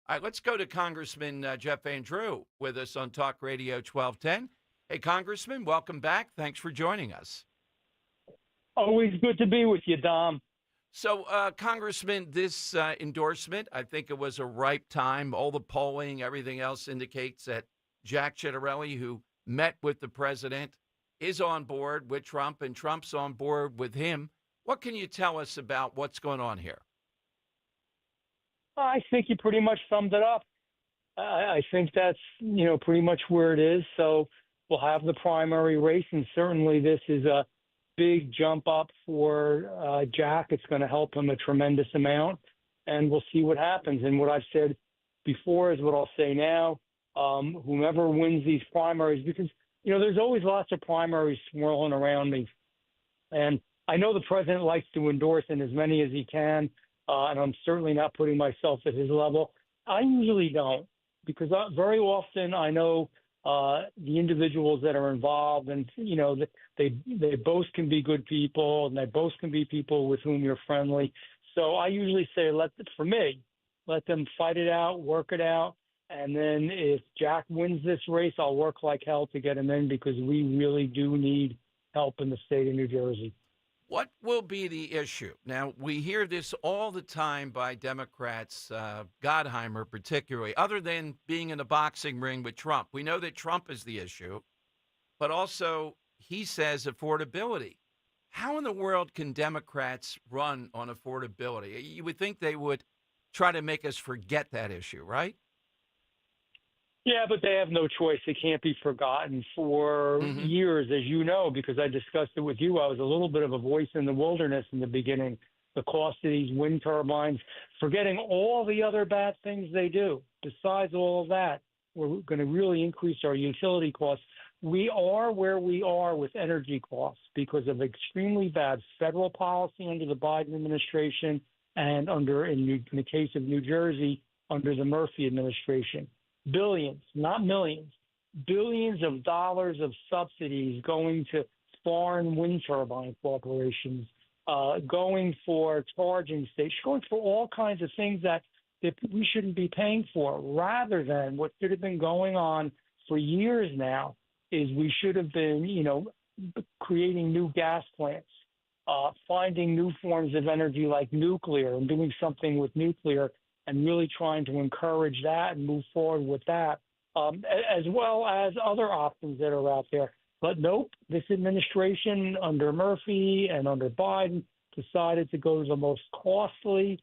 All right, let's go to Congressman Jeff Van Drew with us on Talk Radio 1210. Hey, Congressman, welcome back. Thanks for joining us. Always good to be with you, Dom. So, Congressman, this endorsement, I think it was a ripe time. All the polling, everything else indicates that Jack Ciattarelli, who met with the president, is on board with Trump, and Trump's on board with him. What can you tell us about what's going on here? I think you pretty much summed it up. I think that's, pretty much where it is. So we'll have the primary race, and certainly this is a big jump up for Jack. It's going to help him a tremendous amount, and we'll see what happens. And what I've said before is what I'll say now. Whomever wins these primaries, because, there's always lots of primaries swirling around me. And I know the president likes to endorse in as many as he can, and I'm certainly not putting myself at his level. I usually don't, because very often I know the individuals that are involved, and they both can be good people, and they both can be people with whom you're friendly. So I usually say, let them fight it out, work it out, and then if Jack wins this race, I'll work like hell to get him in, because we really do need help in the state of New Jersey. What will be the issue? Now, we hear this all the time by Democrats, Gottheimer particularly, other than being in a boxing ring with Trump. We know that Trump is the issue, but also he says affordability. How in the world can Democrats run on affordability? You would think they would try to make us forget that issue, right? Yeah, but they have no choice. It can't be forgotten. For years, as you know, because I discussed it with you, I was a little bit of a voice in the wilderness in the beginning. The cost of these wind turbines, forgetting all the other bad things they do. Besides all of that, we're going to really increase our utility costs. We are where we are with energy costs because of extremely bad federal policy under the Biden administration and in the case of New Jersey, under the Murphy administration. Billions, not millions, billions of dollars of subsidies going to foreign wind turbine corporations, going for charging stations, going for all kinds of things that we shouldn't be paying for, rather than what should have been going on for years now is we should have been, creating new gas plants, finding new forms of energy like nuclear and doing something with nuclear, and really trying to encourage that and move forward with that, as well as other options that are out there. But nope, this administration under Murphy and under Biden decided to go to the most costly,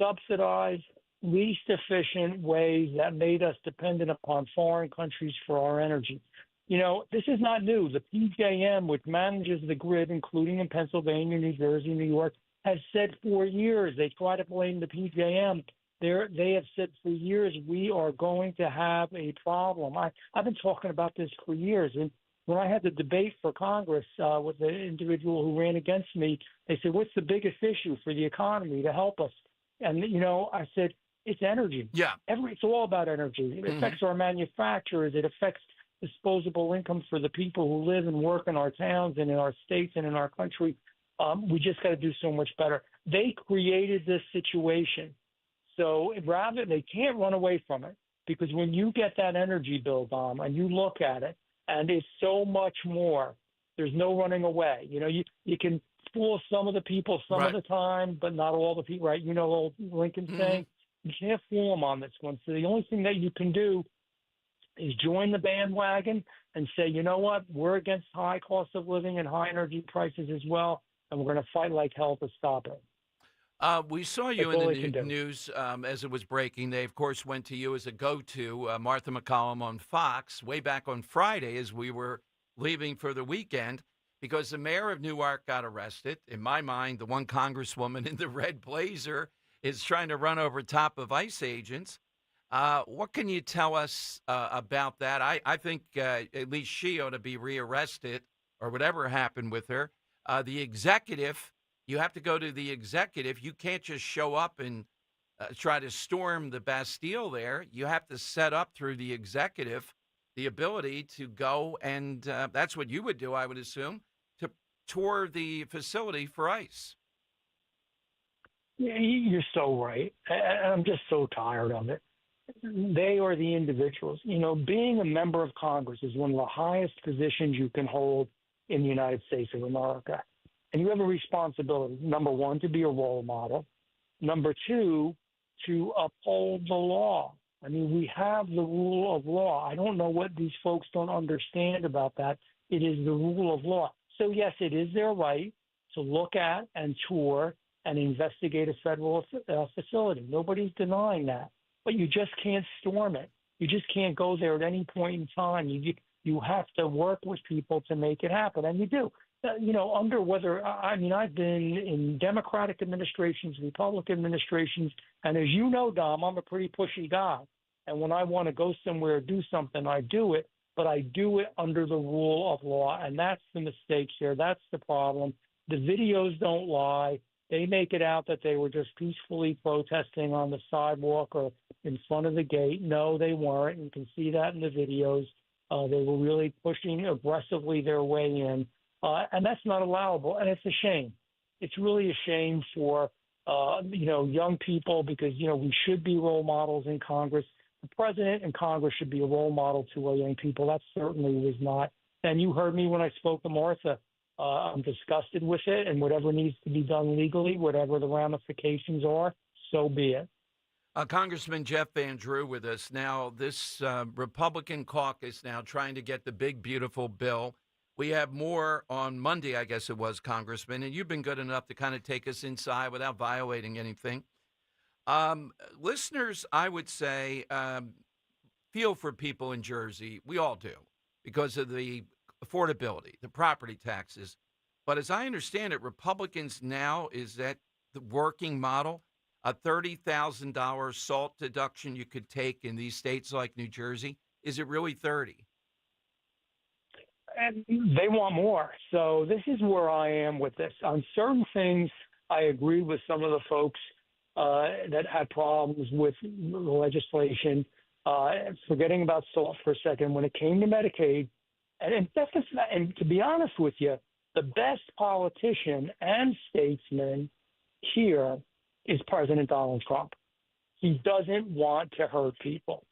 subsidized, least efficient ways that made us dependent upon foreign countries for our energy. This is not new. The PJM, which manages the grid, including in Pennsylvania, New Jersey, New York, has said for years, they try to blame the PJM. They have said for years, we are going to have a problem. I've been talking about this for years. And when I had the debate for Congress with the individual who ran against me, they said, what's the biggest issue for the economy to help us? And, I said, it's energy. Yeah. It's all about energy. It affects our manufacturers. It affects disposable income for the people who live and work in our towns and in our states and in our country. We just got to do so much better. They created this situation. So rather, they can't run away from it, because when you get that energy bill, Dom, and you look at it, and it's so much more, there's no running away. You can fool some of the people some of the time, but not all the people, right? Old Lincoln saying, you can't fool them on this one. So the only thing that you can do is join the bandwagon and say, you know what, we're against high cost of living and high energy prices as well, and we're going to fight like hell to stop it. We saw you in the news as it was breaking. They, of course, went to you as a go-to, Martha McCallum on Fox, way back on Friday as we were leaving for the weekend, because the mayor of Newark got arrested. In my mind, the one congresswoman in the red blazer is trying to run over top of ICE agents. What can you tell us about that? I think at least she ought to be rearrested or whatever happened with her. The executive... You have to go to the executive. You can't just show up and try to storm the Bastille there. You have to set up through the executive the ability to go, and that's what you would do, I would assume, to tour the facility for ICE. Yeah, you're so right. I'm just so tired of it. They are the individuals. Being a member of Congress is one of the highest positions you can hold in the United States of America. And you have a responsibility, number one, to be a role model. Number two, to uphold the law. I mean, we have the rule of law. I don't know what these folks don't understand about that. It is the rule of law. So, yes, it is their right to look at and tour and investigate a federal facility. Nobody's denying that. But you just can't storm it. You just can't go there at any point in time. You have to work with people to make it happen, and you do. I've been in Democratic administrations, Republican administrations, and as you know, Dom, I'm a pretty pushy guy. And when I want to go somewhere, do something, I do it, but I do it under the rule of law. And that's the mistake here. That's the problem. The videos don't lie. They make it out that they were just peacefully protesting on the sidewalk or in front of the gate. No, they weren't. You can see that in the videos. They were really pushing aggressively their way in. And that's not allowable. And it's a shame. It's really a shame for, young people because, we should be role models in Congress. The president and Congress should be a role model to our young people. That certainly was not. And you heard me when I spoke to Martha. I'm disgusted with it, and whatever needs to be done legally, whatever the ramifications are, so be it. Congressman Jeff Van Drew with us. Now, this Republican caucus now trying to get the big, beautiful bill. We have more on Monday, I guess it was, Congressman, and you've been good enough to kind of take us inside without violating anything. Listeners, I would say, feel for people in Jersey. We all do because of the affordability, the property taxes. But as I understand it, Republicans now, is that the working model? A $30,000 SALT deduction you could take in these states like New Jersey? Is it really 30? And they want more. So this is where I am with this. On certain things, I agree with some of the folks that had problems with the legislation. Forgetting about SALT for a second, when it came to Medicaid, and to be honest with you, the best politician and statesman here is President Donald Trump. He doesn't want to hurt people,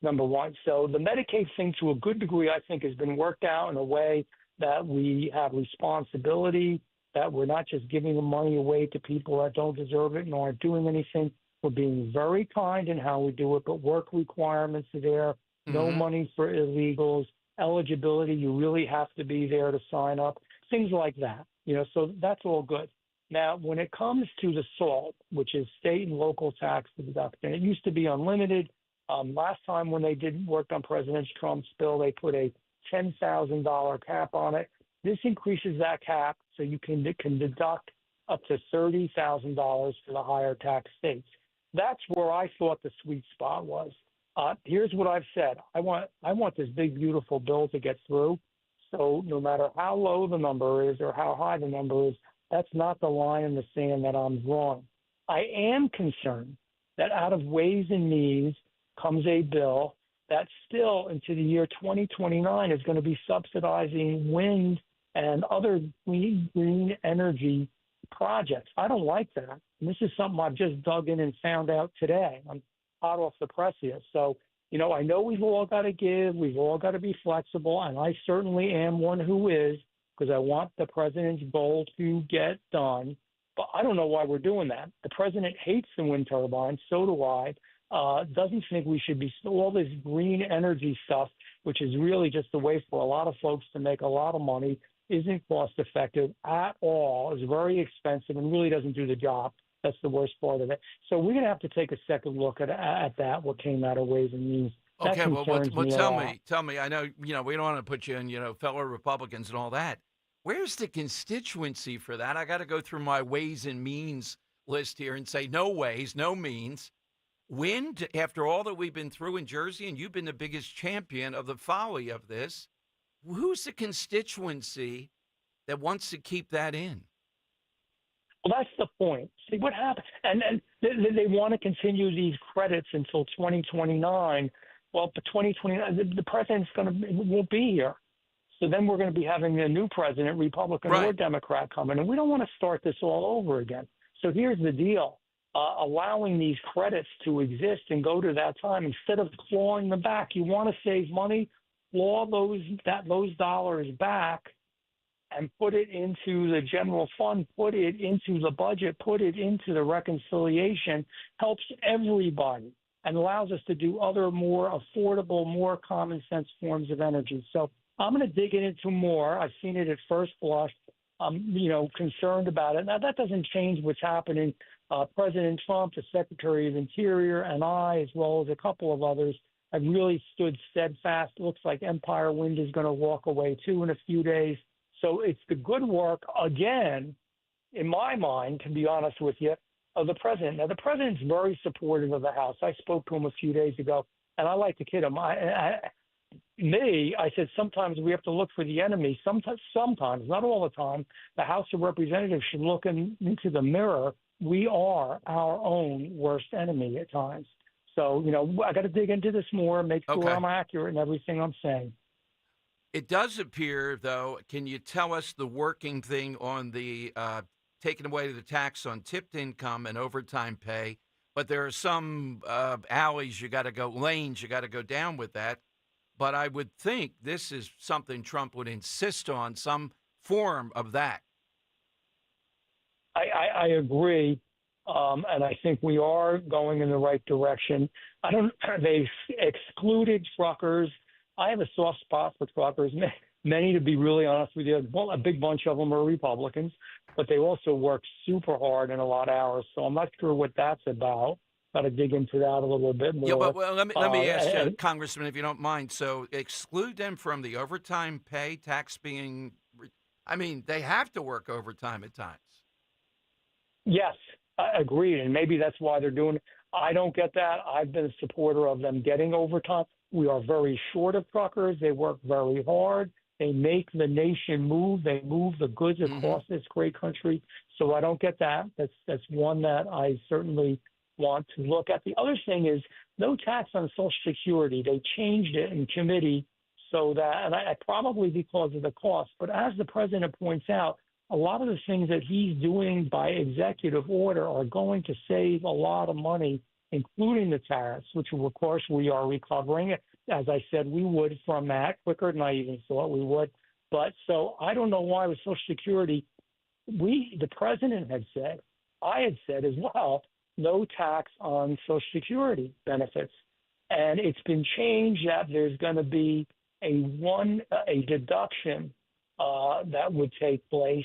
number one. So the Medicaid thing, to a good degree, I think has been worked out in a way that we have responsibility, that we're not just giving the money away to people that don't deserve it and aren't doing anything. We're being very kind in how we do it, but work requirements are there, no money for illegals. Eligibility, you really have to be there to sign up, things like that. So that's all good. Now, when it comes to the SALT, which is state and local tax deduction, it used to be unlimited. Last time when they worked on President Trump's bill, they put a $10,000 cap on it. This increases that cap so you can deduct up to $30,000 for the higher tax states. That's where I thought the sweet spot was. Here's what I've said. I want this big, beautiful bill to get through. So no matter how low the number is or how high the number is, that's not the line in the sand that I'm drawing. I am concerned that out of Ways and Means comes a bill that still into the year 2029 is going to be subsidizing wind and other green energy projects. I don't like that. And this is something I've just dug in and found out today. I'm hot off the press here. So, I know we've all got to give, we've all got to be flexible, and I certainly am one who is, because I want the president's goal to get done. But I don't know why we're doing that. The president hates the wind turbines, so do I. Doesn't think we should be all this green energy stuff, which is really just a way for a lot of folks to make a lot of money, isn't cost effective at all, is very expensive, and really doesn't do the job. That's the worst part of it. So we're going to have to take a second look at that, what came out of Ways and Means. That Okay, well, concerns tell me. I know, we don't want to put you in, fellow Republicans and all that. Where's the constituency for that? I got to go through my Ways and Means list here and say no ways, no means. Wind, after all that we've been through in Jersey, and you've been the biggest champion of the folly of this, who's the constituency that wants to keep that in? Well, that's the point. See what happened, and they want to continue these credits until 2029. Well, but 2029, the president's won't be here. So then we're going to be having a new president, Republican or Democrat, coming, and we don't want to start this all over again. So here's the deal: allowing these credits to exist and go to that time instead of clawing them back. You want to save money, claw those dollars back and put it into the general fund, put it into the budget, put it into the reconciliation, helps everybody and allows us to do other more affordable, more common sense forms of energy. So I'm going to dig into more. I've seen it at first blush. I'm, concerned about it. Now, that doesn't change what's happening. President Trump, the Secretary of Interior, and I, as well as a couple of others, have really stood steadfast. Looks like Empire Wind is going to walk away, too, in a few days. So it's the good work, again, in my mind, to be honest with you, of the president. Now, the president's very supportive of the House. I spoke to him a few days ago. And I like to kid him. I said sometimes we have to look for the enemy. Sometimes, not all the time, the House of Representatives should look into the mirror. We are our own worst enemy at times. So, I got to dig into this more, make sure I'm accurate in everything I'm saying. It does appear, though, can you tell us the working thing on the taking away the tax on tipped income and overtime pay? But there are some lanes you got to go down with that. But I would think this is something Trump would insist on, some form of that. I agree, and I think we are going in the right direction. They've excluded truckers. I have a soft spot for truckers. Many, to be really honest with you, well, a big bunch of them are Republicans, but they also work super hard and a lot of hours. So I'm not sure what that's about. Got to dig into that a little bit more. Yeah, but let me ask you, Congressman, if you don't mind. So exclude them from the overtime pay tax being. I mean, they have to work overtime at times. Yes, I agree, and maybe that's why they're doing it. I don't get that. I've been a supporter of them getting overtime. We are very short of truckers. They work very hard. They make the nation move. They move the goods across this great country. So I don't get that. That's one that I certainly want to look at. The other thing is no tax on Social Security. They changed it in committee so that, and I probably because of the cost, but as the president points out, a lot of the things that he's doing by executive order are going to save a lot of money, including the tariffs, which of course we are recovering. As I said, we would from that quicker than I even thought we would. But so I don't know why with Social Security, the president had said, I had said as well, no tax on Social Security benefits. And it's been changed that there's going to be a deduction that would take place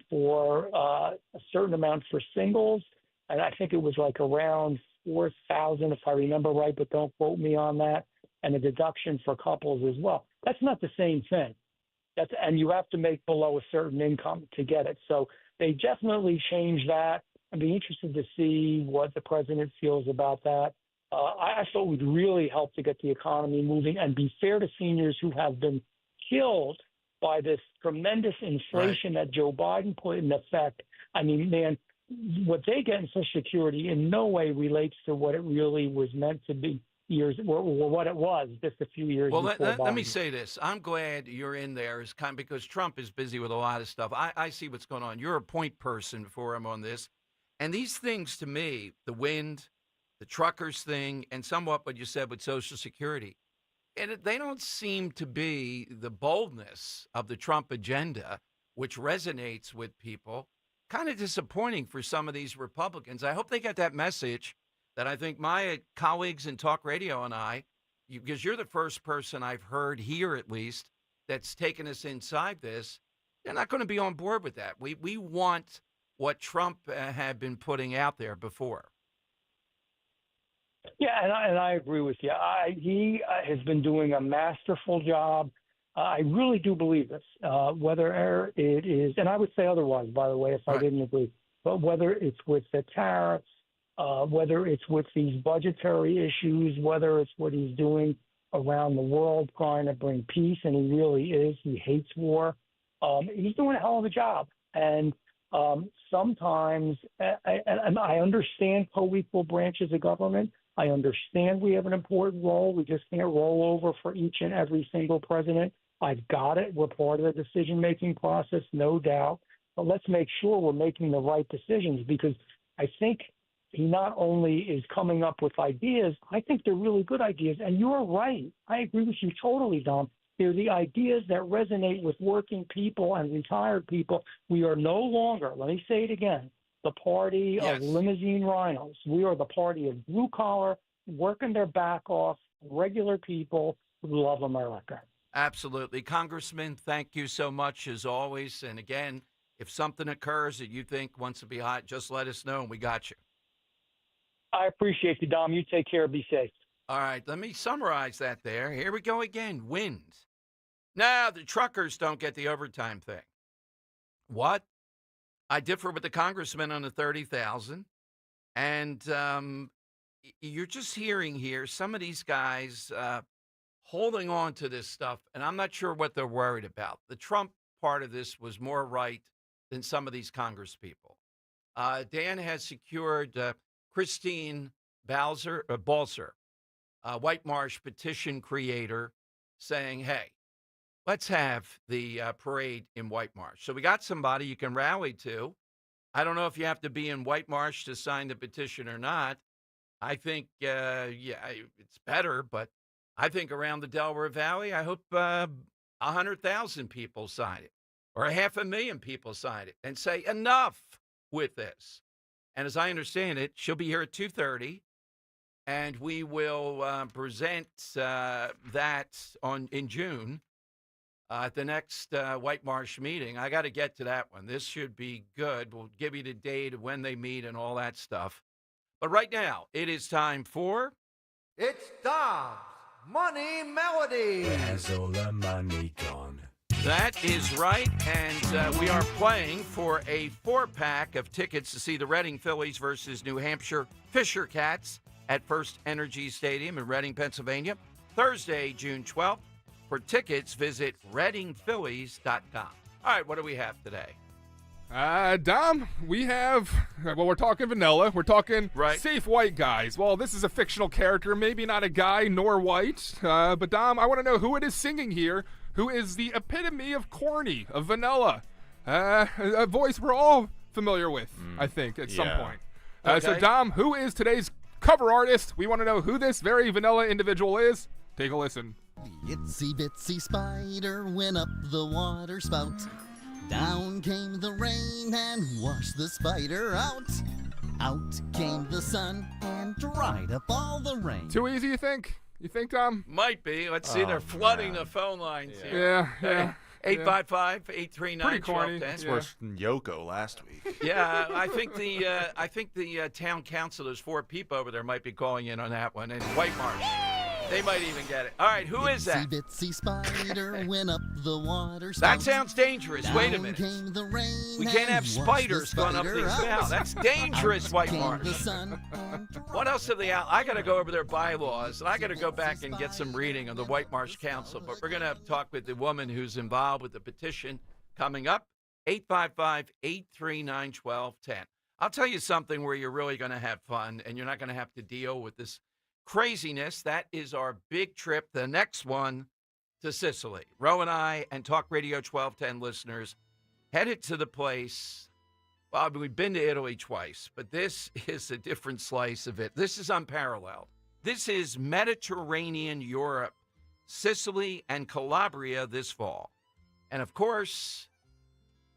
for a certain amount for singles. And I think it was like around $4,000, if I remember right, but don't quote me on that. And a deduction for couples as well. That's not the same thing. And you have to make below a certain income to get it. So they definitely changed that. I'd be interested to see what the president feels about that. I thought it would really help to get the economy moving and be fair to seniors who have been killed by this tremendous inflation that Joe Biden put in effect. I mean, man, what they get in Social Security in no way relates to what it really was meant to be years, or what it was just a few years before Biden. Let me say this. I'm glad you're in there because Trump is busy with a lot of stuff. I see what's going on. You're a point person for him on this. And these things to me, the wind, the truckers thing, and somewhat what you said with Social Security, they don't seem to be the boldness of the Trump agenda, which resonates with people. Kind of disappointing for some of these Republicans. I hope they get that message that I think my colleagues in talk radio and because you're the first person I've heard here at least that's taken us inside this, they're not going to be on board with that. We want what Trump had been putting out there before. Yeah, and I agree with you. He has been doing a masterful job. I really do believe this, whether it is, and I would say otherwise, by the way, if I didn't agree, but whether it's with the tariffs, whether it's with these budgetary issues, whether it's what he's doing around the world trying to bring peace, and he really is. He hates war. He's doing a hell of a job. And sometimes, and I understand co-equal branches of government. I understand we have an important role. We just can't roll over for each and every single president. I've got it. We're part of the decision-making process, no doubt. But let's make sure we're making the right decisions, because I think he not only is coming up with ideas, I think they're really good ideas. And you're right. I agree with you totally, Dom. They're the ideas that resonate with working people and retired people. We are no longer, let me say it again, the party of limousine rhinos. We are the party of blue collar, working their back off, regular people who love America. Absolutely. Congressman, thank you so much as always. And again, if something occurs that you think wants to be hot, just let us know and we got you. I appreciate you, Dom. You take care. Be safe. All right. Let me summarize that there. Here we go again. Wind. Now, the truckers don't get the overtime thing. What? I differ with the congressman on the $30,000. And you're just hearing here some of these guys holding on to this stuff, and I'm not sure what they're worried about. The Trump part of this was more right than some of these Congress people. Dan has secured Christine Balzer, White Marsh petition creator, saying, hey, let's have the parade in White Marsh. So we got somebody you can rally to. I don't know if you have to be in White Marsh to sign the petition or not. I think, it's better, but I think around the Delaware Valley, I hope 100,000 people sign it or 500,000 people sign it and say enough with this. And as I understand it, she'll be here at 2:30, and we will present that in June at the next White Marsh meeting. I got to get to that one. This should be good. We'll give you the date of when they meet and all that stuff. But right now, it is time for... It's Dom's Money Melody. Has all the money gone? That is right, and we are playing for a 4-pack of tickets to see the Reading Phillies versus New Hampshire Fisher Cats at First Energy Stadium in Reading, Pennsylvania, Thursday, June 12th. For tickets, visit readingphillies.com. All right, what do we have today? Dom, we have, we're talking vanilla. We're talking safe white guys. Well, this is a fictional character, maybe not a guy nor white. But Dom, I want to know who it is singing here, who is the epitome of corny, of vanilla. A voice we're all familiar with, I think, at some point. Okay. So, Dom, who is today's cover artist? We want to know who this very vanilla individual is. Take a listen. The itsy bitsy spider went up the water spout. Down came the rain and washed the spider out. Out came the sun and dried up all the rain. Too easy, you think? You think, Tom? Might be. Let's see. They're flooding the phone lines here. Yeah. 855-839-1210. It's worse than Yoko last week. Yeah, I think the town council, those 4 people over there, might be calling in on that one. And White Marsh. They might even get it. All right, who is that? Bitsy spider went up the water spout. That sounds dangerous. Wait a minute. Came the rain we can't have spiders going up these spout. That's dangerous, White Marsh. What else have they out? I got to go over their bylaws, and I got to go back and get some reading on the White Marsh Council. But we're going to talk with the woman who's involved with the petition coming up. 855-839-1210. I'll tell you something where you're really going to have fun, and you're not going to have to deal with this craziness. That is our big trip, the next one, to Sicily. Ro and I and Talk Radio 1210 listeners headed to the place. Well, we've been to Italy twice, but this is a different slice of it. This is unparalleled. This is Mediterranean Europe, Sicily and Calabria this fall. And of course,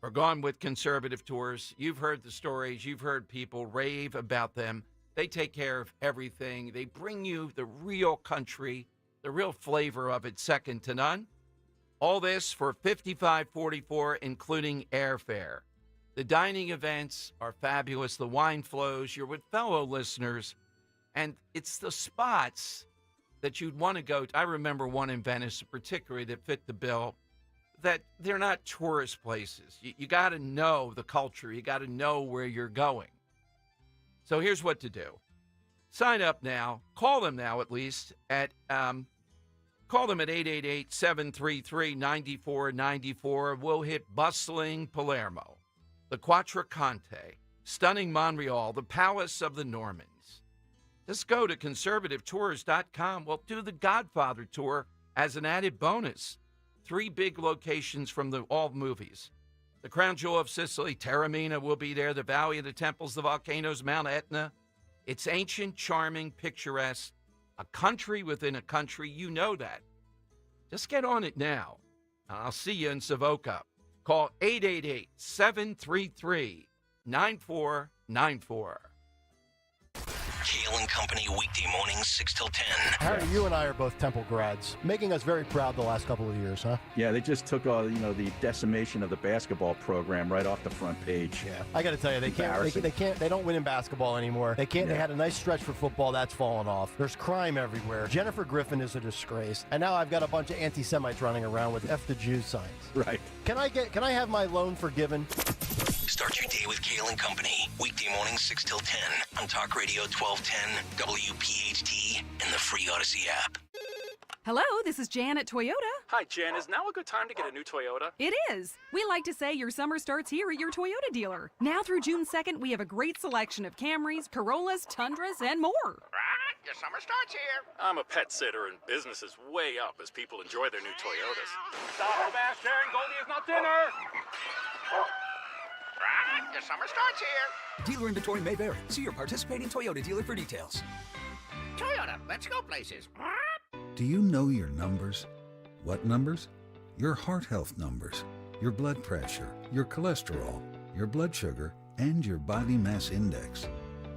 we're gone with Conservative Tours. You've heard the stories. You've heard people rave about them. They take care of everything. They bring you the real country, the real flavor of it, second to none. All this for $55.44, including airfare. The dining events are fabulous. The wine flows. You're with fellow listeners. And it's the spots that you'd want to go to. I remember one in Venice, particularly, that fit the bill, that they're not tourist places. You got to know the culture. You got to know where you're going. So here's what to do. Sign up now. Call them now, at least. Call them at 888-733-9494. We'll hit bustling Palermo, the Quattrocante, stunning Montreal, the Palace of the Normans. Just go to conservativetours.com. We'll do the Godfather tour as an added bonus. 3 big locations from all movies. The Crown Jewel of Sicily, Taormina will be there. The Valley of the Temples, the volcanoes, Mount Etna. It's ancient, charming, picturesque. A country within a country. You know that. Just get on it now. I'll see you in Savoca. Call 888-733-9494. Kale and Company, weekday mornings, 6 till 10. Harry, you and I are both Temple grads, making us very proud the last couple of years, huh? Yeah, they just took the decimation of the basketball program right off the front page. Yeah, I got to tell you, they don't win in basketball anymore. They can't. Yeah. They had a nice stretch for football. That's fallen off. There's crime everywhere. Jennifer Griffin is a disgrace, and now I've got a bunch of anti-Semites running around with F the Jews signs. Right. Can I have my loan forgiven? Start Start your day with Kale and Company. Weekday mornings 6 till 10 on Talk Radio 1210, WPHT, and the free Odyssey app. Hello, this is Jan at Toyota. Hi, Jan. Is now a good time to get a new Toyota? It is. We like to say your summer starts here at your Toyota dealer. Now through June 2nd, we have a great selection of Camrys, Corollas, Tundras, and more. Your summer starts here. I'm a pet sitter, and business is way up as people enjoy their new Toyotas. Stop, Sebastian. Goldie is not dinner. Your summer starts here. Dealer inventory may vary. See your participating Toyota dealer for details. Toyota, let's go places. Do you know your numbers? What numbers? Your heart health numbers, your blood pressure, your cholesterol, your blood sugar, and your body mass index.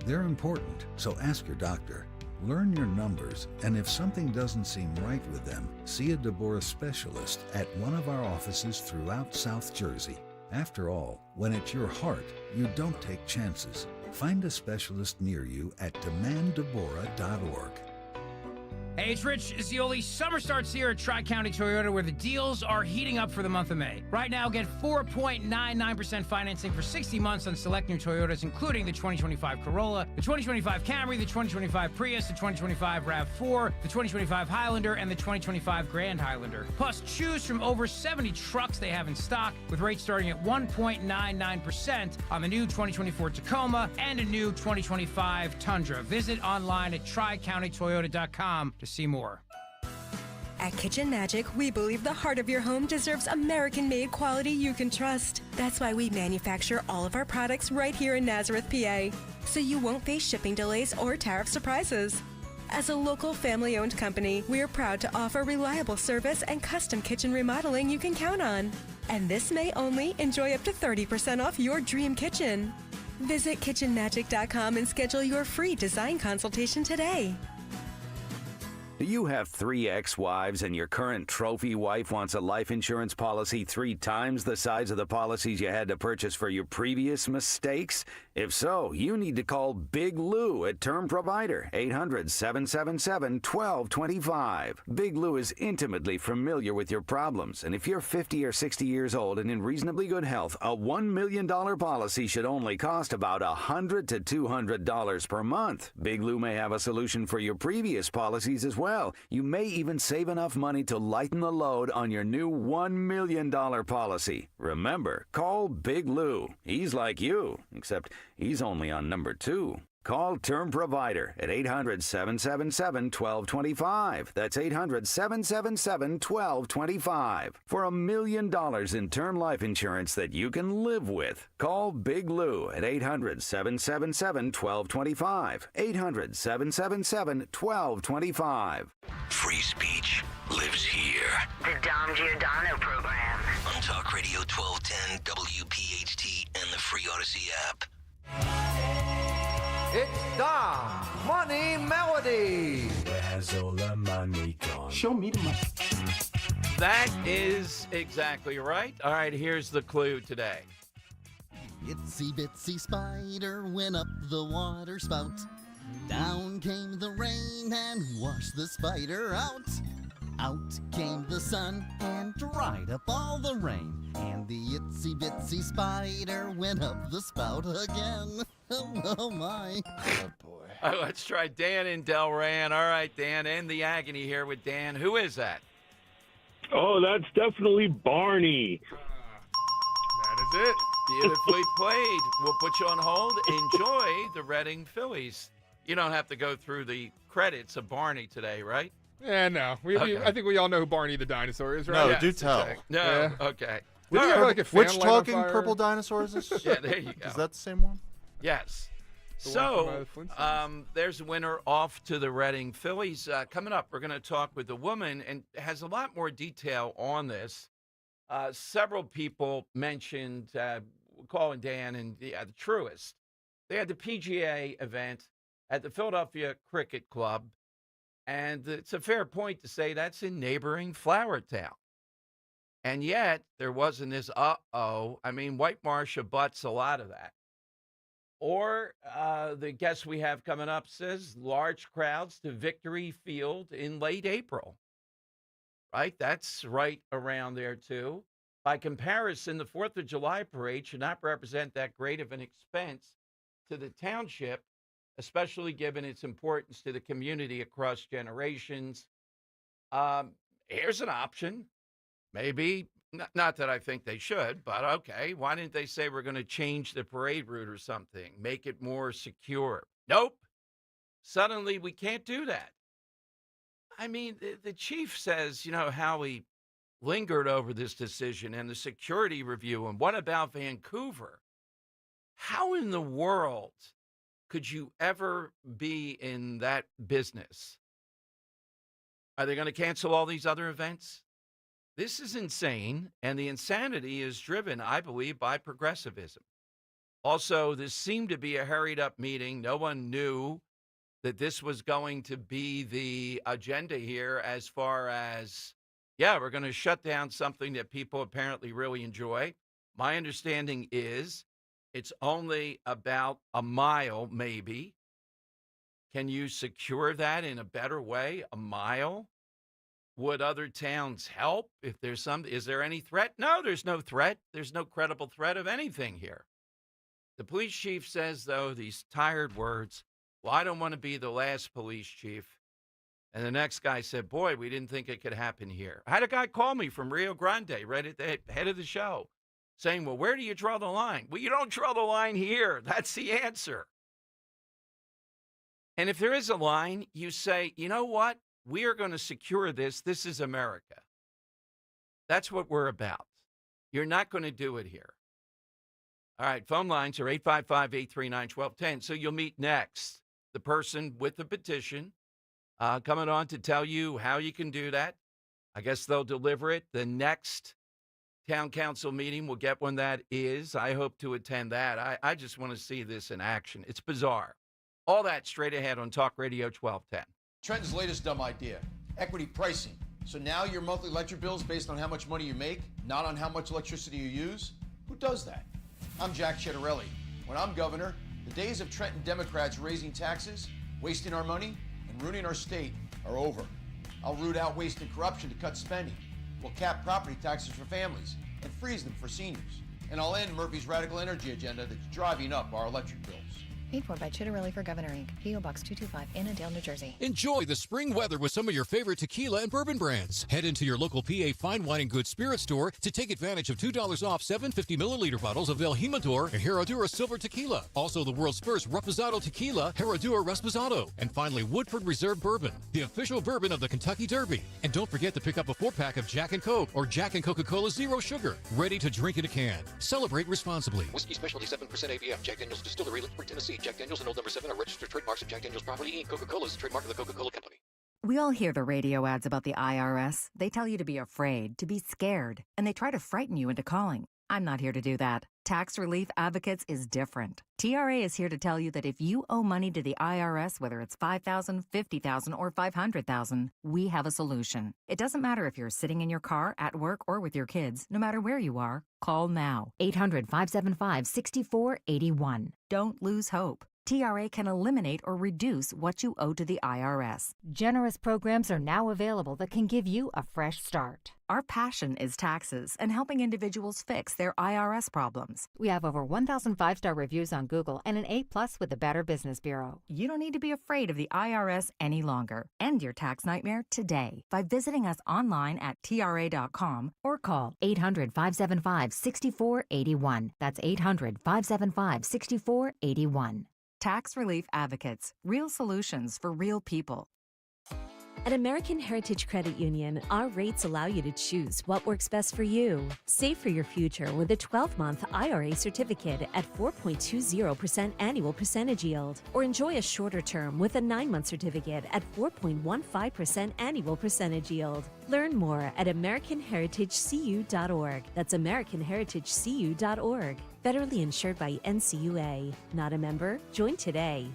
They're important, so ask your doctor. Learn your numbers, and if something doesn't seem right with them, see a Deborah specialist at one of our offices throughout South Jersey. After all, when it's your heart, you don't take chances. Find a specialist near you at demanddeborah.org. Hey, it's Rich Zioli. Summer starts here at Tri-County Toyota, where the deals are heating up for the month of May. Right now, get 4.99% financing for 60 months on select new Toyotas, including the 2025 Corolla, the 2025 Camry, the 2025 Prius, the 2025 RAV4, the 2025 Highlander, and the 2025 Grand Highlander. Plus, choose from over 70 trucks they have in stock, with rates starting at 1.99% on the new 2024 Tacoma and a new 2025 Tundra. Visit online at tricountytoyota.com to see more. At Kitchen Magic, we believe the heart of your home deserves American-made quality you can trust. That's why we manufacture all of our products right here in Nazareth, PA, so you won't face shipping delays or tariff surprises. As a local family-owned company, we are proud to offer reliable service and custom kitchen remodeling you can count on. And this May only, enjoy up to 30% off your dream kitchen. Visit kitchenmagic.com and schedule your free design consultation today. Do you have 3 ex-wives and your current trophy wife wants a life insurance policy 3 times the size of the policies you had to purchase for your previous mistakes? If so, you need to call Big Lou at Term Provider, 800-777-1225. Big Lou is intimately familiar with your problems, and if you're 50 or 60 years old and in reasonably good health, a $1 million policy should only cost about $100 to $200 per month. Big Lou may have a solution for your previous policies as well. You may even save enough money to lighten the load on your new $1 million policy. Remember, call Big Lou. He's like you, except he's only on number 2. Call Term Provider at 800-777-1225. That's 800-777-1225. For $1 million in term life insurance that you can live with. Call Big Lou at 800-777-1225. 800-777-1225. Free speech lives here. The Dom Giordano program. On Talk Radio 1210, WPHT, and the free Odyssey app. It's Dom's Money Melody. Where has all the money gone? Show me the money. That is exactly right. All right, here's the clue today. Itsy bitsy spider went up the water spout. Down came the rain and washed the spider out. Out came the sun and dried up all the rain. And the itsy bitsy spider went up the spout again. Oh my. Oh boy. Let's try Dan in Delran. All right, Dan, end the agony here with Dan. Who is that? Oh, that's definitely Barney. That is it. Beautifully played. We'll put you on hold. Enjoy the Reading Phillies. You don't have to go through the credits of Barney today, right? Yeah, no. I think we all know who Barney the dinosaur is, right? No, Yes, do tell. exactly. No, Yeah. okay. Did he All have right. like a fan Which light on talking fire? purple dinosaurs is this? Yeah, there you go. Is that the same one? Yes. The one So, from, Flintstones? there's a winner off to the Reading Phillies. Coming up, we're going to talk with the woman, and has a lot more detail on this. Several people mentioned, calling Dan and the Truist. They had the PGA event at the Philadelphia Cricket Club, and it's a fair point to say that's in neighboring Flowertown. And yet, there wasn't this uh-oh. I mean, White Marsh abuts a lot of that. Or the guest we have coming up says large crowds to Victory Field in late April. Right? That's right around there, too. By comparison, the 4th of July parade should not represent that great of an expense to the township, especially given its importance to the community across generations. Here's an option. Maybe, not that I think they should, but okay, why didn't they say we're going to change the parade route or something, make it more secure? Nope. Suddenly, we can't do that. I mean, the chief says, how he lingered over this decision and the security review. And what about Vancouver? How in the world could you ever be in that business? Are they going to cancel all these other events? This is insane, and the insanity is driven, I believe, by progressivism. Also, this seemed to be a hurried-up meeting. No one knew that this was going to be the agenda here as far as, we're going to shut down something that people apparently really enjoy. My understanding is it's only about a mile, maybe. Can you secure that in a better way? A mile? Would other towns help if there's is there any threat? No, there's no threat. There's no credible threat of anything here. The police chief says, though, these tired words, well, I don't want to be the last police chief. And the next guy said, boy, we didn't think it could happen here. I had a guy call me from Rio Grande right at the head of the show saying, well, where do you draw the line? Well, you don't draw the line here. That's the answer. And if there is a line, you say, you know what? We are going to secure this. This is America. That's what we're about. You're not going to do it here. All right, phone lines are 855-839-1210. So you'll meet next the person with the petition coming on to tell you how you can do that. I guess they'll deliver it. The next town council meeting, we'll get when that is. I hope to attend that. I just want to see this in action. It's bizarre. All that straight ahead on Talk Radio 1210. Trenton's latest dumb idea, equity pricing. So now your monthly electric bill is based on how much money you make, not on how much electricity you use? Who does that? I'm Jack Chittarelli. When I'm governor, the days of Trenton Democrats raising taxes, wasting our money, and ruining our state are over. I'll root out waste and corruption to cut spending. We'll cap property taxes for families and freeze them for seniors. And I'll end Murphy's radical energy agenda that's driving up our electric bills. Paid for by Chittarelli for Governor Inc. P.O. Box 225, Annandale, New Jersey. Enjoy the spring weather with some of your favorite tequila and bourbon brands. Head into your local PA Fine Wine and Goods Spirit store to take advantage of $2 off 750 milliliter bottles of El Jimador and Herradura Silver Tequila. Also, the world's first Reposado Tequila, Herradura Reposado. And finally, Woodford Reserve Bourbon, the official bourbon of the Kentucky Derby. And don't forget to pick up a 4-pack of Jack and Coke or Jack and Coca-Cola Zero Sugar. Ready to drink in a can. Celebrate responsibly. Whiskey Specialty 7% ABF. Jack Daniels Distillery, Lynchburg, Tennessee. Jack Daniels and Old Number 7 are registered trademarks of Jack Daniels Property Inc. Coca-Cola is a trademark of the Coca-Cola Company. We all hear the radio ads about the IRS. They tell you to be afraid, to be scared, and they try to frighten you into calling. I'm not here to do that. Tax Relief Advocates is different. TRA is here to tell you that if you owe money to the IRS, whether it's $5,000, $50,000, or $500,000, we have a solution. It doesn't matter if you're sitting in your car, at work, or with your kids. No matter where you are, call now. 800-575-6481. Don't lose hope. TRA can eliminate or reduce what you owe to the IRS. Generous programs are now available that can give you a fresh start. Our passion is taxes and helping individuals fix their IRS problems. We have over 1,000 5-star reviews on Google and an A+ with the Better Business Bureau. You don't need to be afraid of the IRS any longer. End your tax nightmare today by visiting us online at TRA.com or call 800-575-6481. That's 800-575-6481. Tax Relief Advocates. Real solutions for real people. At American Heritage Credit Union, our rates allow you to choose what works best for you. Save for your future with a 12-month IRA certificate at 4.20% annual percentage yield, or enjoy a shorter term with a 9-month certificate at 4.15% annual percentage yield. Learn more at AmericanHeritageCU.org. That's AmericanHeritageCU.org. Federally insured by NCUA. Not a member? Join today.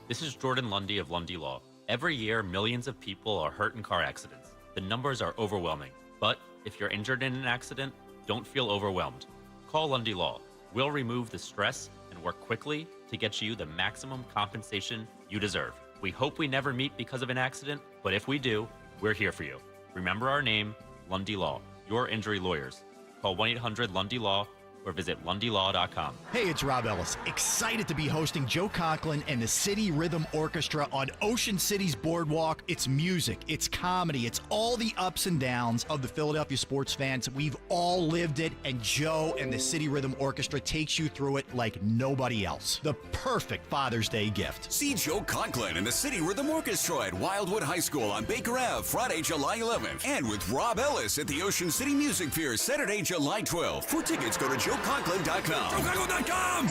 This is Jordan Lundy of Lundy Law. Every year, millions of people are hurt in car accidents. The numbers are overwhelming. But if you're injured in an accident, don't feel overwhelmed. Call Lundy Law. We'll remove the stress and work quickly to get you the maximum compensation you deserve. We hope we never meet because of an accident, but if we do, we're here for you. Remember our name, Lundy Law. your injury lawyers. Call 1-800-LUNDY-LAW or visit lundylaw.com. Hey, it's Rob Ellis. Excited to be hosting Joe Conklin and the City Rhythm Orchestra on Ocean City's Boardwalk. It's music, it's comedy, it's all the ups and downs of the Philadelphia sports fans. We've all lived it, and Joe and the City Rhythm Orchestra takes you through it like nobody else. The perfect Father's Day gift. See Joe Conklin and the City Rhythm Orchestra at Wildwood High School on Baker Ave, Friday, July 11th. And with Rob Ellis at the Ocean City Music Fair, Saturday, July 12th. For tickets, go to joeconklin.com. JoeConklin.com!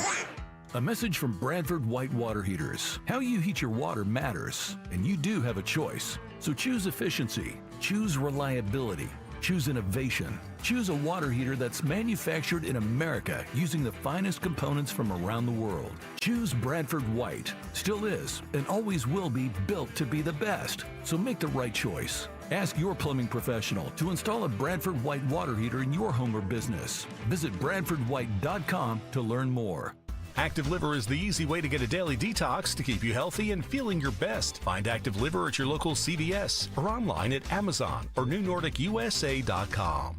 A message from Bradford White Water Heaters. How you heat your water matters, and you do have a choice. So choose efficiency, choose reliability, choose innovation. Choose a water heater that's manufactured in America using the finest components from around the world. Choose Bradford White. Still is and always will be built to be the best. So make the right choice. Ask your plumbing professional to install a Bradford White water heater in your home or business. Visit BradfordWhite.com to learn more. Active Liver is the easy way to get a daily detox to keep you healthy and feeling your best. Find Active Liver at your local CVS or online at Amazon or NewNordicUSA.com.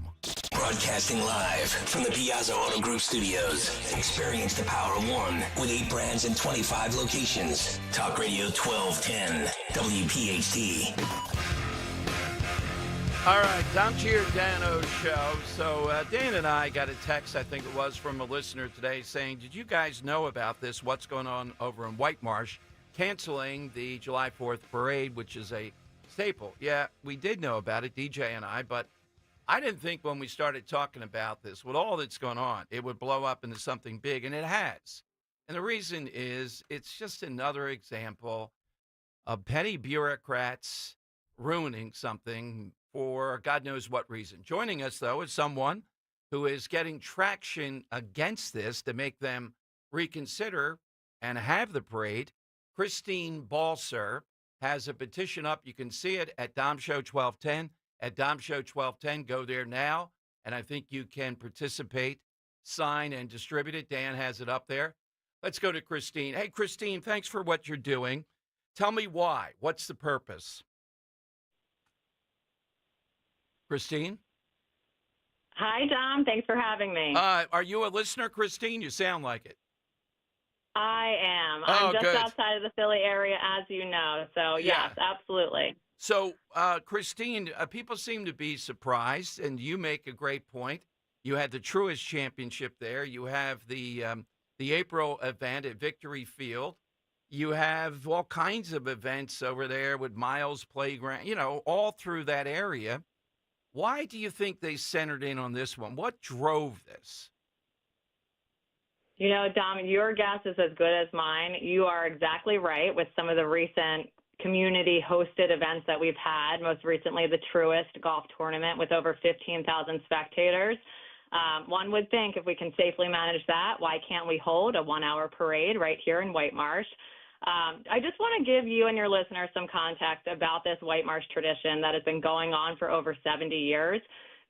Broadcasting live from the Piazza Auto Group studios. Experience the power of one with 8 brands and 25 locations. Talk Radio 1210, WPHT. All right, Dom Giordano show. So Dan and I got a text, I think it was, from a listener today saying, did you guys know about this? What's going on over in White Marsh? Canceling the July 4th parade, which is a staple. Yeah, we did know about it, DJ and I, but I didn't think when we started talking about this, with all that's going on, it would blow up into something big, and it has. And the reason is it's just another example of petty bureaucrats ruining something for God knows what reason. Joining us, though, is someone who is getting traction against this to make them reconsider and have the parade. Christine Balser has a petition up. You can see it at Dom Show 1210. At Dom Show 1210, go there now, and I think you can participate, sign, and distribute it. Dan has it up there. Let's go to Christine. Hey, Christine, thanks for what you're doing. Tell me why. What's the purpose? Christine? Hi, Dom. Thanks for having me. Are you a listener, Christine? You sound like it. I am. I'm just good. outside of the Philly area, as you know. So, yes, absolutely. So, Christine, people seem to be surprised, and you make a great point. You had the Truist Championship there. You have the April event at Victory Field. You have all kinds of events over there with Miles Playground, all through that area. Why do you think they centered in on this one? What drove this? Dom, your guess is as good as mine. You are exactly right with some of the recent community-hosted events that we've had, most recently the Truist Golf Tournament with over 15,000 spectators. One would think if we can safely manage that, why can't we hold a 1-hour parade right here in White Marsh? I just want to give you and your listeners some context about this White Marsh tradition that has been going on for over 70 years.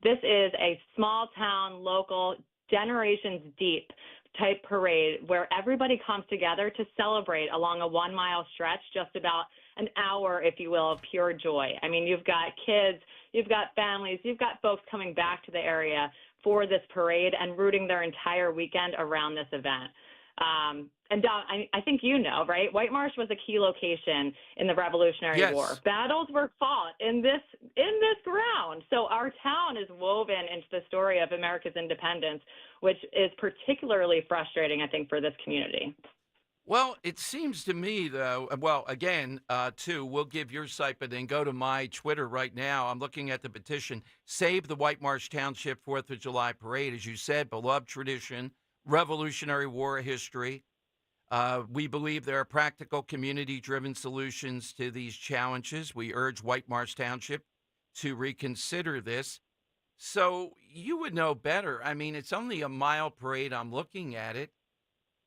This is a small town, local, generations deep type parade where everybody comes together to celebrate along a 1-mile stretch, just about an hour, if you will, of pure joy. I mean, you've got kids, you've got families, you've got folks coming back to the area for this parade and rooting their entire weekend around this event. And Don, I think right? White Marsh was a key location in the Revolutionary War. Battles were fought in this ground. So our town is woven into the story of America's independence, which is particularly frustrating, I think, for this community. Well, it seems to me, though, again, we'll give your site, but then go to my Twitter right now. I'm looking at the petition, Save the White Marsh Township 4th of July Parade. As you said, beloved tradition, Revolutionary War history. We believe there are practical, community-driven solutions to these challenges. We urge White Marsh Township to reconsider this. So you would know better. I mean, it's only a mile parade. I'm looking at it.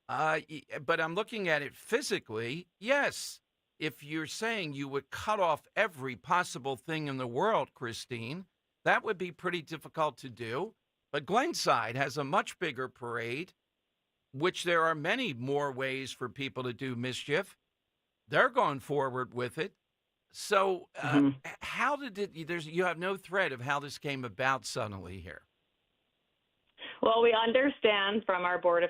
But I'm looking at it physically. Yes, if you're saying you would cut off every possible thing in the world, Christine, that would be pretty difficult to do. But Glenside has a much bigger parade, which there are many more ways for people to do mischief. They're going forward with it. So how did it, you have no thread of how this came about suddenly here? Well, we understand from our board of,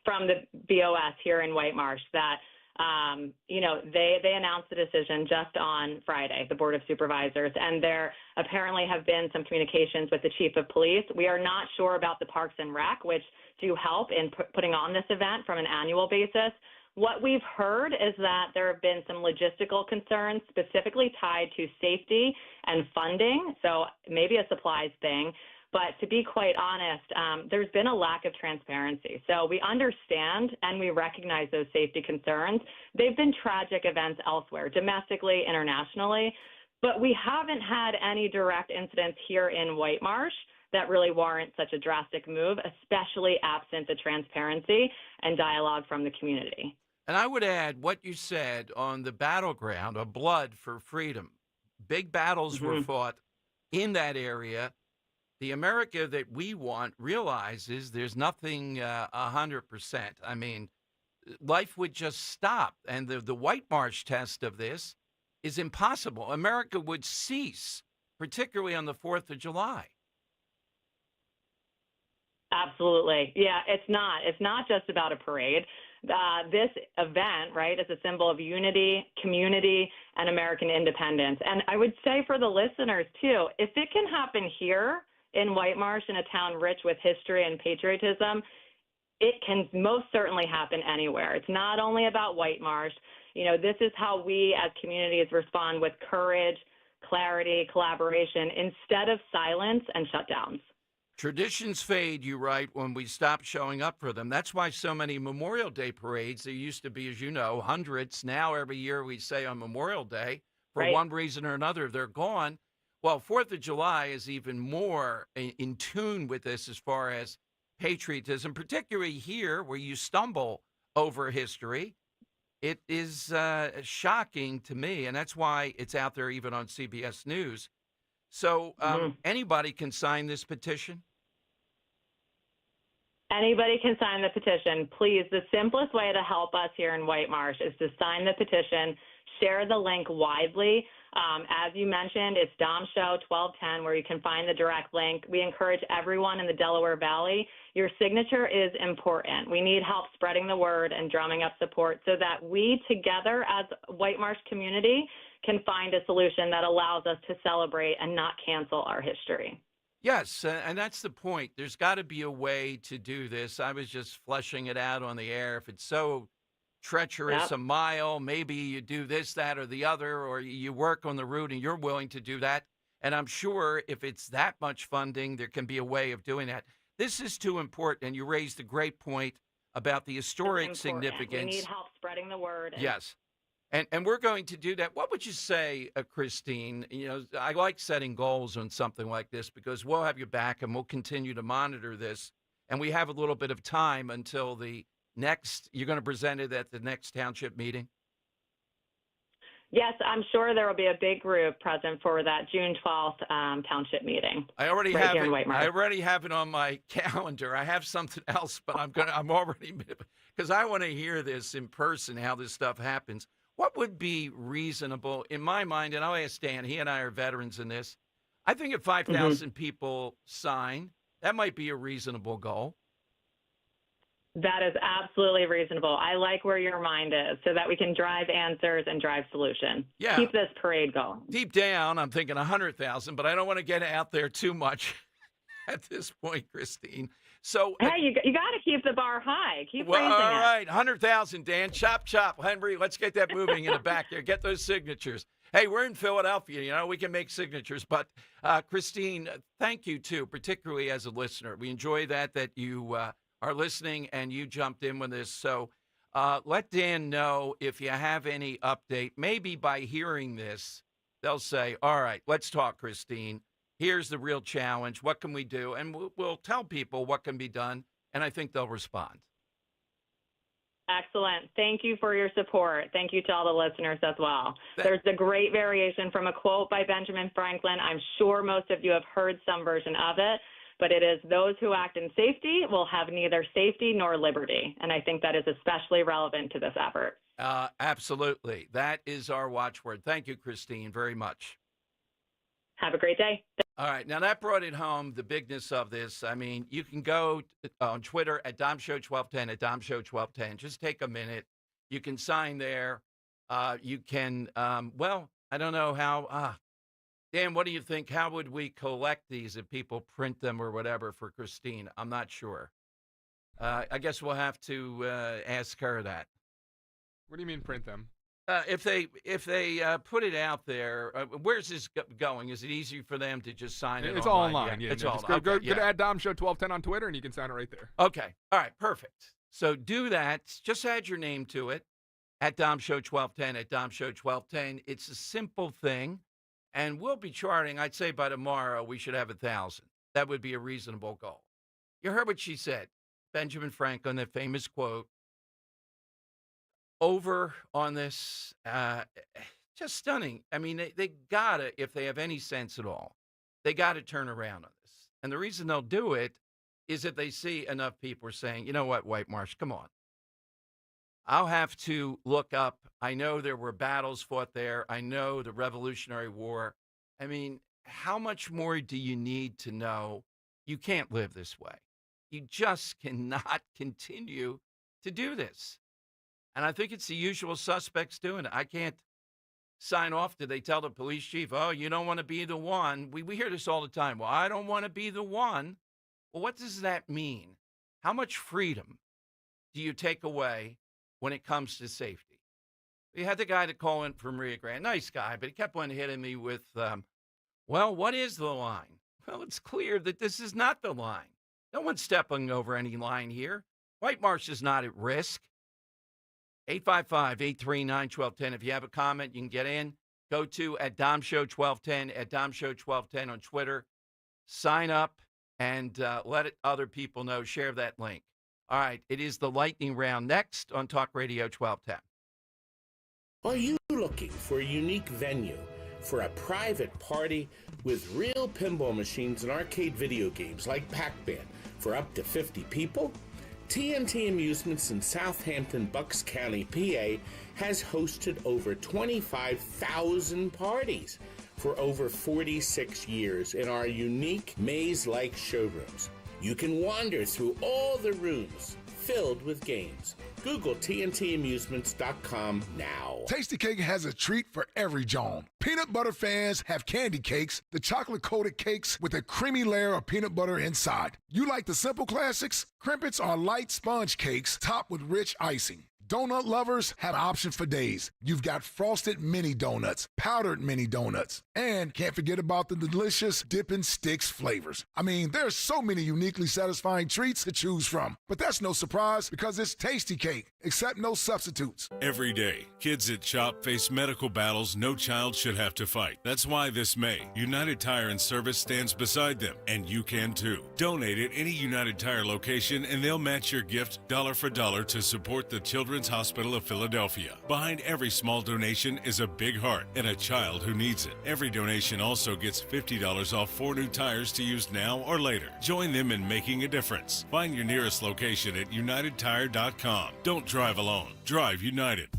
from the BOS here in White Marsh that, they announced the decision just on Friday, the Board of Supervisors, and there apparently have been some communications with the Chief of Police. We are not sure about the Parks and Rec, which do help in putting on this event from an annual basis. What we've heard is that there have been some logistical concerns specifically tied to safety and funding, so maybe a supplies thing. But to be quite honest, there's been a lack of transparency. So we understand and we recognize those safety concerns. They've been tragic events elsewhere, domestically, internationally, but we haven't had any direct incidents here in White Marsh that really warrant such a drastic move, especially absent the transparency and dialogue from the community. And I would add what you said on the battleground of blood for freedom. Big battles were fought in that area. The America that we want realizes there's nothing 100%. I mean, life would just stop. And the White Marsh test of this is impossible. America would cease, particularly on the 4th of July. Absolutely. Yeah, it's not just about a parade. This event, right, is a symbol of unity, community, and American independence. And I would say for the listeners, too, if it can happen here in White Marsh, in a town rich with history and patriotism, it can most certainly happen anywhere. It's not only about White Marsh. This is how we as communities respond with courage, clarity, collaboration, instead of silence and shutdowns. Traditions fade, you write, when we stop showing up for them. That's why so many Memorial Day parades, there used to be, as you know, hundreds. Now every year we say on Memorial Day, for one reason or another, they're gone. Well, 4th of July is even more in tune with this as far as patriotism, particularly here where you stumble over history. It is shocking to me, and that's why it's out there even on CBS News. So anybody can sign this petition? Anybody can sign the petition. Please, the simplest way to help us here in White Marsh is to sign the petition, share the link widely. As you mentioned, it's Dom Show 1210 where you can find the direct link. We encourage everyone in the Delaware Valley. Your signature is important. We need help spreading the word and drumming up support so that we together as White Marsh community can find a solution that allows us to celebrate and not cancel our history. Yes, and that's the point. There's got to be a way to do this. I was just fleshing it out on the air. If it's so treacherous, a mile, maybe you do this, that, or the other, or you work on the route and you're willing to do that. And I'm sure if it's that much funding, there can be a way of doing that. This is too important, and you raised a great point about the historic significance. We need help spreading the word. Yes. And we're going to do that. What would you say, Christine? I like setting goals on something like this because we'll have you back and we'll continue to monitor this. And we have a little bit of time until the next, you're going to present it at the next township meeting? Yes, I'm sure there will be a big group present for that June 12th township meeting. I already have it. I already have it on my calendar. I have something else, but I'm already, because I want to hear this in person, how this stuff happens. What would be reasonable in my mind? And I'll ask Dan. He and I are veterans in this. I think if 5,000 people sign, that might be a reasonable goal. That is absolutely reasonable. I like where your mind is so that we can drive answers and drive solution. Yeah. Keep this parade going. Deep down, I'm thinking 100,000, but I don't want to get out there too much at this point, Christine. So hey, you got to keep the bar high. Keep raising it. All right, 100,000, Dan. Chop, chop. Henry, let's get that moving in the back there. Get those signatures. Hey, we're in Philadelphia. We can make signatures. But, Christine, thank you, too, particularly as a listener. We enjoy that you are listening and you jumped in with this. So let Dan know if you have any update. Maybe by hearing this, they'll say, all right, let's talk, Christine. Here's the real challenge. What can we do? And we'll tell people what can be done, and I think they'll respond. Excellent. Thank you for your support. Thank you to all the listeners as well. There's a great variation from a quote by Benjamin Franklin. I'm sure most of you have heard some version of it, but it is those who act in safety will have neither safety nor liberty. And I think that is especially relevant to this effort. Absolutely. That is our watchword. Thank you, Christine, very much. Have a great day. All right. Now, that brought it home, the bigness of this. I mean, you can go on Twitter at DomShow1210, at DomShow1210. Just take a minute. You can sign there. You can, well, I don't know how. Dan, what do you think? How would we collect these if people print them or whatever for Christine? I'm not sure. I guess we'll have to ask her that. What do you mean print them? If they put it out there, where's this going? Is it easy for them to just sign it? It's all online. Yeah, it's all all online. Go yeah. to @DomShow1210 on Twitter, and you can sign it right there. Okay. All right. Perfect. So do that. Just add your name to it at DomShow1210, at DomShow1210. It's a simple thing, and we'll be charting. I'd say by tomorrow we should have 1,000. That would be a reasonable goal. You heard what she said. Benjamin Franklin, that famous quote. Over on this, just stunning. I mean, they gotta, if they have any sense at all, they gotta turn around on this. And the reason they'll do it is if they see enough people are saying, you know what, White Marsh, come on. I'll have to look up. I know there were battles fought there. I know the Revolutionary War. I mean, how much more do you need to know? You can't live this way. You just cannot continue to do this. And I think it's the usual suspects doing it. I can't sign off. Did they tell the police chief, oh, you don't want to be the one? We hear this all the time. Well, I don't want to be the one. Well, what does that mean? How much freedom do you take away when it comes to safety? We had the guy that called in from Rio Grande. Nice guy, but he kept on hitting me with, well, what is the line? Well, it's clear that this is not the line. No one's stepping over any line here. White Marsh is not at risk. 855-839-1210. If you have a comment, you can get in. Go to at DomShow1210, at DomShow1210 on Twitter. Sign up and let other people know. Share that link. All right, it is the lightning round next on Talk Radio 1210. Are you looking for a unique venue for a private party with real pinball machines and arcade video games like Pac-Man for up to 50 people? TNT Amusements in Southampton, Bucks County, PA has hosted over 25,000 parties for over 46 years in our unique maze-like showrooms. You can wander through all the rooms filled with games. Google TNTAmusements.com now. Tasty Cake has a treat for every John. Peanut butter fans have candy cakes, the chocolate-coated cakes with a creamy layer of peanut butter inside. You like the simple classics? Crimpets are light sponge cakes topped with rich icing. Donut lovers have options for days. You've got frosted mini donuts, powdered mini donuts, and can't forget about the delicious Dippin' Sticks flavors. I mean, there's so many uniquely satisfying treats to choose from. But that's no surprise because it's Tasty Cake, except no substitutes. Every day, kids at CHOP face medical battles no child should have to fight. That's why this May, United Tire and Service stands beside them, and you can too. Donate at any United Tire location and they'll match your gift dollar for dollar to support the Children's Hospital of Philadelphia. Behind every small donation is a big heart and a child who needs it. Every donation also gets $50 off 4 new tires to use now or later. Join them in making a difference. Find your nearest location at unitedtire.com. Don't drive alone. Drive United.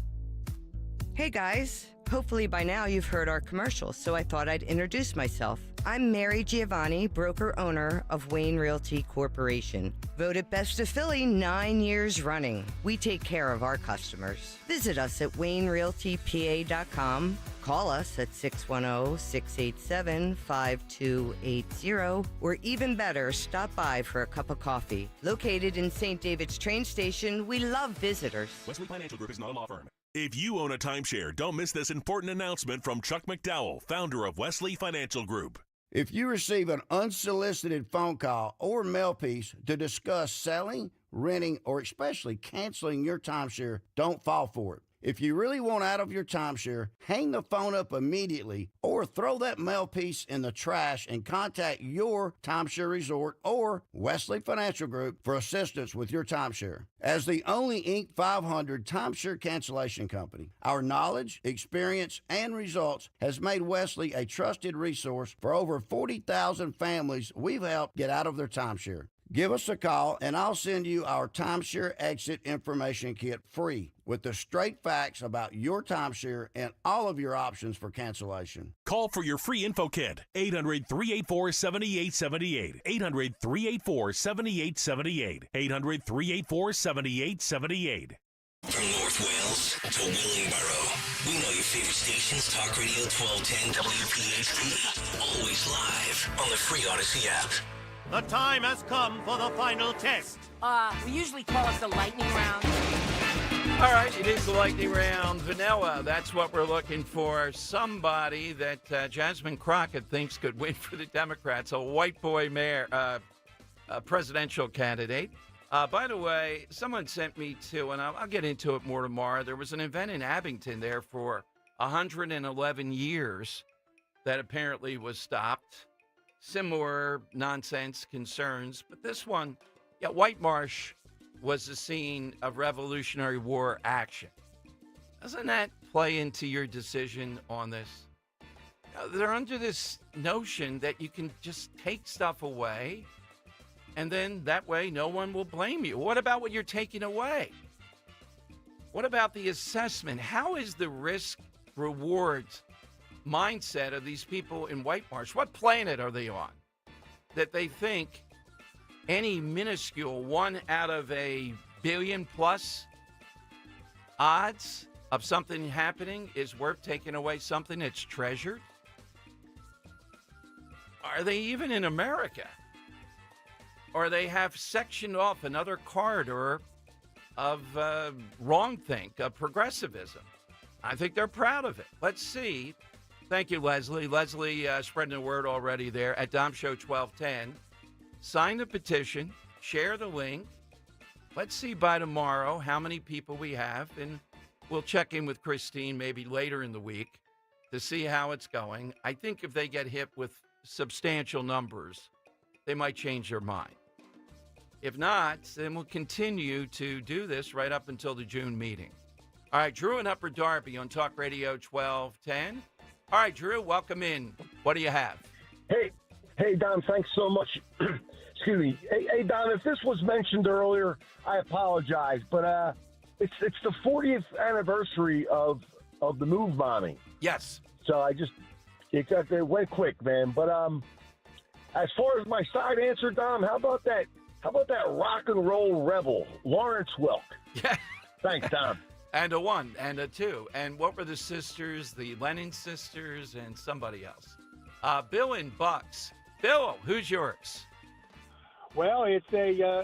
Hey guys, hopefully by now you've heard our commercials, so I thought I'd introduce myself. I'm Mary Giovanni, broker-owner of Wayne Realty Corporation. Voted Best of Philly 9 years running. We take care of our customers. Visit us at WayneRealtyPA.com. Call us at 610-687-5280. Or even better, stop by for a cup of coffee. Located in St. David's train station, we love visitors. Wesley Financial Group is not a law firm. If you own a timeshare, don't miss this important announcement from Chuck McDowell, founder of Wesley Financial Group. If you receive an unsolicited phone call or mail piece to discuss selling, renting, or especially canceling your timeshare, don't fall for it. If you really want out of your timeshare, hang the phone up immediately or throw that mail piece in the trash and contact your timeshare resort or Wesley Financial Group for assistance with your timeshare. As the only Inc. 500 timeshare cancellation company, our knowledge, experience, and results has made Wesley a trusted resource for over 40,000 families we've helped get out of their timeshare. Give us a call, and I'll send you our timeshare exit information kit free with the straight facts about your timeshare and all of your options for cancellation. Call for your free info kit. 800-384-7878. 800-384-7878. 800-384-7878. From North Wales to Willingboro, we know your favorite stations, Talk Radio 1210 WPHT. Always live on the free Odyssey app. The time has come for the final test. We usually call it the lightning round. All right, it is the lightning round. Vanilla, that's what we're looking for. Somebody that Jasmine Crockett thinks could win for the Democrats, a white boy mayor, presidential candidate. By the way, someone sent me to, and I'll get into it more tomorrow, there was an event in Abington there for 111 years that apparently was stopped. Similar nonsense concerns, but this one, White Marsh was the scene of Revolutionary War action. Doesn't that play into your decision on this? They're under this notion that you can just take stuff away, and then that way no one will blame you. What about what you're taking away? What about the assessment? How is the risk-reward mindset of these people in White Marsh? What planet are they on that they think any minuscule 1 out of a billion plus odds of something happening is worth taking away something that's treasured? Are they even in America? Or they have sectioned off another corridor of wrongthink, of progressivism? I think they're proud of it. Let's see. Thank you, Leslie. Leslie spreading the word already there at Dom Show 1210. Sign the petition, share the link. Let's see by tomorrow how many people we have, and we'll check in with Christine maybe later in the week to see how it's going. I think if they get hit with substantial numbers, they might change their mind. If not, then we'll continue to do this right up until the June meeting. All right, Drew in Upper Darby on Talk Radio 1210. All right, Drew, welcome in. What do you have? Hey, Don, thanks so much. Excuse me. Hey, Don, if this was mentioned earlier, I apologize, but it's the 40th anniversary of the Move bombing. Yes. So it went quick, man. But as far as my side answer, Don, how about that rock and roll rebel, Lawrence Welk? Yeah. Thanks, Don. And a 1 and a 2. And what were the sisters? The Lennon sisters and somebody else. Bill in Bucks. Bill, who's yours? Well, it's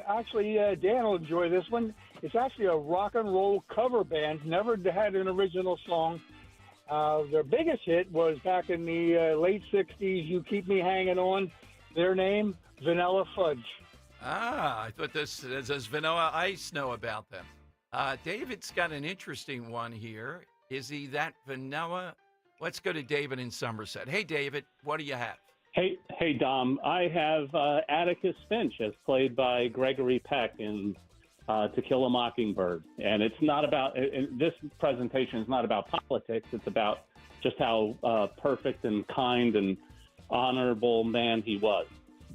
actually, Dan will enjoy this one. It's actually a rock and roll cover band. Never had an original song. Their biggest hit was back in the late 60s, You Keep Me Hanging On. Their name, Vanilla Fudge. I thought does Vanilla Ice know about them? David's got an interesting one here. Is he that vanilla? Let's go to David in Somerset. Hey, David, what do you have? Hey, Dom. I have Atticus Finch as played by Gregory Peck in To Kill a Mockingbird. And it's not about, this presentation is not about politics. It's about just how perfect and kind and honorable man he was.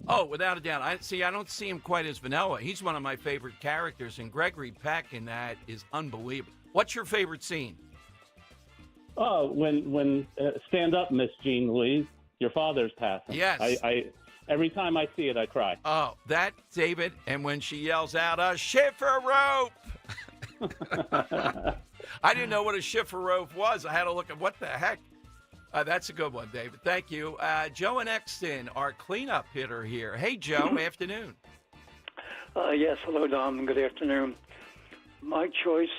Oh, without a doubt. I don't see him quite as vanilla. He's one of my favorite characters, and Gregory Peck in that is unbelievable. What's your favorite scene? Oh, when stand up, Miss Jean Louise. Your father's passing. Yes. I every time I see it, I cry. Oh, that, David, and when she yells out, a schiffer rope. I didn't know what a schiffer rope was. I had to look at what the heck. That's a good one, David. Thank you. Joe in Exton, our cleanup hitter here. Hey, Joe, afternoon. Yes, hello, Dom. Good afternoon. My choice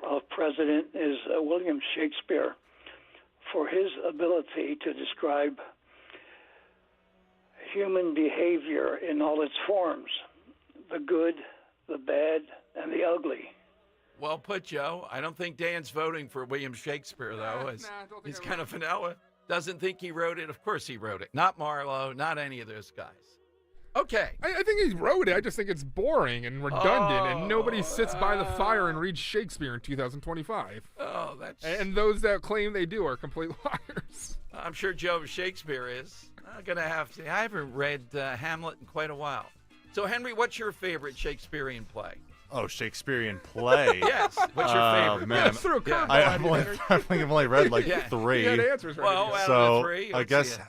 of president is William Shakespeare for his ability to describe human behavior in all its forms, the good, the bad, and the ugly. Well put, Joe. I don't think Dan's voting for William Shakespeare, though. He's kind of vanilla. Doesn't think he wrote it. Of course he wrote it. Not Marlowe, not any of those guys. Okay. I think he wrote it. I just think it's boring and redundant, and nobody sits by the fire and reads Shakespeare in 2025. Oh, that's... And those that claim they do are complete liars. I'm sure Joe Shakespeare is. I'm going to have to... I haven't read Hamlet in quite a while. So, Henry, what's your favorite Shakespearean play? Oh, Shakespearean play. Yes. What's your favorite? Man, I've only read like 3. He had answers ready to go. Out So of the 3,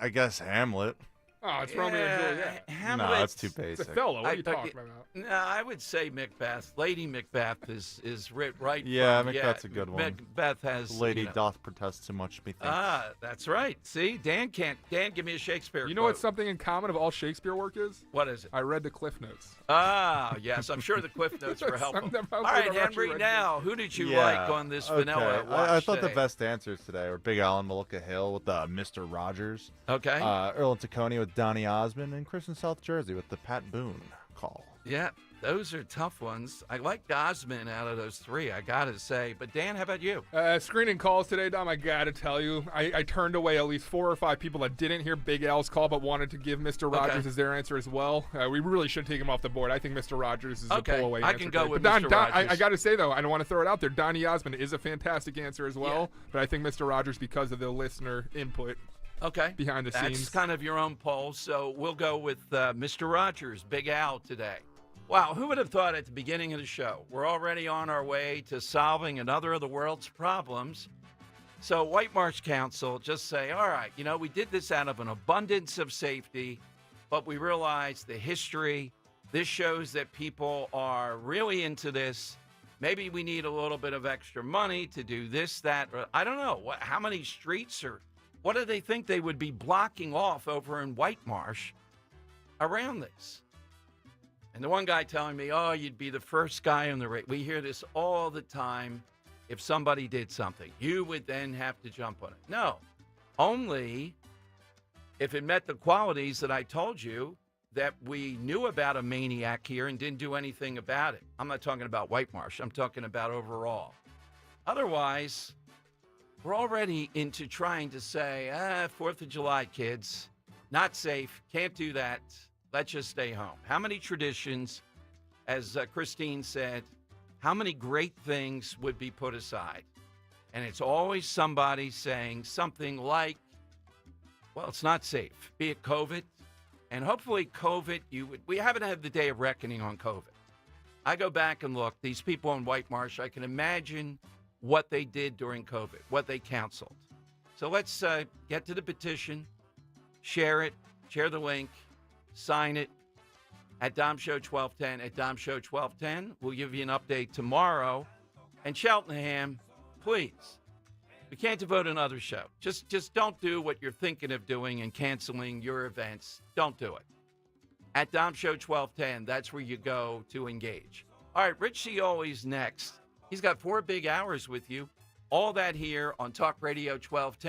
I guess Hamlet. Oh, it's Romeo and Juliet. No, that's too basic. It's Othello. What are you talking about? No, I would say Macbeth. Lady Macbeth is right. Yeah, Macbeth's a good one. Macbeth has Lady doth protest too much, methinks. That's right. See, Dan, give me a Shakespeare You know quote. what something in common of all Shakespeare work is? What is it? I read the Cliff Notes. Yes, I'm sure the Cliff Notes were helpful. All I've right, never Henry, read now, who did you like on this vanilla watch I thought the day? best answers today were Big Al and Melissa Hill with Mr. Rogers. Okay. Earl and Tacony with Donny Osmond, and Chris in South Jersey with the Pat Boone call. Yeah, those are tough ones. I like Osmond out of those 3, I got to say. But, Dan, how about you? Screening calls today, Dom, I got to tell you. I turned away at least 4 or 5 people that didn't hear Big Al's call but wanted to give Mr. Rogers as their answer as well. We really should take him off the board. I think Mr. Rogers is a pull-away answer. I can go today. with but Mr. Rogers. I got to say, though, I don't want to throw it out there. Donny Osmond is a fantastic answer as well, but I think Mr. Rogers, because of the listener input, behind the scenes. That's kind of your own poll, so we'll go with Mr. Rogers, Big Al today. Wow, who would have thought at the beginning of the show, we're already on our way to solving another of the world's problems. So White Marsh Council just say, all right, we did this out of an abundance of safety, but we realized the history. This shows that people are really into this. Maybe we need a little bit of extra money to do this, that, or I don't know. How many streets or what do they think they would be blocking off over in White Marsh around this? And the one guy telling me, oh, you'd be the first guy on the rate. We hear this all the time. If somebody did something, you would then have to jump on it. No, only if it met the qualities that I told you that we knew about a maniac here and didn't do anything about it. I'm not talking about White Marsh. I'm talking about overall. Otherwise, we're already into trying to say, 4th of July, kids, not safe, can't do that. Let's just stay home. How many traditions, as Christine said, how many great things would be put aside? And it's always somebody saying something like, well, it's not safe, be it COVID. And hopefully COVID, we haven't had the day of reckoning on COVID. I go back and look, these people in White Marsh, I can imagine what they did during COVID, what they counseled. So let's get to the petition, share it, share the link, sign it at Dom Show 1210, at Dom Show 1210. We'll give you an update tomorrow. And Cheltenham, please, we can't devote another show. Just don't do what you're thinking of doing and canceling your events. Don't do it. At Dom Show 1210, that's where you go to engage. All right, Rich Cioli's next. He's got 4 big hours with you. All that here on Talk Radio 1210.